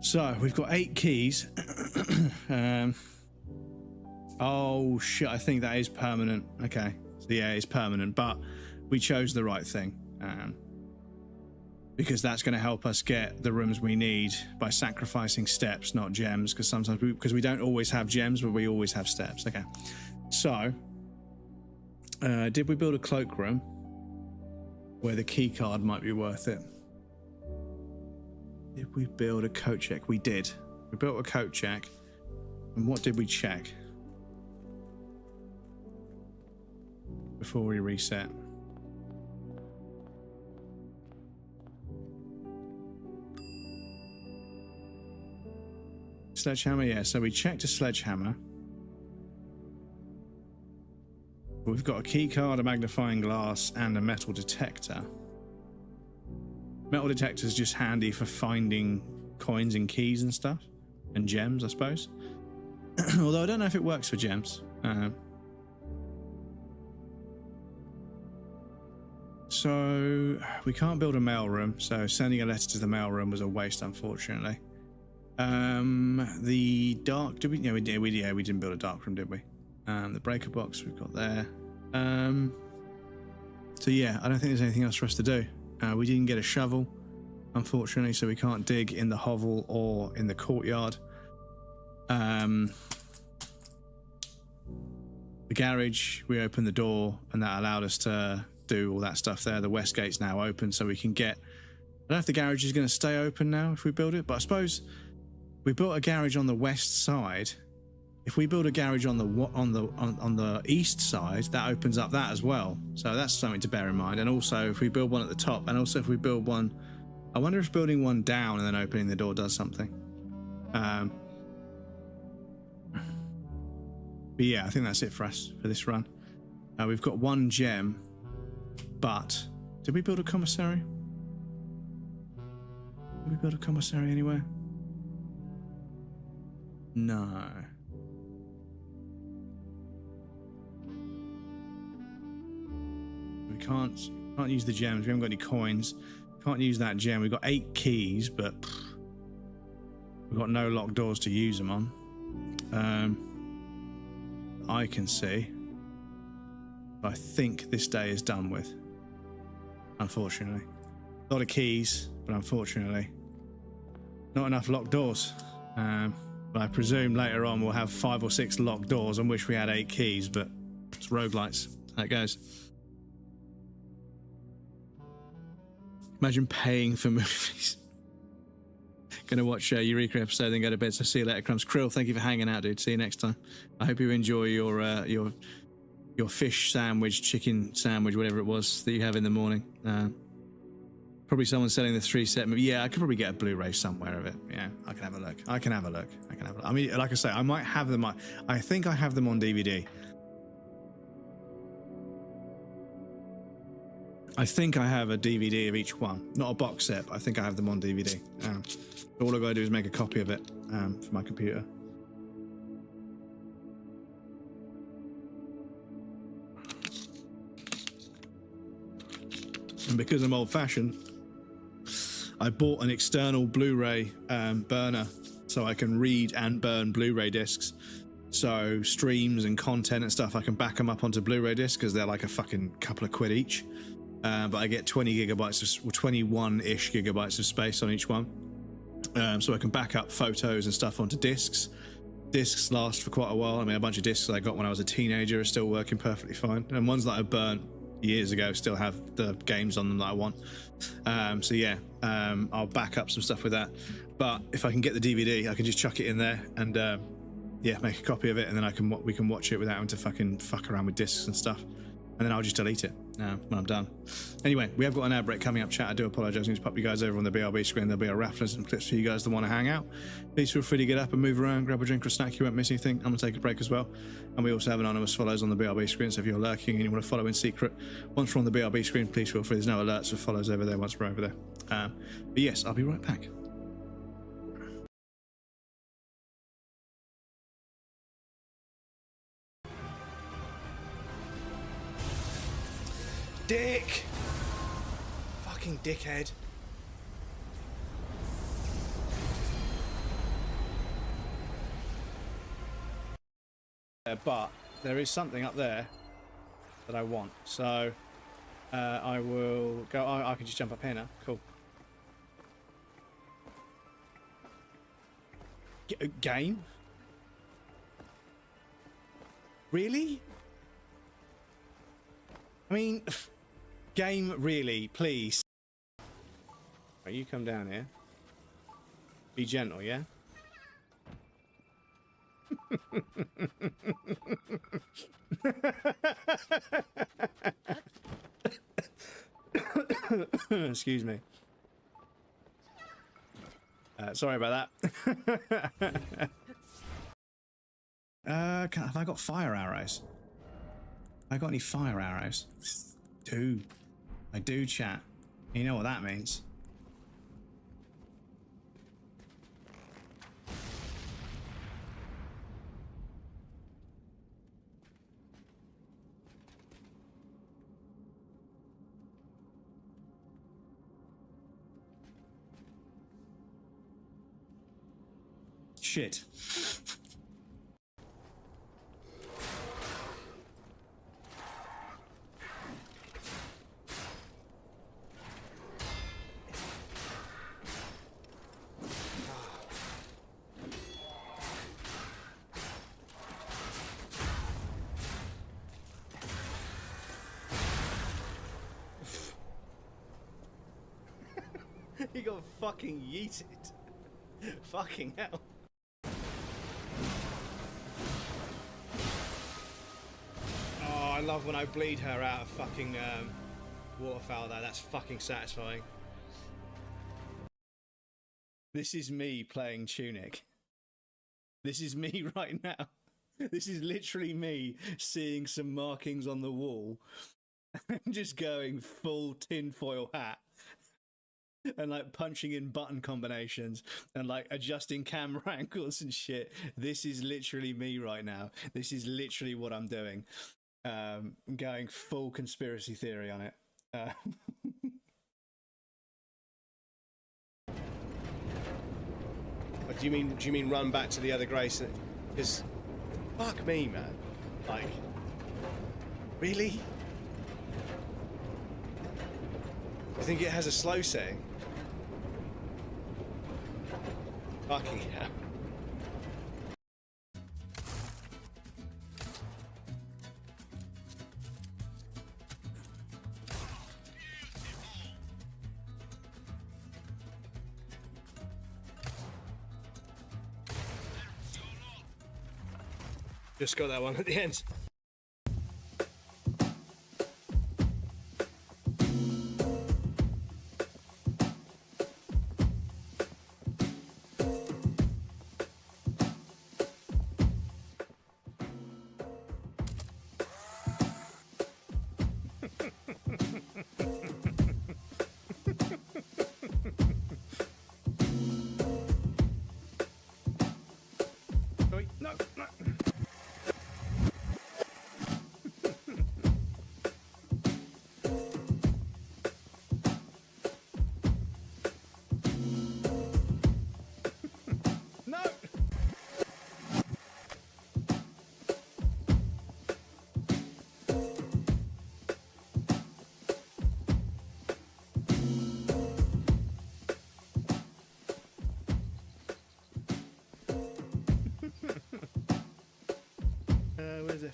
So we've got 8 keys. Oh shit, I think that is permanent. Okay, so yeah, it's permanent, but we chose the right thing. Because that's going to help us get the rooms we need by sacrificing steps, not gems, because sometimes we don't always have gems, but we always have steps. Okay, so did we build a cloakroom where the key card might be worth it? Did we build a coat check? We did. We built a coat check. And what did we check before we reset? Sledgehammer, yeah. So we checked a sledgehammer. We've got a key card, a magnifying glass, and a metal detector. Metal detector is just handy for finding coins and keys and stuff, and gems, I suppose. Although I don't know if it works for gems. So we can't build a mailroom, so sending a letter to the mailroom was a waste, unfortunately. The dark, did we? No, we didn't build a dark room, did we? The breaker box we've got there. So yeah, I don't think there's anything else for us to do. We didn't get a shovel, unfortunately, so we can't dig in the hovel or in the courtyard. The garage, we opened the door and that allowed us to do all that stuff there. The west gate's now open, so we can get. I don't know if the garage is going to stay open now if we build it, but I suppose we built a garage on the west side. If we build a garage on the east side, that opens up that as well. So that's something to bear in mind. And also, if we build one at the top, and also if we build one, I wonder if building one down and then opening the door does something. But yeah, I think that's it for us for this run. We've got 1 gem, but did we build a commissary? Did we build a commissary anywhere? No. We can't use the gems. We haven't got any coins. Can't use that gem. We've got 8 keys, but we've got no locked doors to use them on. I can see. I think this day is done with. Unfortunately. A lot of keys, but unfortunately not enough locked doors. But I presume later on we'll have 5 or 6 locked doors and wish we had 8 keys, but it's roguelites. How it goes. Imagine paying for movies. Gonna watch Eureka episode, then go to bed. So see you later, Crumbs. Krill, thank you for hanging out, dude. See you next time. I hope you enjoy your fish sandwich, chicken sandwich, whatever it was that you have in the morning. Probably someone selling the 3-set movie. Yeah, I could probably get a Blu-ray somewhere of it. Yeah, I can have a look. I can have a look. I mean, like I say, I might have them. I think I have them on DVD. I think I have a DVD of each one. Not a box set, but I think I have them on DVD. All I've got to do is make a copy of it for my computer. And because I'm old-fashioned, I bought an external Blu-ray burner so I can read and burn Blu-ray discs. So streams and content and stuff, I can back them up onto Blu-ray discs because they're like a fucking couple of quid each. But I get 20 gigabytes of, 21-ish gigabytes of space on each one. So I can back up photos and stuff onto discs. Discs last for quite a while. I mean, a bunch of discs I got when I was a teenager are still working perfectly fine. And ones that I burnt years ago still have the games on them that I want. So yeah, I'll back up some stuff with that. But if I can get the DVD, I can just chuck it in there and yeah, make a copy of it, and then we can watch it without having to fucking fuck around with discs and stuff. And then I'll just delete it when I'm done. Anyway, we have got an ad break coming up, chat. I do apologise. I need to pop you guys over on the BRB screen. There'll be a raffle and some clips for you guys that want to hang out. Please feel free to get up and move around, grab a drink or a snack. You won't miss anything. I'm going to take a break as well. And we also have anonymous follows on the BRB screen, so if you're lurking and you want to follow in secret, once we're on the BRB screen, please feel free. There's no alerts for follows over there once we're over there. But yes, I'll be right back. Dick! Fucking dickhead. But there is something up there that I want, so I will go. I can just jump up here now. Cool. Game? Really? I mean, game, really, please. Right, you come down here. Be gentle, yeah? Excuse me. Sorry about that. Have I got fire arrows? I got any fire arrows? I do, chat. You know what that means. Shit. He got fucking yeeted. Fucking hell. Oh, I love when I bleed her out of fucking waterfowl though. That's fucking satisfying. This is me playing Tunic. This is me right now. This is literally me seeing some markings on the wall and just going full tinfoil hat. And like punching in button combinations and like adjusting camera angles and shit. This is literally me right now. This is literally what I'm doing. Going full conspiracy theory on it. But do you mean run back to the other Grace? Because fuck me, man. Like, really? You think it has a slow setting? Fucking hell. Just got that one at the end.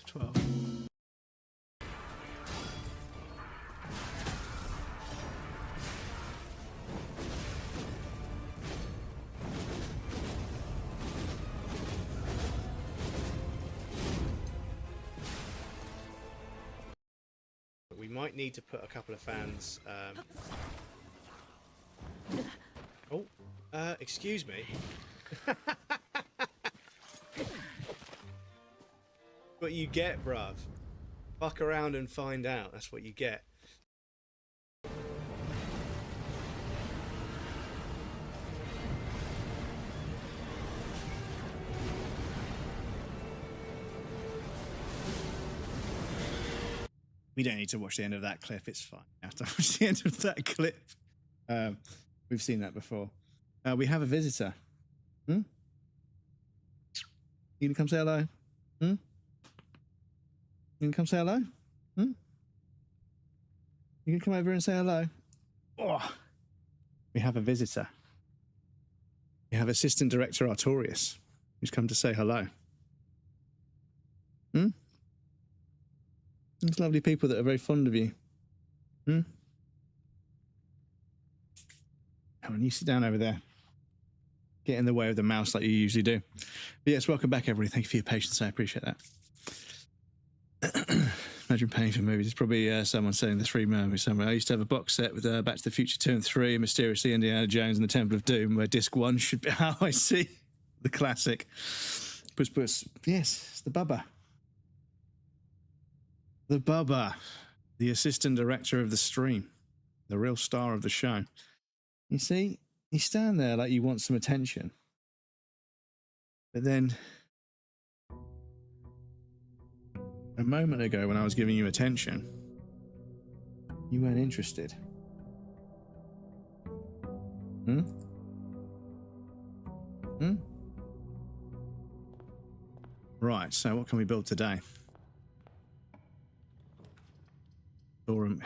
12. We might need to put a couple of fans. Excuse me. What you get, bruv. Fuck around and find out. That's what you get. We don't need to watch the end of that clip. It's fine. We have to watch the end of that clip. We've seen that before. We have a visitor. You gonna come say hello? You gonna come say hello? You gonna come over and say hello? Oh, we have a visitor. We have Assistant Director Artorius, who's come to say hello. There's lovely people that are very fond of you. Come on, you sit down over there. Get in the way of the mouse like you usually do. But yes, welcome back, everybody. Thank you for your patience. I appreciate that. Imagine paying for movies. It's probably someone saying The Three Mermaids somewhere. I used to have a box set with Back to the Future 2 and 3, Mysteriously Indiana Jones and the Temple of Doom, where disc 1 should be how I see the classic. Puss Puss. Yes, it's the Bubba. The Bubba, the assistant director of the stream, the real star of the show. You see, you stand there like you want some attention, but then a moment ago when I was giving you attention, you weren't interested. Right, so what can we build today? Storeroom.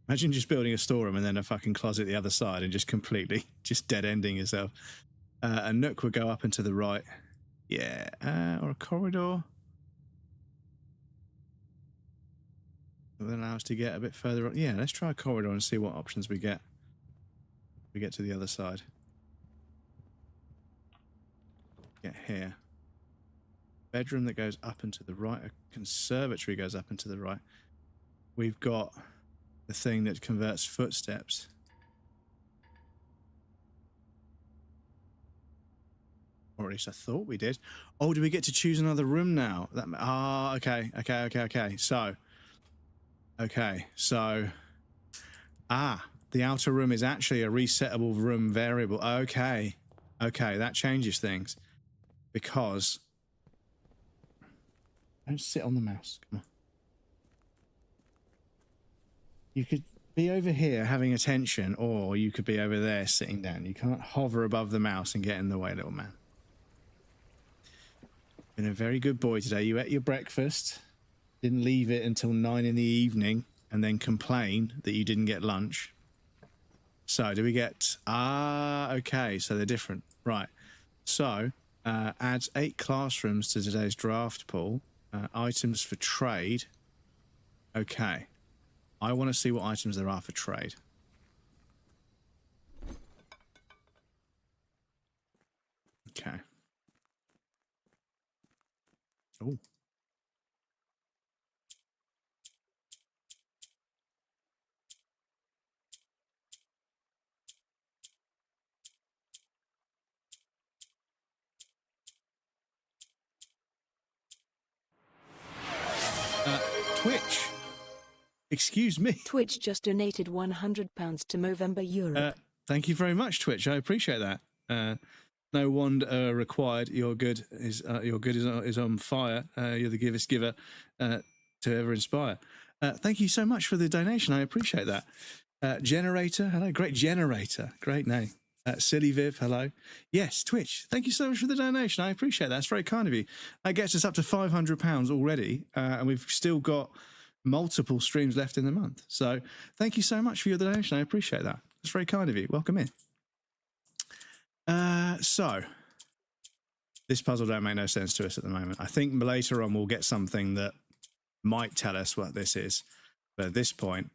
Imagine just building a storeroom and then a fucking closet the other side and just completely just dead ending yourself. A nook would go up and to the right. Yeah, or a corridor. That would allow us to get a bit further on. Yeah, let's try a corridor and see what options we get. We get to the other side. Get here. Bedroom that goes up and to the right. A conservatory goes up and to the right. We've got the thing that converts footsteps. Or at least I thought we did. Oh, do we get to choose another room now? Okay. So, the outer room is actually a resettable room variable. Okay, that changes things. Because, don't sit on the mouse, come on. You could be over here having attention, or you could be over there sitting down. You can't hover above the mouse and get in the way, little man. Been a very good boy today. You ate your breakfast, didn't leave it until 9 in the evening, and then complain that you didn't get lunch. So, do we get... okay, so they're different. Right. So, adds 8 classrooms to today's draft pool. Items for trade. Okay. I want to see what items there are for trade. Okay. Oh. Twitch. Excuse me. Twitch just donated £100 to Movember Europe. Thank you very much, Twitch. I appreciate that. No wand required. Your good is on fire. You're the givest giver to ever inspire. Thank you so much for the donation. I appreciate that. Generator, hello. Great Generator. Great name. Silly Viv, hello. Yes, Twitch. Thank you so much for the donation. I appreciate that. That's very kind of you. That gets us up to £500 already, and we've still got multiple streams left in the month. So thank you so much for your donation. I appreciate that. That's very kind of you. Welcome in. So this puzzle don't make no sense to us at the moment. I think later on we'll get something that might tell us what this is. But at this point,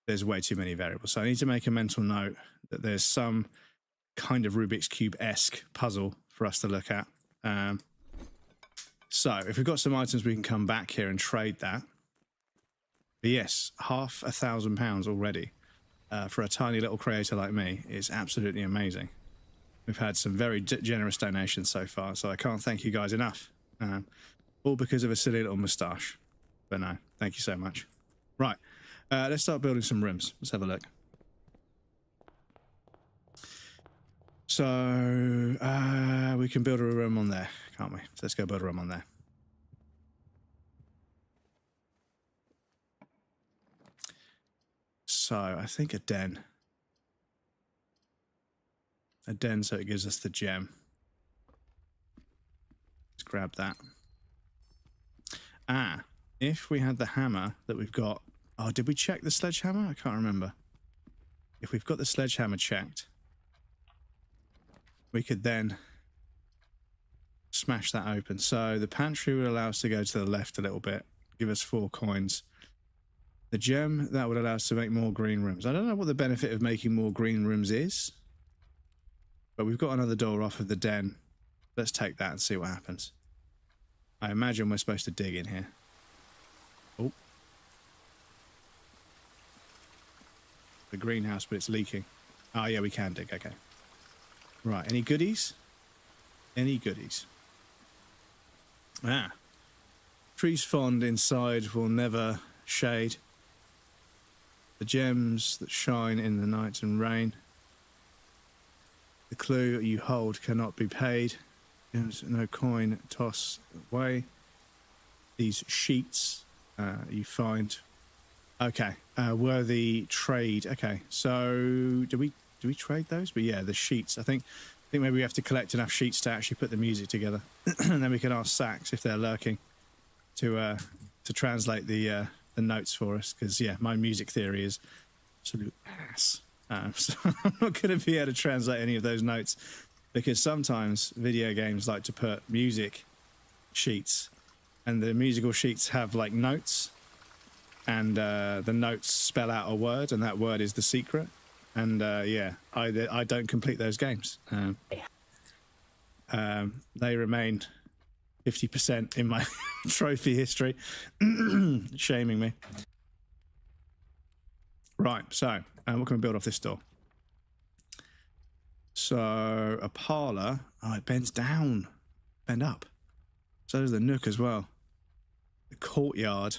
there's way too many variables. So I need to make a mental note that there's some kind of Rubik's Cube-esque puzzle for us to look at. So if we've got some items, we can come back here and trade that. But yes, £5,000 already for a tiny little creator like me is absolutely amazing. We've had some very generous donations so far, so I can't thank you guys enough. All because of a silly little moustache. But no, thank you so much. Right, let's start building some rooms. Let's have a look. So we can build a room on there, can't we? So let's go build a room on there. So I think a den. A den so it gives us the gem. Let's grab that. Ah, if we had the hammer that we've got... Oh, did we check the sledgehammer? I can't remember. If we've got the sledgehammer checked, we could then smash that open. So the pantry would allow us to go to the left a little bit, give us 4 coins. The gem, that would allow us to make more green rooms. I don't know what the benefit of making more green rooms is, but we've got another door off of the den. Let's take that and see what happens. I imagine we're supposed to dig in here. Oh. The greenhouse, but it's leaking. Oh, yeah, we can dig. Okay. Right, any goodies? Any goodies? Ah. Trees fond inside will never shade. The gems that shine in the night and rain. The clue you hold cannot be paid. There's no coin toss away. These sheets you find. Okay, worthy trade. Okay, so do we trade those? But yeah, the sheets. I think maybe we have to collect enough sheets to actually put the music together, and then we can ask Sax if they're lurking to translate the notes for us. Because yeah, my music theory is absolute ass. So I'm not going to be able to translate any of those notes because sometimes video games like to put music sheets, and the musical sheets have like notes, and the notes spell out a word, and that word is the secret. And yeah, I don't complete those games. They remain 50% in my trophy history, shaming me. Right, so what can we build off this door? So a parlour. Oh, it bends down, bend up. So does the nook as well. The courtyard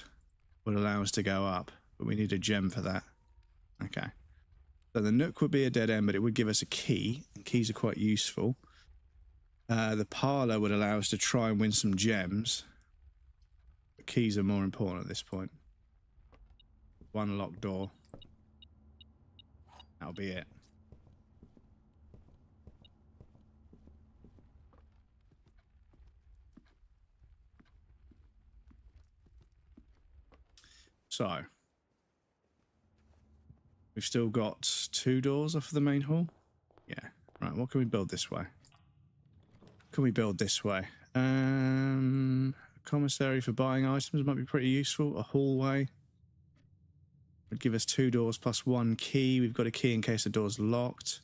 would allow us to go up, but we need a gem for that. Okay. So the nook would be a dead end, but it would give us a key, and keys are quite useful. The parlour would allow us to try and win some gems. But keys are more important at this point. One locked door. That'll be it. So, we've still got 2 doors off of the main hall. Yeah. Right, what can we build this way? Can we build this way? A commissary for buying items might be pretty useful. A hallway would give us 2 doors plus 1 key. We've got a key in case the door's locked.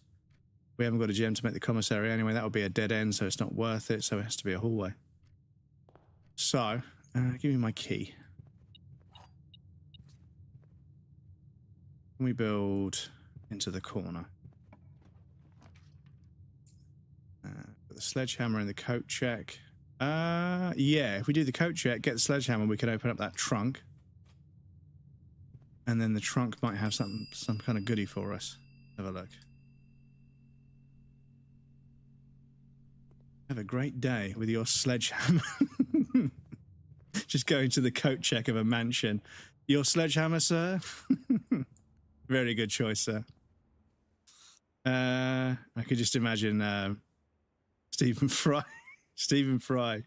We haven't got a gem to make the commissary anyway. That would be a dead end, so it's not worth it. So it has to be a hallway. So, give me my key. Can we build into the corner? The sledgehammer and the coat check. Yeah, if we do the coat check, get the sledgehammer, we can open up that trunk. And then the trunk might have some kind of goodie for us. Have a look. Have a great day with your sledgehammer. Just going to the coat check of a mansion. Your sledgehammer, sir? Very good choice, sir. I could just imagine Stephen Fry. Stephen Fry.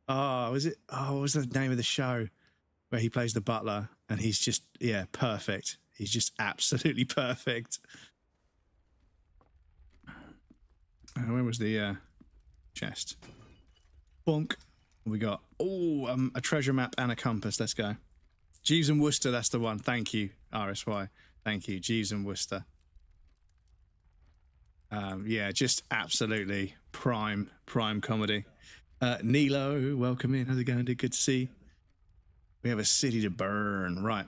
Oh, was it? Oh, what was the name of the show where he plays the butler and he's just, yeah, perfect. He's just absolutely perfect. Where was the chest? Bonk. We got a treasure map and a compass. Let's go. Jeeves and Worcester, that's the one. Thank you, RSY. Thank you, Jeeves and Worcester. Yeah, just absolutely prime comedy. Nilo, welcome in. How's it going, dude? Good to see you. We have a city to burn. Right.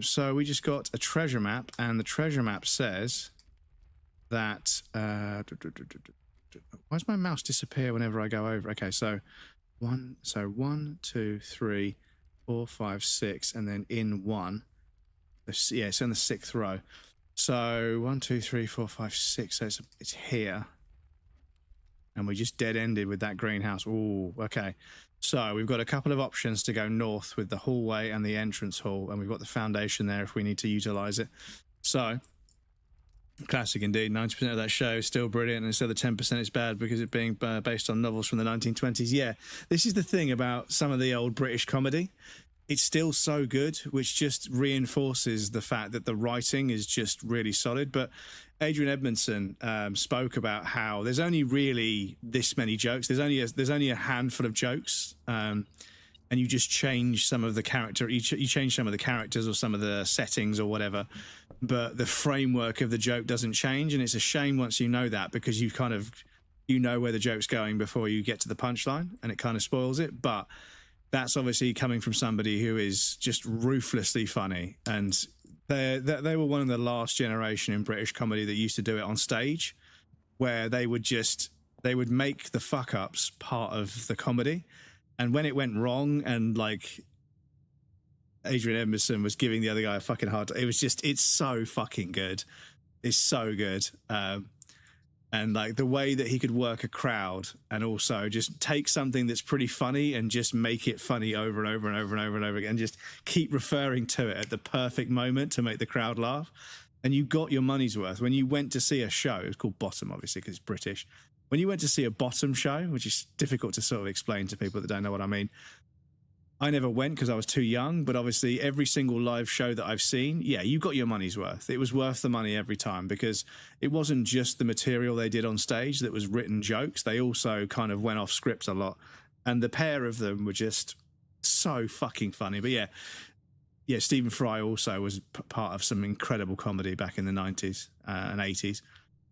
So we just got a treasure map, and the treasure map says that... why does my mouse disappear whenever I go over? Okay, so 1, 2, 3, 4, 5, 6, and then in 1. Yeah, it's in the 6th row. So 1, 2, 3, 4, 5, 6. So it's here. And we just dead-ended with that greenhouse. Ooh, okay. So we've got a couple of options to go north with the hallway and the entrance hall, and we've got the foundation there if we need to utilize it. So, classic indeed. 90% of that show is still brilliant, and instead of 10% it's bad because it's being based on novels from the 1920s. Yeah, this is the thing about some of the old British comedy. It's still so good, which just reinforces the fact that the writing is just really solid. But Adrian Edmondson spoke about how there's only really this many jokes. There's only a handful of jokes, and you just change some of the character. You change some of the characters or some of the settings or whatever. But the framework of the joke doesn't change, and it's a shame once you know that, because you know where the joke's going before you get to the punchline, and it kind of spoils it. But that's obviously coming from somebody who is just ruthlessly funny, and they were one of the last generation in British comedy that used to do it on stage, where they would make the fuck ups part of the comedy, and when it went wrong, and like Adrian Edmondson was giving the other guy a fucking hard time, it's so fucking good. It's so good. And like the way that he could work a crowd and also just take something that's pretty funny and just make it funny over and over and over and over and over again, and just keep referring to it at the perfect moment to make the crowd laugh. And you got your money's worth. When you went to see a show, it was called Bottom, obviously, because it's British. When you went to see a Bottom show, which is difficult to sort of explain to people that don't know what I mean, I never went because I was too young, but obviously every single live show that I've seen, yeah, you got your money's worth. It was worth the money every time, because it wasn't just the material they did on stage that was written jokes. They also kind of went off script a lot. And the pair of them were just so fucking funny. But yeah, Stephen Fry also was part of some incredible comedy back in the 90s and 80s.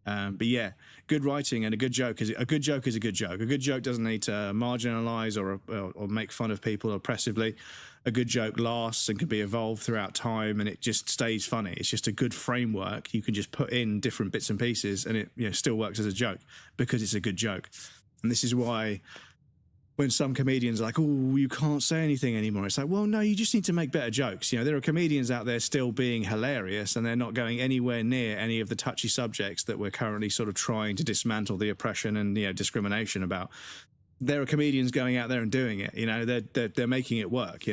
But yeah, good writing and a good joke is a good joke. A good joke doesn't need to marginalize or make fun of people oppressively. A good joke lasts and can be evolved throughout time, and it just stays funny. It's just a good framework. You can just put in different bits and pieces, and it still works as a joke because it's a good joke. And this is why when some comedians are like, oh, you can't say anything anymore, it's like, well, no, you just need to make better jokes. There are comedians out there still being hilarious, and they're not going anywhere near any of the touchy subjects that we're currently sort of trying to dismantle the oppression and discrimination about. There are comedians going out there and doing it. They're making it work.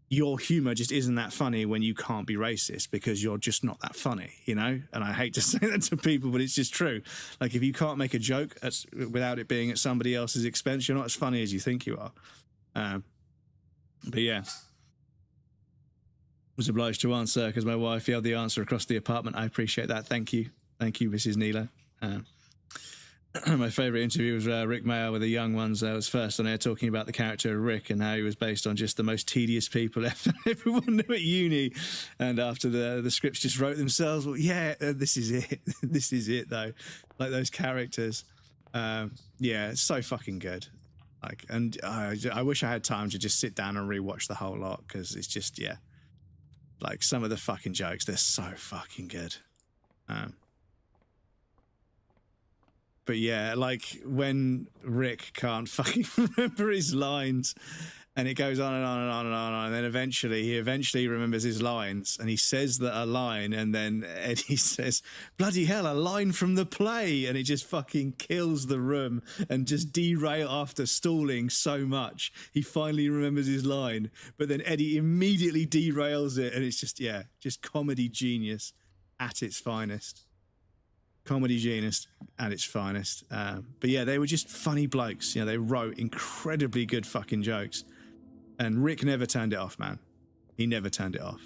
Your humor just isn't that funny when you can't be racist, because you're just not that funny, And I hate to say that to people, but it's just true. Like, if you can't make a joke without it being at somebody else's expense, you're not as funny as you think you are. But yeah, was obliged to answer because my wife yelled the answer across the apartment. I appreciate that. Thank you, Mrs. Neela. My favourite interview was Rick Mayer with the young ones. I was first on air talking about the character of Rick and how he was based on just the most tedious people everyone knew at uni. And after the scripts just wrote themselves, well, yeah, this is it. This is it, though. Like those characters. Yeah, it's so fucking good. And I wish I had time to just sit down and rewatch the whole lot, because it's just, yeah. Like, some of the fucking jokes, they're so fucking good. But yeah, like when Rick can't fucking remember his lines, and it goes on and on and on and on, and then he eventually remembers his lines, and he says that a line, and then Eddie says, bloody hell, a line from the play, and it just fucking kills the room, and just derail after stalling so much. He finally remembers his line, but then Eddie immediately derails it, and it's just, yeah, just comedy genius at its finest. Comedy genius at its finest. But yeah, they were just funny blokes. They wrote incredibly good fucking jokes. And Rick never turned it off, man. He never turned it off.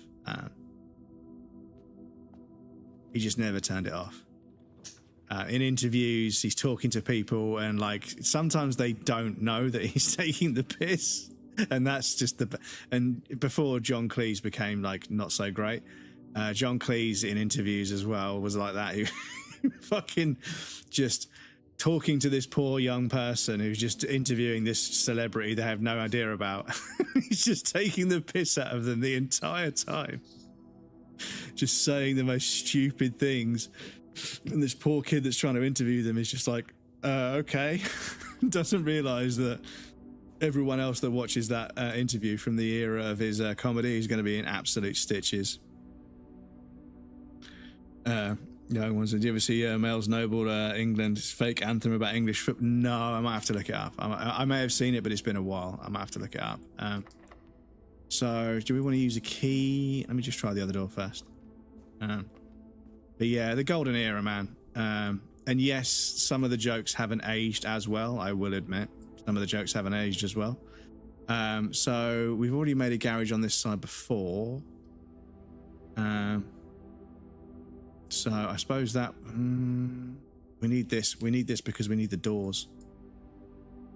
He just never turned it off. In interviews, he's talking to people, and like sometimes they don't know that he's taking the piss, and that's just and before John Cleese became like not so great, John Cleese in interviews as well was like that. He fucking just talking to this poor young person who's just interviewing this celebrity they have no idea about. He's just taking the piss out of them the entire time, just saying the most stupid things. And this poor kid that's trying to interview them is just like, okay. Doesn't realize that everyone else that watches that interview from the era of his comedy is going to be in absolute stitches. Young ones, did you ever see Males Noble England's fake anthem about English football? No, I might have to look it up. I may have seen it, but it's been a while. I might have to look it up. So do we want to use a key? Let me just try the other door first. But yeah, the golden era, man. And yes, some of the jokes haven't aged as well, I will admit. Some of the jokes haven't aged as well. So we've already made a garage on this side before. So I suppose that we need this. We need this because we need the doors.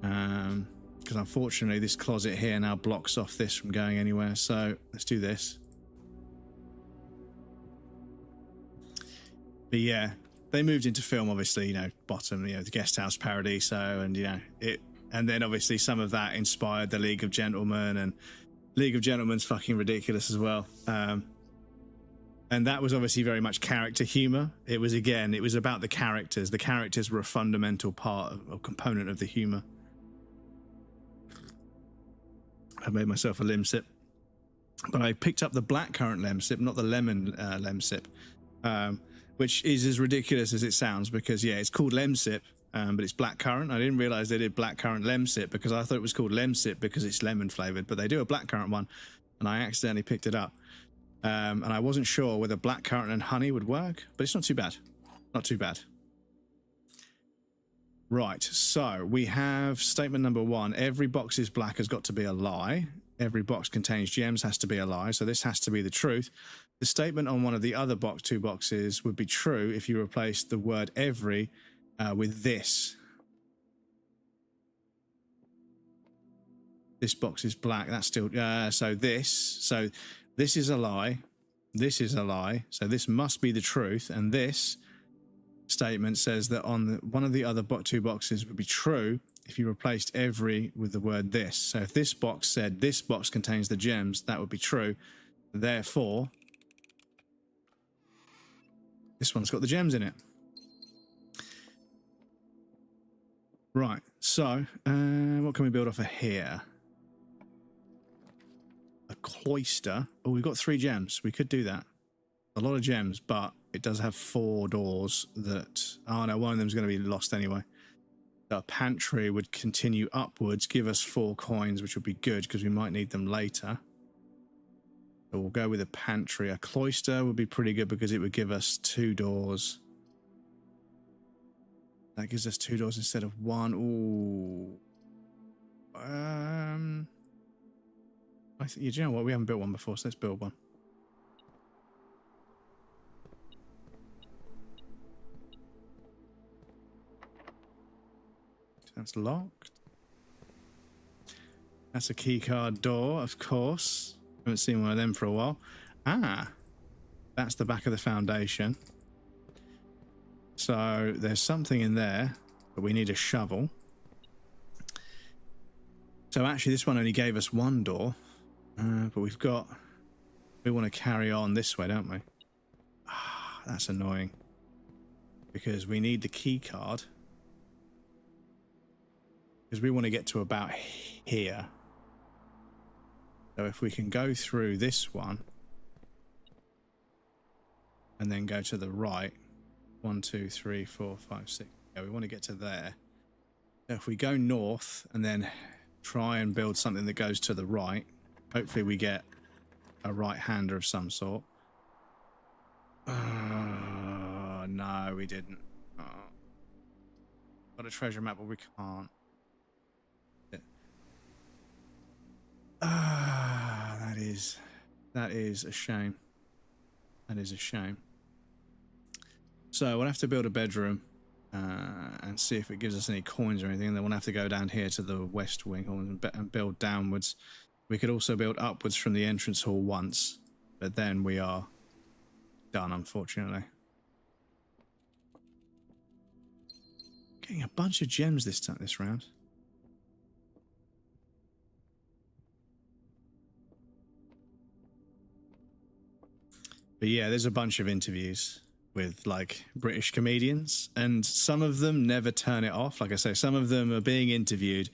Because unfortunately this closet here now blocks off this from going anywhere. So let's do this. But yeah, they moved into film, obviously, you know, bottom, you know, the Guest House Paradiso, and you know it, and then obviously some of that inspired the League of Gentlemen, and League of Gentlemen's fucking ridiculous as well. And that was obviously very much character humor. It was, again, it was about the characters. The characters were a fundamental part or component of the humor. I made myself a lemon sip, but I picked up the blackcurrant lemon sip, not the lemon lemon sip. Which is as ridiculous as it sounds, because yeah, it's called Lemsip, but it's blackcurrant. I didn't realize they did blackcurrant Lemsip because I thought it was called Lemsip because it's lemon flavored, but they do a blackcurrant one, and I accidentally picked it up. And I wasn't sure whether blackcurrant and honey would work, but it's not too bad. Not too bad. Right, so we have statement number 1. Every box is black has got to be a lie. Every box contains gems has to be a lie, so this has to be the truth. The statement on one of the other two boxes would be true if you replaced the word every with this. This box is black. That's still so this is a lie. This is a lie. So this must be the truth. And this statement says that on one of the other two boxes would be true if you replaced every with the word this. So if this box said this box contains the gems, that would be true. Therefore, this one's got the gems in it. Right, so what can we build off of here? A cloister. Oh, we've got 3 gems. We could do that. A lot of gems, but it does have 4 doors that... Oh no, one of them is going to be lost anyway. So a pantry would continue upwards, give us 4 coins, which would be good because we might need them later. So we'll go with a pantry. A cloister would be pretty good because it would give us 2 doors. That gives us 2 doors instead of 1. Ooh. I think, you know what? We haven't built one before, so let's build one. That's locked. That's a keycard door, of course. Haven't seen one of them for a while. Ah, that's the back of the foundation. So there's something in there, but we need a shovel. So actually this one only gave us 1 door, but we want to carry on this way, don't we? Ah, that's annoying because we need the key card because we want to get to about here. So if we can go through this one and then go to the right, 1, 2, 3, 4, 5, 6. Yeah, we want to get to there. So if we go north and then try and build something that goes to the right, hopefully we get a right-hander of some sort. No, we didn't. Oh. Got a treasure map, but we can't. That is a shame. That is a shame. So we'll have to build a bedroom and see if it gives us any coins or anything. And then we'll have to go down here to the west wing and build downwards. We could also build upwards from the entrance hall once, but then we are done, unfortunately. Getting a bunch of gems this round. But yeah, there's a bunch of interviews with like British comedians, and some of them never turn it off. Like I say, some of them are being interviewed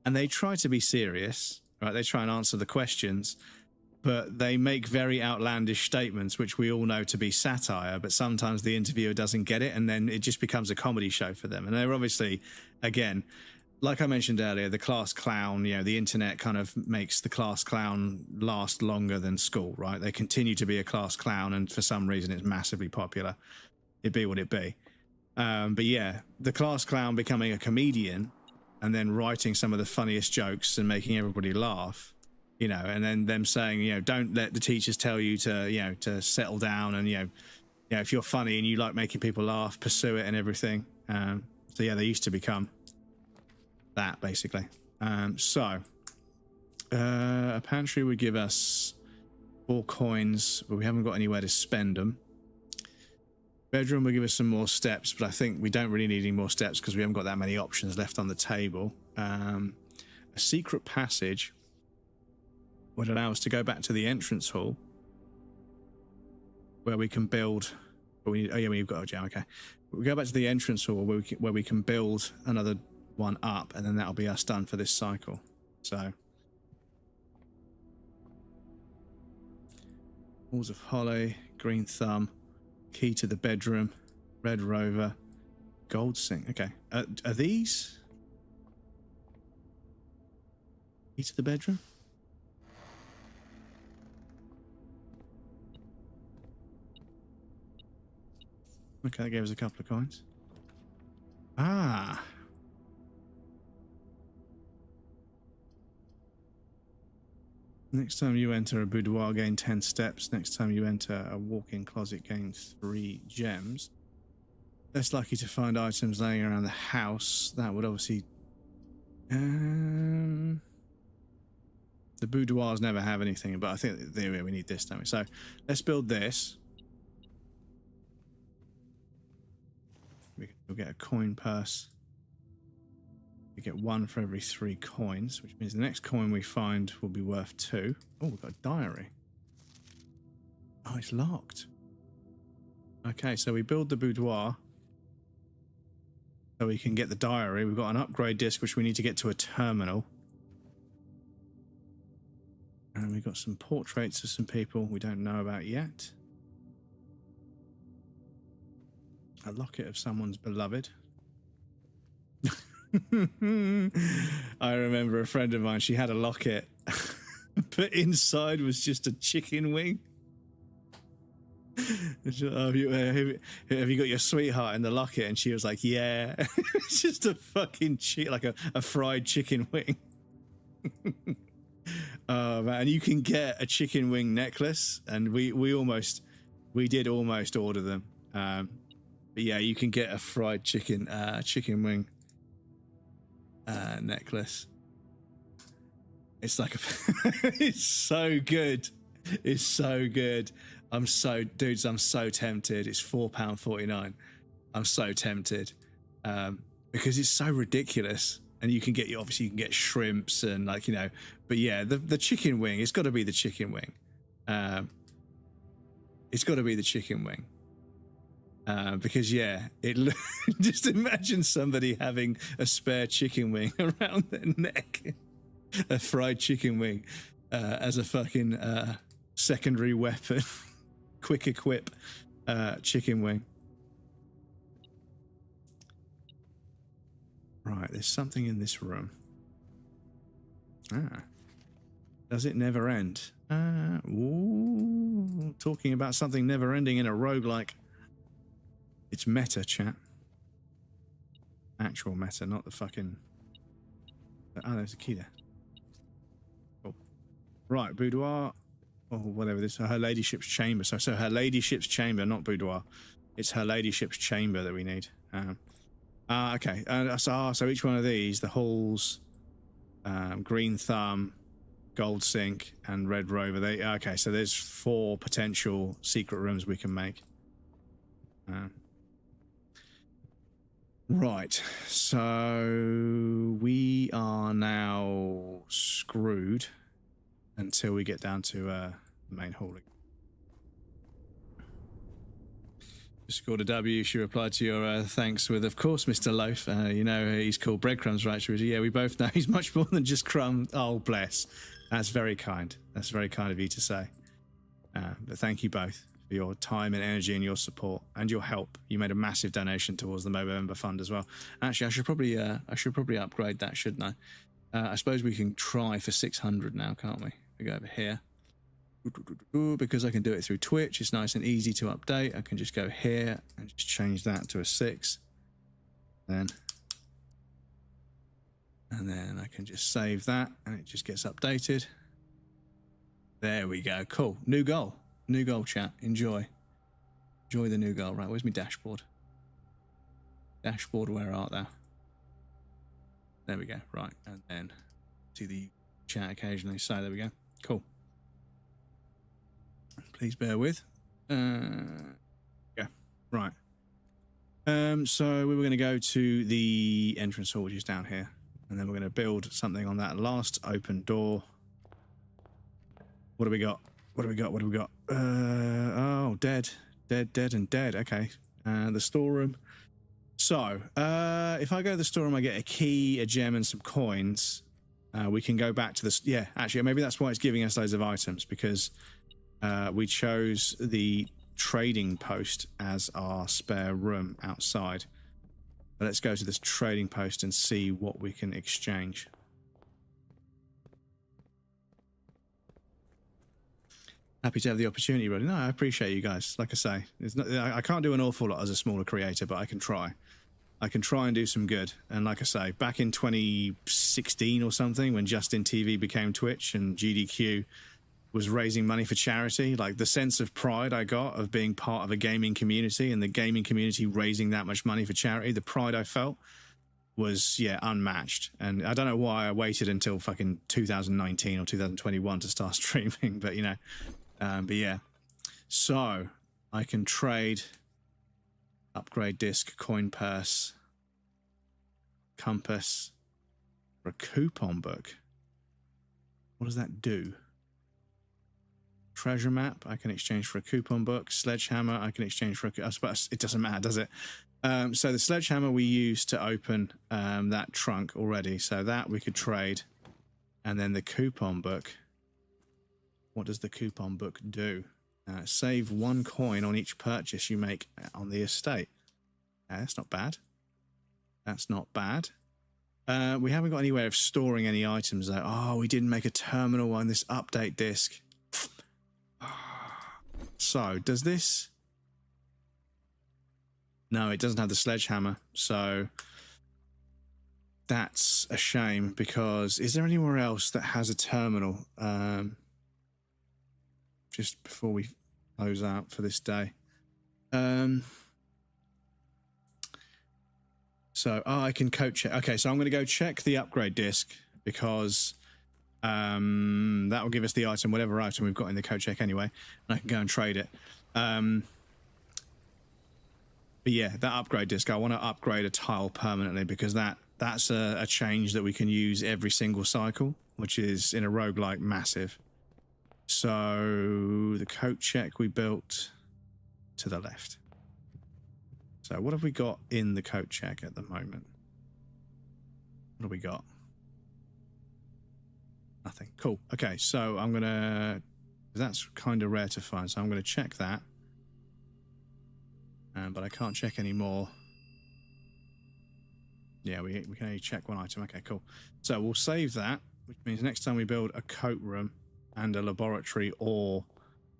and they try to be serious, right? They try and answer the questions, but they make very outlandish statements, which we all know to be satire, but sometimes the interviewer doesn't get it, and then it just becomes a comedy show for them. And they're obviously, again, like I mentioned earlier, the class clown, you know, the internet kind of makes the class clown last longer than school, right? They continue to be a class clown, and for some reason it's massively popular. It be what it be. But yeah, the class clown becoming a comedian and then writing some of the funniest jokes and making everybody laugh, you know, and then them saying, you know, don't let the teachers tell you to, you know, to settle down, and, you know, if you're funny and you like making people laugh, pursue it and everything. So yeah, they used to become that, basically. So a pantry would give us 4 coins, but we haven't got anywhere to spend them. Bedroom will give us some more steps, but I think we don't really need any more steps because we haven't got that many options left on the table. A secret passage would allow us to go back to the entrance hall where we can build, but we need, oh yeah, we've got a gem, okay. We go back to the entrance hall where we can build another one up, and then that'll be us done for this cycle. So Walls of Holly, Green Thumb, Key to the Bedroom, Red Rover, Gold Sink. Okay, are these Key to the Bedroom? Okay, that gave us a couple of coins. Ah. Next time you enter a boudoir, gain 10 steps. Next time you enter a walk-in closet, gain 3 gems. Less likely to find items laying around the house. That would obviously... the boudoirs never have anything, but I think we need this, don't we? So let's build this. We'll get a coin purse. We get 1 for every 3 coins, which means the next coin we find will be worth 2. Oh, we've got a diary. Oh, it's locked. Okay, so we build the boudoir so we can get the diary. We've got an upgrade disc, which we need to get to a terminal. And we've got some portraits of some people we don't know about yet. A locket of someone's beloved. I remember a friend of mine, she had a locket, but inside was just a chicken wing. Oh, have you got your sweetheart in the locket? And she was like, yeah. It's just a fucking like a fried chicken wing. Oh man, and you can get a chicken wing necklace, and we did almost order them. But yeah, you can get a fried chicken wing necklace. It's like it's so good. It's so good. Dudes, I'm so tempted. It's £4.49. I'm so tempted because it's so ridiculous. And you can get obviously you can get shrimps and like, you know, but yeah, the chicken wing. It's got to be the chicken wing. It's got to be the chicken wing. Because yeah, just imagine somebody having a spare chicken wing around their neck, a fried chicken wing as a fucking secondary weapon, quick equip chicken wing. Right, there's something in this room. Does it never end? Ooh, talking about something never ending in a roguelike. It's meta, chat. Actual meta, not the fucking... Oh, there's a key there. Oh. Right, boudoir. Or whatever this is. Her ladyship's chamber. So her ladyship's chamber, not boudoir. It's her ladyship's chamber that we need. Okay. So each one of these, the halls, green thumb, gold sink, and red rover. Okay. So there's 4 potential secret rooms we can make. Right. So we are now screwed until we get down to the main hall. Just scored a W. She replied to your thanks with, of course, Mr. Loaf. You know, he's called breadcrumbs, right? She was, yeah, we both know he's much more than just crumbs. Oh, bless. That's very kind. That's very kind of you to say. But thank you both for your time and energy and your support and your help. You made a massive donation towards the Movember Fund as well. Actually, I should probably upgrade that, shouldn't I? I suppose we can try for 600 now, can't we? We go over here. Because I can do it through Twitch, it's nice and easy to update. I can just go here and just change that to a 6. And then I can just save that and it just gets updated. There we go. Cool. New goal. New goal, chat. Enjoy. Enjoy the new goal. Right, where's my dashboard? Dashboard, where art thou? There we go. Right, and then see the chat occasionally. So there we go. Cool. Please bear with. Yeah, right. So we were going to go to the entrance hall, which is down here, and then we're going to build something on that last open door. What do we got? What do we got? What do we got? Oh, dead, and dead. Okay. The storeroom. So, if I go to the storeroom, I get a key, a gem, and some coins. We can go back to this. Yeah, actually, maybe that's why it's giving us loads of items, because we chose the trading post as our spare room outside. But let's go to this trading post and see what we can exchange. Happy to have the opportunity, Roddy. No, I appreciate you guys. Like I say, I can't do an awful lot as a smaller creator, but I can try. I can try and do some good. And like I say, back in 2016 or something, when Justin TV became Twitch and GDQ was raising money for charity, like the sense of pride I got of being part of a gaming community and the gaming community raising that much money for charity, the pride I felt was, yeah, unmatched. And I don't know why I waited until fucking 2019 or 2021 to start streaming, but you know, but yeah. So I can trade upgrade disc, coin purse, compass for a coupon book. What does that do? Treasure map I can exchange for a coupon book. Sledgehammer I can exchange for a... I suppose it doesn't matter, does it? So the sledgehammer we used to open that trunk already. So that we could trade. And then the coupon book. What does the coupon book do? Save 1 coin on each purchase you make on the estate. That's not bad. That's not bad. We haven't got any way of storing any items though. Oh, we didn't make a terminal on this update disc. So, does this... No, it doesn't have the sledgehammer. So, that's a shame because... Is there anywhere else that has a terminal? Just before we close out for this day. So, I can code check. Okay, so I'm going to go check the upgrade disc because that will give us the item, whatever item we've got in the code check anyway, and I can go and trade it. But yeah, that upgrade disc, I want to upgrade a tile permanently because that's a change that we can use every single cycle, which is in a roguelike massive. So the coat check we built to the left. So what have we got in the coat check at the moment? What have we got? Nothing. Cool. Okay, so I'm going to... That's kind of rare to find, so I'm going to check that. But I can't check any more. Yeah, we can only check 1 item. Okay, cool. So we'll save that, which means next time we build a coat room and a laboratory or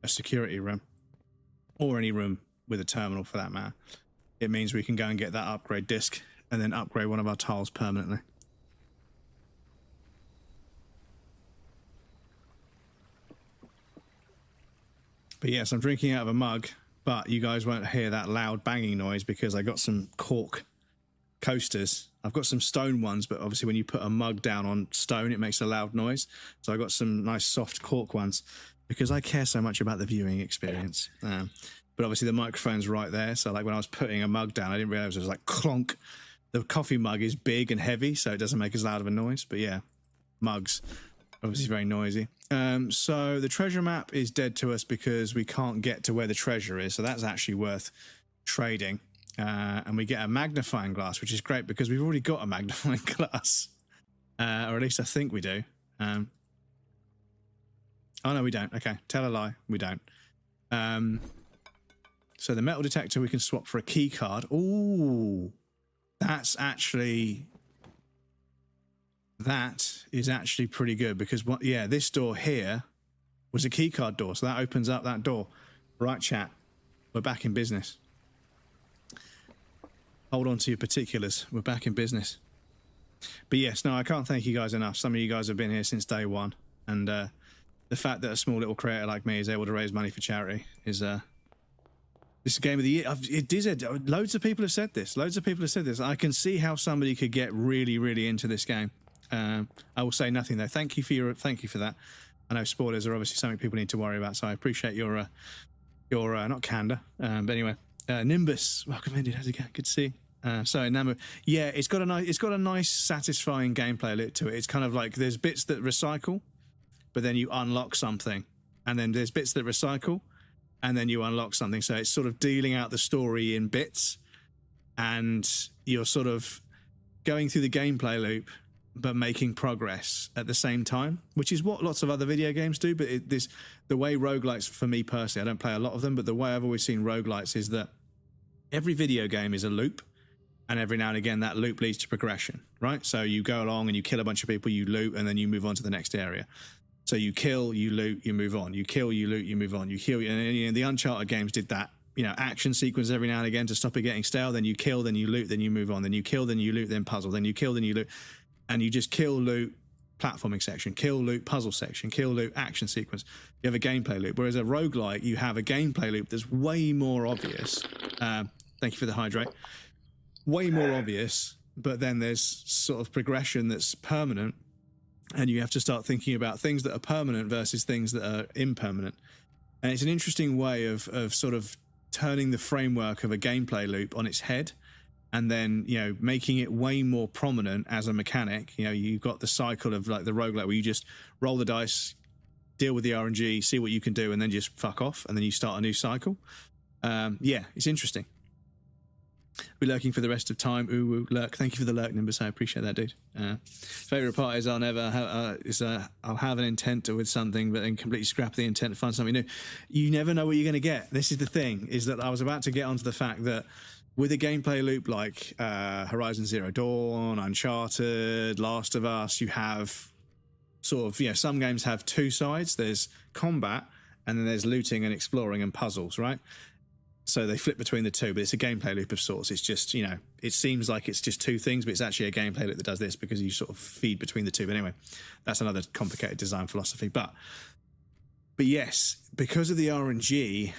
a security room, or any room with a terminal for that matter, it means we can go and get that upgrade disc and then upgrade one of our tiles permanently. But yes, I'm drinking out of a mug, but you guys won't hear that loud banging noise because I got some cork coasters. I've got some stone ones, but obviously when you put a mug down on stone, it makes a loud noise. So I got some nice soft cork ones because I care so much about the viewing experience. But obviously the microphone's right there. So like when I was putting a mug down, I didn't realize it was like clonk. The coffee mug is big and heavy, so it doesn't make as loud of a noise. But yeah, mugs, obviously very noisy. So the treasure map is dead to us because we can't get to where the treasure is. So that's actually worth trading. And we get a magnifying glass, which is great because we've already got a magnifying glass. Or at least I think we do. Oh, no, we don't. Okay, tell a lie. We don't. So the metal detector we can swap for a key card. Ooh, that is actually pretty good because, yeah, this door here was a key card door. So that opens up that door. Right, chat. We're back in business. Hold on to your particulars. We're back in business. But yes, no, I can't thank you guys enough. Some of you guys have been here since day one. And the fact that a small little creator like me is able to raise money for charity is this game of the year. Loads of people have said this. Loads of people have said this. I can see how somebody could get really, really into this game. I will say nothing though. Thank you for that. I know spoilers are obviously something people need to worry about, so I appreciate your not candor, but anyway. Nimbus, welcome in. How's it going? Good to see you. So Namu, yeah, it's got a nice, satisfying gameplay loop to it. It's kind of like there's bits that recycle, but then you unlock something, and then there's bits that recycle, and then you unlock something. So it's sort of dealing out the story in bits, and you're sort of going through the gameplay loop, but making progress at the same time, which is what lots of other video games do. But the way roguelites, for me personally, I don't play a lot of them, but the way I've always seen roguelites is that every video game is a loop, and every now and again that loop leads to progression, right? So you go along and you kill a bunch of people, you loot, and then you move on to the next area. So you kill, you loot, you move on. You kill, you loot, you move on. You kill, and the Uncharted games did that. You know, action sequence every now and again to stop it getting stale. Then you kill, then you loot, then you move on. Then you kill, then you loot, then puzzle. Then you kill, then you loot. And you just kill, loot, platforming section, kill, loot, puzzle section, kill, loot, action sequence. You have a gameplay loop. Whereas a roguelike, you have a gameplay loop that's way more obvious. Thank you for the hydrate. Way more obvious, but then there's sort of progression that's permanent, and you have to start thinking about things that are permanent versus things that are impermanent. And it's an interesting way of sort of turning the framework of a gameplay loop on its head, and then, you know, making it way more prominent as a mechanic. You know, you've got the cycle of like the roguelike where you just roll the dice, deal with the RNG, see what you can do, and then just fuck off, and then you start a new cycle. Yeah, it's interesting. We're lurking for the rest of time. Ooh, lurk. Thank you for the lurk, Nimbus. I appreciate that, dude. Favorite part is I'll have an intent with something, but then completely scrap the intent to find something new. You never know what you're going to get. This is the thing, is that I was about to get onto the fact that with a gameplay loop like Horizon Zero Dawn, Uncharted, Last of Us, you have sort of, some games have two sides. There's combat, and then there's looting and exploring and puzzles, right? So they flip between the two, but it's a gameplay loop of sorts. It's just, it seems like it's just two things, but it's actually a gameplay loop that does this because you sort of feed between the two. But anyway, that's another complicated design philosophy. But yes, because of the RNG,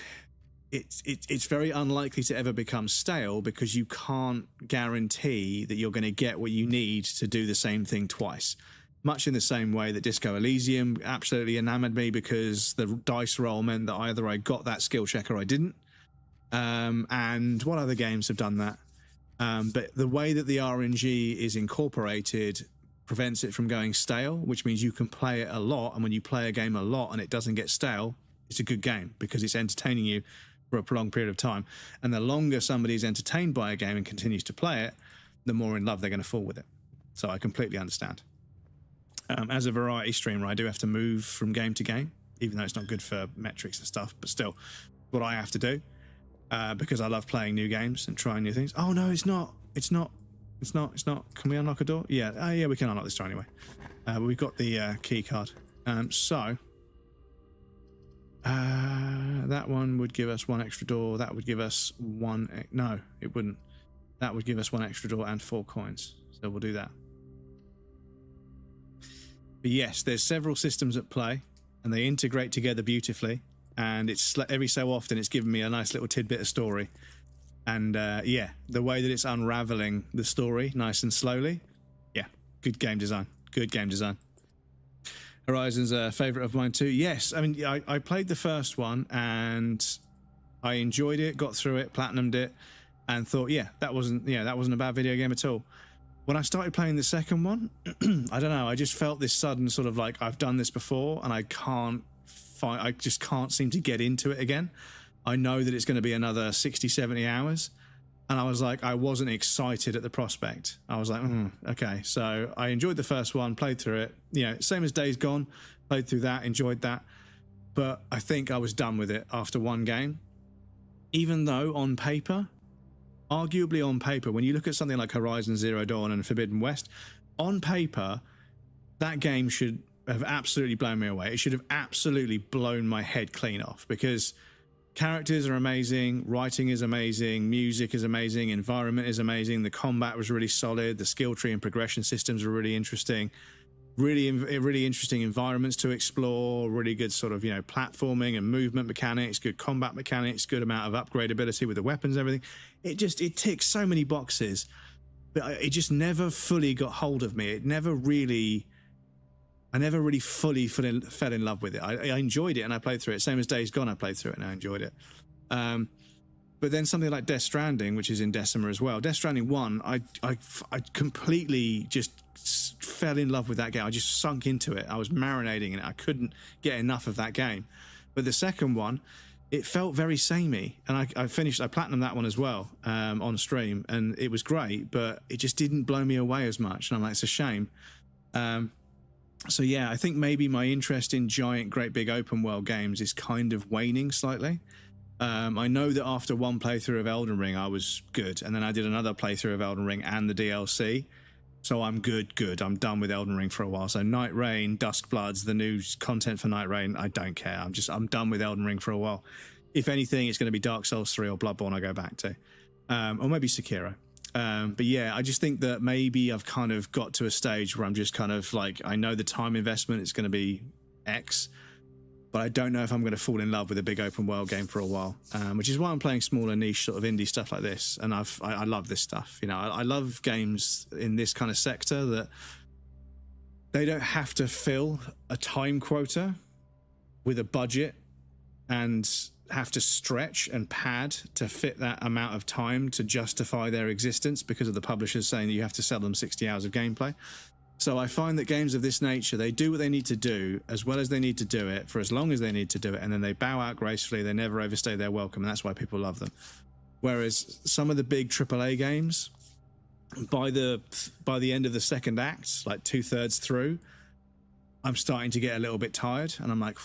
it's very unlikely to ever become stale because you can't guarantee that you're going to get what you need to do the same thing twice. Much in the same way that Disco Elysium absolutely enamored me because the dice roll meant that either I got that skill check or I didn't. And what other games have done that? But the way that the RNG is incorporated prevents it from going stale, which means you can play it a lot. And when you play a game a lot and it doesn't get stale, it's a good game because it's entertaining you for a prolonged period of time. And the longer somebody's entertained by a game and continues to play it, the more in love they're going to fall with it. So I completely understand. As a variety streamer, I do have to move from game to game, even though it's not good for metrics and stuff, but still what I have to do. Because I love playing new games and trying new things. Oh no, it's not. Can we unlock a door? Yeah. Yeah, we can unlock this door anyway. But we've got the key card. So that one would give us one extra door. That would give us one. No, it wouldn't. That would give us one extra door and 4 coins. So we'll do that. But yes, there's several systems at play, and they integrate together beautifully. And it's every so often it's given me a nice little tidbit of story. And yeah, the way that it's unraveling the story nice and slowly, yeah, good game design. Good game design. Horizon's a favorite of mine too. Yes, I mean, I played the first one and I enjoyed it, got through it, platinumed it, and thought, yeah, that wasn't a bad video game at all. When I started playing the second one, I don't know, I just felt this sudden sort of like, I've done this before and I just can't seem to get into it again. I know that it's going to be another 60, 70 hours. And I was like, I wasn't excited at the prospect. I was like, okay. So I enjoyed the first one, played through it. You know, same as Days Gone, played through that, enjoyed that. But I think I was done with it after one game. Even though on paper, arguably on paper, when you look at something like Horizon Zero Dawn and Forbidden West, on paper, that game should have absolutely blown me away. It should have absolutely blown my head clean off, because characters are amazing, writing is amazing, music is amazing, environment is amazing, the combat was really solid, the skill tree and progression systems are really interesting, really interesting environments to explore, really good sort of, you know, platforming and movement mechanics, good combat mechanics, good amount of upgradability with the weapons and everything. It ticks so many boxes, but it just never fully got hold of me. I never really fully fell in love with it. I enjoyed it and I played through it. Same as Days Gone, I played through it and I enjoyed it. But then something like Death Stranding, which is in Decima as well. Death Stranding 1, I completely just fell in love with that game. I just sunk into it. I was marinating in it. I couldn't get enough of that game. But the second one, it felt very samey. And I platinumed that one as well on stream. And it was great, but it just didn't blow me away as much. And I'm like, it's a shame. So yeah, I think maybe my interest in giant, great big open world games is kind of waning slightly. I know that after one playthrough of Elden Ring, I was good. And then I did another playthrough of Elden Ring and the DLC. So I'm good. I'm done with Elden Ring for a while. So Night Rain, Duskbloods, the new content for Night Rain, I don't care. I'm done with Elden Ring for a while. If anything, it's going to be Dark Souls 3 or Bloodborne I go back to. Or maybe Sekiro. But yeah, I just think that maybe I've kind of got to a stage where I'm just kind of like, I know the time investment is going to be X, but I don't know if I'm going to fall in love with a big open world game for a while, which is why I'm playing smaller niche sort of indie stuff like this. And I love this stuff. You know, I love games in this kind of sector that they don't have to fill a time quota with a budget and have to stretch and pad to fit that amount of time to justify their existence because of the publishers saying that you have to sell them 60 hours of gameplay. So I find that games of this nature, they do what they need to do as well as they need to do it for as long as they need to do it, and then they bow out gracefully. They never overstay their welcome, and that's why people love them. Whereas some of the big AAA games, by the end of the second act, like 2/3 through, I'm starting to get a little bit tired, and I'm like,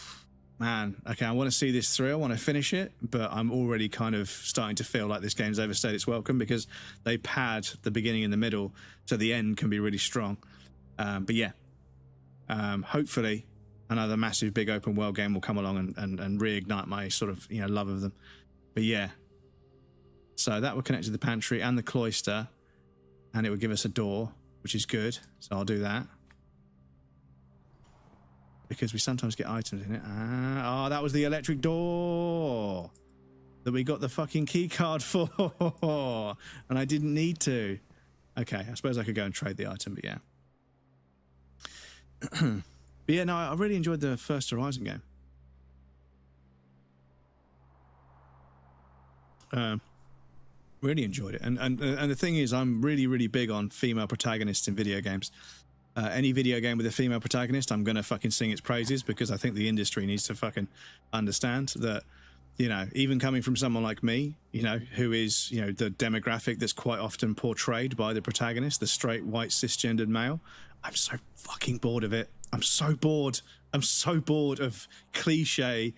man, okay, I want to see this through, I want to finish it, but I'm already kind of starting to feel like this game's overstayed its welcome because they pad the beginning and the middle so the end can be really strong. But yeah, hopefully another massive big open world game will come along and reignite my sort of, you know, love of them. But yeah, so that will connect to the pantry and the cloister, and it will give us a door, which is good, so I'll do that. Because we sometimes get items in it. Oh, that was the electric door that we got the fucking key card for. And I didn't need to. Okay, I suppose I could go and trade the item, but yeah. But yeah, no, I really enjoyed the first Horizon game. Really enjoyed it. And the thing is, I'm really, really big on female protagonists in video games. Any video game with a female protagonist, I'm going to fucking sing its praises, because I think the industry needs to fucking understand that, you know, even coming from someone like me, you know, who is, you know, the demographic that's quite often portrayed by the protagonist, the straight, white, cisgendered male, I'm so fucking bored of it. I'm so bored. I'm so bored of cliched,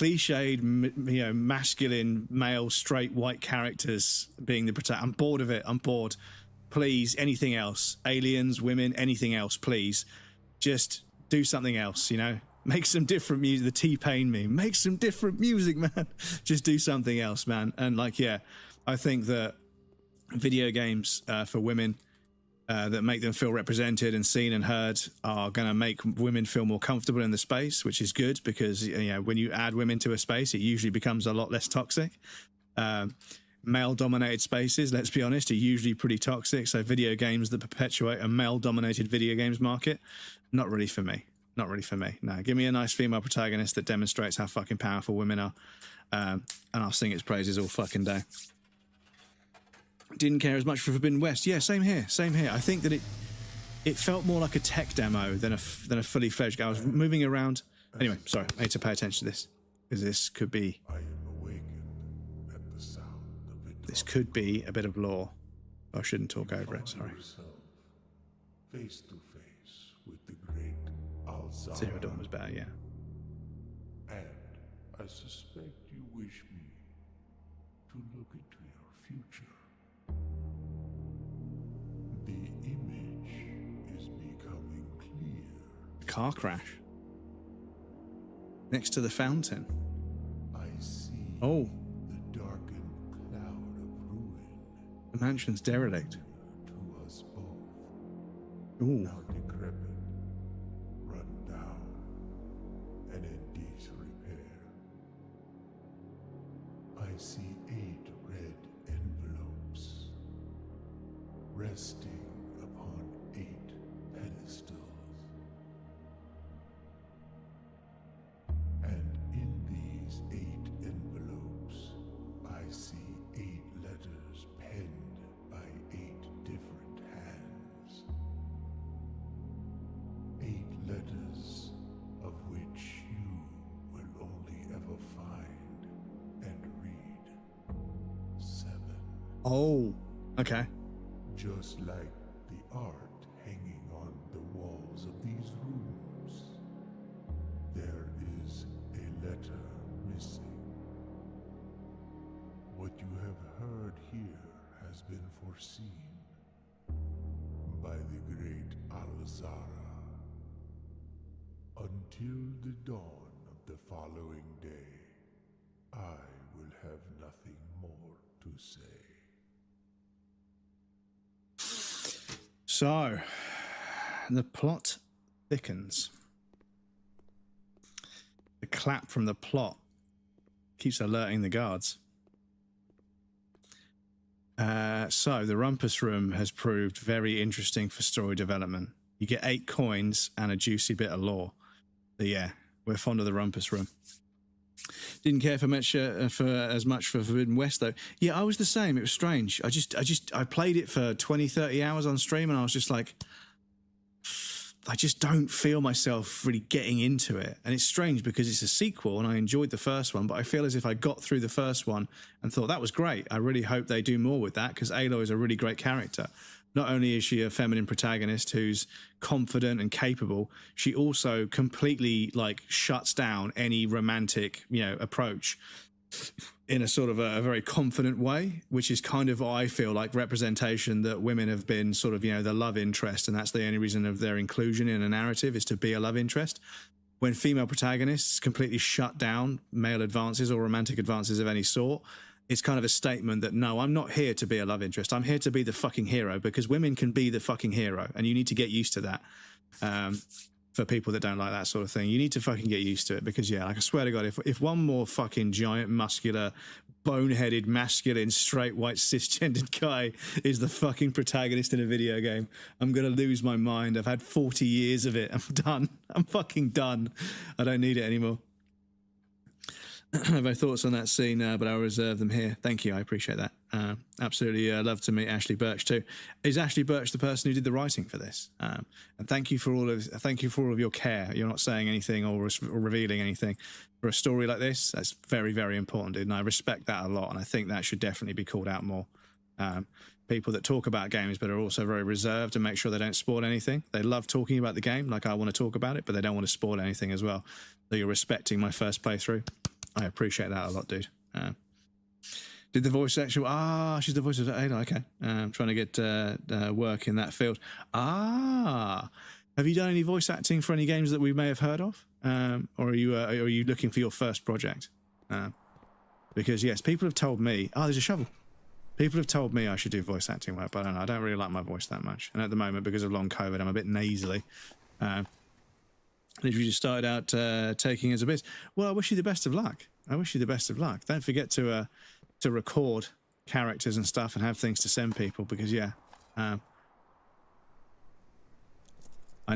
you know, masculine, male, straight, white characters being the protagonist. I'm bored of it. I'm bored. Please, anything else, aliens, women, anything else, please, just do something else, you know, make some different music. The T-Pain meme, make some different music, man. Just do something else, man. And like, yeah, I think that video games for women that make them feel represented and seen and heard are going to make women feel more comfortable in the space, which is good, because, you know, when you add women to a space, it usually becomes a lot less toxic. male-dominated spaces, let's be honest, are usually pretty toxic. So video games that perpetuate a male-dominated video games market, not really for me. Not really for me. No, give me a nice female protagonist that demonstrates how fucking powerful women are, and I'll sing its praises all fucking day. Didn't care as much for Forbidden West. Yeah, same here. Same here. I think that it felt more like a tech demo than a fully fledged game. I was moving around. Anyway, sorry, I need to pay attention to this because this could be. I am awakened at the sound of it. This could be a bit of lore. I shouldn't talk over it. Sorry. Face to face with the great Alzara. Zero Dawn was better, yeah. And I suspect you wish me to look into your future. The image is becoming clear. Car crash. Next to the fountain. I see oh. the darkened cloud of ruin. The mansion's derelict. To us both. Ooh. Now decrepit, run down, and in disrepair. I see 8 red envelopes resting upon 8 pedestals. And in these 8 envelopes, I see 8 letters penned by 8 different hands. 8 letters of which you will only ever find and read 7. Oh, okay. Just like the art hanging on the walls of these rooms, there is a letter missing. What you have heard here has been foreseen by the great Alzara. Until the dawn of the following day, I will have nothing more to say. So, the plot thickens. The clap from the plot keeps alerting the guards. So, the Rumpus Room has proved very interesting for story development. You get 8 coins and a juicy bit of lore. So, yeah, we're fond of the Rumpus Room. Didn't care for as much for Forbidden West though. Yeah, I was the same. It was strange. I played it for 20, 30 hours on stream and I was just like, I just don't feel myself really getting into it. And it's strange because it's a sequel and I enjoyed the first one, but I feel as if I got through the first one and thought that was great. I really hope they do more with that because Aloy is a really great character. Not only is she a feminine protagonist who's confident and capable, she also completely like shuts down any romantic, approach in a sort of a very confident way, which is kind of, I feel like, representation that women have been sort of, the love interest. And that's the only reason of their inclusion in a narrative is to be a love interest. When female protagonists completely shut down male advances or romantic advances of any sort, it's kind of a statement that, no, I'm not here to be a love interest. I'm here to be the fucking hero because women can be the fucking hero and you need to get used to that. For people that don't like that sort of thing, you need to fucking get used to it because, yeah, like I swear to God, if one more fucking giant, muscular, boneheaded, masculine, straight, white, cisgendered guy is the fucking protagonist in a video game, I'm going to lose my mind. I've had 40 years of it. I'm done. I'm fucking done. I don't need it anymore. I have my thoughts on that scene, but I'll reserve them here. Thank you. I appreciate that. Absolutely love to meet Ashley Birch too. Is Ashley Birch the person who did the writing for this? And thank you for all of your care. You're not saying anything or revealing anything for a story like this. That's very, very important, dude. And I respect that a lot. And I think that should definitely be called out more. People that talk about games but are also very reserved and make sure they don't spoil anything. They love talking about the game, like I want to talk about it, but they don't want to spoil anything as well. So you're respecting my first playthrough. I appreciate that a lot, dude. Did the voice actually... she's the voice of Ada. Okay. I'm trying to get work in that field. Have you done any voice acting for any games that we may have heard of? Or are you looking for your first project? Because, yes, people have told me... there's a shovel. People have told me I should do voice acting work, but I don't know. I don't really like my voice that much. And at the moment, because of long COVID, I'm a bit nasally. If you just started out taking as a biz, well, I wish you the best of luck. I wish you the best of luck. Don't forget to record characters and stuff and have things to send people, because yeah, I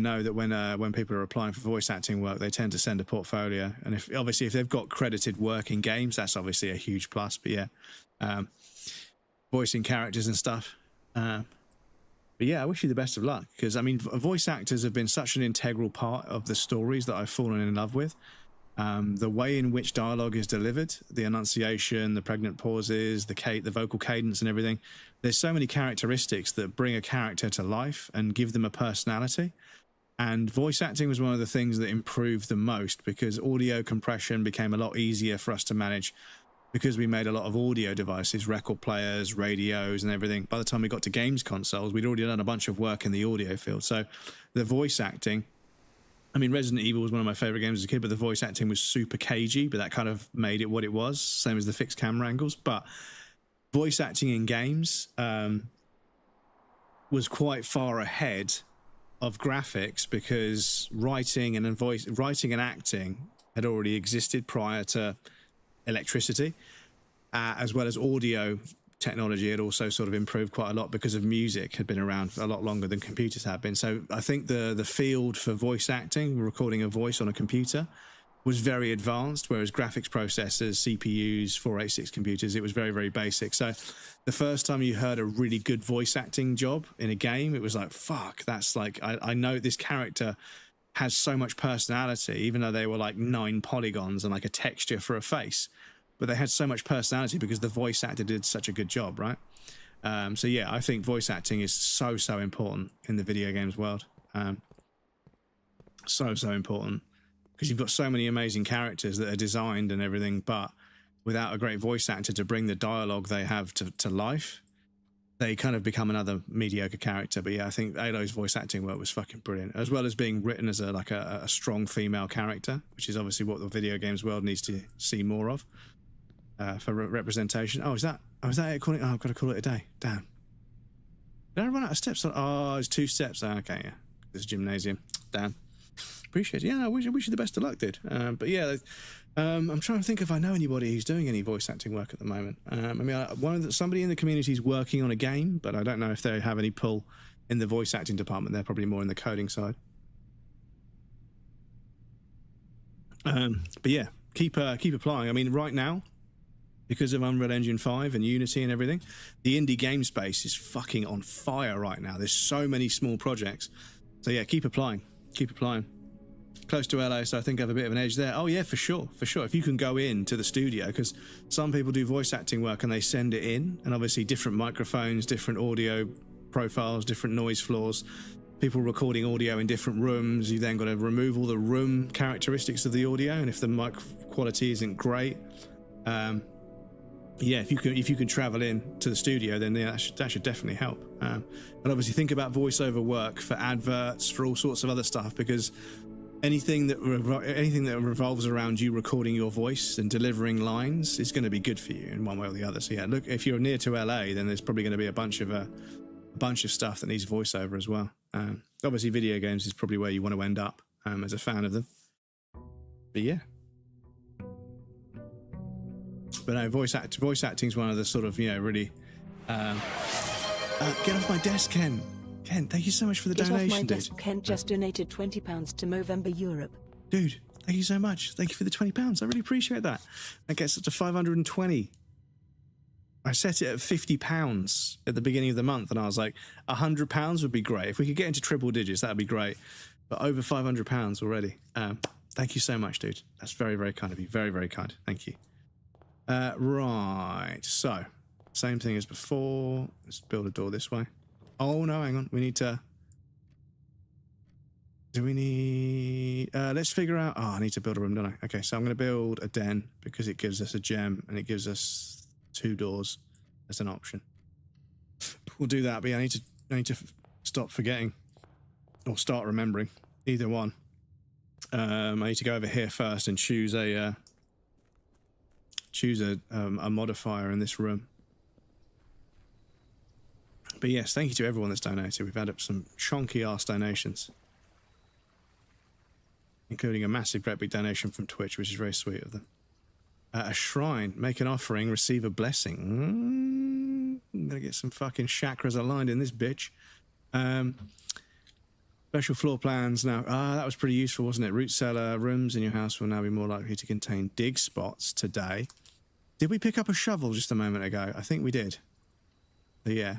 know that when people are applying for voice acting work, they tend to send a portfolio, and if they've got credited work in games, that's obviously a huge plus. But yeah, voicing characters and stuff. But yeah, I wish you the best of luck, because I mean, voice actors have been such an integral part of the stories that I've fallen in love with. The way in which dialogue is delivered, the enunciation, the pregnant pauses, the vocal cadence and everything. There's so many characteristics that bring a character to life and give them a personality. And voice acting was one of the things that improved the most, because audio compression became a lot easier for us to manage, because we made a lot of audio devices, record players, radios and everything. By the time we got to games consoles, we'd already done a bunch of work in the audio field. So the voice acting, I mean, Resident Evil was one of my favorite games as a kid, but the voice acting was super cagey, but that kind of made it what it was, same as the fixed camera angles. But voice acting in games was quite far ahead of graphics, because writing and acting had already existed prior to electricity, as well as audio technology had also sort of improved quite a lot, because of music had been around a lot longer than computers have been. So I think the field for voice acting, recording a voice on a computer, was very advanced, whereas graphics processors, CPUs, 486 computers, it was very, very basic. So the first time you heard a really good voice acting job in a game, it was like, fuck, that's like, I know this character has so much personality, even though they were like 9 polygons and like a texture for a face, but they had so much personality because the voice actor did such a good job, right? So yeah, I think voice acting is so important in the video games world. So important, because you've got so many amazing characters that are designed and everything, but without a great voice actor to bring the dialogue they have to life, they kind of become another mediocre character. But yeah, I think Aloy's voice acting work was fucking brilliant, as well as being written as a strong female character, which is obviously what the video games world needs to see more of, for representation. Oh, is that it? Calling? Oh, I've got to call it a day. Damn. Did I run out of steps? Oh, it's 2 steps. Oh, okay, yeah. This gymnasium. Damn. Appreciate it. Yeah, I wish you the best of luck, dude. But yeah, I'm trying to think if I know anybody who's doing any voice acting work at the moment. I mean, somebody in the community is working on a game, but I don't know if they have any pull in the voice acting department. They're probably more in the coding side. But yeah, keep applying. I mean, right now, because of Unreal Engine 5 and Unity and everything, the indie game space is fucking on fire right now. There's so many small projects. So yeah, keep applying. Keep applying. Close to LA, so I think I have a bit of an edge there. Oh yeah, for sure. If you can go in to the studio, because some people do voice acting work and they send it in, and obviously different microphones, different audio profiles, different noise floors, people recording audio in different rooms. You then got to remove all the room characteristics of the audio, and if the mic quality isn't great, yeah, if you can travel in to the studio, then yeah, that should definitely help. And obviously think about voiceover work for adverts, for all sorts of other stuff, because anything that revolves around you recording your voice and delivering lines is going to be good for you in one way or the other. So yeah, look, if you're near to LA, then there's probably going to be a bunch of stuff that needs voiceover as well. Obviously, video games is probably where you want to end up as a fan of them. But yeah. But no, voice acting is one of the sort of, really... get off my desk, Ken. Ken, thank you so much for the donation, Get off my dude. desk. Ken just donated £20 to Movember Europe. Dude, thank you so much. Thank you for the £20. I really appreciate that. That gets up to 520. I set it at £50 at the beginning of the month, and I was like, £100 would be great. If we could get into triple digits, that'd be great. But over £500 already. Thank you so much, dude. That's very, very kind of you. Very, very kind. Thank you. Right, so same thing as before. Let's build a door this way. Oh no, hang on, we need to, let's figure out, I need to build a room, don't I? Okay, so I'm going to build a den because it gives us a gem and it gives us 2 doors as an option. We'll do that, but yeah, I need to stop forgetting or start remembering, either one. I need to go over here first and choose a modifier in this room. But yes, thank you to everyone that's donated. We've had up some chonky ass donations, including a massive great big donation from Twitch, which is very sweet of them. A shrine. Make an offering, receive a blessing. I'm going to get some fucking chakras aligned in this bitch. Special floor plans now. That was pretty useful, wasn't it? Root cellar. Rooms in your house will now be more likely to contain dig spots today. Did we pick up a shovel just a moment ago? I think we did. Yeah.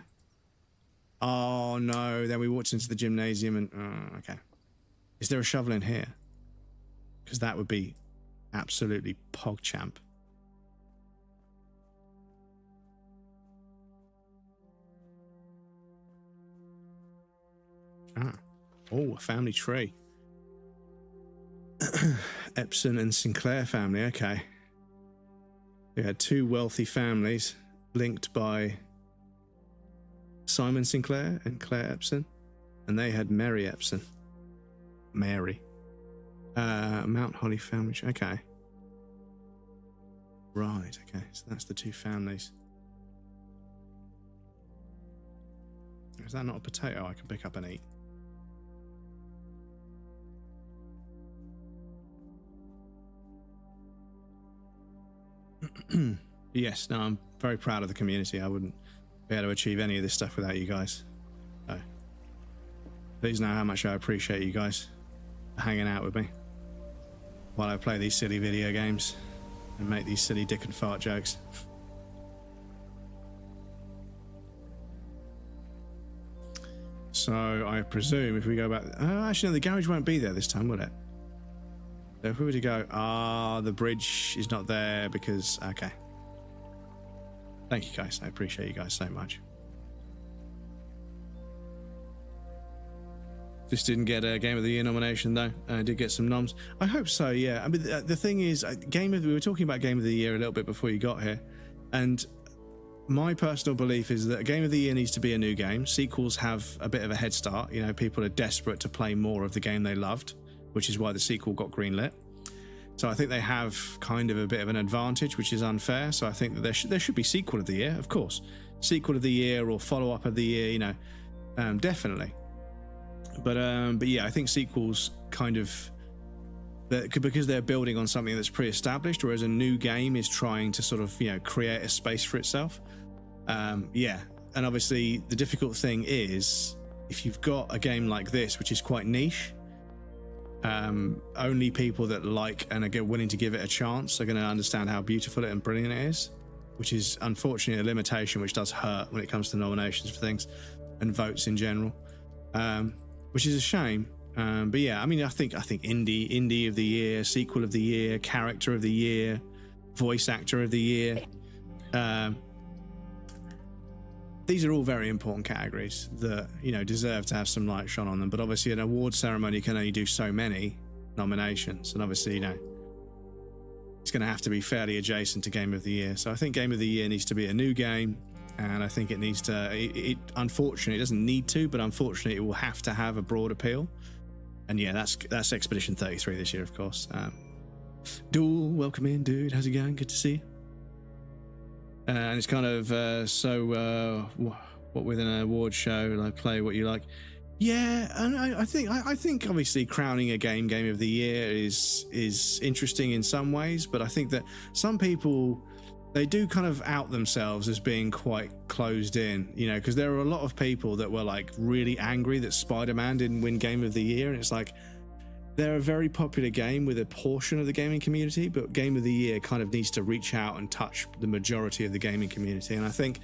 Oh, no. Then we walked into the gymnasium and... okay. Is there a shovel in here? Because that would be absolutely pogchamp. Oh, a family tree. Epson and Sinclair family, okay. We had two wealthy families linked by Simon Sinclair and Claire Epson, and they had Mary Epson. Mary. Mount Holly family tree, okay. Right, okay, so that's the two families. Is that not a potato I can pick up and eat? Yes, no, I'm very proud of the community. I wouldn't be able to achieve any of this stuff without you guys. So, please know how much I appreciate you guys hanging out with me while I play these silly video games and make these silly dick and fart jokes. So I presume if we go back... actually, no, the garage won't be there this time, will it? So if we were to go... the bridge is not there because... Okay. Thank you, guys. I appreciate you guys so much. Just didn't get a Game of the Year nomination, though. I did get some noms. I hope so, yeah. I mean, the thing is, we were talking about Game of the Year a little bit before you got here, and my personal belief is that a Game of the Year needs to be a new game. Sequels have a bit of a head start. You know, people are desperate to play more of the game they loved, which is why the sequel got greenlit. So I think they have kind of a bit of an advantage, which is unfair. So I think that there should be sequel of the year, of course. Sequel of the year or follow-up of the year, you know, definitely. But yeah, I think sequels kind of... because they're building on something that's pre-established, whereas a new game is trying to sort of, you know, create a space for itself. Yeah, and obviously the difficult thing is, if you've got a game like this, which is quite niche, only people that like and are willing to give it a chance are going to understand how beautiful and brilliant it is, which is unfortunately a limitation which does hurt when it comes to nominations for things and votes in general, which is a shame. But yeah, I mean, I think indie of the year, sequel of the year, character of the year, voice actor of the year, these are all very important categories that, you know, deserve to have some light shone on them. But obviously an award ceremony can only do so many nominations, and obviously, you know, it's going to have to be fairly adjacent to Game of the Year. So I think Game of the Year needs to be a new game, and I think it needs to, unfortunately, it doesn't need to, but unfortunately it will have to have a broad appeal. And yeah, that's Expedition 33 this year, of course. Duel, welcome in, dude. How's it going? Good to see you. And it's kind of what with an award show, like play what you like. Yeah, and I think obviously crowning a game of the year is interesting in some ways, but I think that some people, they do kind of out themselves as being quite closed in, you know, because there are a lot of people that were like really angry that Spider-Man didn't win Game of the Year, and it's like, they're a very popular game with a portion of the gaming community, but Game of the Year kind of needs to reach out and touch the majority of the gaming community. And I think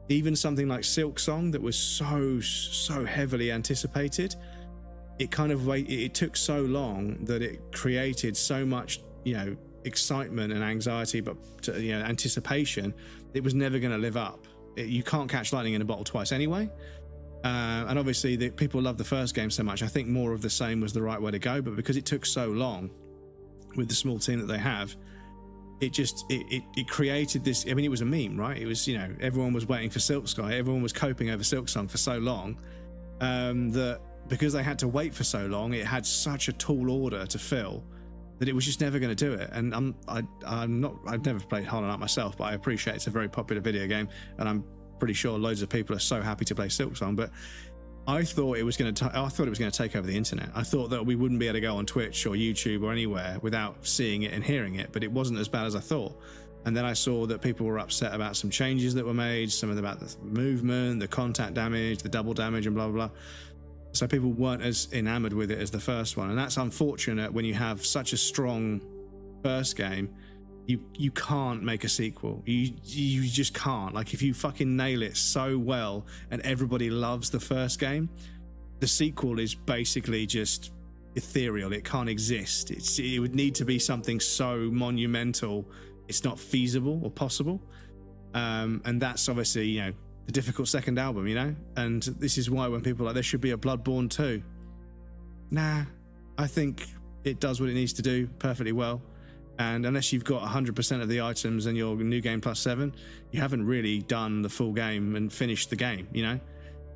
even something like Silksong that was so heavily anticipated, it took so long that it created so much, you know, excitement and anxiety, but you know, anticipation. It was never going to live up. You can't catch lightning in a bottle twice anyway. And obviously the people love the first game so much, I think more of the same was the right way to go. But because it took so long with the small team that they have, it created this. I mean, it was a meme, right? It was, you know, everyone was waiting for Silk Sky, everyone was coping over Silksong for so long, that because they had to wait for so long, it had such a tall order to fill that it was just never going to do it. And I've never played Hollow Knight myself, but I appreciate it's a very popular video game, and I'm pretty sure loads of people are so happy to play Silksong. But I thought it was going to take over the internet. I thought that we wouldn't be able to go on Twitch or YouTube or anywhere without seeing it and hearing it, but it wasn't as bad as I thought. And then I saw that people were upset about some changes that were made, some of them about the movement, the contact damage, the double damage, and blah, blah, blah. So people weren't as enamored with it as the first one. And that's unfortunate when you have such a strong first game. You can't make a sequel. You just can't. Like, if you fucking nail it so well and everybody loves the first game, the sequel is basically just ethereal. It can't exist. It would need to be something so monumental it's not feasible or possible. And that's obviously, you know, the difficult second album, you know? And this is why when people are like, there should be a Bloodborne 2. Nah, I think it does what it needs to do perfectly well. And unless you've got 100% of the items and your new game plus 7, you haven't really done the full game and finished the game, you know?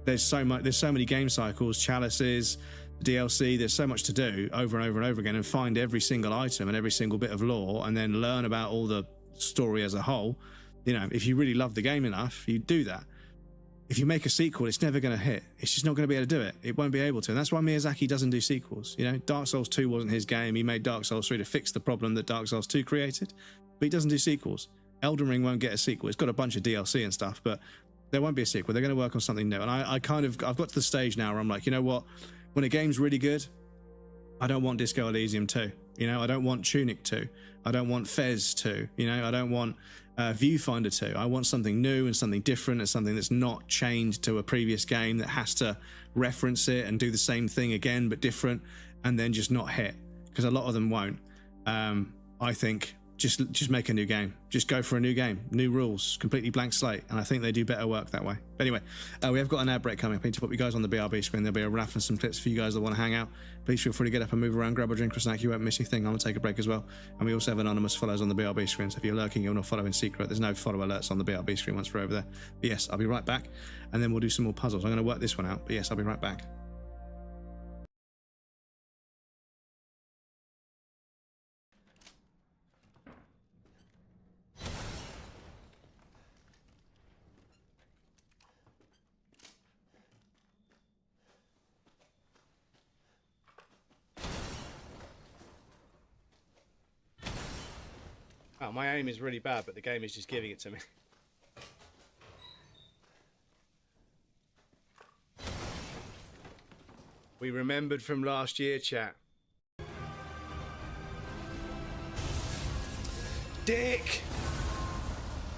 There's so many game cycles, chalices, DLC, there's so much to do over and over and over again, and find every single item and every single bit of lore and then learn about all the story as a whole. You know, if you really love the game enough, you do that. If you make a sequel, it's never going to hit. It's just not going to be able to do it. It won't be able to. And that's why Miyazaki doesn't do sequels. You know, Dark Souls 2 wasn't his game. He made Dark Souls 3 to fix the problem that Dark Souls 2 created, but he doesn't do sequels. Elden Ring won't get a sequel. It's got a bunch of DLC and stuff, but there won't be a sequel. They're going to work on something new. And I've got to the stage now where I'm like, you know what? When a game's really good, I don't want Disco Elysium 2. You know, I don't want Tunic 2. I don't want Fez 2. You know, I don't want Viewfinder 2. I want something new and something different and something that's not chained to a previous game that has to reference it and do the same thing again but different and then just not hit, because a lot of them won't. I think just make a new game. Just go for a new game, new rules, completely blank slate, and I think they do better work that way. But anyway, we have got an ad break coming. I need to put you guys on the BRB screen. There'll be a raff and some clips for you guys that want to hang out. Please feel free to get up and move around, grab a drink or snack. You won't miss a thing. I'm going to take a break as well. And we also have anonymous follows on the BRB screen, so if you're lurking, you're not following secret. There's no follow alerts on the BRB screen once we're over there. But yes, I'll be right back, and then we'll do some more puzzles. I'm going to work this one out, but yes, I'll be right back. Oh, my aim is really bad, but the game is just giving it to me. We remembered from last year, chat. Dick!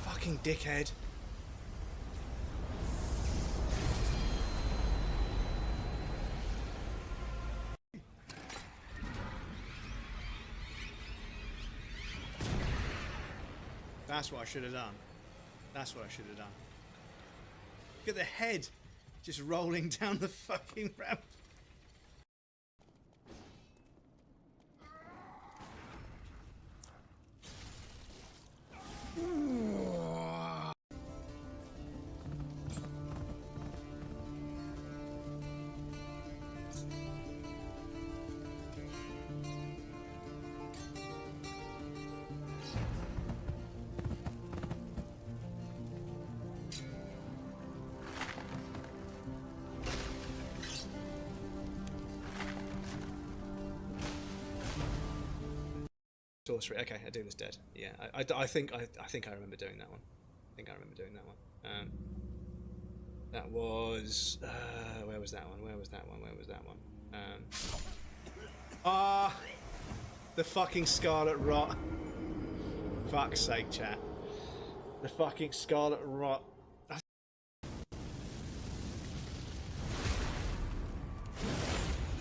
Fucking dickhead. That's what I should have done. That's what I should have done. Look at the head just rolling down the fucking ramp. Sorcery. Okay, I do this dead. Yeah, I think I remember doing that one. I think I remember doing that one. That was where was that one? Where was that one? Where was that one? The fucking Scarlet Rot. Fuck's sake, chat. The fucking Scarlet Rot.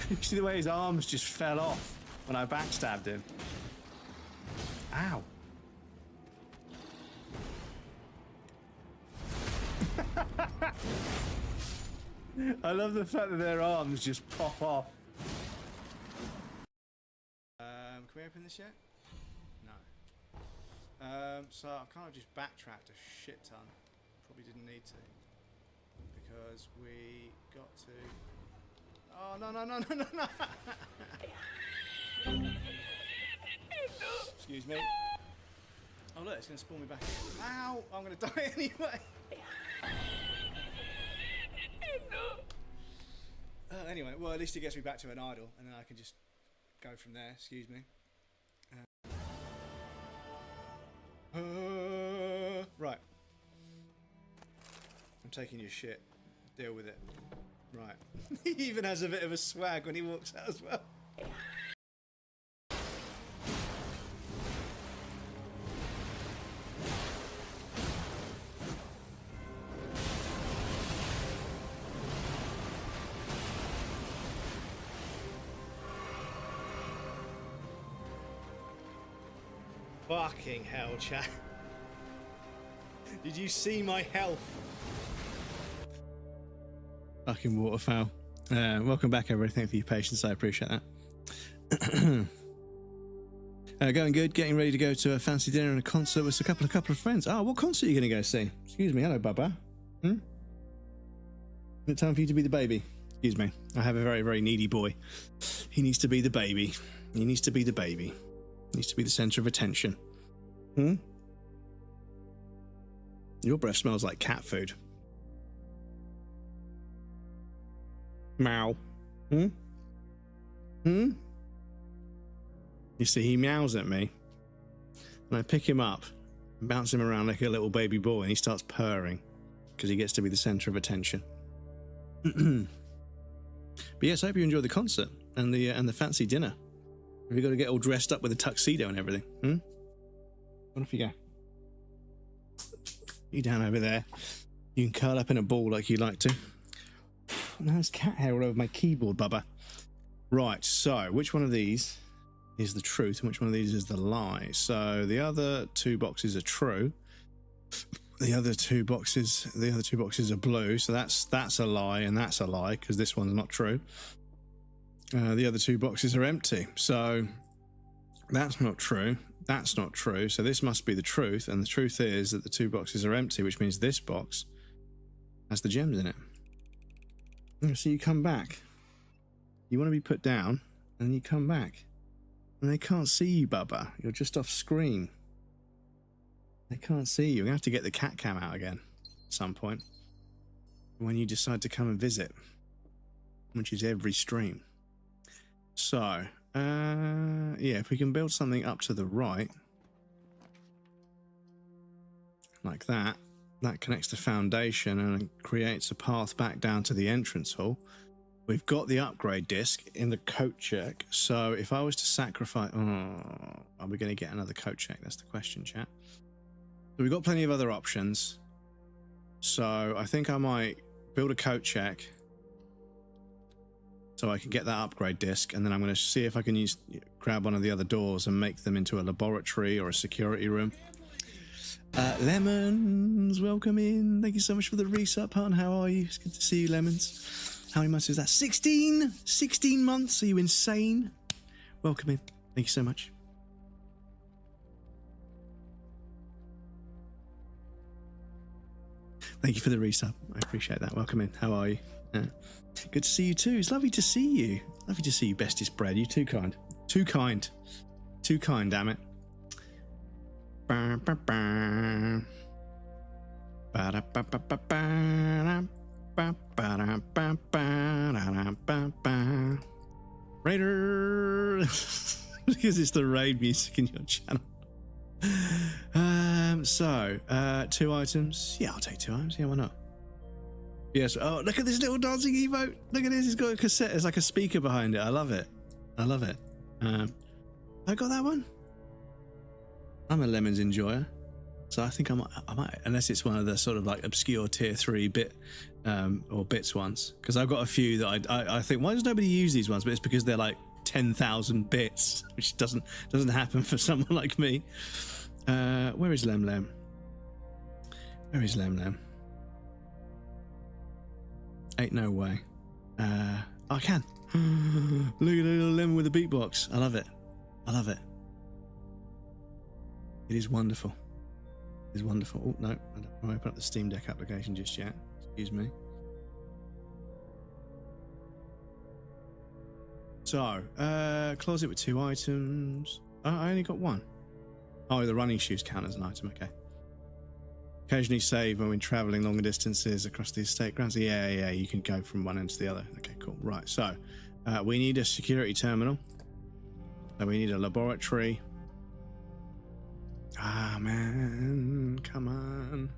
You see the way his arms just fell off when I backstabbed him. Ow. I love the fact that their arms just pop off. Can we open this yet? No. So I kind of just backtracked a shit ton. Probably didn't need to. Because we got to... Oh, no. Excuse me. Oh look, it's going to spawn me back in. Ow! I'm going to die anyway. Anyway, well, at least it gets me back to an idle, and then I can just go from there. Excuse me. Right. I'm taking your shit. Deal with it. Right. He even has a bit of a swag when he walks out as well. Fucking hell, chat. Did you see my health? Fucking waterfowl. Welcome back, everybody. Thank you for your patience. I appreciate that. Going good. Getting ready to go to a fancy dinner and a concert with a couple of friends. Oh, what concert are you going to go see? Excuse me. Hello, Bubba. Is it time for you to be the baby? Excuse me. I have a very, very needy boy. He needs to be the baby. He needs to be the baby. He needs to be the center of attention. Your breath smells like cat food. Meow. You see, he meows at me, and I pick him up, and bounce him around like a little baby boy, and he starts purring because he gets to be the center of attention. But yes, I hope you enjoy the concert and the fancy dinner. Have you got to get all dressed up with a tuxedo and everything? What if you go? You down over there. You can curl up in a ball like you like to. Now there's cat hair all over my keyboard, Bubba. Right, so which one of these is the truth and which one of these is the lie? So the other two boxes are true. The other two boxes are blue. So that's a lie and that's a lie because this one's not true. The other two boxes are empty. So that's not true. That's not true. So this must be the truth. And the truth is that the two boxes are empty, which means this box has the gems in it. So you come back. You want to be put down, and you come back. And they can't see you, Bubba. You're just off screen. They can't see you. You're going to have to get the cat cam out again at some point. When you decide to come and visit. Which is every stream. So, yeah, if we can build something up to the right. Like that. That connects the foundation and creates a path back down to the entrance hall. We've got the upgrade disc in the coat check. So if I was to sacrifice... Oh, are we going to get another coat check? That's the question, chat. So we've got plenty of other options. So I think I might build a coat check so I can get that upgrade disc. And then I'm going to see if I can grab one of the other doors and make them into a laboratory or a security room. Lemons, welcome in. Thank you so much for the resub, hon. How are you? It's good to see you, Lemons. How many months is that? 16? 16 months? Are you insane? Welcome in. Thank you so much. Thank you for the resub. I appreciate that. Welcome in. How are you? Good to see you too. It's lovely to see you. Lovely to see you, bestest bread. You're too kind. Too kind. Too kind, damn it. Raider, because it's the raid music in your channel. So 2 items. Yeah, I'll take 2 items. Yeah, why not? Yes. Oh, look at this little dancing emote. Look at this. It's got a cassette. It's like a speaker behind it. I love it. I love it. I got that one. I'm a Lemons enjoyer, so I think I might, unless it's one of the sort of like obscure tier 3 bit or bits ones, because I've got a few that I think, why does nobody use these ones? But it's because they're like 10,000 bits, which doesn't happen for someone like me. Where is Lem Lem? Where is Lem Lem? Ain't no way. I can. Look at the little lemon with a beatbox. I love it. I love it. It is wonderful. It is wonderful. Oh, no. I don't want to open up the Steam Deck application just yet. Excuse me. So, closet with 2 items. I only got 1. Oh, the running shoes count as an item. Okay. Occasionally save when we're traveling longer distances across the estate grounds. Yeah, you can go from one end to the other. Okay, cool. Right, so we need a security terminal. So we need a laboratory. Ah, man, come on.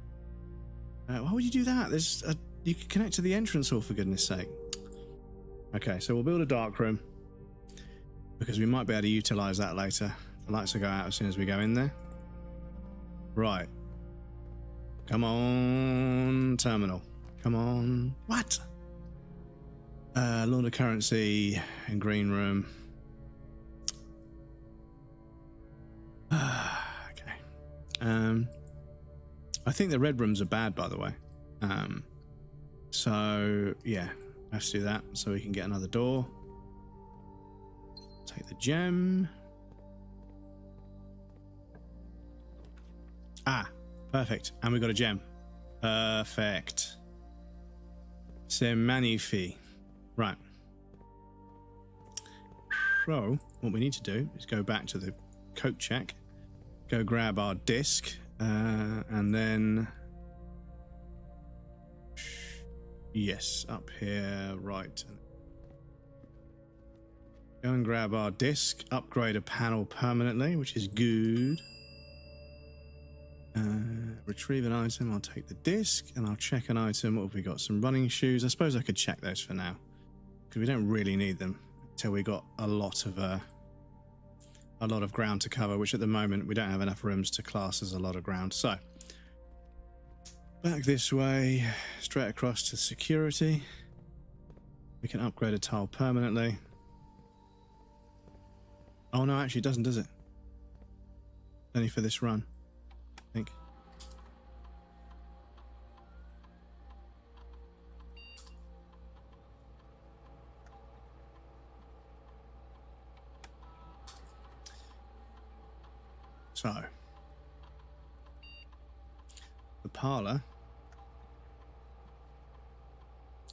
Why would you do that? You can connect to the entrance hall, for goodness sake. Okay, so we'll build a dark room because we might be able to utilize that later. The lights will go out as soon as we go in there. Right. Come on, terminal. Come on. What? Launder currency and green room. Okay. I think the red rooms are bad, by the way. So yeah, let's do that so we can get another door. Take the gem. Ah, perfect. And we got a gem. Perfect. C'est magnifique. Right. So, what we need to do is go back to the coat check, go grab our disc, and then... Yes, up here, right. Go and grab our disc, upgrade a panel permanently, which is good. Retrieve an item. I'll take the disc and I'll check an item. What have we got? Some running shoes. I suppose I could check those for now because we don't really need them until we got a lot of ground to cover, which at the moment we don't have enough rooms to class as a lot of ground. So back this way, straight across to security. We can upgrade a tile permanently. Oh no, actually it doesn't, does it? Only for this run, I think. So, the parlour.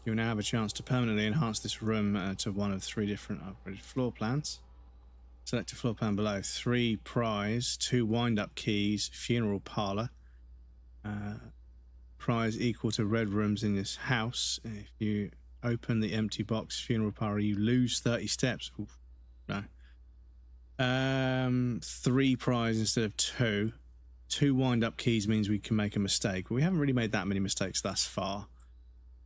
You now have a chance to permanently enhance this room to one of 3 different upgraded floor plans. Select a floor plan below. 3 prize, 2 wind-up keys, funeral parlour. Prize equal to red rooms in this house. If you open the empty box funeral parlour, you lose 30 steps. Oof, no. 3 prize instead of 2. 2 wind-up keys means we can make a mistake. But we haven't really made that many mistakes thus far.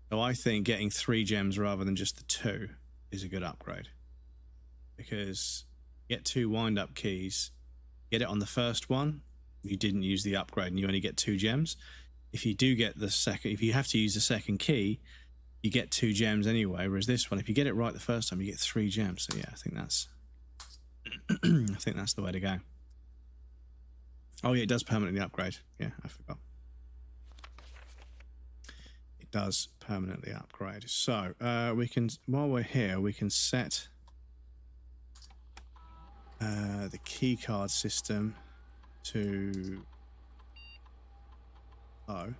So I think getting 3 gems rather than just the 2 is a good upgrade. Because get 2 wind-up keys, get it on the first one, you didn't use the upgrade and you only get 2 gems. If you do get the second, if you have to use the second key, you get 2 gems anyway. Whereas this one, if you get it right the first time, you get 3 gems. So yeah, I think that's I think that's the way to go. Oh yeah, it does permanently upgrade. Yeah, I forgot. It does permanently upgrade. So we can, while we're here, we can set the key card system to low.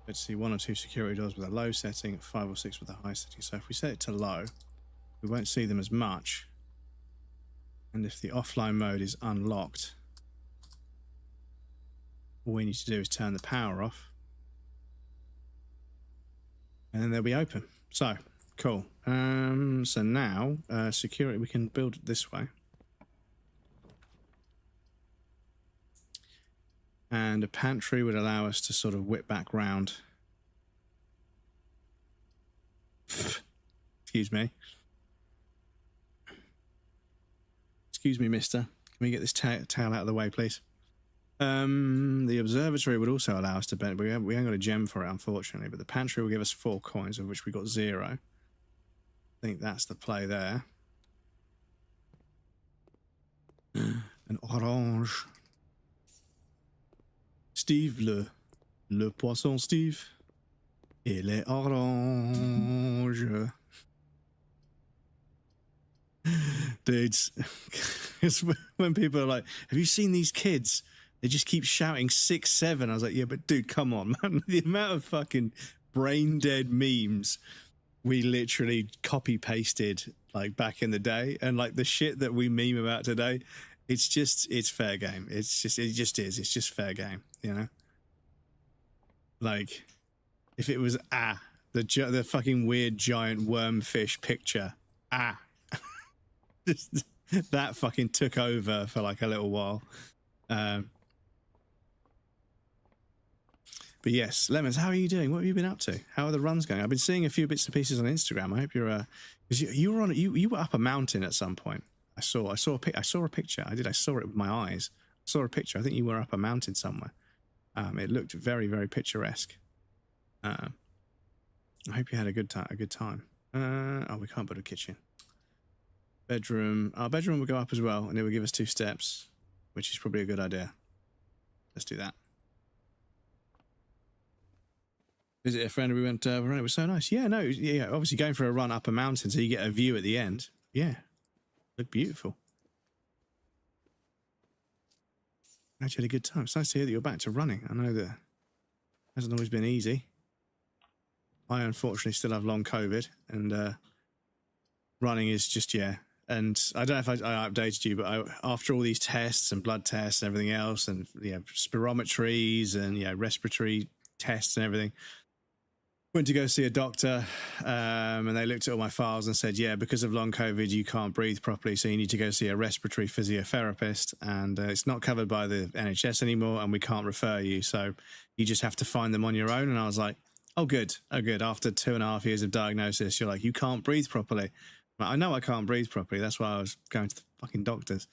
Let's see, 1 or 2 security doors with a low setting, 5 or 6 with a high setting. So if we set it to low, we won't see them as much. And if the offline mode is unlocked, all we need to do is turn the power off. And then they'll be open. So, cool. So now, security, we can build it this way. And a pantry would allow us to sort of whip back round. Excuse me. Excuse me, mister. Can we get this towel out of the way, please? The observatory would also allow us to bet. We haven't got a gem for it, unfortunately, but the pantry will give us 4 coins, of which we got 0. I think that's the play there. An orange. Steve, le poisson Steve. Il est orange. Dudes, it's when people are like, have you seen these kids? They just keep shouting 6, 7. I was like, yeah, but dude, come on, man. The amount of fucking brain dead memes we literally copy pasted like back in the day, and like the shit that we meme about today it's fair game. It just is. It's just fair game, you know. Like, if it was the fucking weird giant wormfish picture, just, that fucking took over for like a little while. But yes, Lemons, how are you doing? What have you been up to? How are the runs going? I've been seeing a few bits and pieces on Instagram. I hope you're because you were on you were up a mountain at some point. I saw a picture. I saw it with my eyes. I saw a picture. I think you were up a mountain somewhere. It looked very, very picturesque. I hope you had a good time. Oh, we can't put a kitchen. Bedroom. Our bedroom will go up as well, and it will give us 2 steps, which is probably a good idea. Let's do that. Visit a friend. We went. It was so nice. Yeah, no, yeah. Obviously, going for a run up a mountain, so you get a view at the end. Yeah, looked beautiful. Actually, had a good time. It's nice to hear that you're back to running. I know that it hasn't always been easy. I unfortunately still have long COVID, and running is just And I don't know if I updated you, but after all these tests and blood tests and everything else, and spirometries and respiratory tests and everything. Went to go see a doctor, and they looked at all my files and said, because of long COVID, you can't breathe properly, so you need to go see a respiratory physiotherapist, and it's not covered by the NHS anymore, and we can't refer you, so you just have to find them on your own. And I was like, oh, good. After 2.5 years of diagnosis, you're like, you can't breathe properly. I know I can't breathe properly. That's why I was going to the fucking doctors.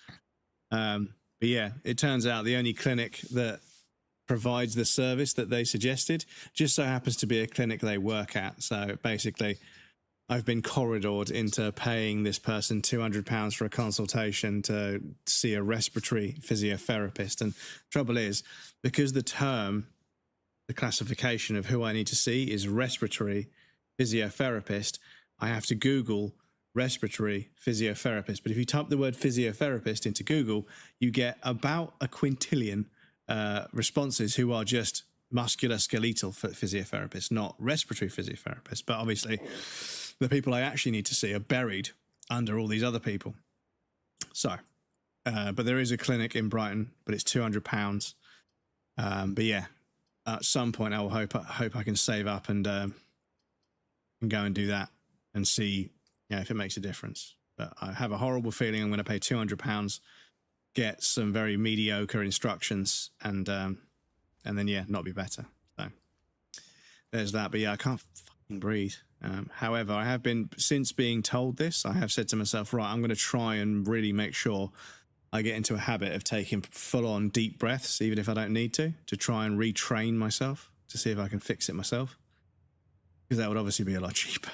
But yeah, it turns out the only clinic that provides the service that they suggested just so happens to be a clinic they work at. So basically, I've been corridored into paying this person £200 for a consultation to see a respiratory physiotherapist. And trouble is, because the classification of who I need to see is respiratory physiotherapist, I have to Google respiratory physiotherapist. But if you type the word physiotherapist into Google, you get about a quintillion responses who are just musculoskeletal physiotherapists, not respiratory physiotherapists. But obviously, the people I actually need to see are buried under all these other people. So, but there is a clinic in Brighton, but it's £200. But yeah, at some point I will hope I can save up and go and do that and see if it makes a difference. But I have a horrible feeling I'm going to pay £200, get some very mediocre instructions, and then not be better. So there's that. But yeah, I can't fucking breathe. However, I have been, since being told this, I have said to myself, right, I'm going to try and really make sure I get into a habit of taking full-on deep breaths, even if I don't need to try and retrain myself to see if I can fix it myself, because that would obviously be a lot cheaper.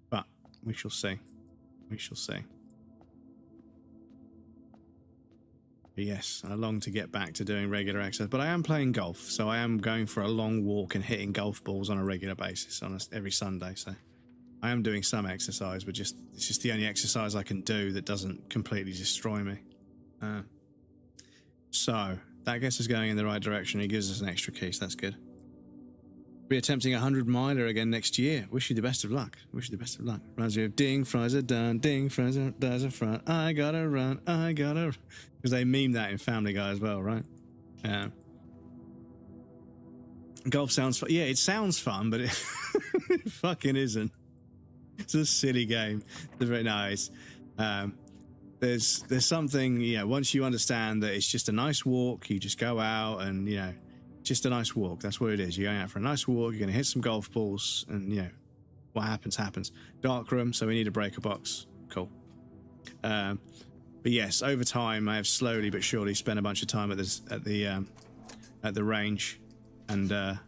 But we shall see. We shall see. But yes, I long to get back to doing regular exercise, but I am playing golf, so I am going for a long walk and hitting golf balls on a regular basis every Sunday. So I am doing some exercise, but it's just the only exercise I can do that doesn't completely destroy me. So that gets us going in the right direction. It gives us an extra key, so that's good. Be attempting a 100-miler again next year. Wish you the best of luck. Wish you the best of luck. Reminds me of ding, fries are done, ding, fries are dies a front. I gotta run, because they meme that in Family Guy as well, right? Golf sounds fun. Yeah, it sounds fun, but it fucking isn't. It's a silly game. It's very nice. There's something, once you understand that it's just a nice walk, you just go out and, just a nice walk. That's what it is. You're going out for a nice walk. You're going to hit some golf balls, and what happens. Dark room, so we need a breaker box. Cool. But yes, over time, I have slowly but surely spent a bunch of time at the range, and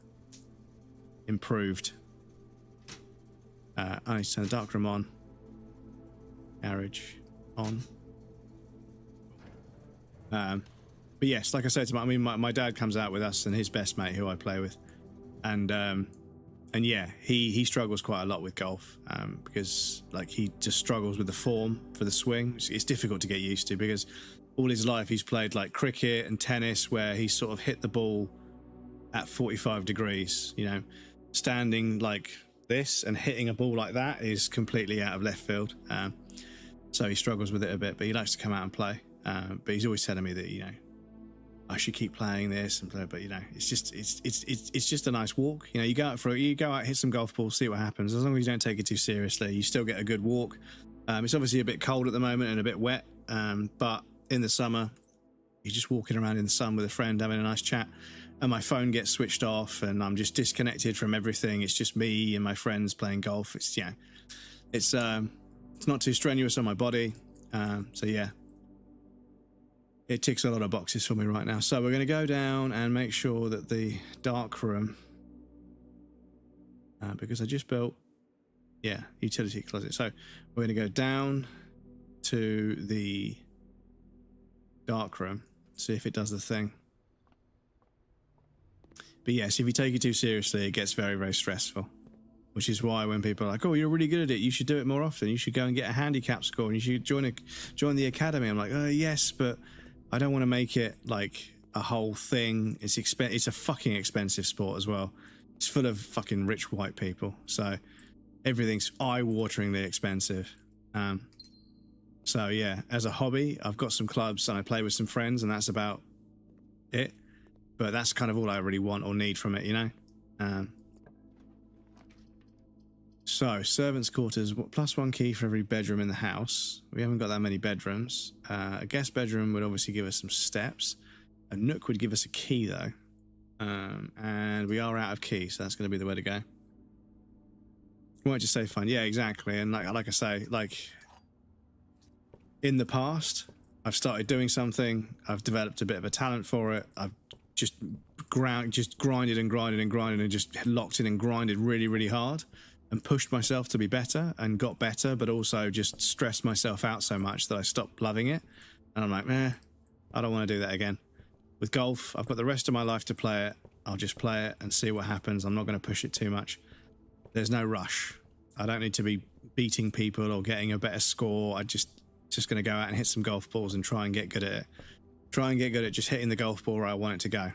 improved. I need to turn the dark room on. Garage on. But yes, like I said, my dad comes out with us and his best mate, who I play with, and yeah, he struggles quite a lot with golf, because he just struggles with the form for the swing. It's difficult to get used to, because all his life he's played cricket and tennis, where he's sort of hit the ball at 45 degrees. Standing like this and hitting a ball like that is completely out of left field. so he struggles with it a bit, but he likes to come out and play. But he's always telling me that, you know, I should keep playing this and play, but you know, it's just a nice walk. You know, you go out, hit some golf balls, see what happens. As long as you don't take it too seriously, you still get a good walk. It's obviously a bit cold at the moment and a bit wet, but in the summer, you're just walking around in the sun with a friend, having a nice chat, and my phone gets switched off, and I'm just disconnected from everything. It's just me and my friends playing golf. It's it's not too strenuous on my body, so yeah. It ticks a lot of boxes for me right now. So we're going to go down and make sure that the dark room, because I just built, yeah, utility closet. So we're going to go down to the dark room, see if it does the thing. But yes, if you take it too seriously, it gets very, very stressful. Which is why when people are like, oh, you're really good at it, you should do it more often. You should go and get a handicap score and you should join the academy. I'm like, oh, yes, but I don't want to make it like a whole thing. It's a fucking expensive sport as well. It's full of fucking rich white people. So everything's eye-wateringly expensive. So yeah, as a hobby, I've got some clubs and I play with some friends and that's about it. But that's kind of all I really want or need from it, you know? So, servants' quarters, +1 key for every bedroom in the house. We haven't got that many bedrooms. A guest bedroom would obviously give us some steps. A nook would give us a key, though. And we are out of keys, so that's going to be the way to go. Won't just say fun. Yeah, exactly. And like I say, like, in the past, I've started doing something. I've developed a bit of a talent for it. I've just grinded and just locked in and grinded really, really hard. And pushed myself to be better and got better, but also just stressed myself out so much that I stopped loving it. And I'm like, I don't want to do that again. With golf, I've got the rest of my life to play it. I'll just play it and see what happens. I'm not going to push it too much. There's no rush. I don't need to be beating people or getting a better score. I'm just going to go out and hit some golf balls and try and get good at it. Try and get good at just hitting the golf ball where I want it to go.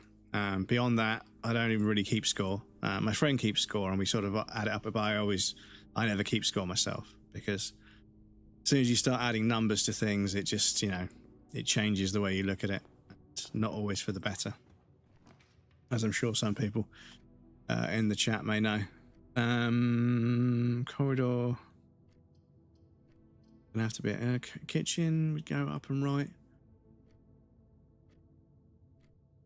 Beyond that, I don't even really keep score. My friend keeps score and we sort of add it up, but I never keep score myself because as soon as you start adding numbers to things, it just, you know, it changes the way you look at it. It's not always for the better, as I'm sure some people in the chat may know. Corridor. Gonna have to be a kitchen. Would go up and right.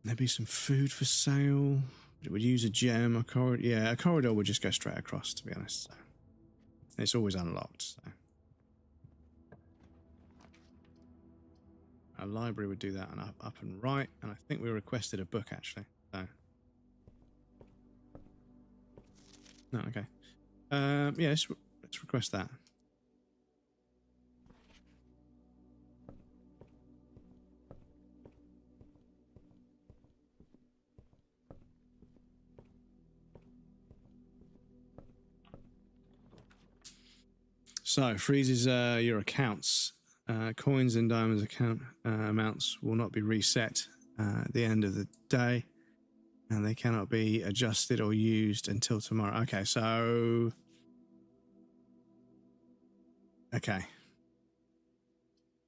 There'd be some food for sale. It would use a gem. A corridor. Yeah, a corridor would just go straight across, to be honest. So. It's always unlocked. So. A library would do that and up and right. And I think we requested a book, actually. So. No, okay. Yeah, let's request that. So, freezes your accounts. Coins and diamonds account amounts will not be reset at the end of the day, and they cannot be adjusted or used until tomorrow. Okay, so... Okay.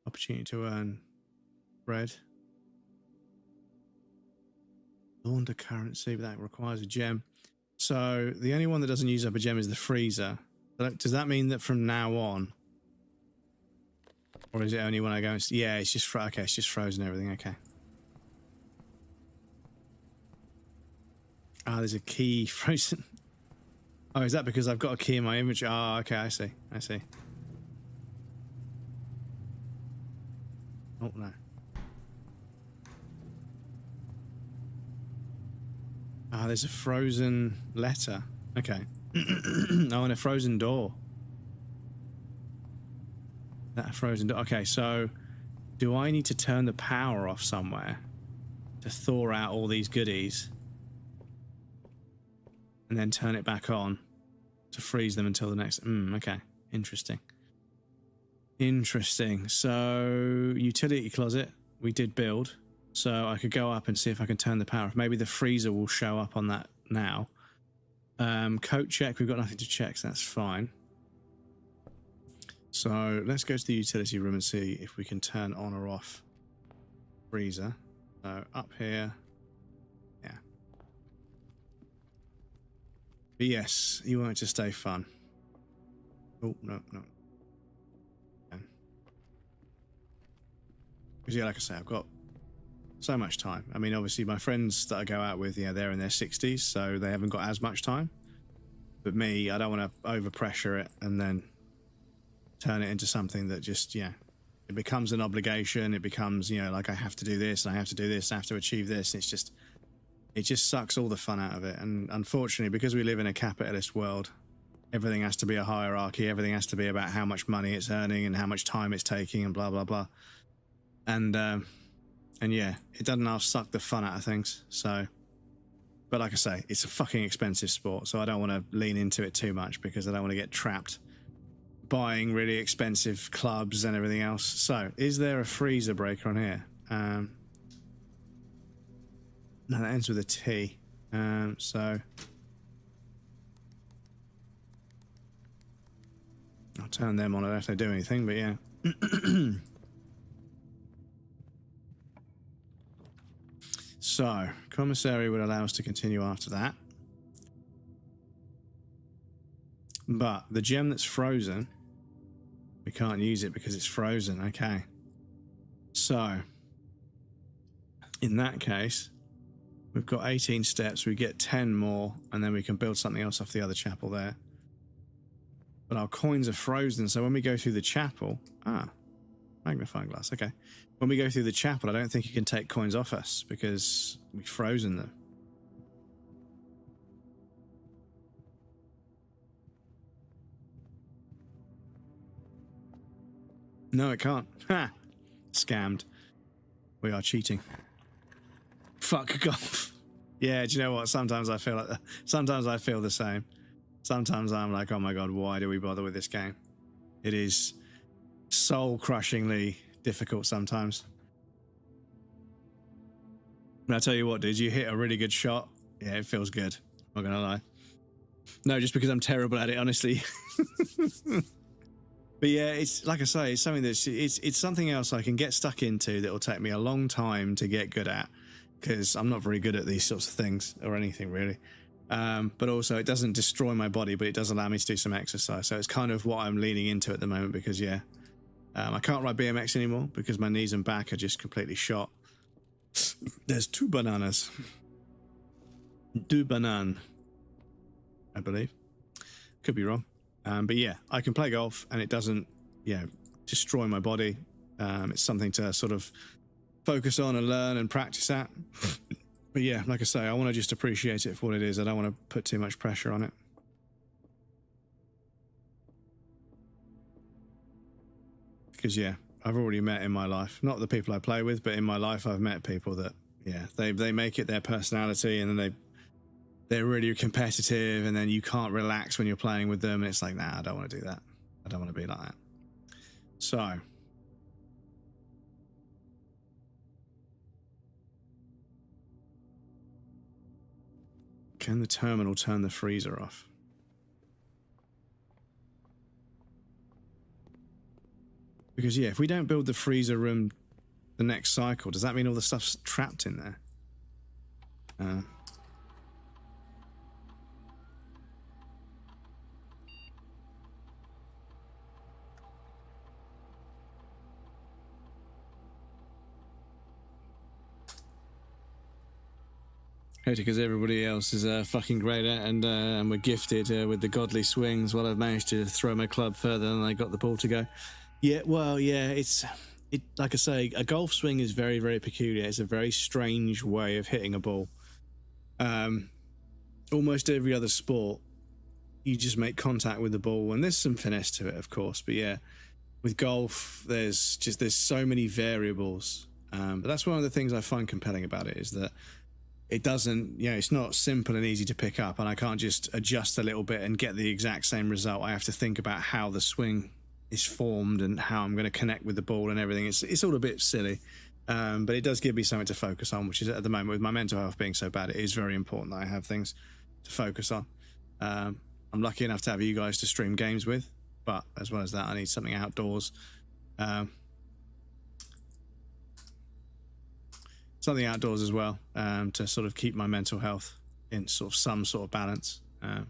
Opportunity to earn bread. Launder currency, but that requires a gem. So, the only one that doesn't use up a gem is the freezer. Does that mean that from now on, or is it only when I go and... Yeah, it's just... Okay, it's just frozen everything. Okay. Ah, there's a key frozen. Oh, is that because I've got a key in my inventory? Oh, okay, I see. I see. Oh, no. Ah, there's a frozen letter. Okay. Oh, and a frozen door. That frozen door. Okay, so do I need to turn the power off somewhere to thaw out all these goodies and then turn it back on to freeze them until the next... okay. Interesting. Interesting. So, utility closet, we did build. So I could go up and see if I can turn the power off. Maybe the freezer will show up on that now. Coat check, we've got nothing to check, so that's fine. So let's go to the utility room and see if we can turn on or off freezer. So up here. Yeah. But yes, you want it to stay fun. Oh, no. Because yeah, like I say, I've got so much time. I mean, obviously my friends that I go out with, they're in their 60s, so they haven't got as much time. But me, I don't want to overpressure it and then turn it into something that just, it becomes an obligation. It becomes, like I have to do this and I have to do this, I have to achieve this. It just sucks all the fun out of it. And unfortunately, because we live in a capitalist world, everything has to be a hierarchy. Everything has to be about how much money it's earning and how much time it's taking and blah, blah, blah. And yeah, it doesn't half suck the fun out of things. So, but like I say, it's a fucking expensive sport. So I don't want to lean into it too much because I don't want to get trapped buying really expensive clubs and everything else. So is there a freezer breaker on here? No, that ends with a T. So I'll turn them on if they do anything, but yeah. So, commissary would allow us to continue after that. But the gem that's frozen, we can't use it because it's frozen. Okay. So, in that case, we've got 18 steps. We get 10 more, and then we can build something else off the other chapel there. But our coins are frozen, so when we go through the chapel... magnifying glass, okay. When we go through the chapel, I don't think you can take coins off us because we've frozen them. No, it can't. Ha! Scammed. We are cheating. Fuck golf. Yeah, do you know what? Sometimes I feel like that. Sometimes I feel the same. Sometimes I'm like, oh my god, why do we bother with this game? It is soul-crushingly difficult sometimes. And I tell you what, dude, you hit a really good shot. Yeah, it feels good. I'm not gonna lie. No, just because I'm terrible at it, honestly. But yeah, it's like I say, it's something that's it's something else I can get stuck into that will take me a long time to get good at because I'm not very good at these sorts of things or anything really. But also it doesn't destroy my body, but it does allow me to do some exercise. So it's kind of what I'm leaning into at the moment because yeah, I can't ride BMX anymore because my knees and back are just completely shot. There's 2 bananas. 2 banan, I believe. Could be wrong. But yeah, I can play golf and it doesn't, destroy my body. It's something to sort of focus on and learn and practice at. But yeah, like I say, I want to just appreciate it for what it is. I don't want to put too much pressure on it. Because yeah, I've already met in my life, not the people I play with, but in my life I've met people that, yeah, they make it their personality and then they're really competitive and then you can't relax when you're playing with them. And it's like, nah, I don't want to do that. I don't want to be like that. So. Can the terminal turn the freezer off? Because yeah, if we don't build the freezer room the next cycle, does that mean all the stuff's trapped in there? Because everybody else is fucking great at and we're gifted with the godly swings while I've managed to throw my club further than I got the ball to go. Yeah, well, yeah, it like I say, a golf swing is very, very peculiar. It's a very strange way of hitting a ball. Almost every other sport, you just make contact with the ball, and there's some finesse to it, of course. But yeah, with golf, there's so many variables. But that's one of the things I find compelling about it is that it doesn't, it's not simple and easy to pick up, and I can't just adjust a little bit and get the exact same result. I have to think about how the swing is formed and how I'm going to connect with the ball and everything. It's all a bit silly, but it does give me something to focus on, which is at the moment with my mental health being so bad, it is very important that I have things to focus on. I'm lucky enough to have you guys to stream games with, but as well as that, I need something outdoors. Something outdoors as well, to sort of keep my mental health in sort of some sort of balance. I'm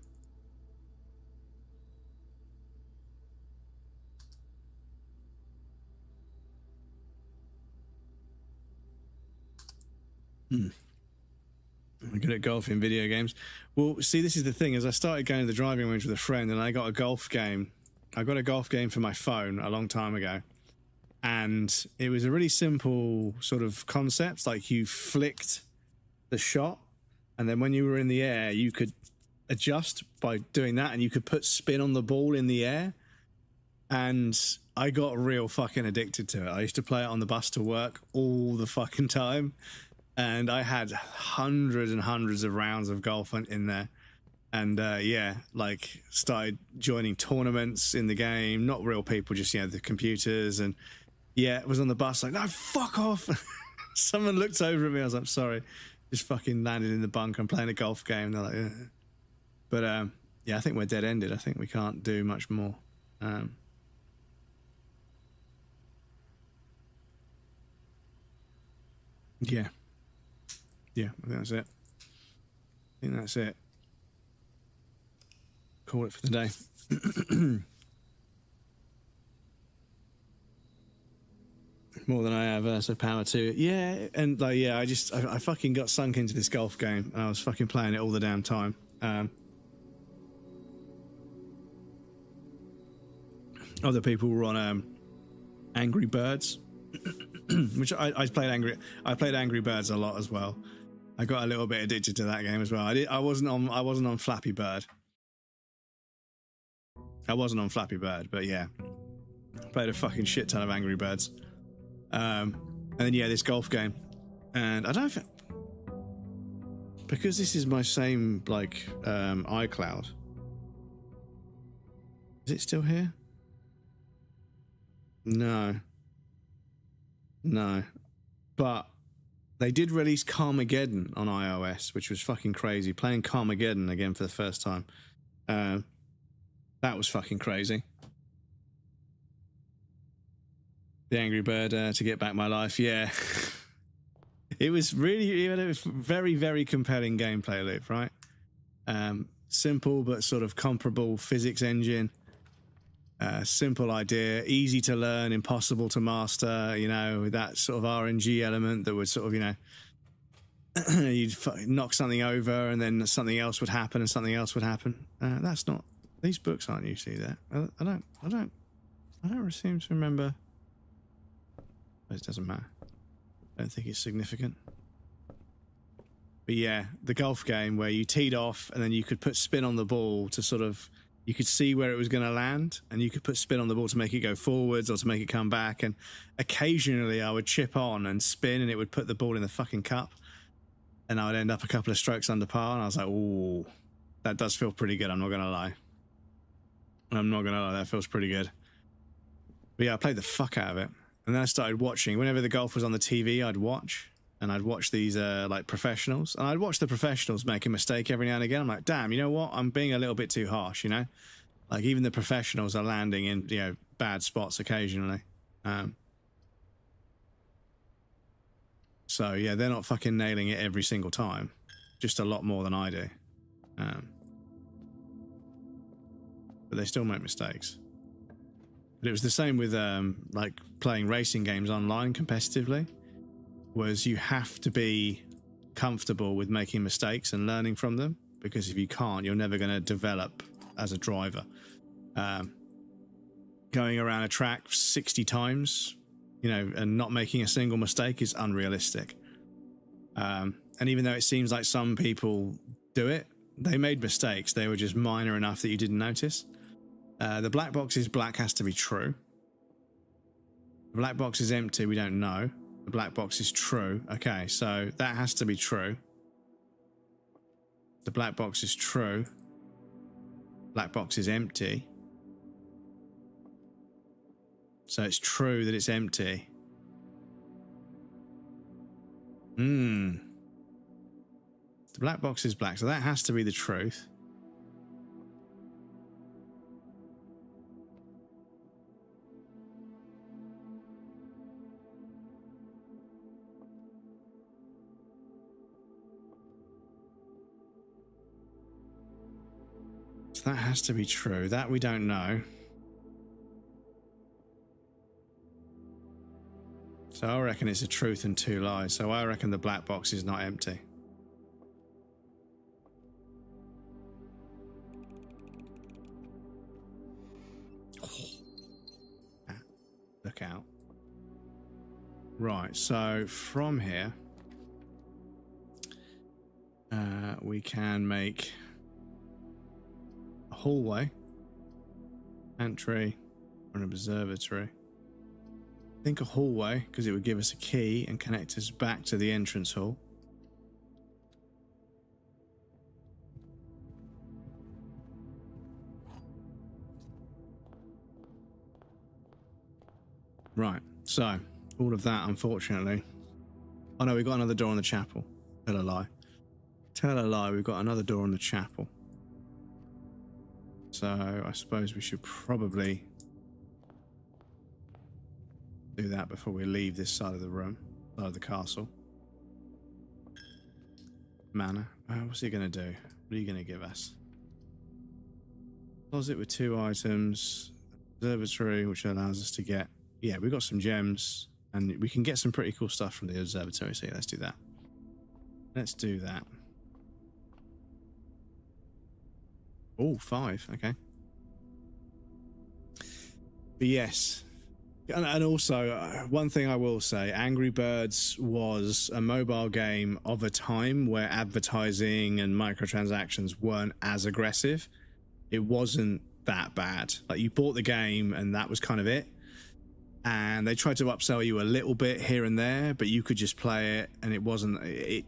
good at golf in video games. Well, see, this is the thing. As I started going to the driving range with a friend, and I got a golf game. I got a golf game for my phone a long time ago, and it was a really simple sort of concept. Like, you flicked the shot, and then when you were in the air, you could adjust by doing that, and you could put spin on the ball in the air. And I got real fucking addicted to it. I used to play it on the bus to work all the fucking time. And I had hundreds and hundreds of rounds of golf in there. And yeah, like, started joining tournaments in the game. Not real people, just, you know, the computers. And yeah, it was on the bus like, no, fuck off. Someone looked over at me. I was like, sorry. Just fucking landed in the bunker and playing a golf game. They're like, ugh. But yeah, I think we're dead ended. I think we can't do much more. Yeah. Yeah, I think that's it. I think that's it. Call it for the day. More than I have, so power to it. Yeah, and like, yeah, I fucking got sunk into this golf game, and I was fucking playing it all the damn time. Other people were on Angry Birds, which I played Angry Birds a lot as well. I got a little bit addicted to that game as well. I wasn't on Flappy Bird. I wasn't on Flappy Bird, but yeah, I played a fucking shit ton of Angry Birds. And then yeah, this golf game, and I don't know if because this is my same like iCloud. Is it still here? No, but they did release Carmageddon on iOS, which was fucking crazy. Playing Carmageddon again for the first time. That was fucking crazy. The Angry Bird, to get back my life, yeah. It was really, it was very, very compelling gameplay loop, right? Simple but sort of comparable physics engine. Simple idea, easy to learn, impossible to master, you know, with that sort of RNG element that would sort of, you know, you'd knock something over and then something else would happen and something else would happen. That's not, these books aren't usually there. I don't seem to remember. It doesn't matter. I don't think it's significant. But yeah, the golf game where you teed off and then you could put spin on the ball to sort of, you could see where it was going to land, and you could put spin on the ball to make it go forwards or to make it come back. And occasionally I would chip on and spin and it would put the ball in the fucking cup, and I would end up a couple of strokes under par. And I was like, ooh, that does feel pretty good. I'm not going to lie. That feels pretty good. But yeah, I played the fuck out of it. And then I started watching. Whenever the golf was on the TV, I'd watch. And I'd watch these like professionals. And I'd watch the professionals make a mistake every now and again. I'm like, damn, you know what? I'm being a little bit too harsh, you know? Like, even the professionals are landing in, you know, bad spots occasionally. So, yeah, they're not fucking nailing it every single time. Just a lot more than I do. But they still make mistakes. But it was the same with like playing racing games online competitively, was you have to be comfortable with making mistakes and learning from them, because if you can't, you're never going to develop as a driver. Going around a track 60 times, you know, and not making a single mistake is unrealistic. And even though it seems like some people do it, they made mistakes. They were just minor enough that you didn't notice. The black box is black has to be true. The black box is empty, we don't know. The black box is true. Okay, so that has to be true. The black box is true. Black box is empty. So it's true that it's empty. The black box is black, so that has to be the truth. So that has to be true. That we don't know. So I reckon it's a truth and 2 lies. So I reckon the black box is not empty. Look out. Right, so from here, we can make a hallway, pantry, or an observatory. I think a hallway, because it would give us a key and connect us back to the entrance hall. Right, so all of that, unfortunately. Oh no, we've got another door on the chapel. Tell a lie. Tell a lie, we've got another door on the chapel. So I suppose we should probably do that before we leave this side of the room, side of the castle. Mana. What's he going to do? What are you going to give us? Closet with 2 items. Observatory, which allows us to get... Yeah, we've got some gems, and we can get some pretty cool stuff from the observatory, so yeah, let's do that. Let's do that. Oh, 5, okay. But yes... And also, one thing I will say, Angry Birds was a mobile game of a time where advertising and microtransactions weren't as aggressive. It wasn't that bad. Like, you bought the game and that was kind of it. And they tried to upsell you a little bit here and there, but you could just play it, and it wasn't...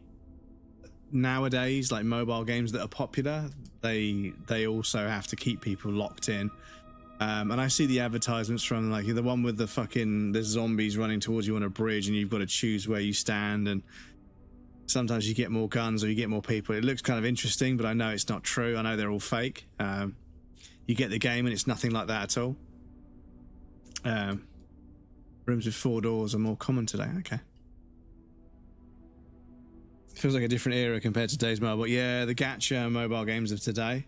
Nowadays, like mobile games that are popular, they also have to keep people locked in. And I see the advertisements from, like, the one with the fucking, there's zombies running towards you on a bridge and you've got to choose where you stand, and sometimes you get more guns or you get more people. It looks kind of interesting, but I know it's not true. I know they're all fake. You get the game and it's nothing like that at all. Rooms with 4 doors are more common today. Okay. Feels like a different era compared to today's mobile. Yeah, the gacha mobile games of today,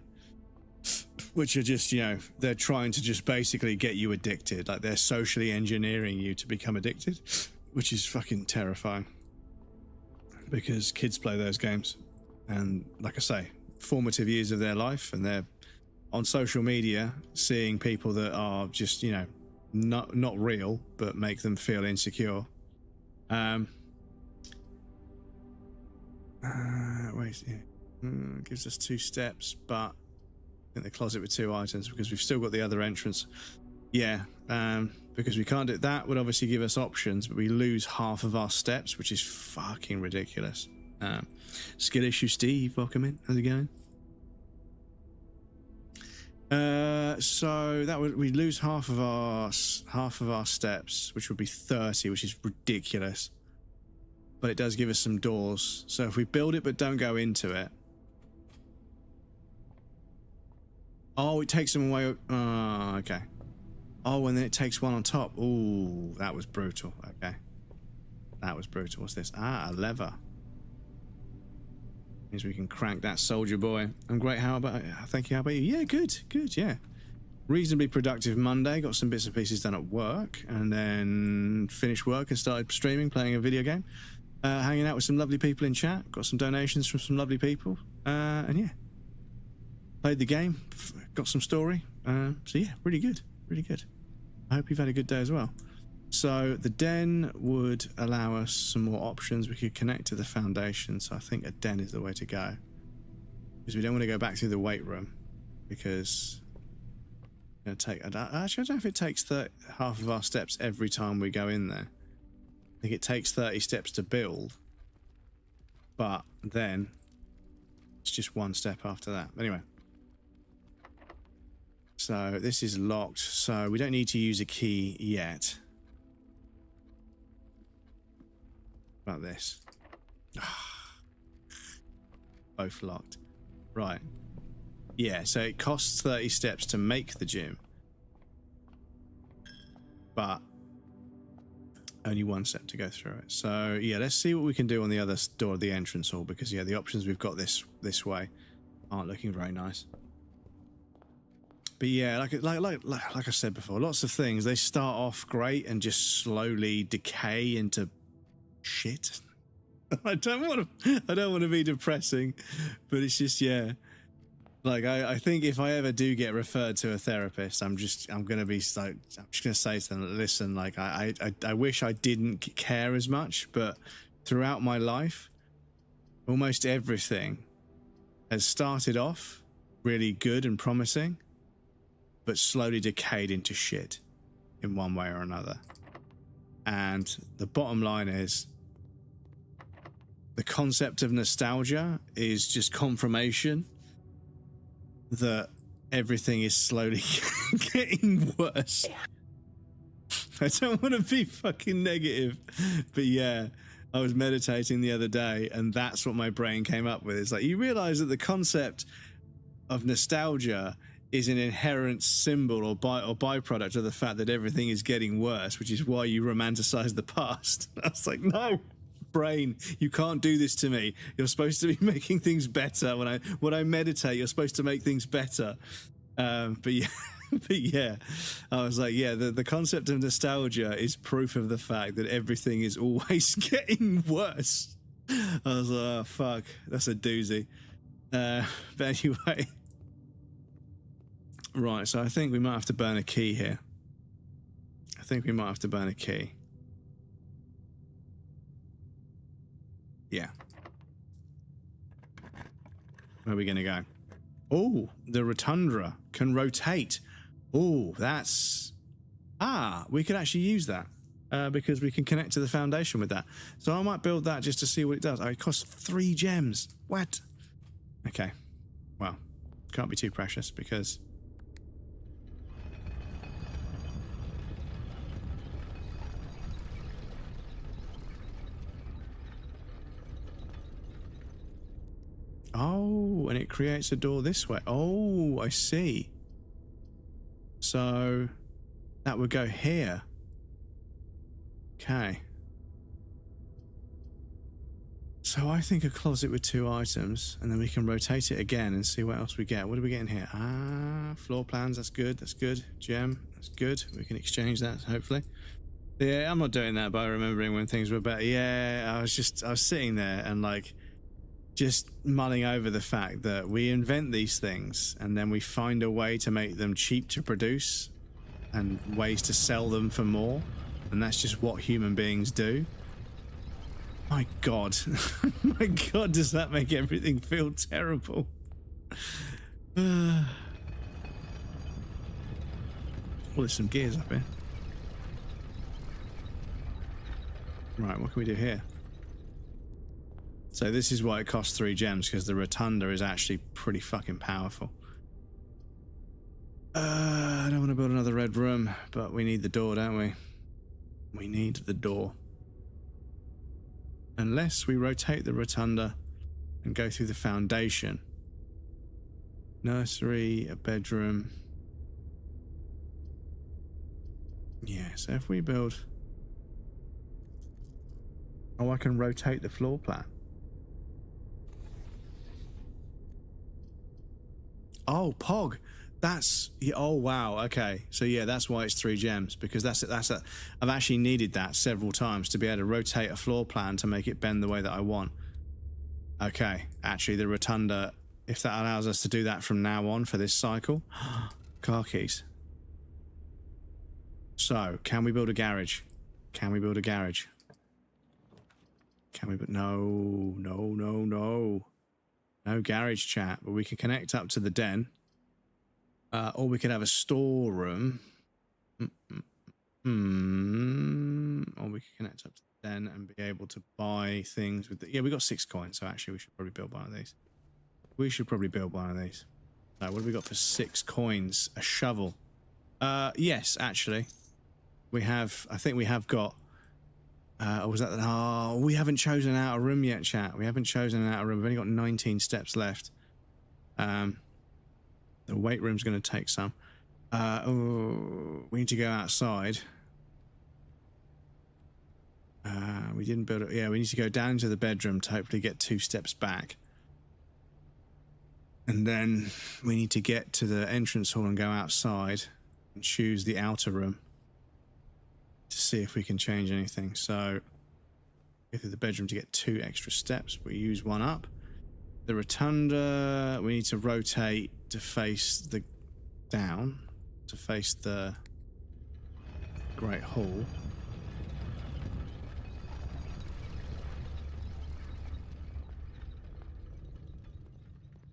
which are just, you know, they're trying to just basically get you addicted. Like, they're socially engineering you to become addicted, which is fucking terrifying, because kids play those games and, like I say, formative years of their life, and they're on social media seeing people that are just, you know, not real, but make them feel insecure. Wait, yeah. Gives us 2 steps, but in the closet with 2 items, because we've still got the other entrance. Yeah, because we can't do that. Would obviously give us options, but we lose half of our steps, which is fucking ridiculous. Skill issue Steve, welcome in. How's it going? So that would, we lose half of our steps, which would be 30, which is ridiculous. But it does give us some doors. So if we build it but don't go into it. Oh, it takes them away. Oh, okay. Oh, and then it takes one on top. Ooh, that was brutal. Okay. That was brutal. What's this? Ah, a lever. Means we can crank that soldier boy. I'm great. How about... Thank you. How about you? Yeah, good. Good, yeah. Reasonably productive Monday. Got some bits and pieces done at work. And then finished work and started streaming, playing a video game. Hanging out with some lovely people in chat. Got some donations from some lovely people. And yeah. Played the game, got some story, so yeah, really good, really good. I hope you've had a good day as well. So the den would allow us some more options. We could connect to the foundation, so I think a den is the way to go. Because we don't want to go back through the weight room, because it'll take... Actually, I don't know if it takes half of our steps every time we go in there. I think it takes 30 steps to build, but then it's just 1 step after that. Anyway. So this is locked, so we don't need to use a key yet. About this. Both locked. Right. Yeah, so it costs 30 steps to make the gym. But only 1 step to go through it. So yeah, let's see what we can do on the other door of the entrance hall, because yeah, the options we've got this way aren't looking very nice. But yeah, like I said before, lots of things, they start off great and just slowly decay into shit. I don't want to be depressing, but it's just, yeah. Like I think if I ever do get referred to a therapist, I'm gonna be like, I'm just gonna say to them, listen, like I wish I didn't care as much, but throughout my life, almost everything has started off really good and promising, but slowly decayed into shit in one way or another. And the bottom line is, the concept of nostalgia is just confirmation that everything is slowly getting worse. I don't want to be fucking negative, but yeah, I was meditating the other day and that's what my brain came up with. It's like, you realize that the concept of nostalgia is an inherent symbol or byproduct of the fact that everything is getting worse, which is why you romanticize the past. I was like, no, brain, you can't do this to me. You're supposed to be making things better. When I meditate, you're supposed to make things better. But yeah, I was like, yeah, the concept of nostalgia is proof of the fact that everything is always getting worse. I was like, oh fuck, that's a doozy. But anyway, right, so I think we might have to burn a key here. I think we might have to burn a key. Yeah. Where are we going to go? Oh, the rotunda can rotate. Oh, that's... Ah, we could actually use that because we can connect to the foundation with that. So I might build that just to see what it does. Oh, it costs 3 gems. What? Okay. Well, can't be too precious because... Oh, and it creates a door this way. Oh, I see. So that would go here. Okay. So I think a closet with 2 items, and then we can rotate it again and see what else we get. What are we getting here? Ah, floor plans. That's good. That's good. Gem. That's good. We can exchange that, hopefully. Yeah, I'm not doing that by remembering when things were better. Yeah, I was sitting there and like, just mulling over the fact that we invent these things and then we find a way to make them cheap to produce and ways to sell them for more. And that's just what human beings do. My God. My God, does that make everything feel terrible? Well, there's some gears up here. Right, what can we do here? So this is why it costs 3 gems, because the rotunda is actually pretty fucking powerful. I don't want to build another red room, but we need the door, don't we? We need the door. Unless we rotate the rotunda and go through the foundation. Nursery, a bedroom. Yeah, so if we build... Oh, I can rotate the floor plan. Oh, Pog. That's... Oh, wow. Okay. So, yeah, that's why it's 3 gems. Because I've actually needed that several times to be able to rotate a floor plan to make it bend the way that I want. Okay. Actually, the rotunda, if that allows us to do that from now on for this cycle. Car keys. So, can we build a garage? Can we build a garage? Can we... No. No garage, chat, but we can connect up to the den. Or we could have a storeroom. Or we could connect up to the den and be able to buy things with the... Yeah, we got 6 coins, so actually we should probably build one of these. Right, what have we got for 6 coins? A shovel. Yes, actually. We have... I think we have got... or was that... Oh, we haven't chosen out a room yet, chat. We haven't chosen out a room. We've only got 19 steps left. The weight room's going to take some. Oh, we need to go outside. We didn't build it. Yeah, we need to go down into the bedroom to hopefully get 2 steps back. And then we need to get to the entrance hall and go outside and choose the outer room to see if we can change anything. So go through the bedroom to get 2 extra steps. We use 1 up. The rotunda, we need to rotate to face the down, to face the Great Hall.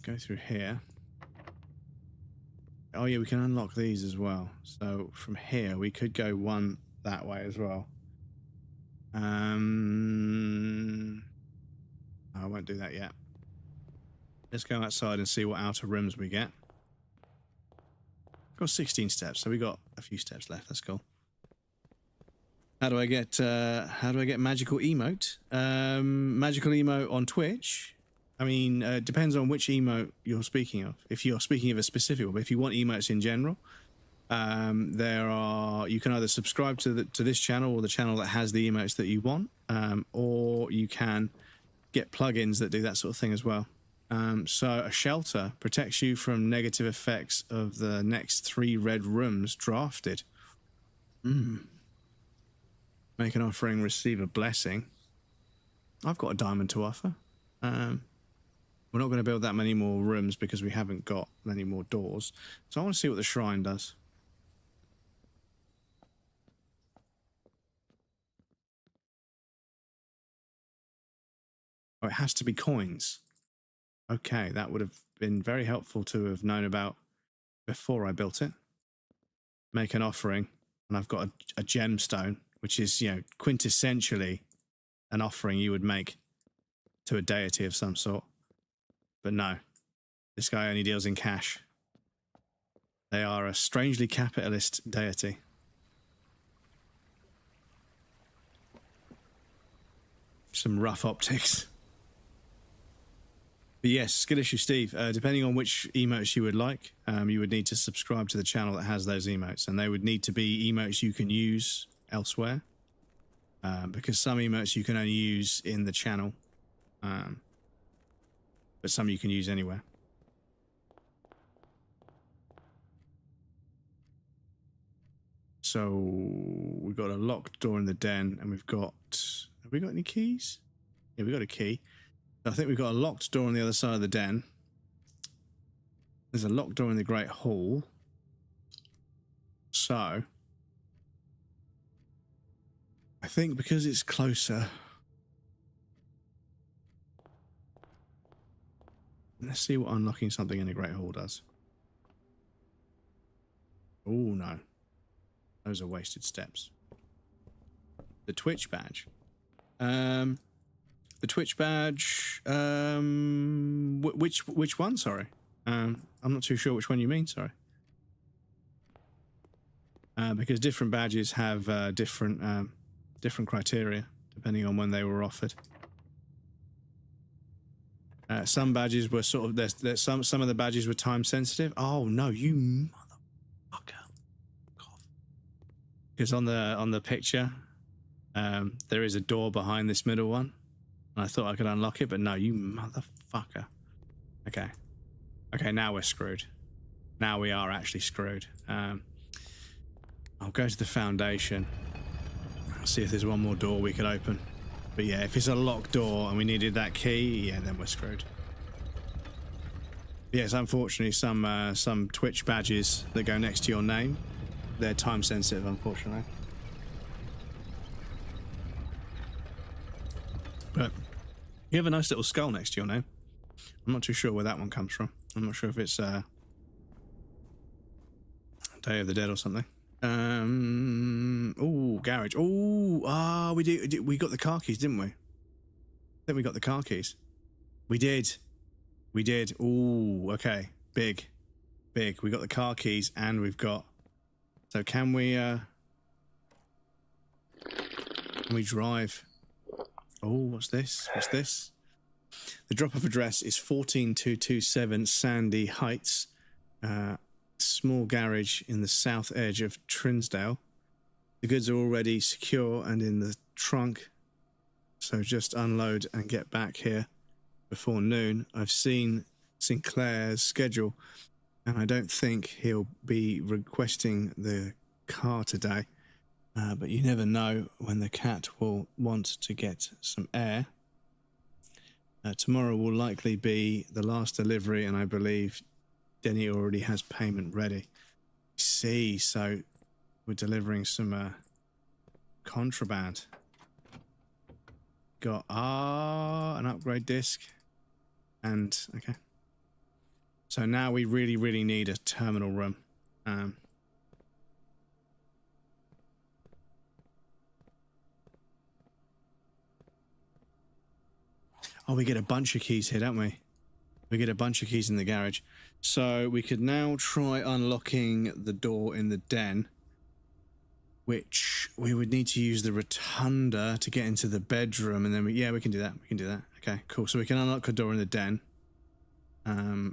Go through here. Oh yeah, we can unlock these as well. So from here we could go 1 that way as well. I won't do that yet. Let's go outside and see what outer rooms we get. Got 16 steps, so we got a few steps left. That's cool. How do I get magical emote? Magical emote on Twitch. I mean, depends on which emote you're speaking of. If you're speaking of a specific one, but if you want emotes in general, you can either subscribe to this channel or the channel that has the emotes that you want, or you can get plugins that do that sort of thing as well. So a shelter protects you from negative effects of the next 3 red rooms drafted. Make an offering, receive a blessing. I've got a diamond to offer. We're not going to build that many more rooms because we haven't got many more doors. So I want to see what the shrine does. Oh, it has to be coins. Okay, that would have been very helpful to have known about before I built it. Make an offering, and I've got a gemstone, which is, you know, quintessentially an offering you would make to a deity of some sort. But no, this guy only deals in cash. They are a strangely capitalist deity. Some rough optics. But yes, skill issue Steve, depending on which emotes you would like, you would need to subscribe to the channel that has those emotes, and they would need to be emotes you can use elsewhere, because some emotes you can only use in the channel, but some you can use anywhere. So we've got a locked door in the den, and have we got any keys? Yeah, we got a key. I think we've got a locked door on the other side of the den. There's a locked door in the Great Hall. So I think because it's closer, let's see what unlocking something in the Great Hall does. Oh no, those are wasted steps. The Twitch badge. The Twitch badge. Which one? Sorry, I'm not too sure which one you mean. Sorry, because different badges have different criteria depending on when they were offered. Some badges were sort of there's some of the badges were time sensitive. Oh no, you motherfucker! Because on the picture, there is a door behind this middle one. I thought I could unlock it, but no, you motherfucker. Okay. Okay, now we're screwed. Now we are actually screwed. I'll go to the foundation. I'll see if there's one more door we could open. But yeah, if it's a locked door and we needed that key, yeah, then we're screwed. Yes, unfortunately, some Twitch badges that go next to your name, they're time sensitive, unfortunately. But you have a nice little skull next to your name. I'm not too sure where that one comes from. I'm not sure if it's Day of the Dead or something. Oh, garage. Oh, we got the car keys, didn't we? I think we got the car keys. We did. Oh, okay. Big. We got the car keys, and we've got. So can we drive? Oh, what's this? The drop-off address is 14227 Sandy Heights. Small garage in the south edge of Trinsdale. The goods are already secure and in the trunk, so just unload and get back here before noon. I've seen Sinclair's schedule, and I don't think he'll be requesting the car today. But you never know when the cat will want to get some air. Tomorrow will likely be the last delivery, and I believe Denny already has payment ready. See, so we're delivering some contraband. Got an upgrade disc, and okay. So now we really need a terminal room. Oh, we get a bunch of keys here, don't we? We get a bunch of keys in the garage. So we could now try unlocking the door in the den, which we would need to use the rotunda to get into the bedroom, and then we can do that. We can do that. Okay, cool. So we can unlock the door in the den.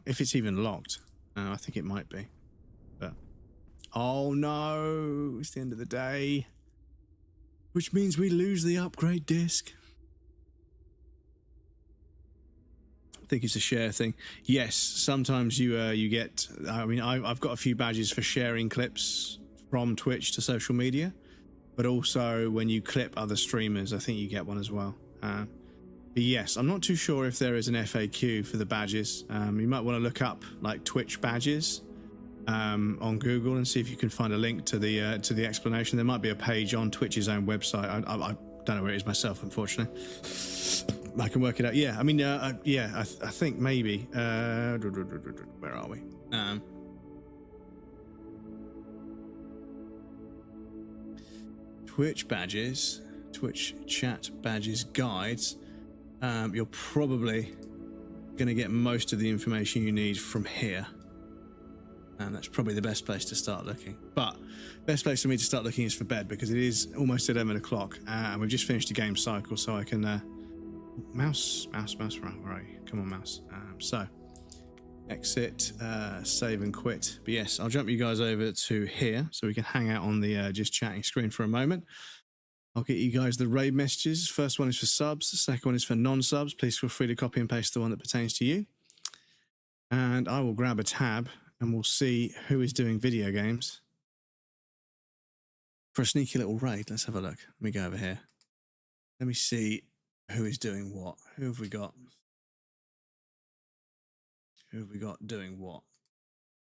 If it's even locked. I think it might be. But oh no, it's the end of the day. Which means we lose the upgrade disc. I think it's a share thing. Yes, sometimes you get. I mean, I've got a few badges for sharing clips from Twitch to social media, but also when you clip other streamers, I think you get one as well. But yes, I'm not too sure if there is an FAQ for the badges. You might want to look up like Twitch badges on Google and see if you can find a link to the explanation. There might be a page on Twitch's own website. I don't know where it is myself, unfortunately. I can work it out. Yeah, I mean, I think maybe. Where are we? Twitch badges, Twitch chat badges guides. You're probably going to get most of the information you need from here. And that's probably the best place to start looking. But best place for me to start looking is for bed, because it is almost 11 o'clock and we've just finished a game cycle, so I can... Mouse, where are you? Come on, mouse. So, exit, save and quit. But yes, I'll jump you guys over to here so we can hang out on the just chatting screen for a moment. I'll get you guys the raid messages. First one is for subs. The second one is for non-subs. Please feel free to copy and paste the one that pertains to you. And I will grab a tab and we'll see who is doing video games. For a sneaky little raid, let's have a look. Let me go over here. Let me see who is doing what. Who have we got? Who have we got doing what?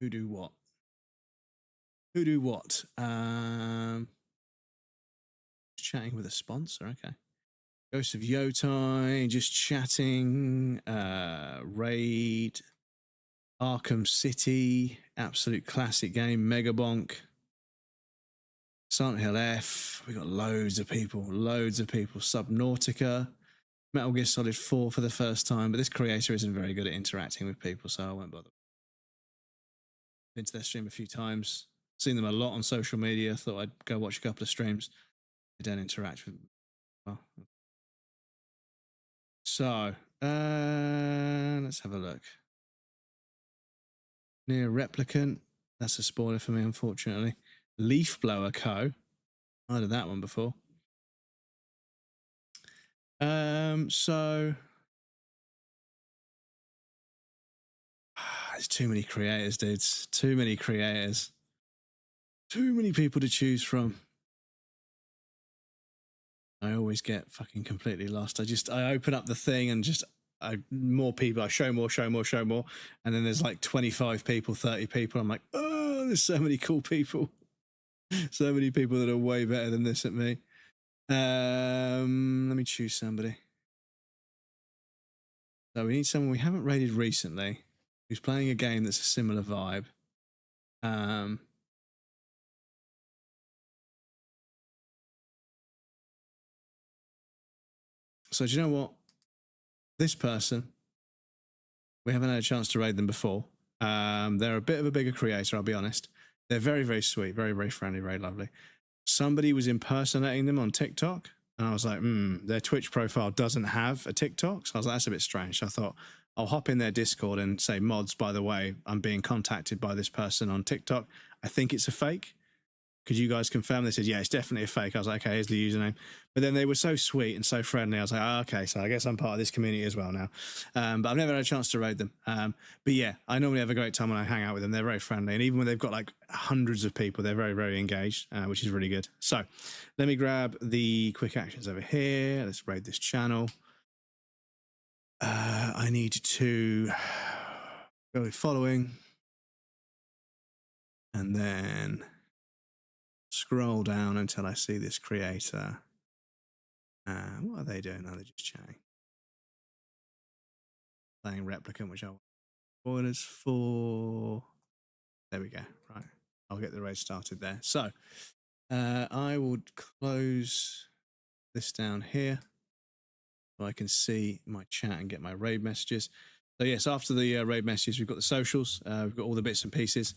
Who do what? Who do what? Chatting with a sponsor, okay. Ghost of Yotai, just chatting. Raid. Arkham City, absolute classic game. Megabonk. Silent Hill F. We got loads of people. Subnautica. Metal Gear Solid 4 for the first time, but this creator isn't very good at interacting with people, so I won't bother. Been to their stream a few times. Seen them a lot on social media. Thought I'd go watch a couple of streams. They don't interact with them. Well, so, let's have a look. Near Replicant. That's a spoiler for me, unfortunately. Leaf Blower Co. I heard of that one before. So there's too many creators, dudes. Too many creators. Too many people to choose from. I always get fucking completely lost. I open up the thing and more people. I show more. And then there's like 25 people, 30 people. I'm like, oh, there's so many cool people. So many people that are way better than this at me. Let me choose somebody. So we need someone we haven't raided recently, who's playing a game that's a similar vibe. So do you know what? This person, we haven't had a chance to raid them before. They're a bit of a bigger creator, I'll be honest. They're very, very sweet, very, very friendly, very lovely. Somebody was impersonating them on TikTok, and I was like, their Twitch profile doesn't have a TikTok. So I was like, that's a bit strange. So I thought, I'll hop in their Discord and say, mods, by the way, I'm being contacted by this person on TikTok. I think it's a fake. could you guys confirm? They said, yeah, it's definitely a fake. I was like, okay, here's the username. But then they were so sweet and so friendly. I was like, oh, okay, so I guess I'm part of this community as well now. But I've never had a chance to raid them. But yeah, I normally have a great time when I hang out with them. They're very friendly. And even when they've got like hundreds of people, they're very, very engaged, which is really good. So let me grab the quick actions over here. Let's raid this channel. I need to go with following. And then scroll down until I see this creator. What are they doing? Oh, they're just chatting. Playing Replicant, which I want spoilers for. There we go. Right. I'll get the raid started there. So I would close this down here so I can see my chat and get my raid messages. So yes, after the raid messages, we've got the socials. We've got all the bits and pieces.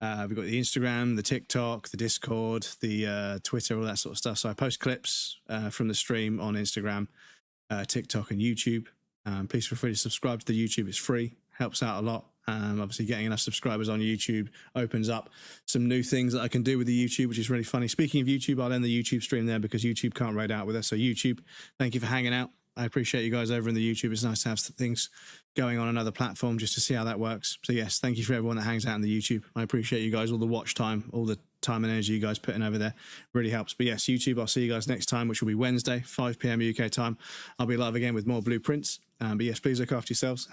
We've got the Instagram, the TikTok, the Discord, the Twitter, all that sort of stuff. So I post clips from the stream on Instagram, TikTok, and YouTube. Please feel free to subscribe to the YouTube. It's free, helps out a lot. Obviously, getting enough subscribers on YouTube opens up some new things that I can do with the YouTube, which is really funny. Speaking of YouTube, I'll end the YouTube stream there because YouTube can't raid out with us. So YouTube, thank you for hanging out. I appreciate you guys over in the YouTube. It's nice to have things going on another platform just to see how that works. So yes, thank you for everyone that hangs out in the YouTube. I appreciate you guys, all the watch time, all the time and energy you guys put in over there. Really helps. But yes, YouTube, I'll see you guys next time, which will be Wednesday, 5 p.m. UK time. I'll be live again with more BluePrince. But yes, please look after yourselves.